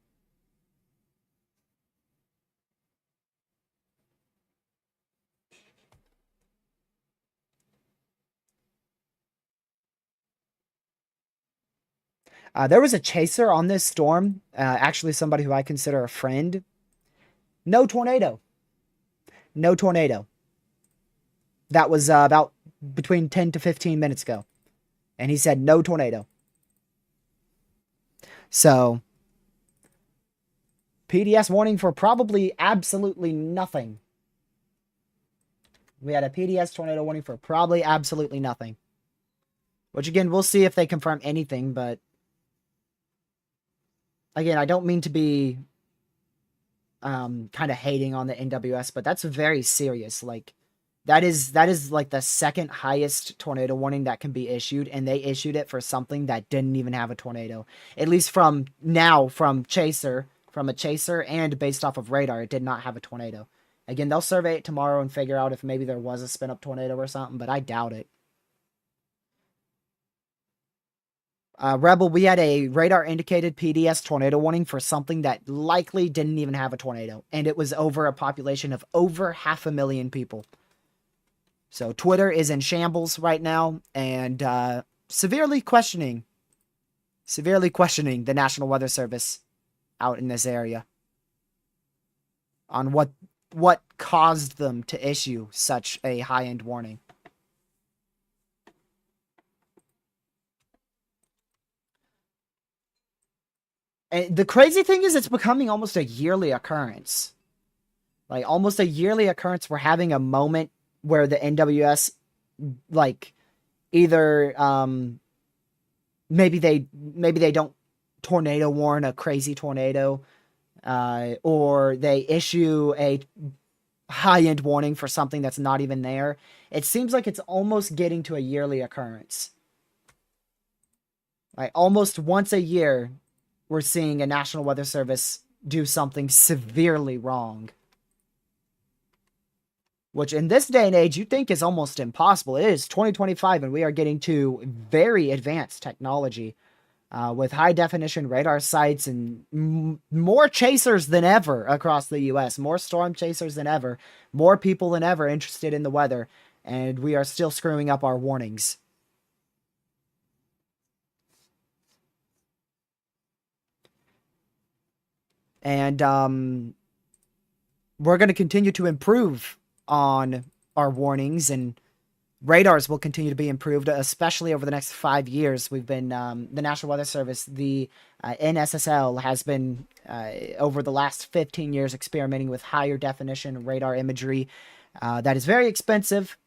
S1: There was a chaser on this storm, actually somebody who I consider a friend. No tornado. No tornado. That was about between 10 to 15 minutes ago. And he said no tornado. So, PDS warning for probably absolutely nothing. We had a PDS tornado warning for probably absolutely nothing. Which, again, we'll see if they confirm anything, but... Again, I don't mean to be kind of hating on the NWS, but that's very serious. Like, that is like the second highest tornado warning that can be issued, and they issued it for something that didn't even have a tornado. At least from a chaser, and based off of radar, it did not have a tornado. Again, they'll survey it tomorrow and figure out if maybe there was a spin-up tornado or something, but I doubt it. Rebel, we had a radar-indicated PDS tornado warning for something that likely didn't even have a tornado, and it was over a population of over 500,000 people. So Twitter is in shambles right now, and severely questioning the National Weather Service out in this area on what caused them to issue such a high-end warning. And the crazy thing is, it's becoming almost a yearly occurrence. Like, almost a yearly occurrence. We're having a moment where the NWS, like, either maybe they don't tornado warn a crazy tornado, or they issue a high-end warning for something that's not even there. It seems like it's almost getting to a yearly occurrence. Like, almost once a year, we're seeing a National Weather Service do something severely wrong. Which in this day and age, you think is almost impossible. It is 2025, and we are getting to very advanced technology with high-definition radar sites and more chasers than ever across the U.S., more storm chasers than ever, more people than ever interested in the weather, and we are still screwing up our warnings. And we're going to continue to improve on our warnings, and radars will continue to be improved, especially over the next 5 years. We've been, the National Weather Service, the NSSL, has been, over the last 15 years, experimenting with higher definition radar imagery. That is very expensive.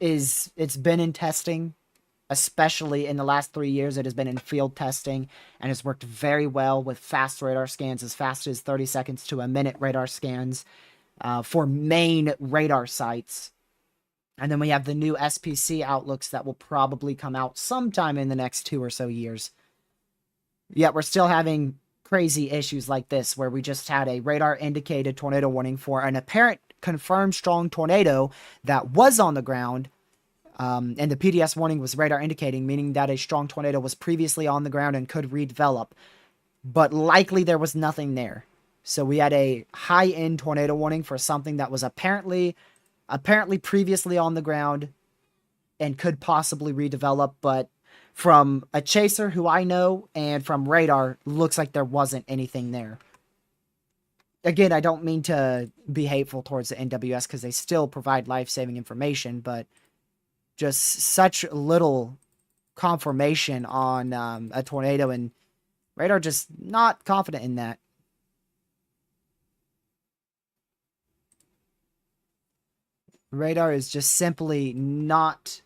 S1: It's been in testing. Especially in the last 3 years, it has been in field testing and has worked very well with fast radar scans, as fast as 30 seconds to a minute radar scans for main radar sites. And then we have the new SPC outlooks that will probably come out sometime in the next 2 or so years. Yet we're still having crazy issues like this, where we just had a radar-indicated tornado warning for an apparent confirmed strong tornado that was on the ground. And the PDS warning was radar indicating, meaning that a strong tornado was previously on the ground and could redevelop, but likely there was nothing there. So we had a high-end tornado warning for something that was apparently previously on the ground and could possibly redevelop, but from a chaser who I know and from radar, looks like there wasn't anything there. Again, I don't mean to be hateful towards the NWS because they still provide life-saving information, but just such little confirmation on a tornado, and radar just not confident in that. Radar is just simply not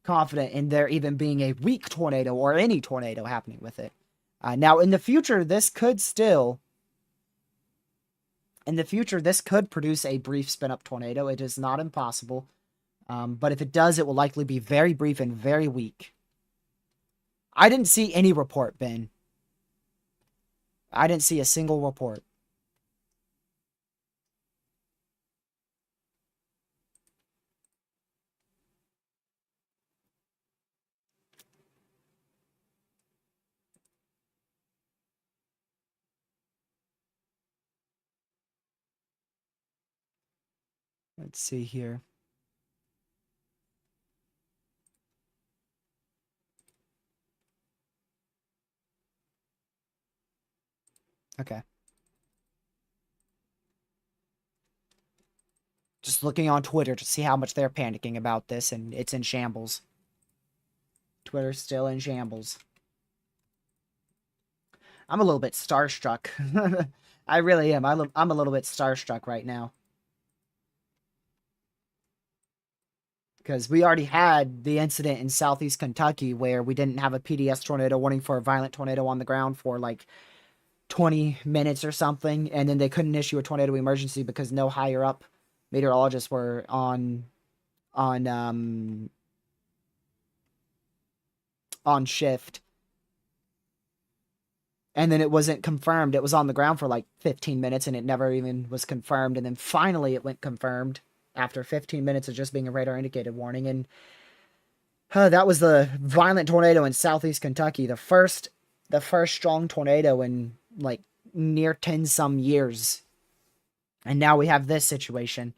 S1: confident in there even being a weak tornado or any tornado happening with it. Now, in the future, this could produce a brief spin-up tornado. It is not impossible. But if it does, it will likely be very brief and very weak. I didn't see any report, Ben. I didn't see a single report. Let's see here. Okay. Just looking on Twitter to see how much they're panicking about this, and it's in shambles. Twitter's still in shambles. I'm a little bit starstruck. I really am. I'm a little bit starstruck right now. Because we already had the incident in southeast Kentucky where we didn't have a PDS tornado warning for a violent tornado on the ground for like 20 minutes or something, and then they couldn't issue a tornado emergency because no higher up meteorologists were on on shift. And then it wasn't confirmed. It was on the ground for like 15 minutes and it never even was confirmed. And then finally it went confirmed after 15 minutes of just being a radar indicated warning. And that was the violent tornado in southeast Kentucky, the first strong tornado in like near 10 some years. And now we have this situation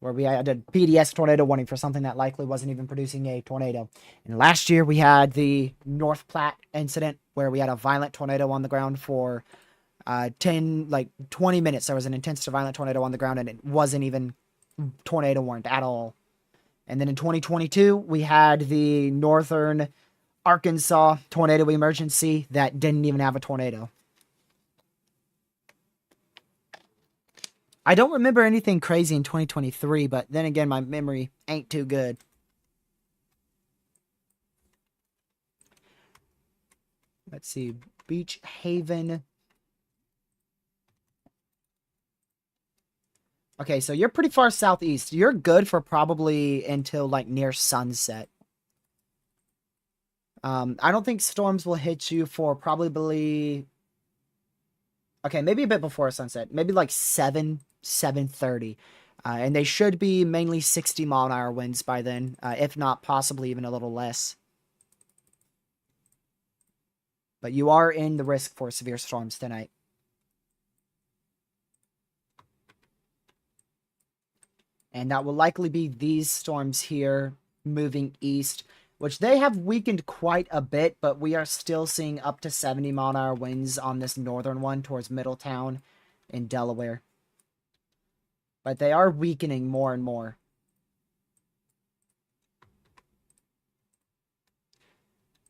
S1: where we had a PDS tornado warning for something that likely wasn't even producing a tornado. And last year we had the North Platte incident where we had a violent tornado on the ground for 20 minutes. There was an intense to violent tornado on the ground and it wasn't even tornado warned at all. And then in 2022, we had the northern Arkansas tornado emergency that didn't even have a tornado. I don't remember anything crazy in 2023, but then again, my memory ain't too good. Let's see. Beach Haven. Okay, so you're pretty far southeast. You're good for probably until like near sunset. I don't think storms will hit you for probably... Okay, maybe a bit before sunset. Maybe like 7:30. And they should be mainly 60-mile-an-hour winds by then, if not possibly even a little less. But you are in the risk for severe storms tonight. And that will likely be these storms here moving east, which they have weakened quite a bit, but we are still seeing up to 70-mile-an-hour winds on this northern one towards Middletown in Delaware. But they are weakening more and more.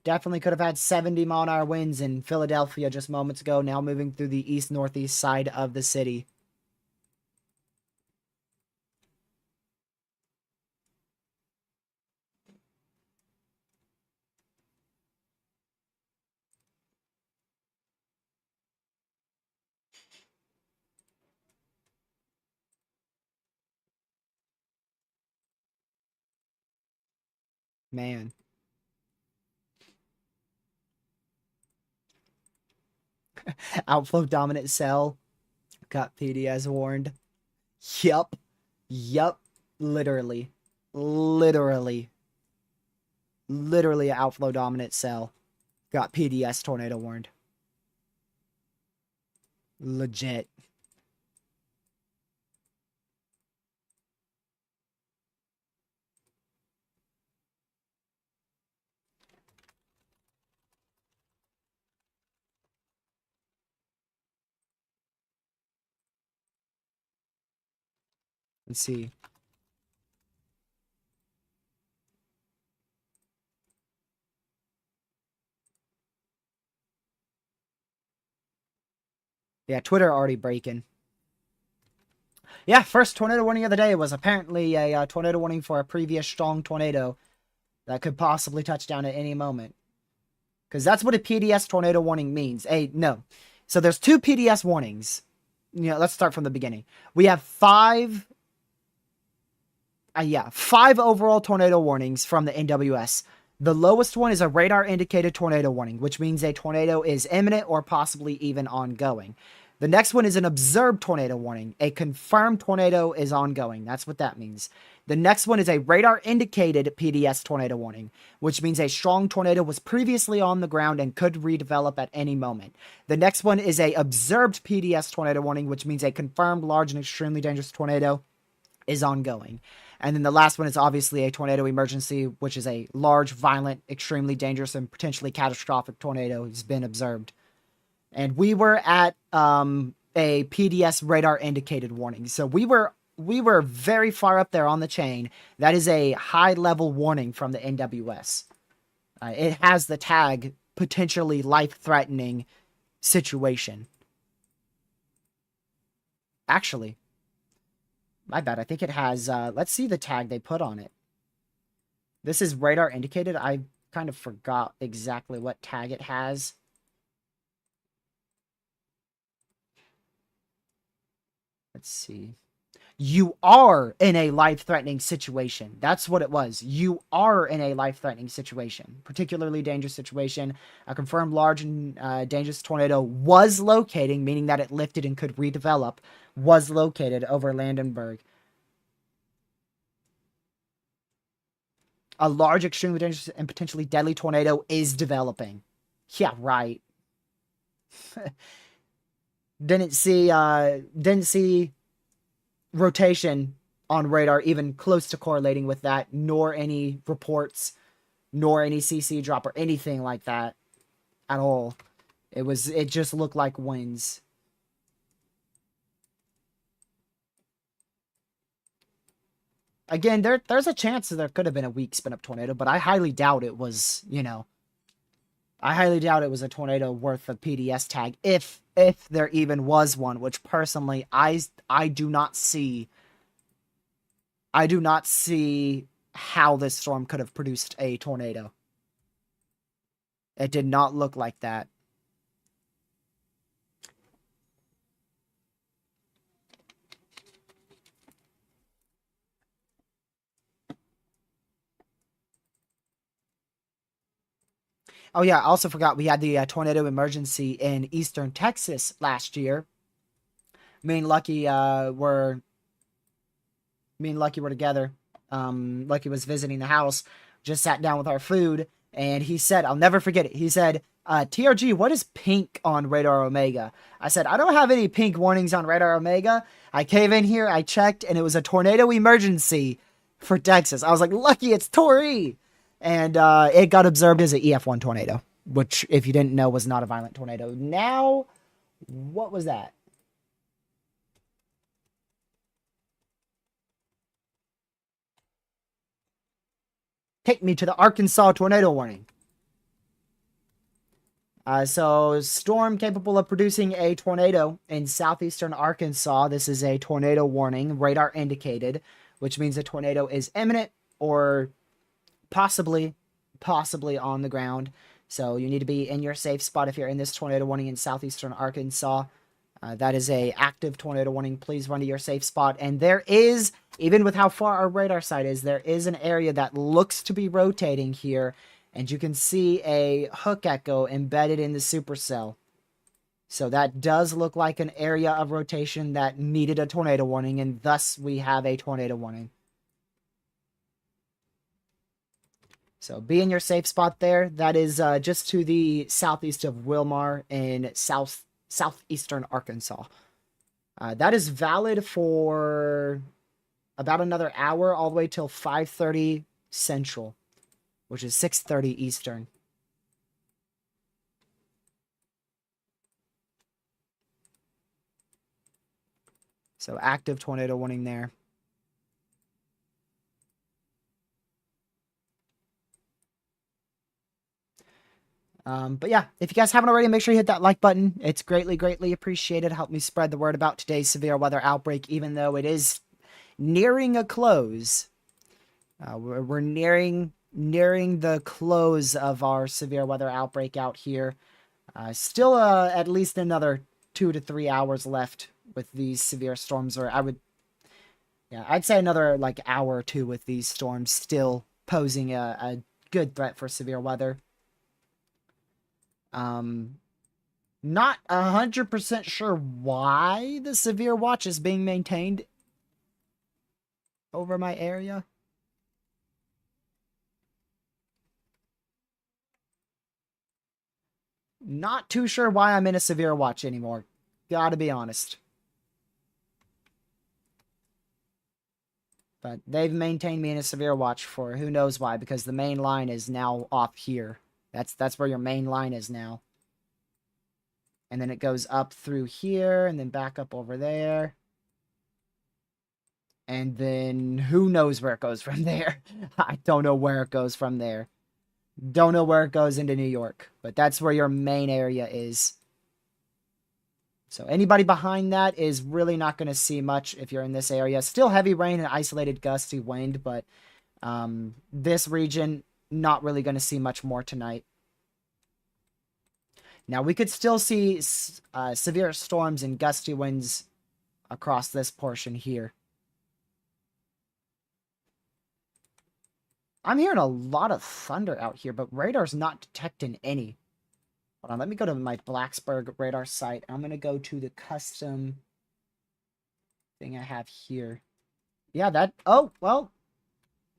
S1: Definitely could have had 70-mile-an-hour winds in Philadelphia just moments ago, now moving through the east-northeast side of the city. Man. Outflow dominant cell. Got PD as warned. Yup. Yup. Literally. Literally. Literally outflow dominant cell. Got PDS tornado warned. Legit. Let's see. Yeah, Twitter already breaking. Yeah, first tornado warning of the day was apparently a tornado warning for a previous strong tornado that could possibly touch down at any moment. Because that's what a PDS tornado warning means. No. So there's two PDS warnings. Let's start from the beginning. We have five overall tornado warnings from the NWS. The lowest one is a radar indicated tornado warning, which means a tornado is imminent or possibly even ongoing. The next one is an observed tornado warning. A confirmed tornado is ongoing. That's what that means. The next one is a radar indicated PDS tornado warning, which means a strong tornado was previously on the ground and could redevelop at any moment. The next one is a observed PDS tornado warning, which means a confirmed large and extremely dangerous tornado is ongoing. And then the last one is obviously a tornado emergency, which is a large, violent, extremely dangerous, and potentially catastrophic tornado has been observed. And we were at a PDS radar indicated warning. So we were very far up there on the chain. That is a high level warning from the NWS. It has the tag potentially life threatening situation. Actually, my bad. I think it has. Let's see the tag they put on it. This is radar indicated. I kind of forgot exactly what tag it has. Let's see. You are in a life-threatening situation. That's what it was. You are in a life-threatening situation, particularly dangerous situation. A confirmed large and dangerous tornado was locating, meaning that it lifted and could redevelop, was located over Landenberg. A large, extremely dangerous, and potentially deadly tornado is developing. Yeah, right. Didn't see rotation on radar even close to correlating with that, nor any reports, nor any CC drop or anything like that at all. It just looked like winds. Again, there's a chance that there could have been a weak spin up tornado, but I highly doubt it was, I highly doubt it was a tornado worth a PDS tag, if there even was one, which personally I do not see. I do not see how this storm could have produced a tornado. It did not look like that. Oh yeah, I also forgot we had the tornado emergency in eastern Texas last year. Me and Lucky were me and Lucky were together. Lucky was visiting the house, just sat down with our food, and he said, I'll never forget it. He said, TRG, what is pink on Radar Omega? I said, I don't have any pink warnings on Radar Omega. I came in here, I checked, and it was a tornado emergency for Texas. I was like, Lucky, it's Tori. And it got observed as an EF1 tornado, which, if you didn't know, was not a violent tornado. Now, what was that? Take me to the Arkansas tornado warning. So, storm capable of producing a tornado in southeastern Arkansas. This is a tornado warning, radar indicated, which means a tornado is imminent or possibly on the ground. So you need to be in your safe spot if you're in this tornado warning in southeastern Arkansas. That is a active tornado warning. Please run to your safe spot. And there is, even with how far our radar site is, there is an area that looks to be rotating here. And you can see a hook echo embedded in the supercell. So that does look like an area of rotation that needed a tornado warning, and thus we have a tornado warning. So be in your safe spot there. That is just to the southeast of Wilmar in southeastern Arkansas. That is valid for about another hour, all the way till 5:30 Central, which is 6:30 Eastern. So active tornado warning there. But yeah, if you guys haven't already, make sure you hit that like button. It's greatly, greatly appreciated. Help me spread the word about today's severe weather outbreak, even though it is nearing a close. We're nearing the close of our severe weather outbreak out here. Still at least another 2 to 3 hours left with these severe storms, or I'd say another like hour or two with these storms still posing a good threat for severe weather. Not 100% sure why the severe watch is being maintained over my area. Not too sure why I'm in a severe watch anymore. Gotta be honest. But they've maintained me in a severe watch for who knows why, because the main line is now off here. That's where your main line is now. And then it goes up through here and then back up over there. And then who knows where it goes from there. I don't know where it goes from there. Don't know where it goes into New York. But that's where your main area is. So anybody behind that is really not going to see much if you're in this area. Still heavy rain and isolated gusty wind, but this region, not really going to see much more tonight. Now, we could still see severe storms and gusty winds across this portion here. I'm hearing a lot of thunder out here, but radar's not detecting any. Hold on, let me go to my Blacksburg radar site. I'm going to go to the custom thing I have here. Yeah, that... Oh, well...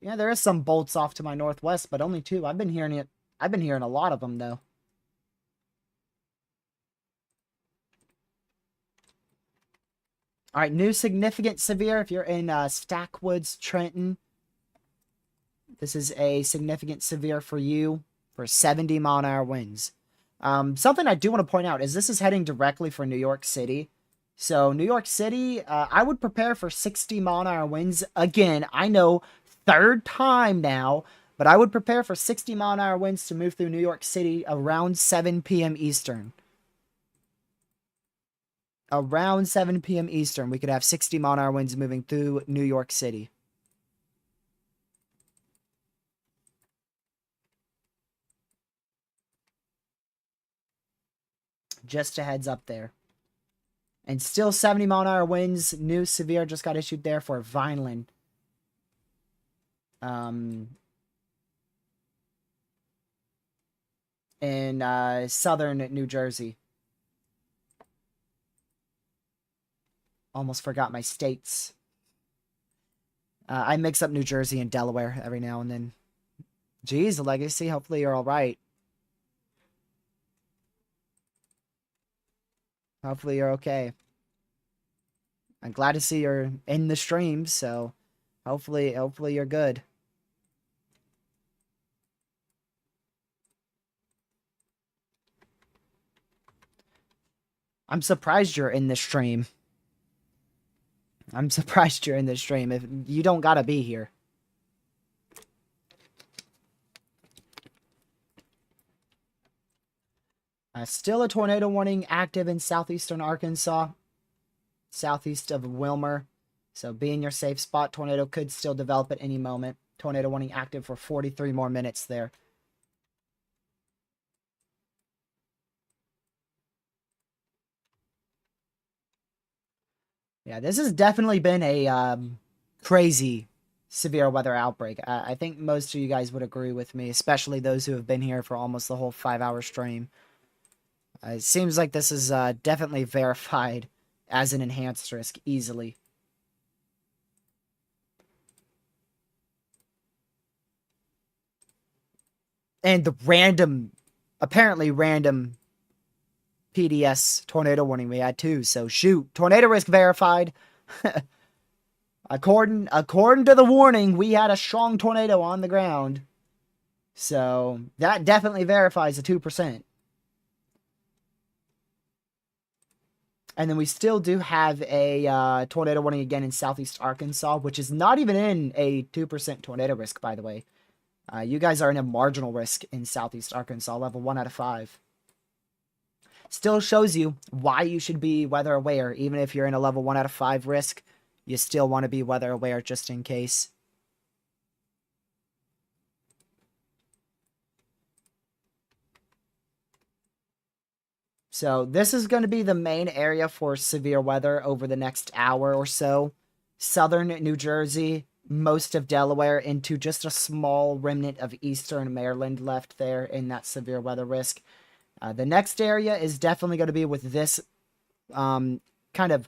S1: Yeah, there is some bolts off to my northwest, but only 2. I've been hearing it. I've been hearing a lot of them, though. All right, new significant severe if you're in Stackwoods, Trenton. This is a significant severe for you for 70-mile-an-hour winds. Something I do want to point out is this is heading directly for New York City. So New York City, I would prepare for 60-mile-an-hour winds. Again, I know, 3rd time now, but I would prepare for 60-mile-an-hour winds to move through New York City around 7 p.m. Eastern. Around 7 p.m. Eastern, we could have 60-mile-an-hour winds moving through New York City. Just a heads up there. And still 70-mile-an-hour winds. New severe just got issued there for Vineland. In southern New Jersey. Almost forgot my states. I mix up New Jersey and Delaware every now and then. Geez, Legacy, hopefully you're alright. Hopefully you're okay. I'm glad to see you're in the stream, so hopefully you're good. I'm surprised you're in the stream. I'm surprised you're in this stream. If you don't gotta be here. Still a tornado warning active in southeastern Arkansas. Southeast of Wilmer. So be in your safe spot. Tornado could still develop at any moment. Tornado warning active for 43 more minutes there. Yeah, this has definitely been a crazy severe weather outbreak. I think most of you guys would agree with me, especially those who have been here for almost the whole 5-hour stream. It seems like this is definitely verified as an enhanced risk easily. And the random, apparently random PDS tornado warning we had too. So shoot, tornado risk verified. According to the warning, we had a strong tornado on the ground. So that definitely verifies the 2%. And then we still do have a tornado warning again in southeast Arkansas, which is not even in a 2% tornado risk, by the way. You guys are in a marginal risk in southeast Arkansas, level 1 out of 5. Still shows you why you should be weather aware. Even if you're in a level 1 out of 5 risk, you still want to be weather aware just in case. So this is going to be the main area for severe weather over the next hour or so. Southern New Jersey, most of Delaware, into just a small remnant of eastern Maryland left there in that severe weather risk. The next area is definitely going to be with this kind of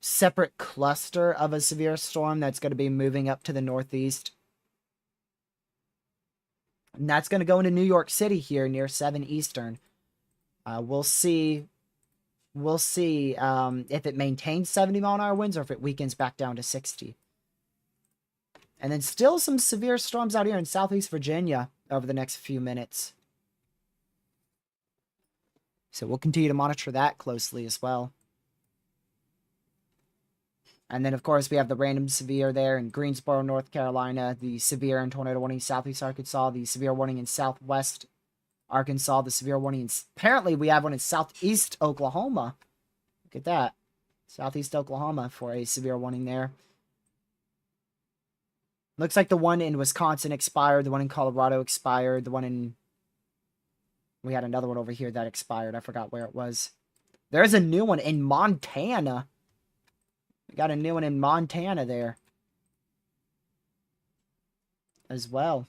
S1: separate cluster of a severe storm that's going to be moving up to the northeast. And that's going to go into New York City here near 7 Eastern. We'll see if it maintains 70-mile-an-hour winds or if it weakens back down to 60. And then still some severe storms out here in southeast Virginia over the next few minutes. So we'll continue to monitor that closely as well. And then, of course, we have the random severe there in Greensboro, North Carolina, the severe and tornado warning in southeast Arkansas, the severe warning in southwest Arkansas, the severe warning in... Apparently, we have one in southeast Oklahoma. Look at that. Southeast Oklahoma for a severe warning there. Looks like the one in Wisconsin expired. The one in Colorado expired. The one in... We had another one over here that expired. I forgot where it was. There's a new one in Montana. We got a new one in Montana there. As well.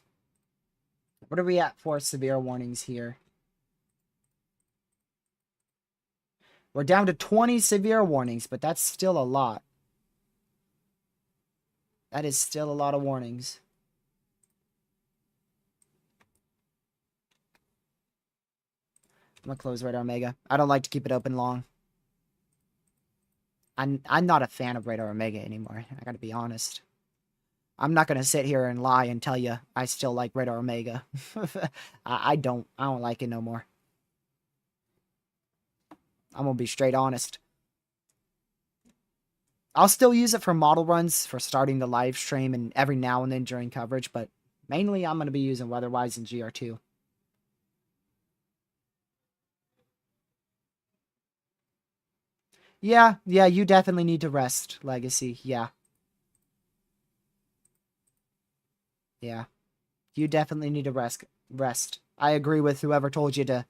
S1: What are we at for severe warnings here? We're down to 20 severe warnings, but that's still a lot. That is still a lot of warnings. I'm gonna close Radar Omega. I don't like to keep it open long. I'm not a fan of Radar Omega anymore. I gotta be honest. I'm not gonna sit here and lie and tell you I still like Radar Omega. I don't like it no more. I'm gonna be straight honest. I'll still use it for model runs, for starting the live stream, and every now and then during coverage, but mainly I'm gonna be using Weatherwise and GR2. Yeah, you definitely need to rest, Legacy. Yeah. You definitely need to rest. I agree with whoever told you to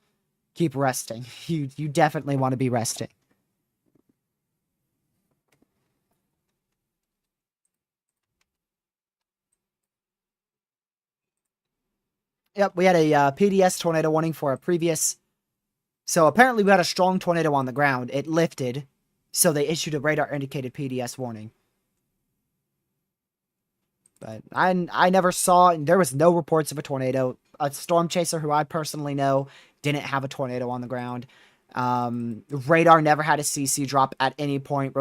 S1: keep resting. You definitely want to be resting. Yep, we had a PDS tornado warning for a previous... So apparently we had a strong tornado on the ground. It lifted, so they issued a radar-indicated PDS warning. But I never saw... There was no reports of a tornado. A storm chaser who I personally know didn't have a tornado on the ground. Radar never had a CC drop at any point.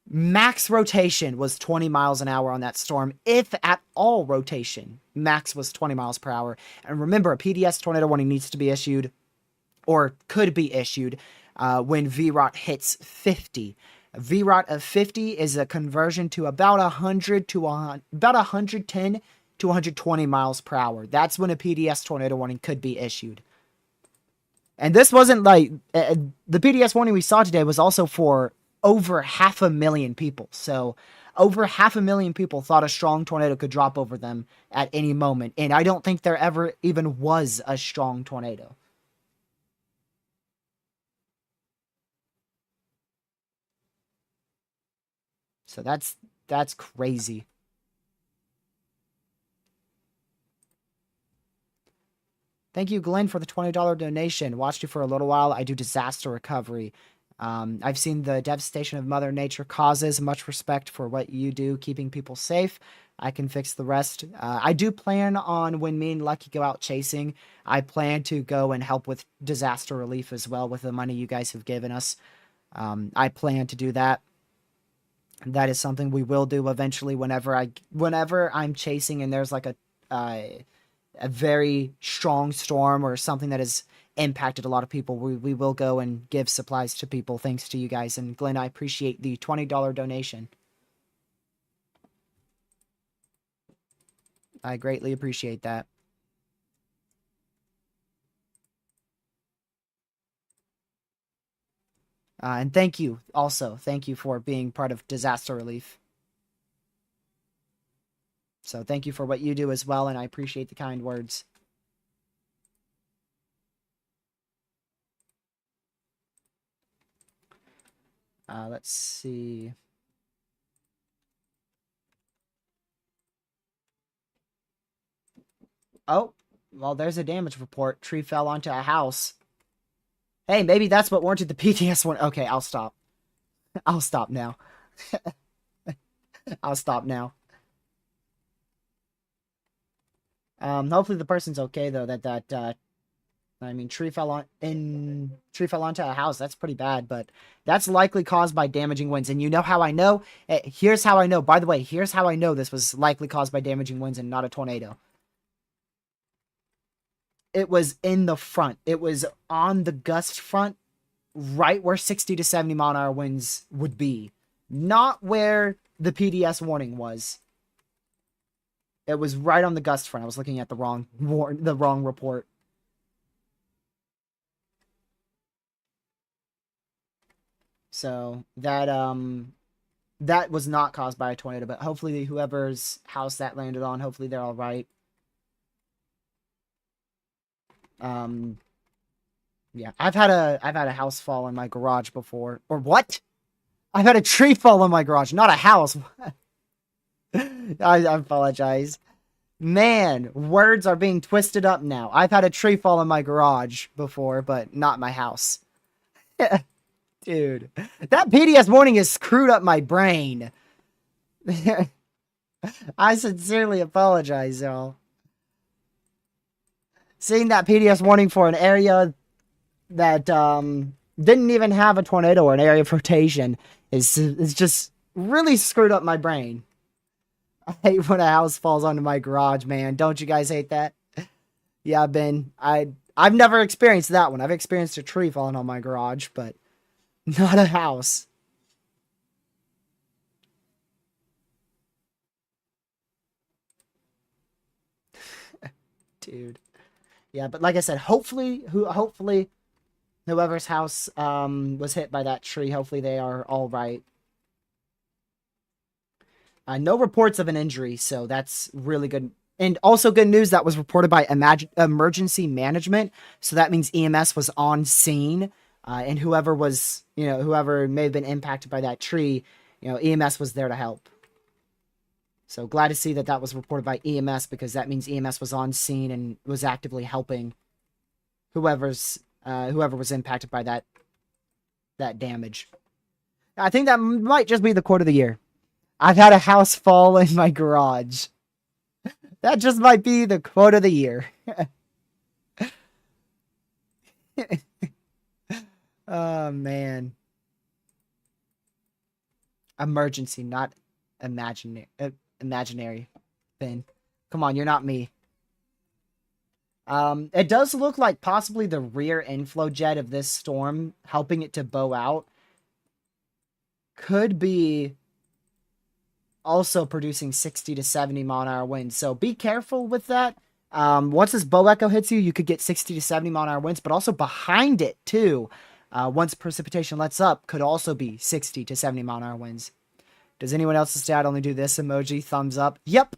S1: Max rotation was 20 miles an hour on that storm. If at all rotation, max was 20 miles per hour. And remember, a PDS tornado warning needs to be issued, or could be issued, when VROT hits 50. A VROT of 50 is a conversion to about 110 to 120 miles per hour. That's when a PDS tornado warning could be issued. And this wasn't like... the PDS warning we saw today was also for over 500,000 people. So over 500,000 people thought a strong tornado could drop over them at any moment. And I don't think there ever even was a strong tornado. So that's crazy. Thank you, Glenn, for the $20 donation. Watched you for a little while. I do disaster recovery. I've seen the devastation of Mother Nature causes. Much respect for what you do, keeping people safe. I can fix the rest. I do plan on, when me and Lucky go out chasing, I plan to go and help with disaster relief as well with the money you guys have given us. I plan to do that. That is something we will do eventually whenever I'm chasing and there's like a very strong storm or something that has impacted a lot of people. We will go and give supplies to people thanks to you guys. And Glenn, I appreciate the $20 donation. I greatly appreciate that. And thank you also. Thank you for being part of disaster relief. So thank you for what you do as well, and I appreciate the kind words. Let's see. Oh, well, there's a damage report. Tree fell onto a house. Hey, maybe that's what warranted the PTS one. Okay, I'll stop. I'll stop now. I'll stop now. Hopefully the person's okay though. I mean, tree fell onto a house. That's pretty bad, but that's likely caused by damaging winds. And you know how I know? Here's how I know. By the way, here's how I know this was likely caused by damaging winds and not a tornado. it was in the front. It was on the gust front, right where 60 to 70 mile an hour winds would be. Not where the PDS warning was. It was right on the gust front. I was looking at the wrong report. So that was not caused by a tornado, but hopefully whoever's house that landed on, hopefully they're all right. Yeah, I've had a house fall in my garage before. Or what? I've had a tree fall in my garage, not a house. I apologize. Man, words are being twisted up now. I've had a tree fall in my garage before, but not my house. Dude, that PDS warning has screwed up my brain. I sincerely apologize, y'all. Seeing that PDS warning for an area that didn't even have a tornado or an area of rotation is just really screwed up my brain. I hate when a house falls onto my garage, man. Don't you guys hate that? Yeah, I've never experienced that one. I've experienced a tree falling on my garage, but not a house. Dude. Yeah, but like I said, hopefully whoever's house was hit by that tree, hopefully they are all right. No reports of an injury, so that's really good. And also good news, that was reported by emergency management. So that means EMS was on scene. And whoever may have been impacted by that tree, EMS was there to help. So glad to see that was reported by EMS, because that means EMS was on scene and was actively helping whoever was impacted by that damage. I think that might just be the quote of the year. I've had a house fall in my garage. That just might be the quote of the year. Oh, man. Emergency, not imaginary. Finn. Come on, you're not me. It does look like possibly the rear inflow jet of this storm, helping it to bow out, could be also producing 60 to 70 mile an hour winds. So be careful with that. Once this bow echo hits you, you could get 60 to 70 mile an hour winds, but also behind it too. Once precipitation lets up, could also be 60 to 70 mile an hour winds. Does anyone else's stat only do this emoji? Thumbs up. Yep.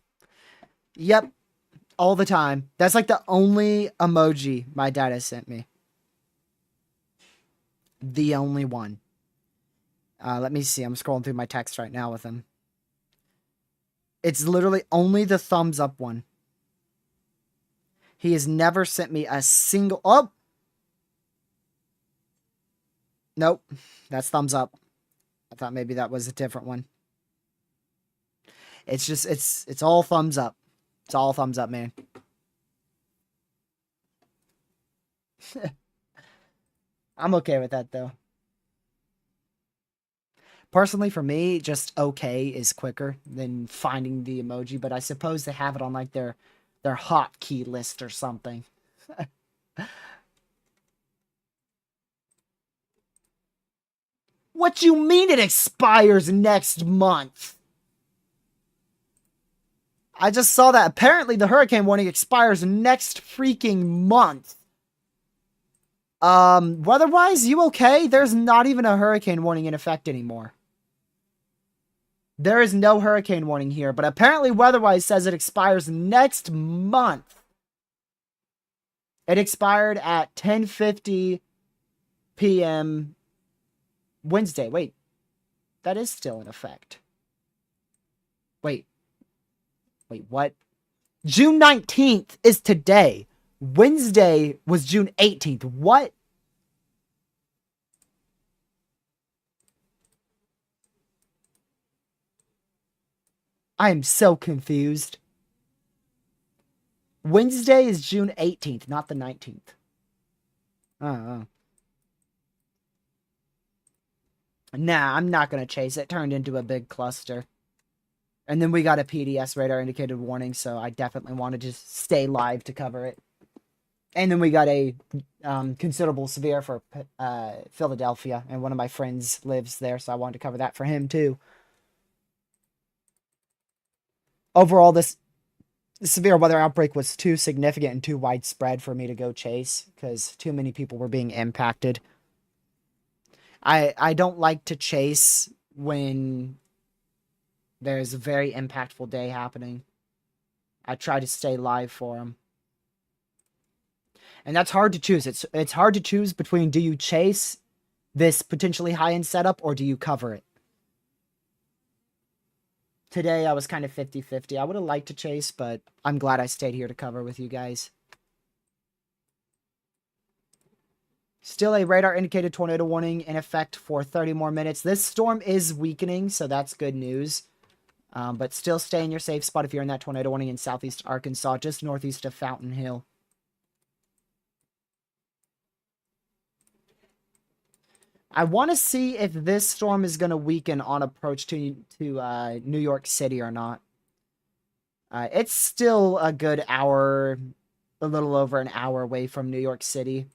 S1: All the time. That's like the only emoji my dad has sent me. The only one. Let me see. I'm scrolling through my text right now with him. It's literally only the thumbs up one. He has never sent me a single... Oh! Nope. That's thumbs up. I thought maybe that was a different one. It's just, it's all thumbs up. It's all thumbs up, man. I'm okay with that, though. Personally, for me, just okay is quicker than finding the emoji, but I suppose they have it on, like, their hotkey list or something. What you mean it expires next month? I just saw that. Apparently, the hurricane warning expires next freaking month. Weather-wise, you okay? There's not even a hurricane warning in effect anymore. There is no hurricane warning here, but apparently weather-wise says it expires next month. It expired at 10:50 p.m. Wednesday. Wait, that is still in effect. Wait, what? June 19th is today. Wednesday was June 18th. What? I am so confused. Wednesday is June 18th, not the 19th. Nah, I'm not going to chase it. It turned into a big cluster. And then we got a PDS radar indicated warning, so I definitely wanted to stay live to cover it. And then we got a considerable severe for Philadelphia, and one of my friends lives there, so I wanted to cover that for him too. Overall, this severe weather outbreak was too significant and too widespread for me to go chase because too many people were being impacted. I don't like to chase when there's a very impactful day happening. I try to stay live for them. And that's hard to choose. It's hard to choose between, do you chase this potentially high-end setup or do you cover it? Today I was kind of 50-50. I would have liked to chase, but I'm glad I stayed here to cover with you guys. Still a radar indicated tornado warning in effect for 30 more minutes. This storm is weakening, so that's good news. But still stay in your safe spot if you're in that tornado warning in southeast Arkansas, just northeast of Fountain Hill. I want to see if this storm is going to weaken on approach to New York City or not. It's still a good hour, a little over an hour away from New York City.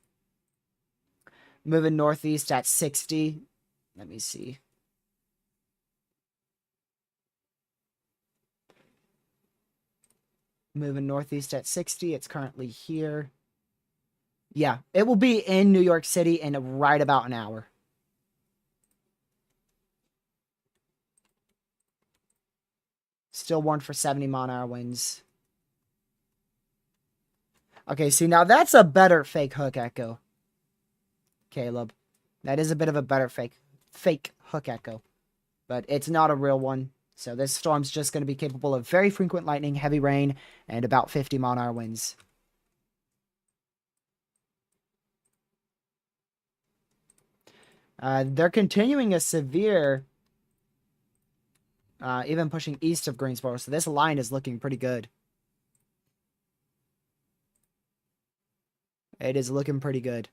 S1: Moving northeast at 60. Let me see. Moving northeast at 60. It's currently here. Yeah, it will be in New York City in right about an hour. Still warned for 70-mile-an-hour winds. Okay, see, now that's a better fake hook echo, Caleb. That is a bit of a better fake hook echo. But it's not a real one. So this storm's just going to be capable of very frequent lightning, heavy rain, and about 50-mile-an-hour winds. They're continuing a severe, even pushing east of Greensboro. So this line is looking pretty good. It is looking pretty good.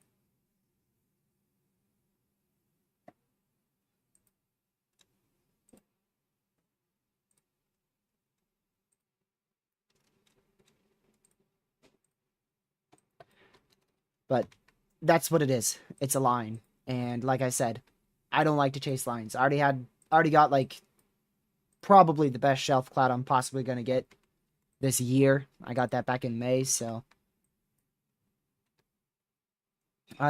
S1: But that's what it is. It's a line. And like I said, I don't like to chase lines. I already got like probably the best shelf cloud I'm possibly going to get this year. I got that back in May, so.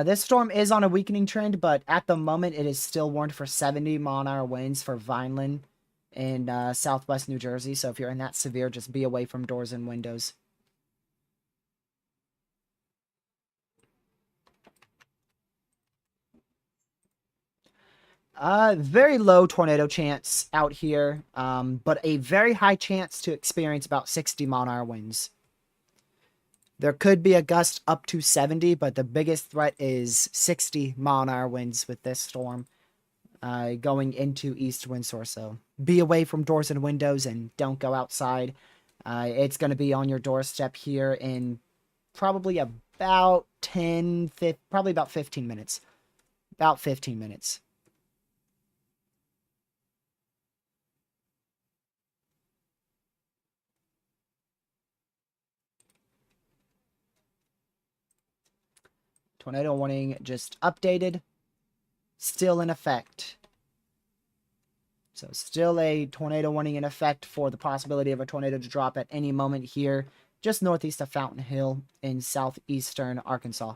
S1: This storm is on a weakening trend, but at the moment it is still warned for 70-mile-an-hour winds for Vineland in southwest New Jersey. So if you're in that severe, just be away from doors and windows. Very low tornado chance out here, but a very high chance to experience about 60-mile-an-hour winds. There could be a gust up to 70, but the biggest threat is 60-mile-an-hour winds with this storm going into east wind source. So be away from doors and windows and don't go outside. It's going to be on your doorstep here in probably about 15 minutes. About 15 minutes. Tornado warning just updated. Still in effect. So still a tornado warning in effect for the possibility of a tornado to drop at any moment here, just northeast of Fountain Hill in southeastern Arkansas.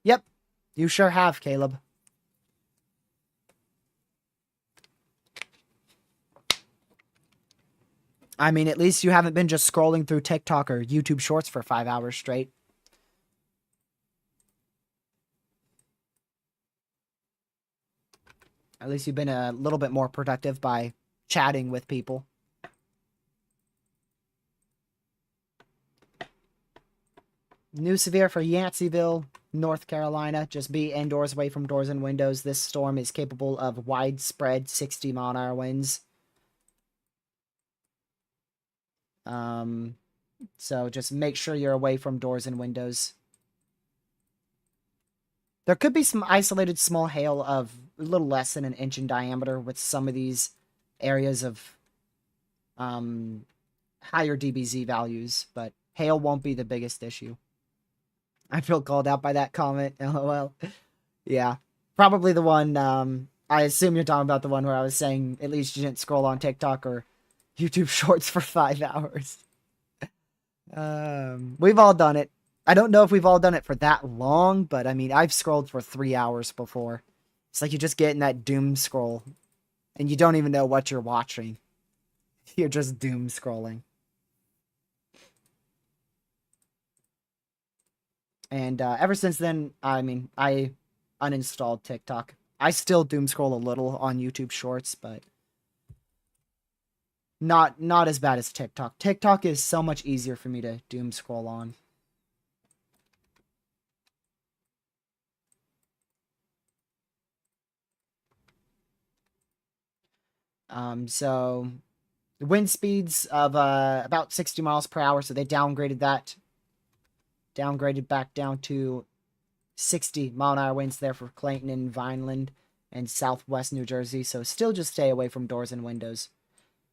S1: Yep, you sure have, Caleb. I mean, at least you haven't been just scrolling through TikTok or YouTube Shorts for 5 hours straight. At least you've been a little bit more productive by chatting with people. New severe for Yanceyville, North Carolina. Just be indoors, away from doors and windows. This storm is capable of widespread 60-mile-an-hour winds. So just make sure you're away from doors and windows. There could be some isolated small hail of a little less than an inch in diameter with some of these areas of higher DBZ values, but Hail won't be the biggest issue. I feel called out by that comment. LOL. Yeah. Probably the one, I assume you're talking about the one where I was saying at least you didn't scroll on TikTok or YouTube Shorts for 5 hours. We've all done it. I don't know if we've all done it for that long, but I mean, I've scrolled for 3 hours before. It's like you just get in that doom scroll and you don't even know what you're watching. You're just doom scrolling. And ever since then, I mean, I uninstalled TikTok. I still doom scroll a little on YouTube Shorts, but not as bad as TikTok. TikTok is so much easier for me to doom scroll on. So the wind speeds of about 60 miles per hour, so they downgraded back down to 60-mile-an-hour winds there for Clayton and Vineland and southwest New Jersey, so still just stay away from doors and windows.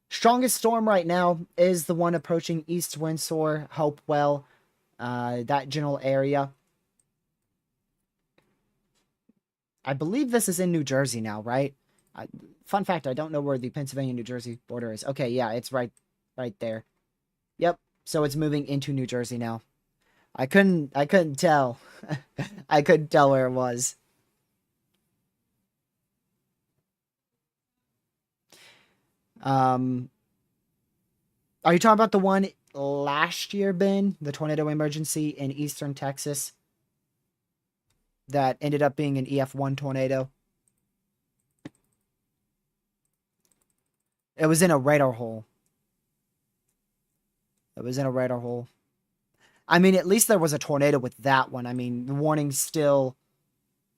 S1: Strongest storm right now is the one approaching East Windsor, Hopewell, that general area. I believe this is in New Jersey now, right? Fun fact, I don't know where the Pennsylvania-New Jersey border is. Okay, yeah, it's right there. Yep, so it's moving into New Jersey now. I couldn't tell. I couldn't tell where it was. Um, are you talking about the one last year, Ben? The tornado emergency in eastern Texas that ended up being an EF1 tornado? It was in a radar hole. It was in a radar hole. I mean, at least there was a tornado with that one. I mean, the warning still,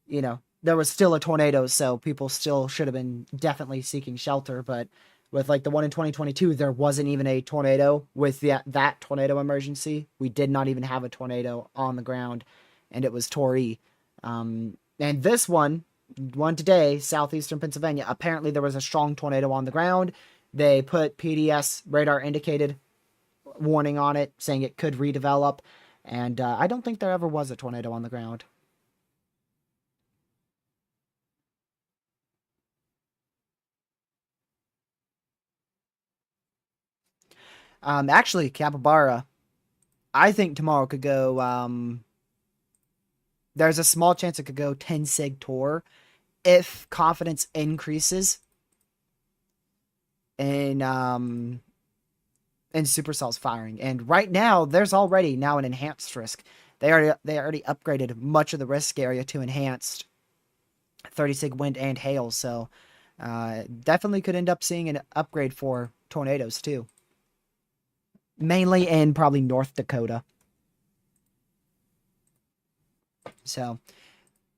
S1: there was still a tornado, so people still should have been definitely seeking shelter. But with like the one in 2022, there wasn't even a tornado with that tornado emergency. We did not even have a tornado on the ground, and it was Tori. And this one today, southeastern Pennsylvania, apparently there was a strong tornado on the ground. They put PDS radar indicated warning on it, saying it could redevelop. And I don't think there ever was a tornado on the ground. Actually, Capybara, I think tomorrow could go. There's a small chance it could go 10 sig Tor if confidence increases in supercells firing. And right now, there's already now an enhanced risk. They already upgraded much of the risk area to enhanced 30 sig wind and hail. So definitely could end up seeing an upgrade for tornadoes too. Mainly in probably North Dakota. So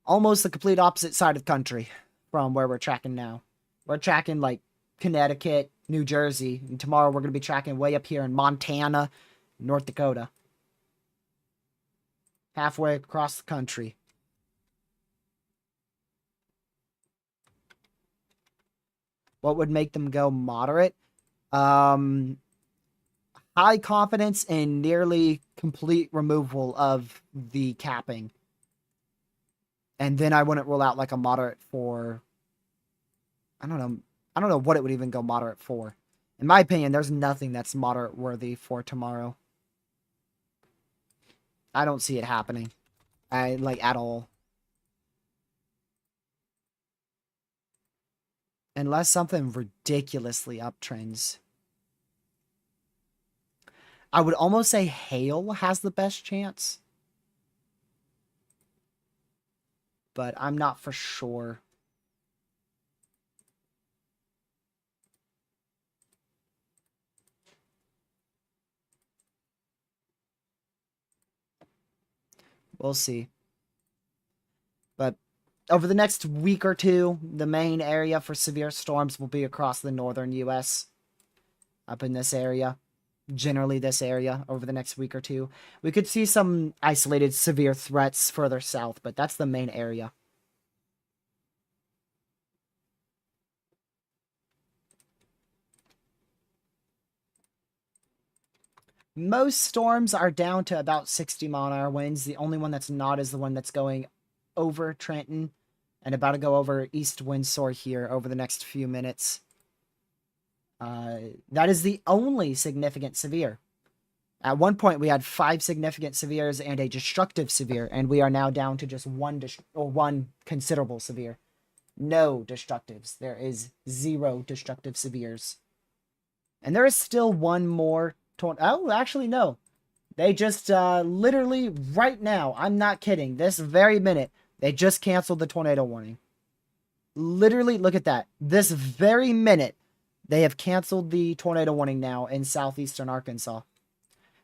S1: almost the complete opposite side of the country from where we're tracking now. We're tracking like Connecticut, New Jersey, and tomorrow we're going to be tracking way up here in Montana, North Dakota. Halfway across the country. What would make them go moderate? High confidence and nearly complete removal of the capping. And then I wouldn't rule out like a moderate for, I don't know what it would even go moderate for. In my opinion, there's nothing that's moderate worthy for tomorrow. I don't see it happening. At all. Unless something ridiculously uptrends. I would almost say hail has the best chance. But I'm not for sure. We'll see. But over the next week or two, the main area for severe storms will be across the northern U.S. Up in this area. Generally this area over the next week or two. We could see some isolated severe threats further south, but that's the main area. Most storms are down to about 60-mile-an-hour winds. The only one that's not is the one that's going over Trenton and about to go over East Windsor here over the next few minutes. That is the only significant severe. At one point, we had 5 significant severes and a destructive severe, and we are now down to just one considerable severe. No destructives. There is 0 destructive severes. And there is still one more. Oh, actually, no. They just literally right now, I'm not kidding, this very minute, they just canceled the tornado warning. Literally, look at that. This very minute, they have canceled the tornado warning now in southeastern Arkansas.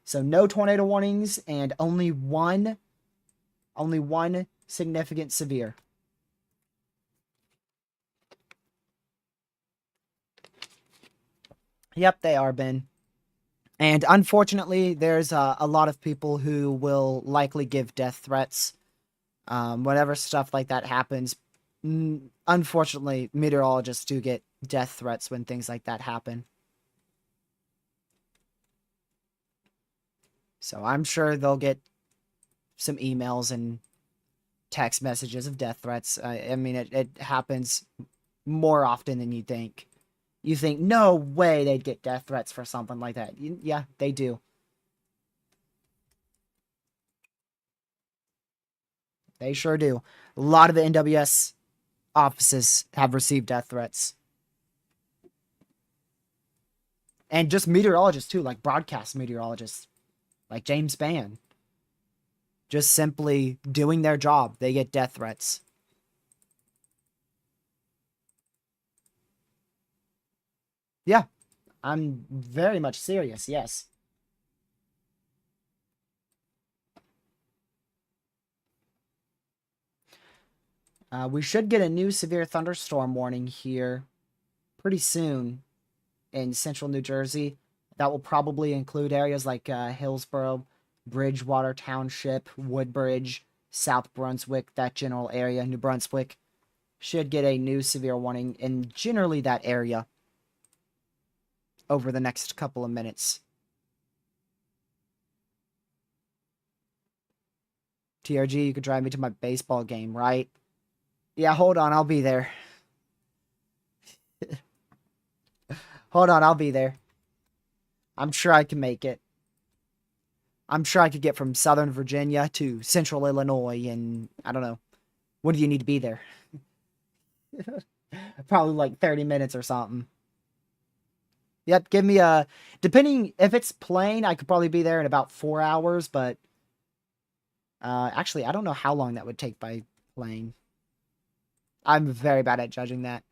S1: So no tornado warnings and only one significant severe. Yep, they are, Ben. And unfortunately, there's a lot of people who will likely give death threats. Whenever stuff like that happens, unfortunately, meteorologists do get death threats when things like that happen. So I'm sure they'll get some emails and text messages of death threats. I mean, it happens more often than you think. You think, no way they'd get death threats for something like that. Yeah, they do. They sure do. A lot of the NWS offices have received death threats. And just meteorologists, too, like broadcast meteorologists, like James Spann. Just simply doing their job, they get death threats. Yeah, I'm very much serious, yes. We should get a new severe thunderstorm warning here pretty soon in central New Jersey. That will probably include areas like Hillsborough, Bridgewater Township, Woodbridge, South Brunswick, that general area. New Brunswick should get a new severe warning in generally that area over the next couple of minutes. TRG, you could drive me to my baseball game, right? Yeah, hold on, I'll be there. Hold on, I'll be there. I'm sure I can make it. I'm sure I could get from Southern Virginia to Central Illinois in, I don't know. When do you need to be there? Probably like 30 minutes or something. Yep, give me a... Depending, if it's plane, I could probably be there in about 4 hours, but... actually, I don't know how long that would take by plane. I'm very bad at judging that.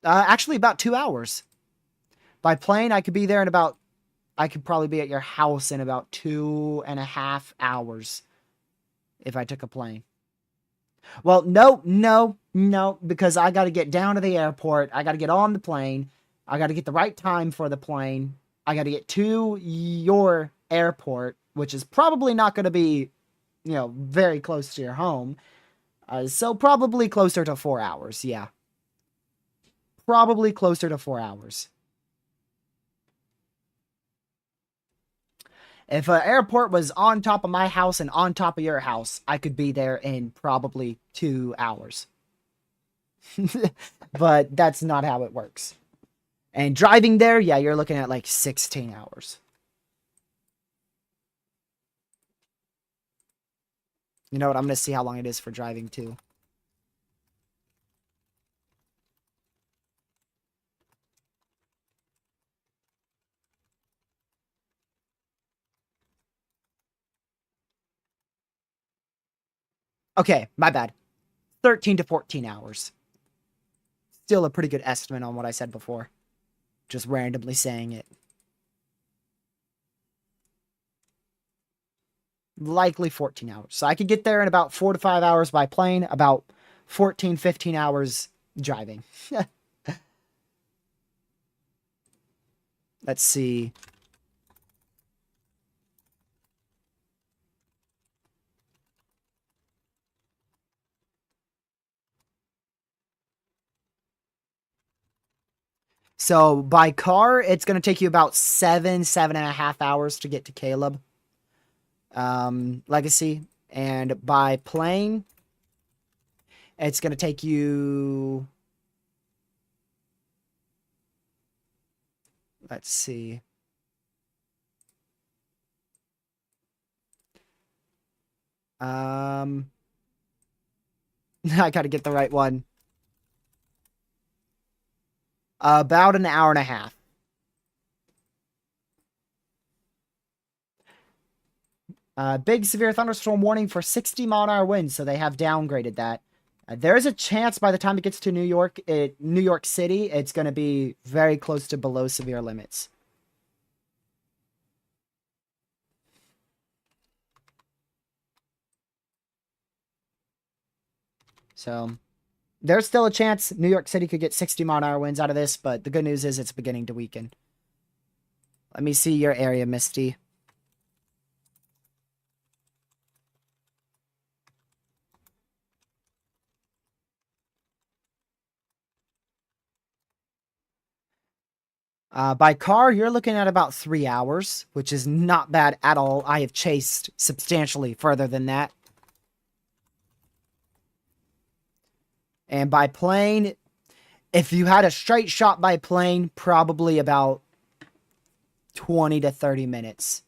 S1: Actually, about 2 hours. By plane, I could be there in about... I could probably be at your house in about 2.5 hours if I took a plane. Well, no, because I got to get down to the airport. I got to get on the plane. I got to get the right time for the plane. I got to get to your airport, which is probably not going to be, very close to your home. So probably closer to 4 hours. Yeah. Probably closer to 4 hours. If an airport was on top of my house and on top of your house, I could be there in probably 2 hours. But that's not how it works. And driving there, yeah, you're looking at like 16 hours. You know what? I'm going to see how long it is for driving too. Okay, my bad. 13 to 14 hours. Still a pretty good estimate on what I said before. Just randomly saying it. Likely 14 hours. So I could get there in about 4 to 5 hours by plane, about 14, 15 hours driving. Let's see. So by car, it's going to take you about 7.5 hours to get to Caleb Legacy. And by plane, it's going to take you... Let's see. I got to get the right one. About an hour and a half. Big severe thunderstorm warning for 60-mile-an-hour winds, so they have downgraded that. There is a chance by the time it gets to New York City, it's going to be very close to below severe limits. So there's still a chance New York City could get 60-mile-an-hour winds out of this, but the good news is it's beginning to weaken. Let me see your area, Misty. By car, you're looking at about 3 hours, which is not bad at all. I have chased substantially further than that. And by plane, if you had a straight shot by plane, probably about 20 to 30 minutes.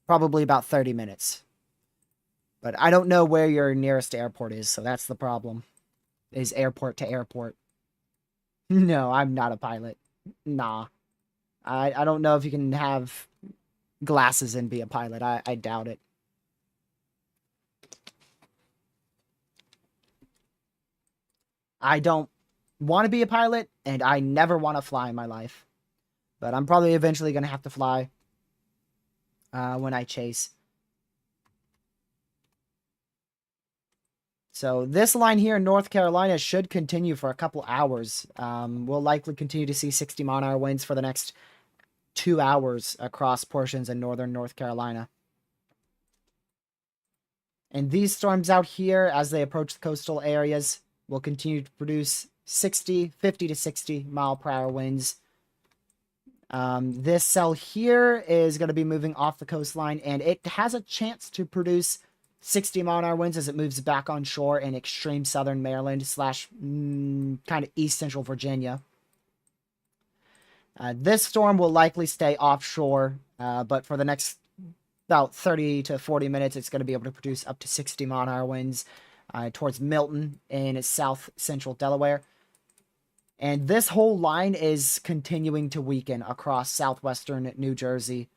S1: Probably about 30 minutes. But I don't know where your nearest airport is, so that's the problem. Is airport to airport. No, I'm not a pilot. Nah. I don't know if you can have glasses and be a pilot. I doubt it. I don't want to be a pilot, and I never want to fly in my life. But I'm probably eventually going to have to fly when I chase. So this line here in North Carolina should continue for a couple hours. We'll likely continue to see 60-mile-an-hour winds for the next 2 hours across portions in northern North Carolina. And these storms out here, as they approach the coastal areas, will continue to produce 50 to 60 mile per hour winds. This cell here is going to be moving off the coastline, and it has a chance to produce 60-mile-an-hour winds as it moves back on shore in extreme southern Maryland / kind of east central Virginia. This storm will likely stay offshore, but for the next about 30 to 40 minutes, it's going to be able to produce up to 60-mile-an-hour winds towards Milton in south central Delaware. And this whole line is continuing to weaken across southwestern New Jersey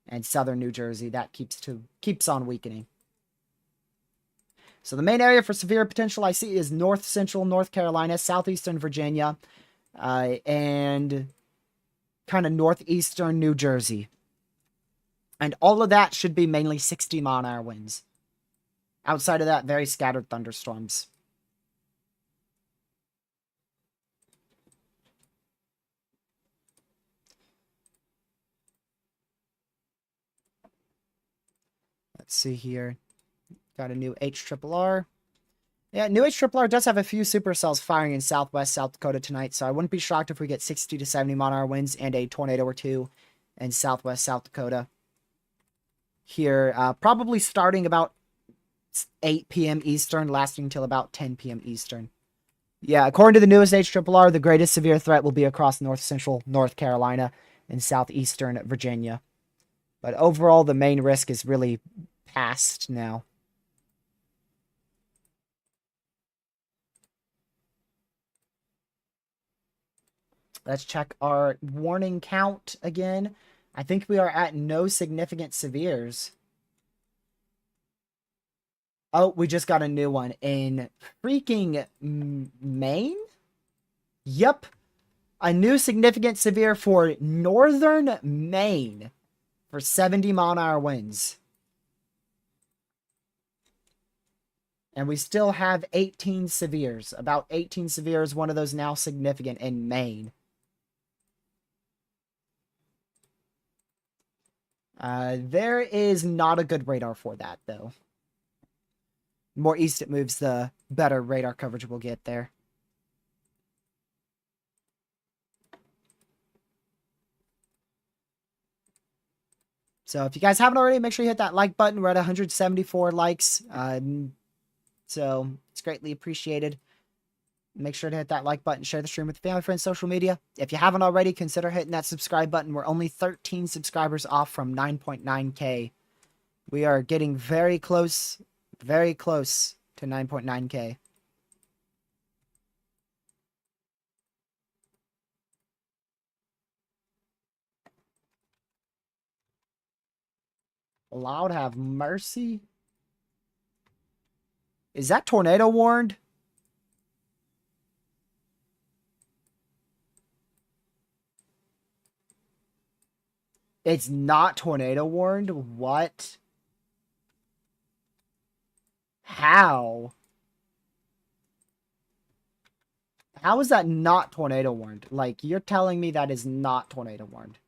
S1: and southern New Jersey. That keeps on weakening. So the main area for severe potential I see is north central North Carolina, southeastern Virginia, and kind of northeastern New Jersey. And all of that should be mainly 60-mile-an-hour winds. Outside of that, very scattered thunderstorms. Let's see here. Got a new HRRR. Yeah, new HRRR does have a few supercells firing in southwest South Dakota tonight, so I wouldn't be shocked if we get 60 to 70-mile-an-hour winds and a tornado or two in southwest South Dakota. Here, probably starting about 8 p.m. Eastern, lasting until about 10 p.m. Eastern. Yeah, according to the newest HRRR, the greatest severe threat will be across north central North Carolina and southeastern Virginia. But overall, the main risk is really past now. Let's check our warning count again. I think we are at no significant severes. Oh, we just got a new one in freaking Maine? Yep. A new significant severe for northern Maine for 70-mile-an-hour winds. And we still have 18 severes. About 18 severes, one of those now significant in Maine. There is not a good radar for that, though. The more east it moves, the better radar coverage we'll get there. So if you guys haven't already, make sure you hit that like button. We're at 174 likes. So it's greatly appreciated. Make sure to hit that like button, share the stream with your family, friends, social media. If you haven't already, consider hitting that subscribe button. We're only 13 subscribers off from 9.9K. We are getting very close to 9.9K. Lord have mercy. Is that tornado warned? It's not tornado warned? What? How? How is that not tornado warned? Like, you're telling me that is not tornado warned.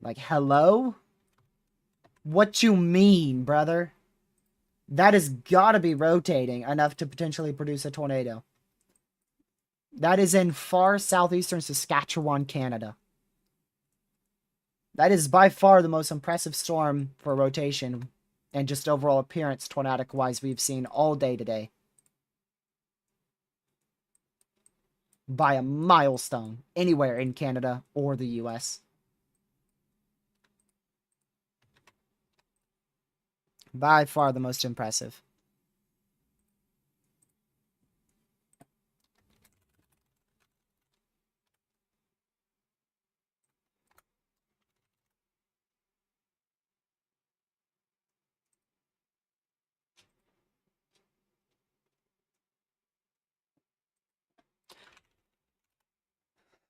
S1: Like, hello? What you mean, brother? That has got to be rotating enough to potentially produce a tornado. That is in far southeastern Saskatchewan, Canada. That is by far the most impressive storm for rotation and just overall appearance, tornadic-wise, we've seen all day today. By a milestone, anywhere in Canada or the US. By far the most impressive.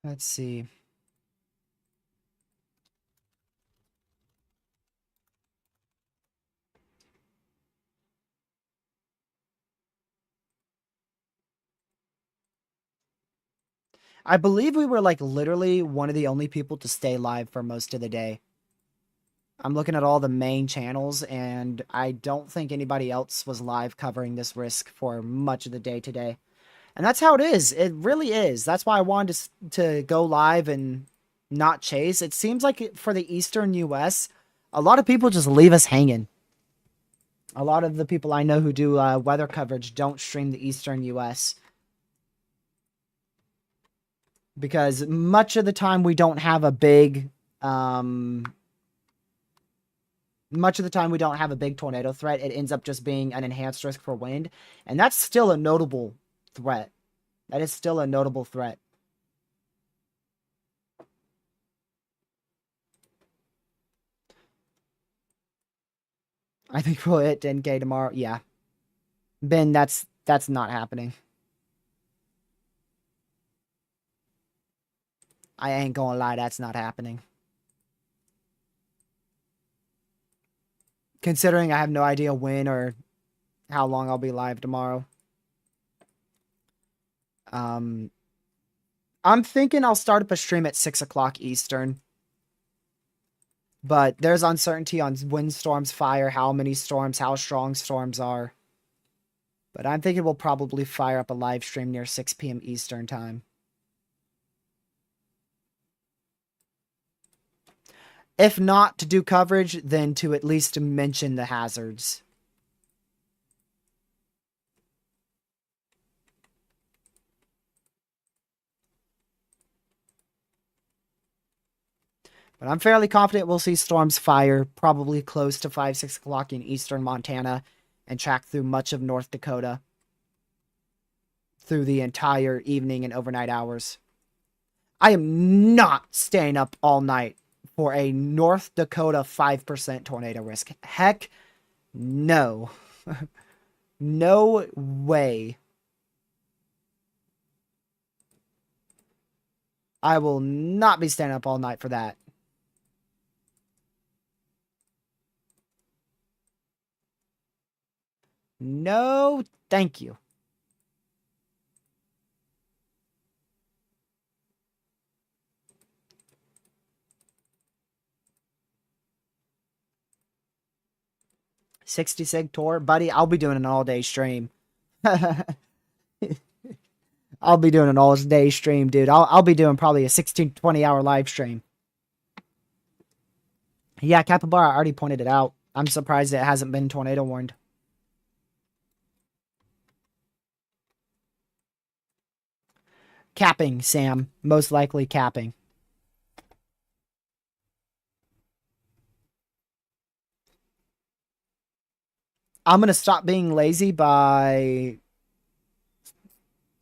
S1: Let's see. I believe we were like literally one of the only people to stay live for most of the day. I'm looking at all the main channels, and I don't think anybody else was live covering this risk for much of the day today. And that's how it is. It really is. That's why I wanted to go live and not chase. It seems like for the Eastern US, a lot of people just leave us hanging. A lot of the people I know who do weather coverage don't stream the Eastern US. Because much of the time we don't have a big... much of the time we don't have a big tornado threat. It ends up just being an enhanced risk for wind. And that's still a notable threat. That is still a notable threat. I think we'll hit 10K tomorrow. Yeah. Ben, that's not happening. I ain't gonna lie, that's not happening. Considering I have no idea when or how long I'll be live tomorrow. I'm thinking I'll start up a stream at 6 o'clock Eastern. But there's uncertainty on when storms fire, how many storms, how strong storms are. But I'm thinking we'll probably fire up a live stream near 6 p.m. Eastern time. If not to do coverage, then to at least mention the hazards. But I'm fairly confident we'll see storms fire probably close to 5, 6 o'clock in eastern Montana and track through much of North Dakota through the entire evening and overnight hours. I am not staying up all night for a North Dakota 5% tornado risk. Heck no. No way. I will not be staying up all night for that. No, thank you. $60 tour, buddy. I'll be doing an all-day stream. I'll be doing an all-day stream, dude. I'll be doing probably a 16 to 20 hour live stream. Yeah, Capybara already pointed it out. I'm surprised it hasn't been tornado warned. Capping, Sam. Most likely capping. I'm going to stop being lazy by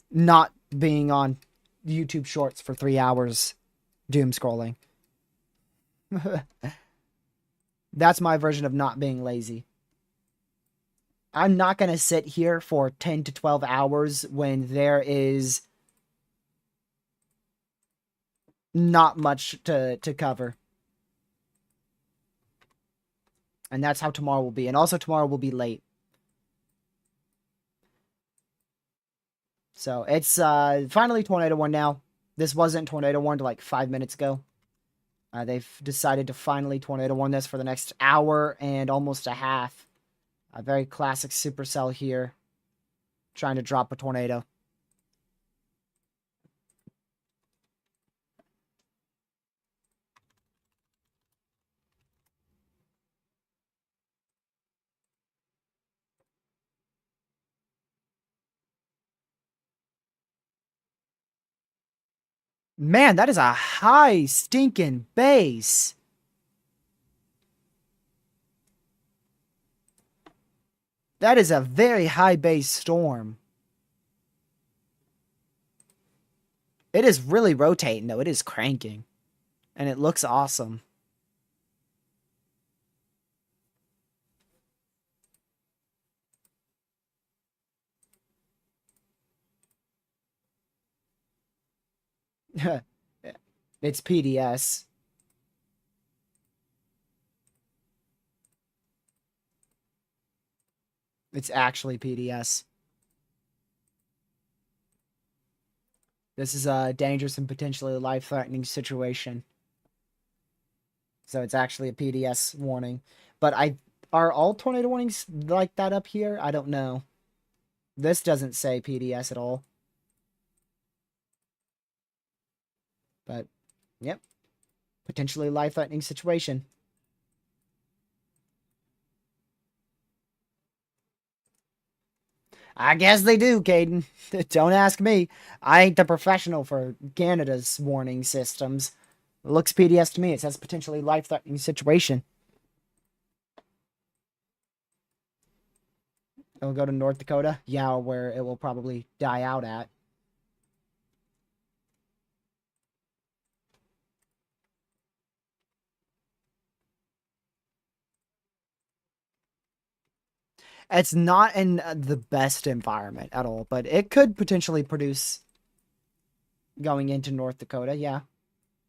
S1: not being on YouTube Shorts for 3 hours doom scrolling. That's my version of not being lazy. I'm not going to sit here for 10 to 12 hours when there is not much to cover. And that's how tomorrow will be. And also tomorrow will be late. So it's finally tornado warned now. This wasn't tornado warned like 5 minutes ago. They've decided to finally tornado warn this for the next hour and almost a half. A very classic Supercell here. Trying to drop a tornado. Man, that is a high stinking base. That is a very high base storm. It is really rotating, though. It is cranking. And it looks awesome. It's PDS. It's actually PDS. This is a dangerous and potentially life-threatening situation. So it's actually a PDS warning. But are all tornado warnings like that up here? I don't know. This doesn't say PDS at all. But, yep. Potentially life-threatening situation. I guess they do, Caden. Don't ask me. I ain't the professional for Canada's warning systems. It looks PDS to me. It says potentially life-threatening situation. It'll go to North Dakota. Yeah, where it will probably die out at. It's not in the best environment at all, but it could potentially produce going into North Dakota. Yeah.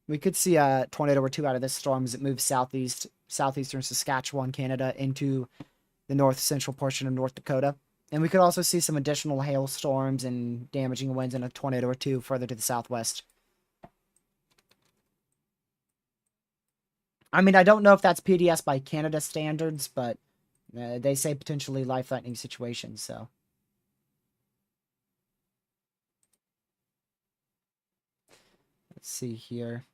S1: We could see a tornado or two out of this storm as it moves southeastern Saskatchewan, Canada, into the north central portion of North Dakota. And we could also see some additional hailstorms and damaging winds and a tornado or two further to the southwest. I mean, I don't know if that's PDS by Canada standards, but they say potentially life-threatening situations, so. Let's see here.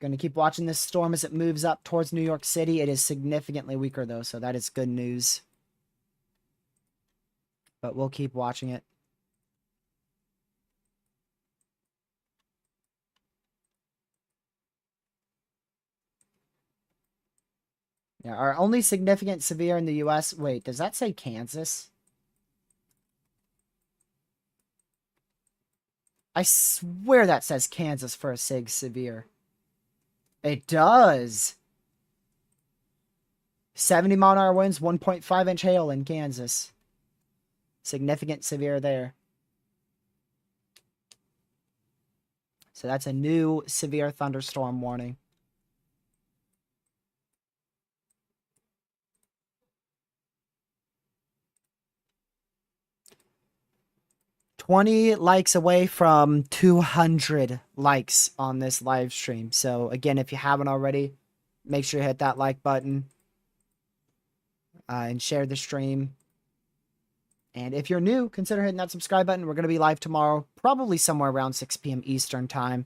S1: Going to keep watching this storm as it moves up towards New York City. It is significantly weaker, though, so that is good news. But we'll keep watching it. Yeah, our only significant severe in the U.S. Wait, does that say Kansas? I swear that says Kansas for a sig severe. It does. 70-mile-an-hour winds, 1.5-inch hail in Kansas. Significant severe there. So that's a new severe thunderstorm warning. $20 likes away from 200 likes on this live stream. So again, if you haven't already, make sure you hit that like button and share the stream. And if you're new, consider hitting that subscribe button. We're going to be live tomorrow, probably somewhere around 6 p.m. Eastern time.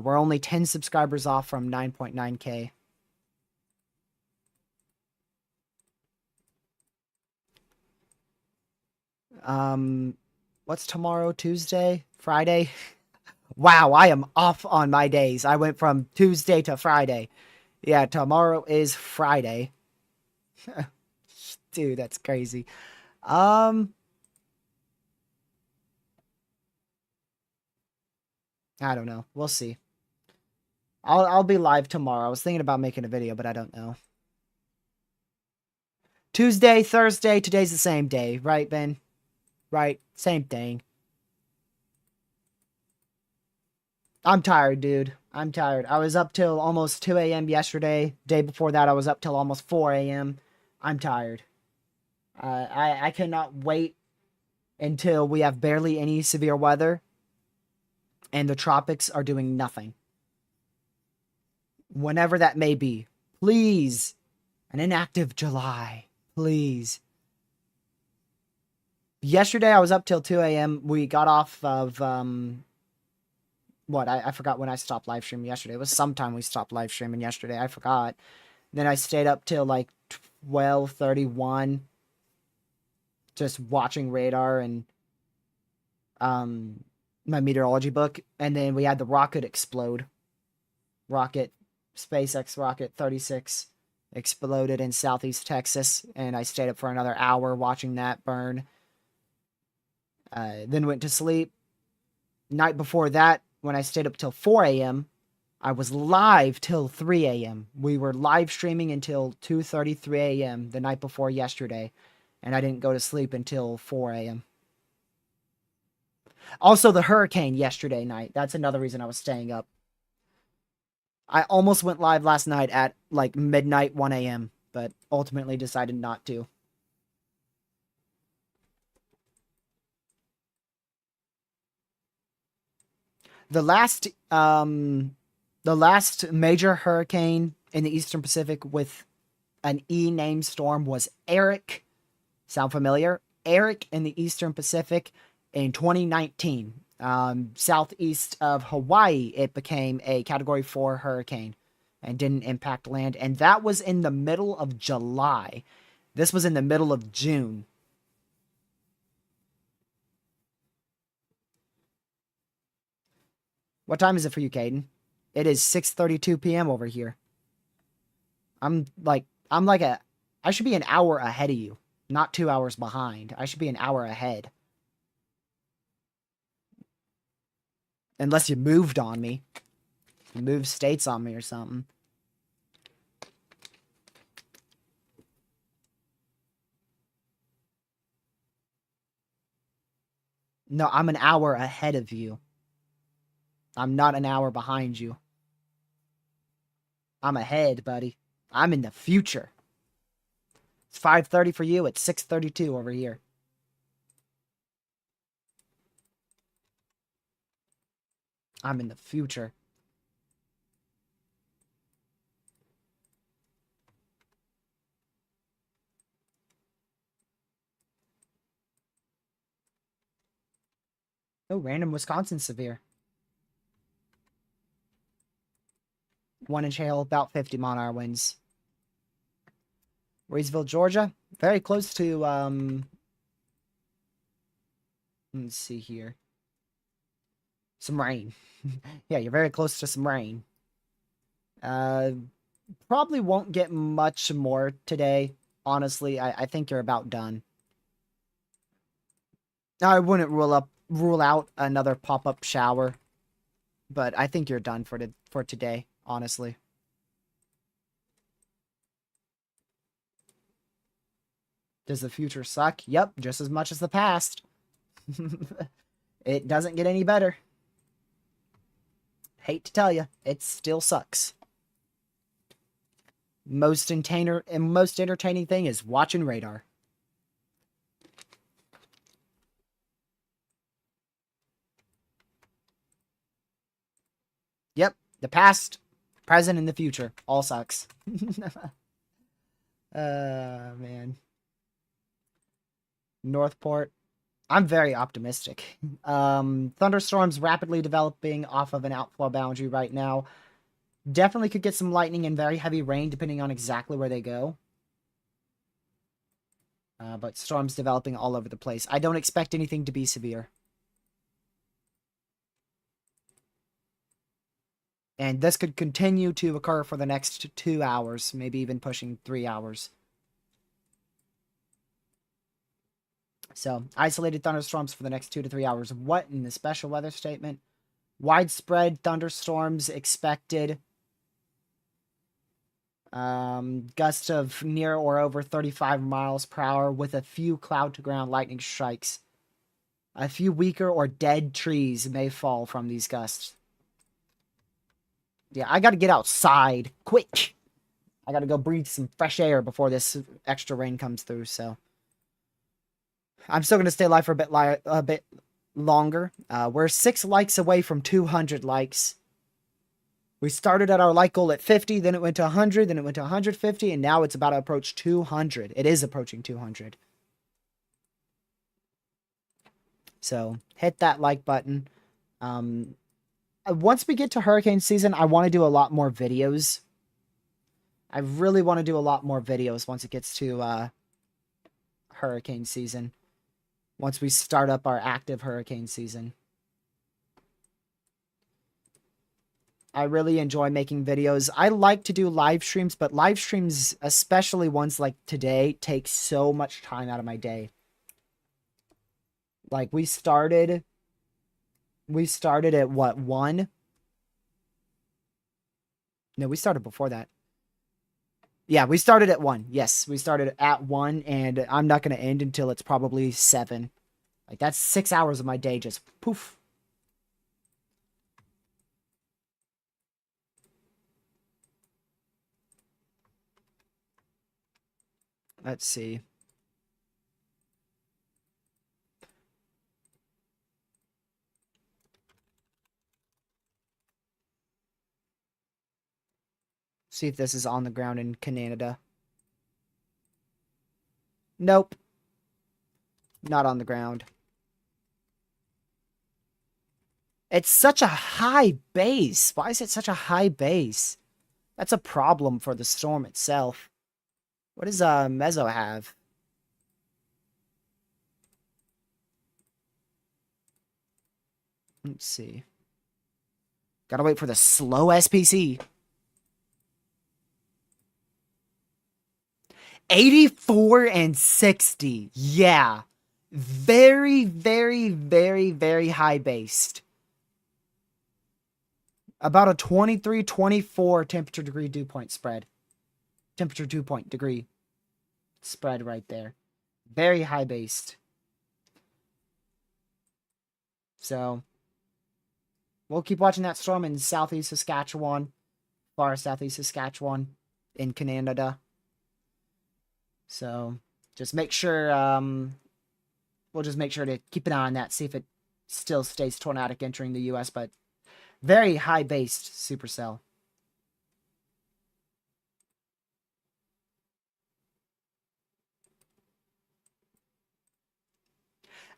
S1: We're only 10 subscribers off from 9.9K. What's tomorrow? Tuesday? Friday? Wow, I am off on my days. I went from Tuesday to Friday. Yeah, tomorrow is Friday. Dude, that's crazy. I don't know. We'll see. I'll be live tomorrow. I was thinking about making a video, but I don't know. Tuesday, Thursday, today's the same day, right, Ben? Right, same thing. I'm tired, dude. I'm tired. I was up till almost 2 a.m. yesterday. Day before that, I was up till almost 4 a.m. I'm tired. I cannot wait until we have barely any severe weather and the tropics are doing nothing. Whenever that may be. Please. An inactive July. Please. Yesterday, I was up till 2 a.m. We got off of, what? I forgot when I stopped live streaming yesterday. It was sometime we stopped live streaming yesterday. I forgot. Then I stayed up till like 12:31 just watching radar and my meteorology book, and then we had the rocket explode. SpaceX rocket 36 exploded in southeast Texas, and I stayed up for another hour watching that burn. Then went to sleep. Night before that, when I stayed up till 4 a.m., I was live till 3 a.m. We were live streaming until 2:33 a.m. the night before yesterday, and I didn't go to sleep until 4 a.m. Also, the hurricane yesterday night. That's another reason I was staying up. I almost went live last night at like midnight, 1 a.m., but ultimately decided not to. The last major hurricane in the Eastern Pacific with an E named storm was Eric. Sound familiar? Eric in the Eastern Pacific in 2019. Southeast of Hawaii, it became a Category 4 hurricane and didn't impact land. And that was in the middle of July. This was in the middle of June. What time is it for you, Caden? It is 6:32 p.m. over here. I should be an hour ahead of you, not 2 hours behind. I should be an hour ahead. Unless you moved on me. You moved states on me or something. No, I'm an hour ahead of you. I'm not an hour behind you. I'm ahead, buddy. I'm in the future. It's 5:30 for you. It's 6:32 over here. I'm in the future. Oh, random Wisconsin severe. 1-inch hail, about 50-mile-an-hour winds. Reedsville, Georgia. Very close to, let's see here. Some rain. Yeah, you're very close to some rain. Probably won't get much more today. Honestly, I think you're about done. I wouldn't rule out another pop-up shower, but I think you're done for today, honestly. Does the future suck? Yep, just as much as the past. It doesn't get any better. Hate to tell you, it still sucks. Most entertaining thing is watching radar. Yep, the past, present, and the future all sucks. Man. Northport. I'm very optimistic. Thunderstorms rapidly developing off of an outflow boundary right now. Definitely could get some lightning and very heavy rain depending on exactly where they go. But storms developing all over the place. I don't expect anything to be severe. And this could continue to occur for the next 2 hours, maybe even pushing 3 hours. So, isolated thunderstorms for the next 2 to 3 hours. What in the special weather statement? Widespread thunderstorms expected. Gusts of near or over 35 miles per hour with a few cloud-to-ground lightning strikes. A few weaker or dead trees may fall from these gusts. Yeah, I gotta get outside. Quick! I gotta go breathe some fresh air before this extra rain comes through, so... I'm still gonna stay alive for a bit longer. We're 6 likes away from 200 likes. We started at our like goal at 50, then it went to 100, then it went to 150, and now it's about to approach 200. It is approaching 200. So, hit that like button. Once we get to hurricane season, I want to do a lot more videos. I really want to do a lot more videos once it gets to hurricane season. Once we start up our active hurricane season. I really enjoy making videos. I like to do live streams, but live streams, especially ones like today, take so much time out of my day. Like, we started at what, 1? No, we started before that. Yeah, we started at 1. Yes, we started at 1, and I'm not going to end until it's probably 7. Like, that's 6 hours of my day just poof. Let's see. See if this is on the ground in Canada. Nope. Not on the ground. It's such a high base. Why is it such a high base? That's a problem for the storm itself. What does Mezzo have? Let's see. Gotta wait for the slow SPC. 84 and 60. Yeah. Very, very, very, very high based. About a 23, 24 temperature degree dew point spread. Temperature dew point degree spread right there. Very high based. So, we'll keep watching that storm in southeast Saskatchewan. Far southeast Saskatchewan in Canada. So, just make sure, we'll just make sure to keep an eye on that, see if it still stays tornadic entering the U.S., but very high-based supercell.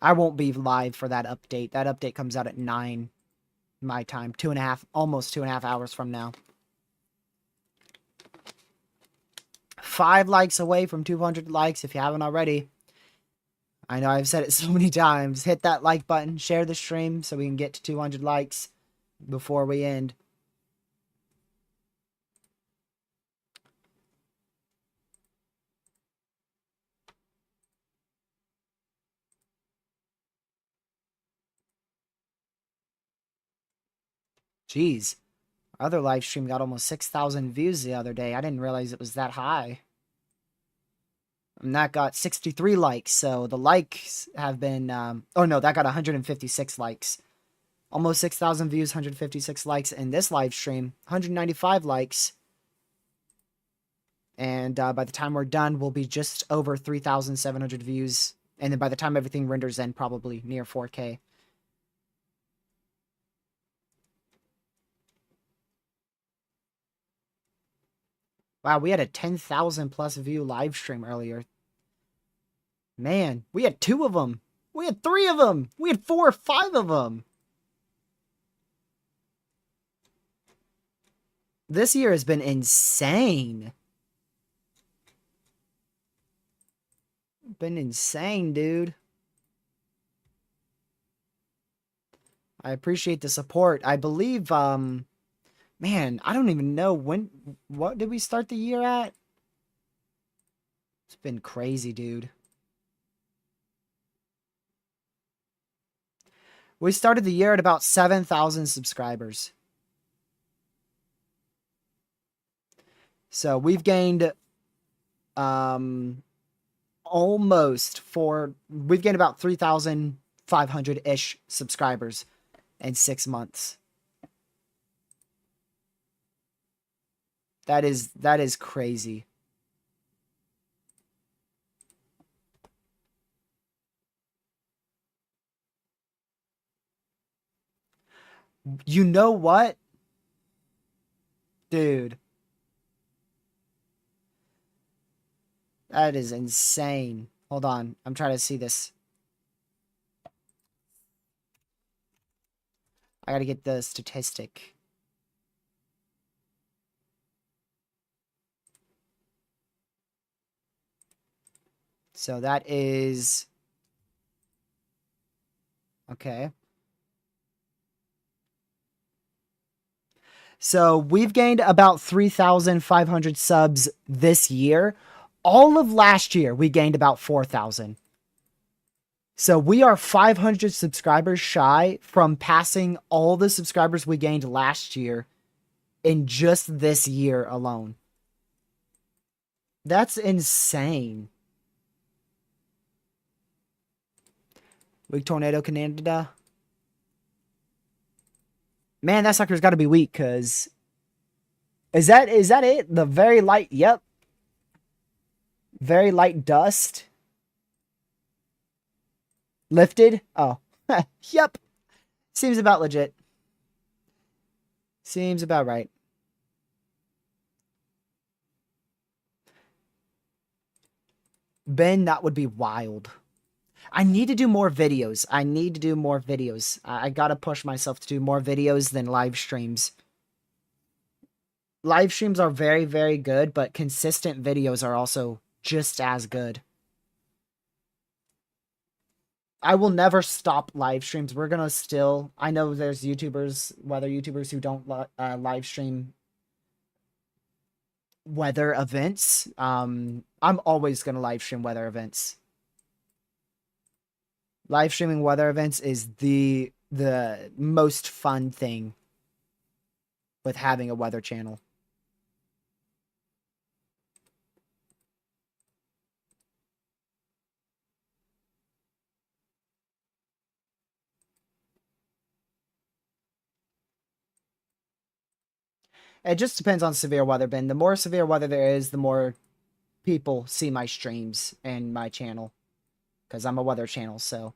S1: I won't be live for that update. That update comes out at 9 my time. 2.5, almost 2.5 hours from now. 5 likes away from 200 likes if you haven't already. I know I've said it so many times. Hit that like button, share the stream so we can get to 200 likes before we end. Jeez. Our other live stream got almost 6,000 views the other day. I didn't realize it was that high. And that got 63 likes, so the likes have been... oh no, that got 156 likes. Almost 6,000 views, 156 likes. And this live stream, 195 likes. And by the time we're done, we'll be just over 3,700 views. And then by the time everything renders in, probably near 4K. Wow, we had a 10,000 plus view live stream earlier. Man, we had 2 of them. We had 3 of them. We had 4 or 5 of them. This year has been insane. Been insane, dude. I appreciate the support. I believe, man, I don't even know what did we start the year at? It's been crazy, dude. We started the year at about 7,000 subscribers. So we've gained, we've gained about 3,500-ish subscribers in 6 months. That is crazy. You know what? Dude. That is insane. Hold on. I'm trying to see this. I gotta get the statistic. So that is... Okay. So we've gained about 3,500 subs this year. All of last year, we gained about 4,000. So we are 500 subscribers shy from passing all the subscribers we gained last year in just this year alone. That's insane. Weak tornado Canada. Man, that sucker's got to be weak, because... Is that it? The very light... Yep. Very light dust. Lifted? Oh. Yep. Seems about legit. Seems about right. Ben, that would be wild. I need to do more videos. I gotta push myself to do more videos than live streams. Live streams are very, very good, but consistent videos are also just as good. I will never stop live streams. We're gonna still... I know there's weather YouTubers who don't live stream weather events. I'm always gonna live stream weather events. Live streaming weather events is the most fun thing with having a weather channel. It just depends on severe weather, Ben. The more severe weather there is, the more people see my streams and my channel. Because I'm a weather channel, so...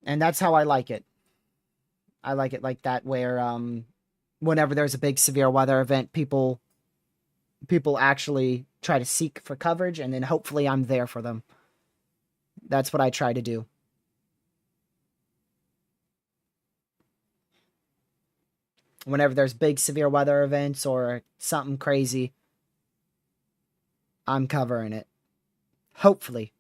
S1: And that's how I like it. I like it like that, where whenever there's a big severe weather event, people actually try to seek for coverage, and then hopefully I'm there for them. That's what I try to do. Whenever there's big severe weather events or something crazy, I'm covering it. Hopefully.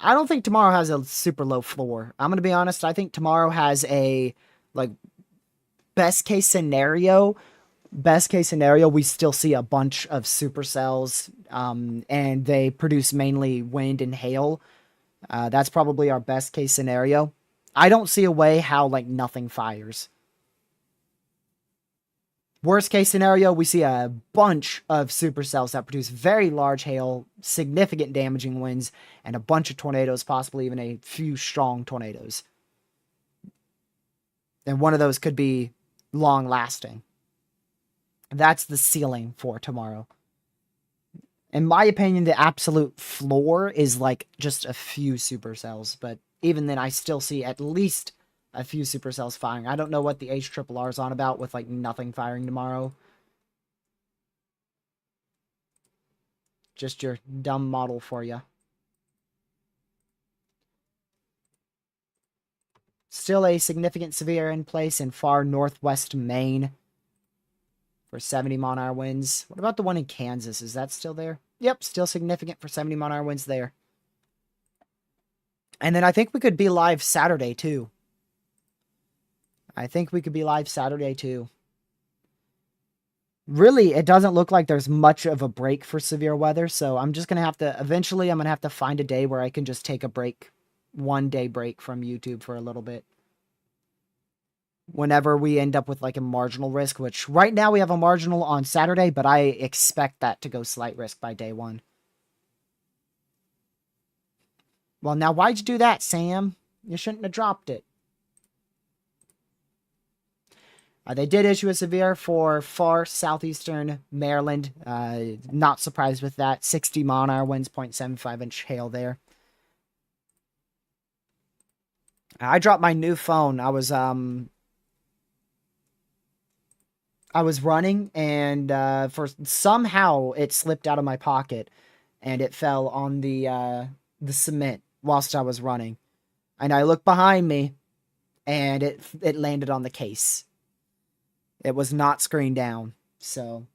S1: I don't think tomorrow has a super low floor. I'm going to be honest. I think tomorrow has a, like, best case scenario, we still see a bunch of supercells, and they produce mainly wind and hail. That's probably our best case scenario. I don't see a way how, like, nothing fires. Worst case scenario, we see a bunch of supercells that produce very large hail, significant damaging winds, and a bunch of tornadoes, possibly even a few strong tornadoes. And one of those could be long lasting. That's the ceiling for tomorrow. In my opinion, the absolute floor is like just a few supercells, but even then I still see at least a few supercells firing. I don't know what the HRRR is on about with like nothing firing tomorrow. Just your dumb model for you. Still a significant severe in place in far northwest Maine for 70 mile-an-hour winds. What about the one in Kansas? Is that still there? Yep, still significant for 70 mile-an-hour winds there. And then I think we could be live Saturday, too. Really, it doesn't look like there's much of a break for severe weather, so I'm just going to have to, eventually I'm going to have to find a day where I can just take a break, 1-day break from YouTube for a little bit. Whenever we end up with like a marginal risk, which right now we have a marginal on Saturday, but I expect that to go slight risk by day 1. Well, now why'd you do that, Sam? You shouldn't have dropped it. They did issue a severe for far southeastern Maryland. Not surprised with that. 60 mile-an-hour winds, 0.75-inch hail there. I dropped my new phone. I was running, and for somehow it slipped out of my pocket, and it fell on the cement whilst I was running. And I looked behind me, and it landed on the case. It was not screened down, so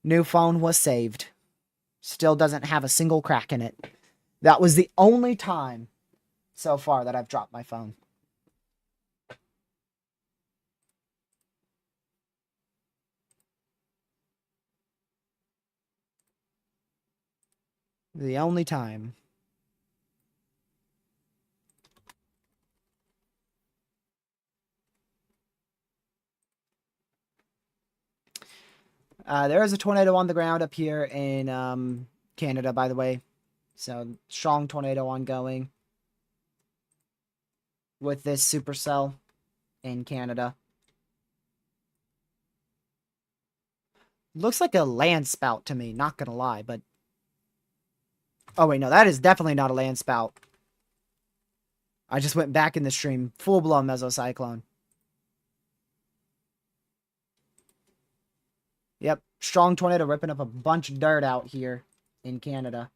S1: new phone was saved. Still doesn't have a single crack in it. That was the only time so far that I've dropped my phone. The only time. There is a tornado on the ground up here in Canada, by the way. So, strong tornado ongoing with this supercell in Canada. Looks like a land spout to me, not gonna lie, but... Oh, wait, no, that is definitely not a land spout. I just went back in the stream. Full-blown mesocyclone. Yep, strong tornado ripping up a bunch of dirt out here in Canada.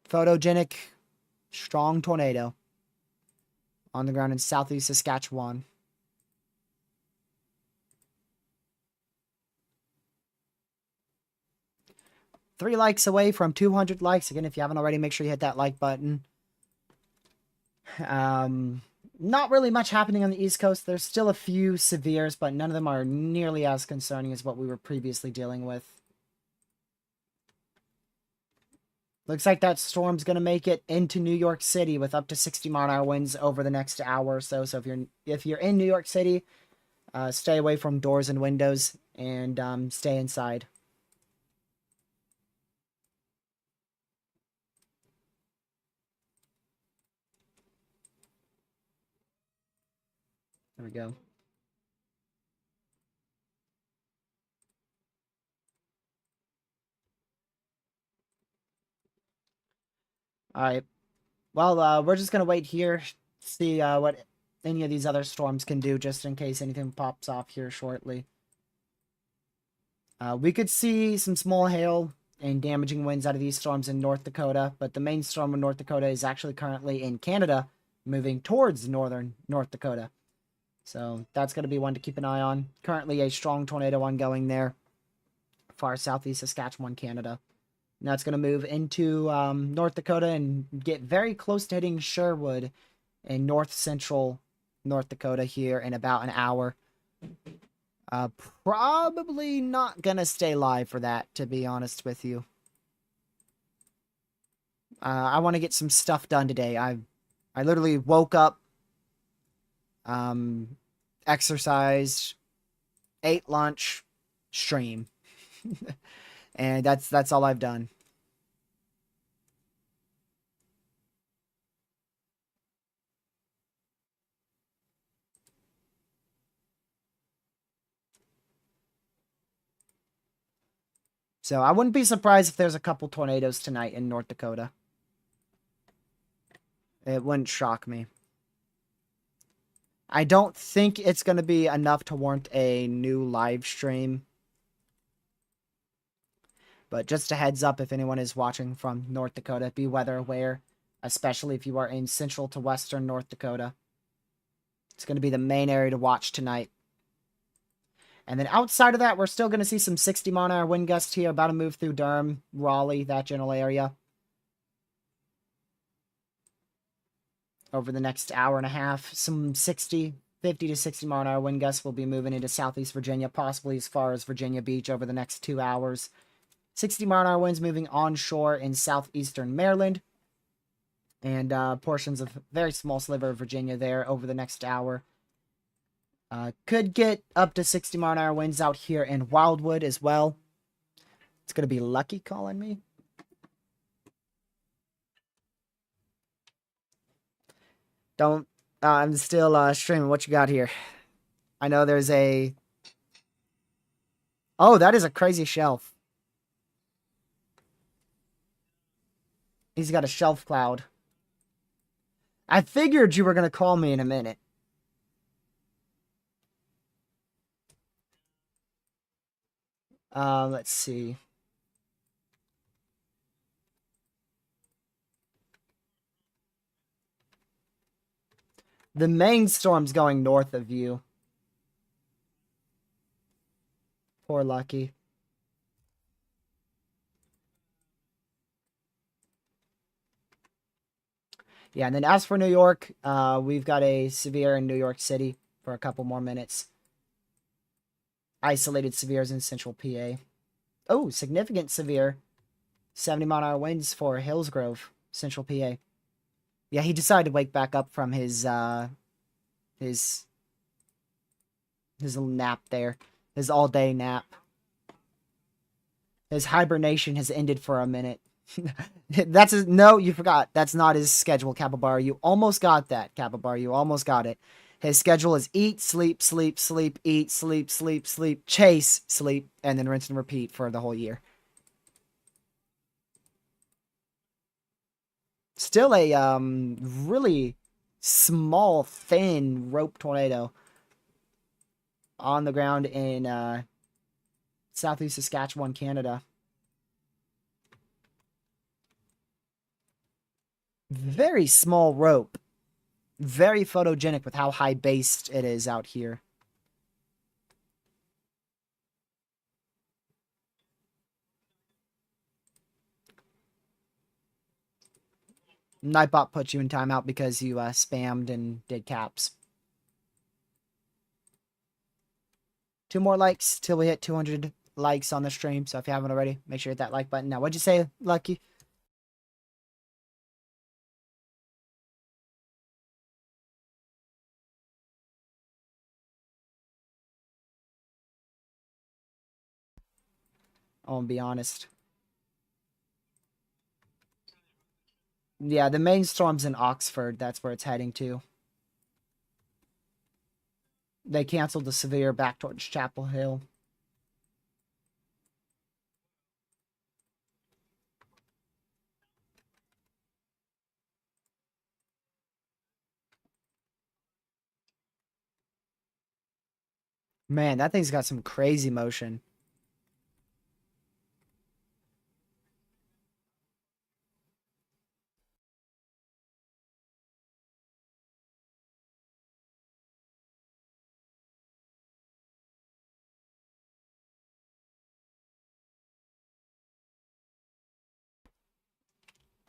S1: Photogenic, strong tornado on the ground in southeast Saskatchewan. Three likes away from 200 likes. Again, if you haven't already, make sure you hit that like button. Not really much happening on the East Coast. There's still a few severes, but none of them are nearly as concerning as what we were previously dealing with. Looks like that storm's going to make it into New York City with up to 60 mile-an-hour winds over the next hour or so. So if you're in New York City, stay away from doors and windows and stay inside. There we go. All right. Well, we're just going to wait here, see what any of these other storms can do, just in case anything pops off here shortly. We could see some small hail and damaging winds out of these storms in North Dakota, but the main storm in North Dakota is actually currently in Canada, moving towards northern North Dakota. So that's going to be one to keep an eye on. Currently a strong tornado ongoing there, far southeast Saskatchewan, Canada. Now it's going to move into North Dakota and get very close to hitting Sherwood in north central North Dakota here in about an hour. Probably not going to stay live for that, to be honest with you. I want to get some stuff done today. I literally woke up, exercised, ate lunch, stream. And that's all I've done. So I wouldn't be surprised if there's a couple tornadoes tonight in North Dakota. It wouldn't shock me. I don't think it's going to be enough to warrant a new live stream. But just a heads up if anyone is watching from North Dakota, be weather aware, especially if you are in central to western North Dakota. It's going to be the main area to watch tonight. And then outside of that, we're still going to see some 60-mile-an-hour wind gusts here, about to move through Durham, Raleigh, that general area. Over the next hour and a half, some 50 to 60-mile-an-hour wind gusts will be moving into southeast Virginia, possibly as far as Virginia Beach over the next 2 hours. 60-mile-an-hour winds moving onshore in southeastern Maryland. And portions of very small sliver of Virginia there over the next hour. Could get up to 60-mile-an-hour winds out here in Wildwood as well. It's going to be Lucky calling me. Don't... I'm still streaming. What you got here? I know there's a... Oh, that is a crazy shelf. He's got a shelf cloud. I figured you were going to call me in a minute. Let's see. The main storm's going north of you. Poor Lucky. Yeah, and then as for New York, we've got a severe in New York City for a couple more minutes. Isolated severes in central PA. Oh, significant severe. 70-mile-an-hour winds for Hillsgrove, central PA. Yeah, he decided to wake back up from his little nap there. His all-day nap. His hibernation has ended for a minute. That's his, no, you forgot. That's not his schedule, Capybara. You almost got that, Capybara. You almost got it. His schedule is eat, sleep, sleep, sleep, eat, sleep, sleep, sleep, chase, sleep, and then rinse and repeat for the whole year. Still a really small, thin rope tornado on the ground in southeast Saskatchewan, Canada. Very small rope. Very photogenic with how high based it is out here. Nightbot put you in timeout because you spammed and did caps. 2 more likes till we hit 200 likes on the stream. So if you haven't already, make sure you hit that like button. Now, what'd you say, Lucky? I'll be honest. Yeah, the main storm's in Oxford. That's where it's heading to. They canceled the severe back towards Chapel Hill. Man, that thing's got some crazy motion.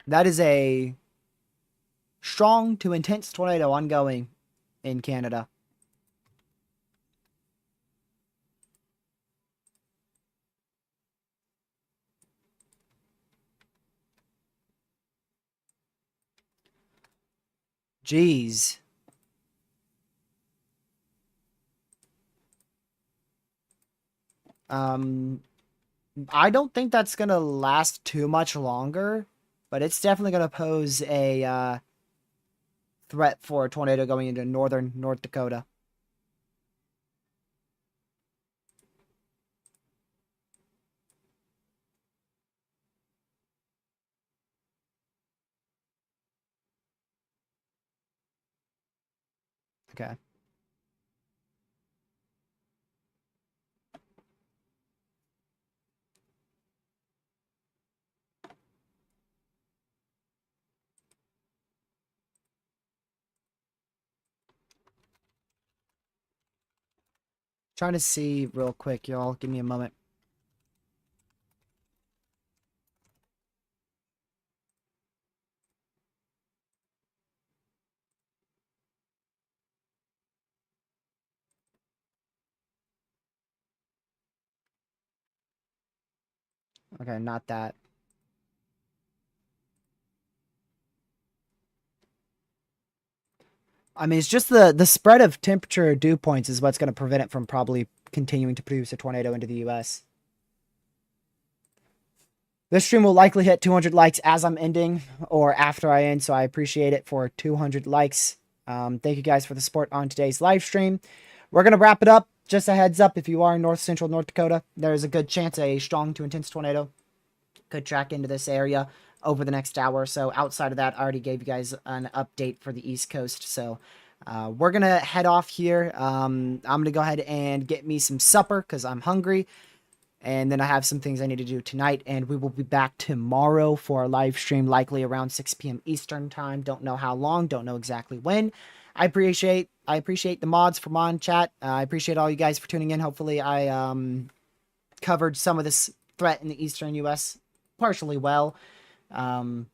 S1: That is a strong to intense tornado ongoing in Canada. Jeez. I don't think that's going to last too much longer, but it's definitely going to pose a threat for a tornado going into northern North Dakota. Okay. Trying to see real quick, y'all. Give me a moment. Okay, not that. I mean, it's just the spread of temperature dew points is what's going to prevent it from probably continuing to produce a tornado into the U.S. This stream will likely hit 200 likes as I'm ending or after I end, so I appreciate it for 200 likes. Thank you guys for the support on today's live stream. We're going to wrap it up. Just a heads up, if you are in north central North Dakota, there's a good chance a strong to intense tornado could track into this area over the next hour or so. Outside of that, I already gave you guys an update for the East Coast, so we're going to head off here. I'm going to go ahead and get me some supper because I'm hungry. And then I have some things I need to do tonight, and we will be back tomorrow for our live stream, likely around 6 p.m. Eastern time. Don't know how long, don't know exactly when. I appreciate the mods from on chat. I appreciate all you guys for tuning in. Hopefully I covered some of this threat in the eastern U.S. partially well. The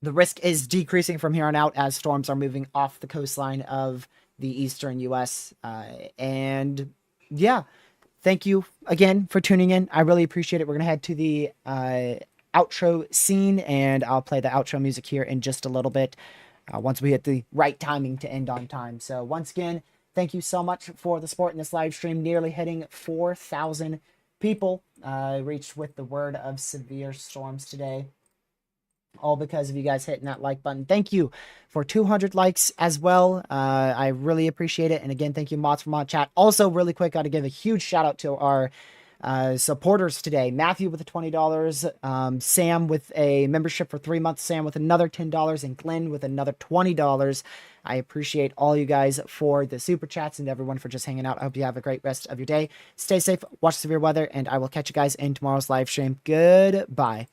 S1: risk is decreasing from here on out as storms are moving off the coastline of the eastern U.S. And yeah. Thank you again for tuning in. I really appreciate it. We're going to head to the outro scene, and I'll play the outro music here in just a little bit once we hit the right timing to end on time. So once again, thank you so much for the support in this live stream. Nearly hitting 4,000 people reached with the word of severe storms today. All because of you guys hitting that like button. Thank you for 200 likes as well. I really appreciate it. And again, thank you, mods from Mod Chat. Also, really quick, got to give a huge shout out to our supporters today. Matthew with the $20, Sam with a membership for 3 months, Sam with another $10, and Glenn with another $20. I appreciate all you guys for the super chats and everyone for just hanging out. I hope you have a great rest of your day. Stay safe, watch severe weather, and I will catch you guys in tomorrow's live stream. Goodbye.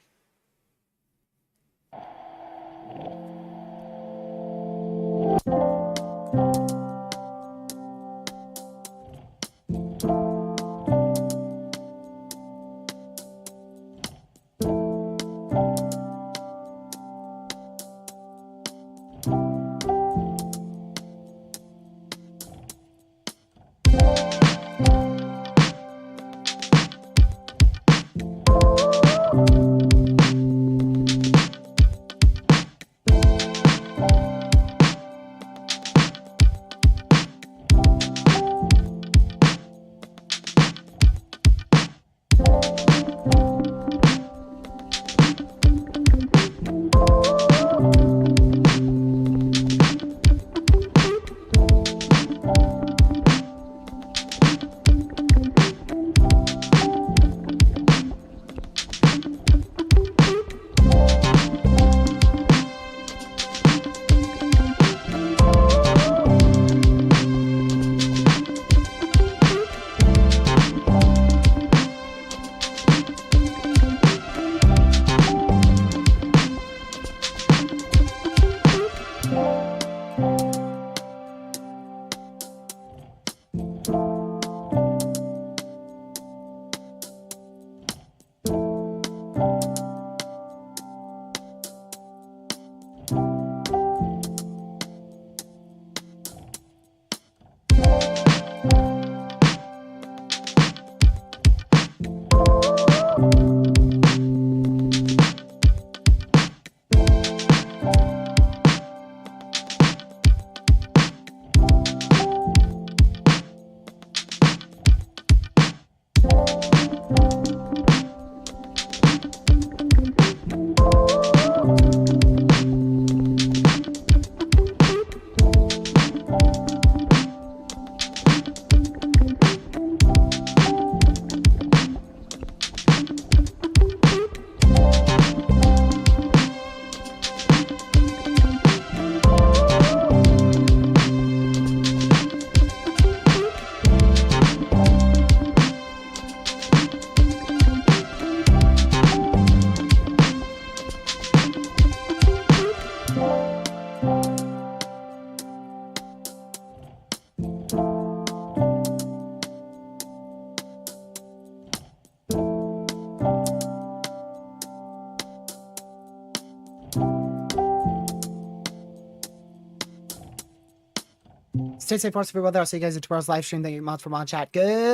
S1: Stay safe, watch the weather. I'll see you guys in tomorrow's live stream. Thank you much for watching chat. Good.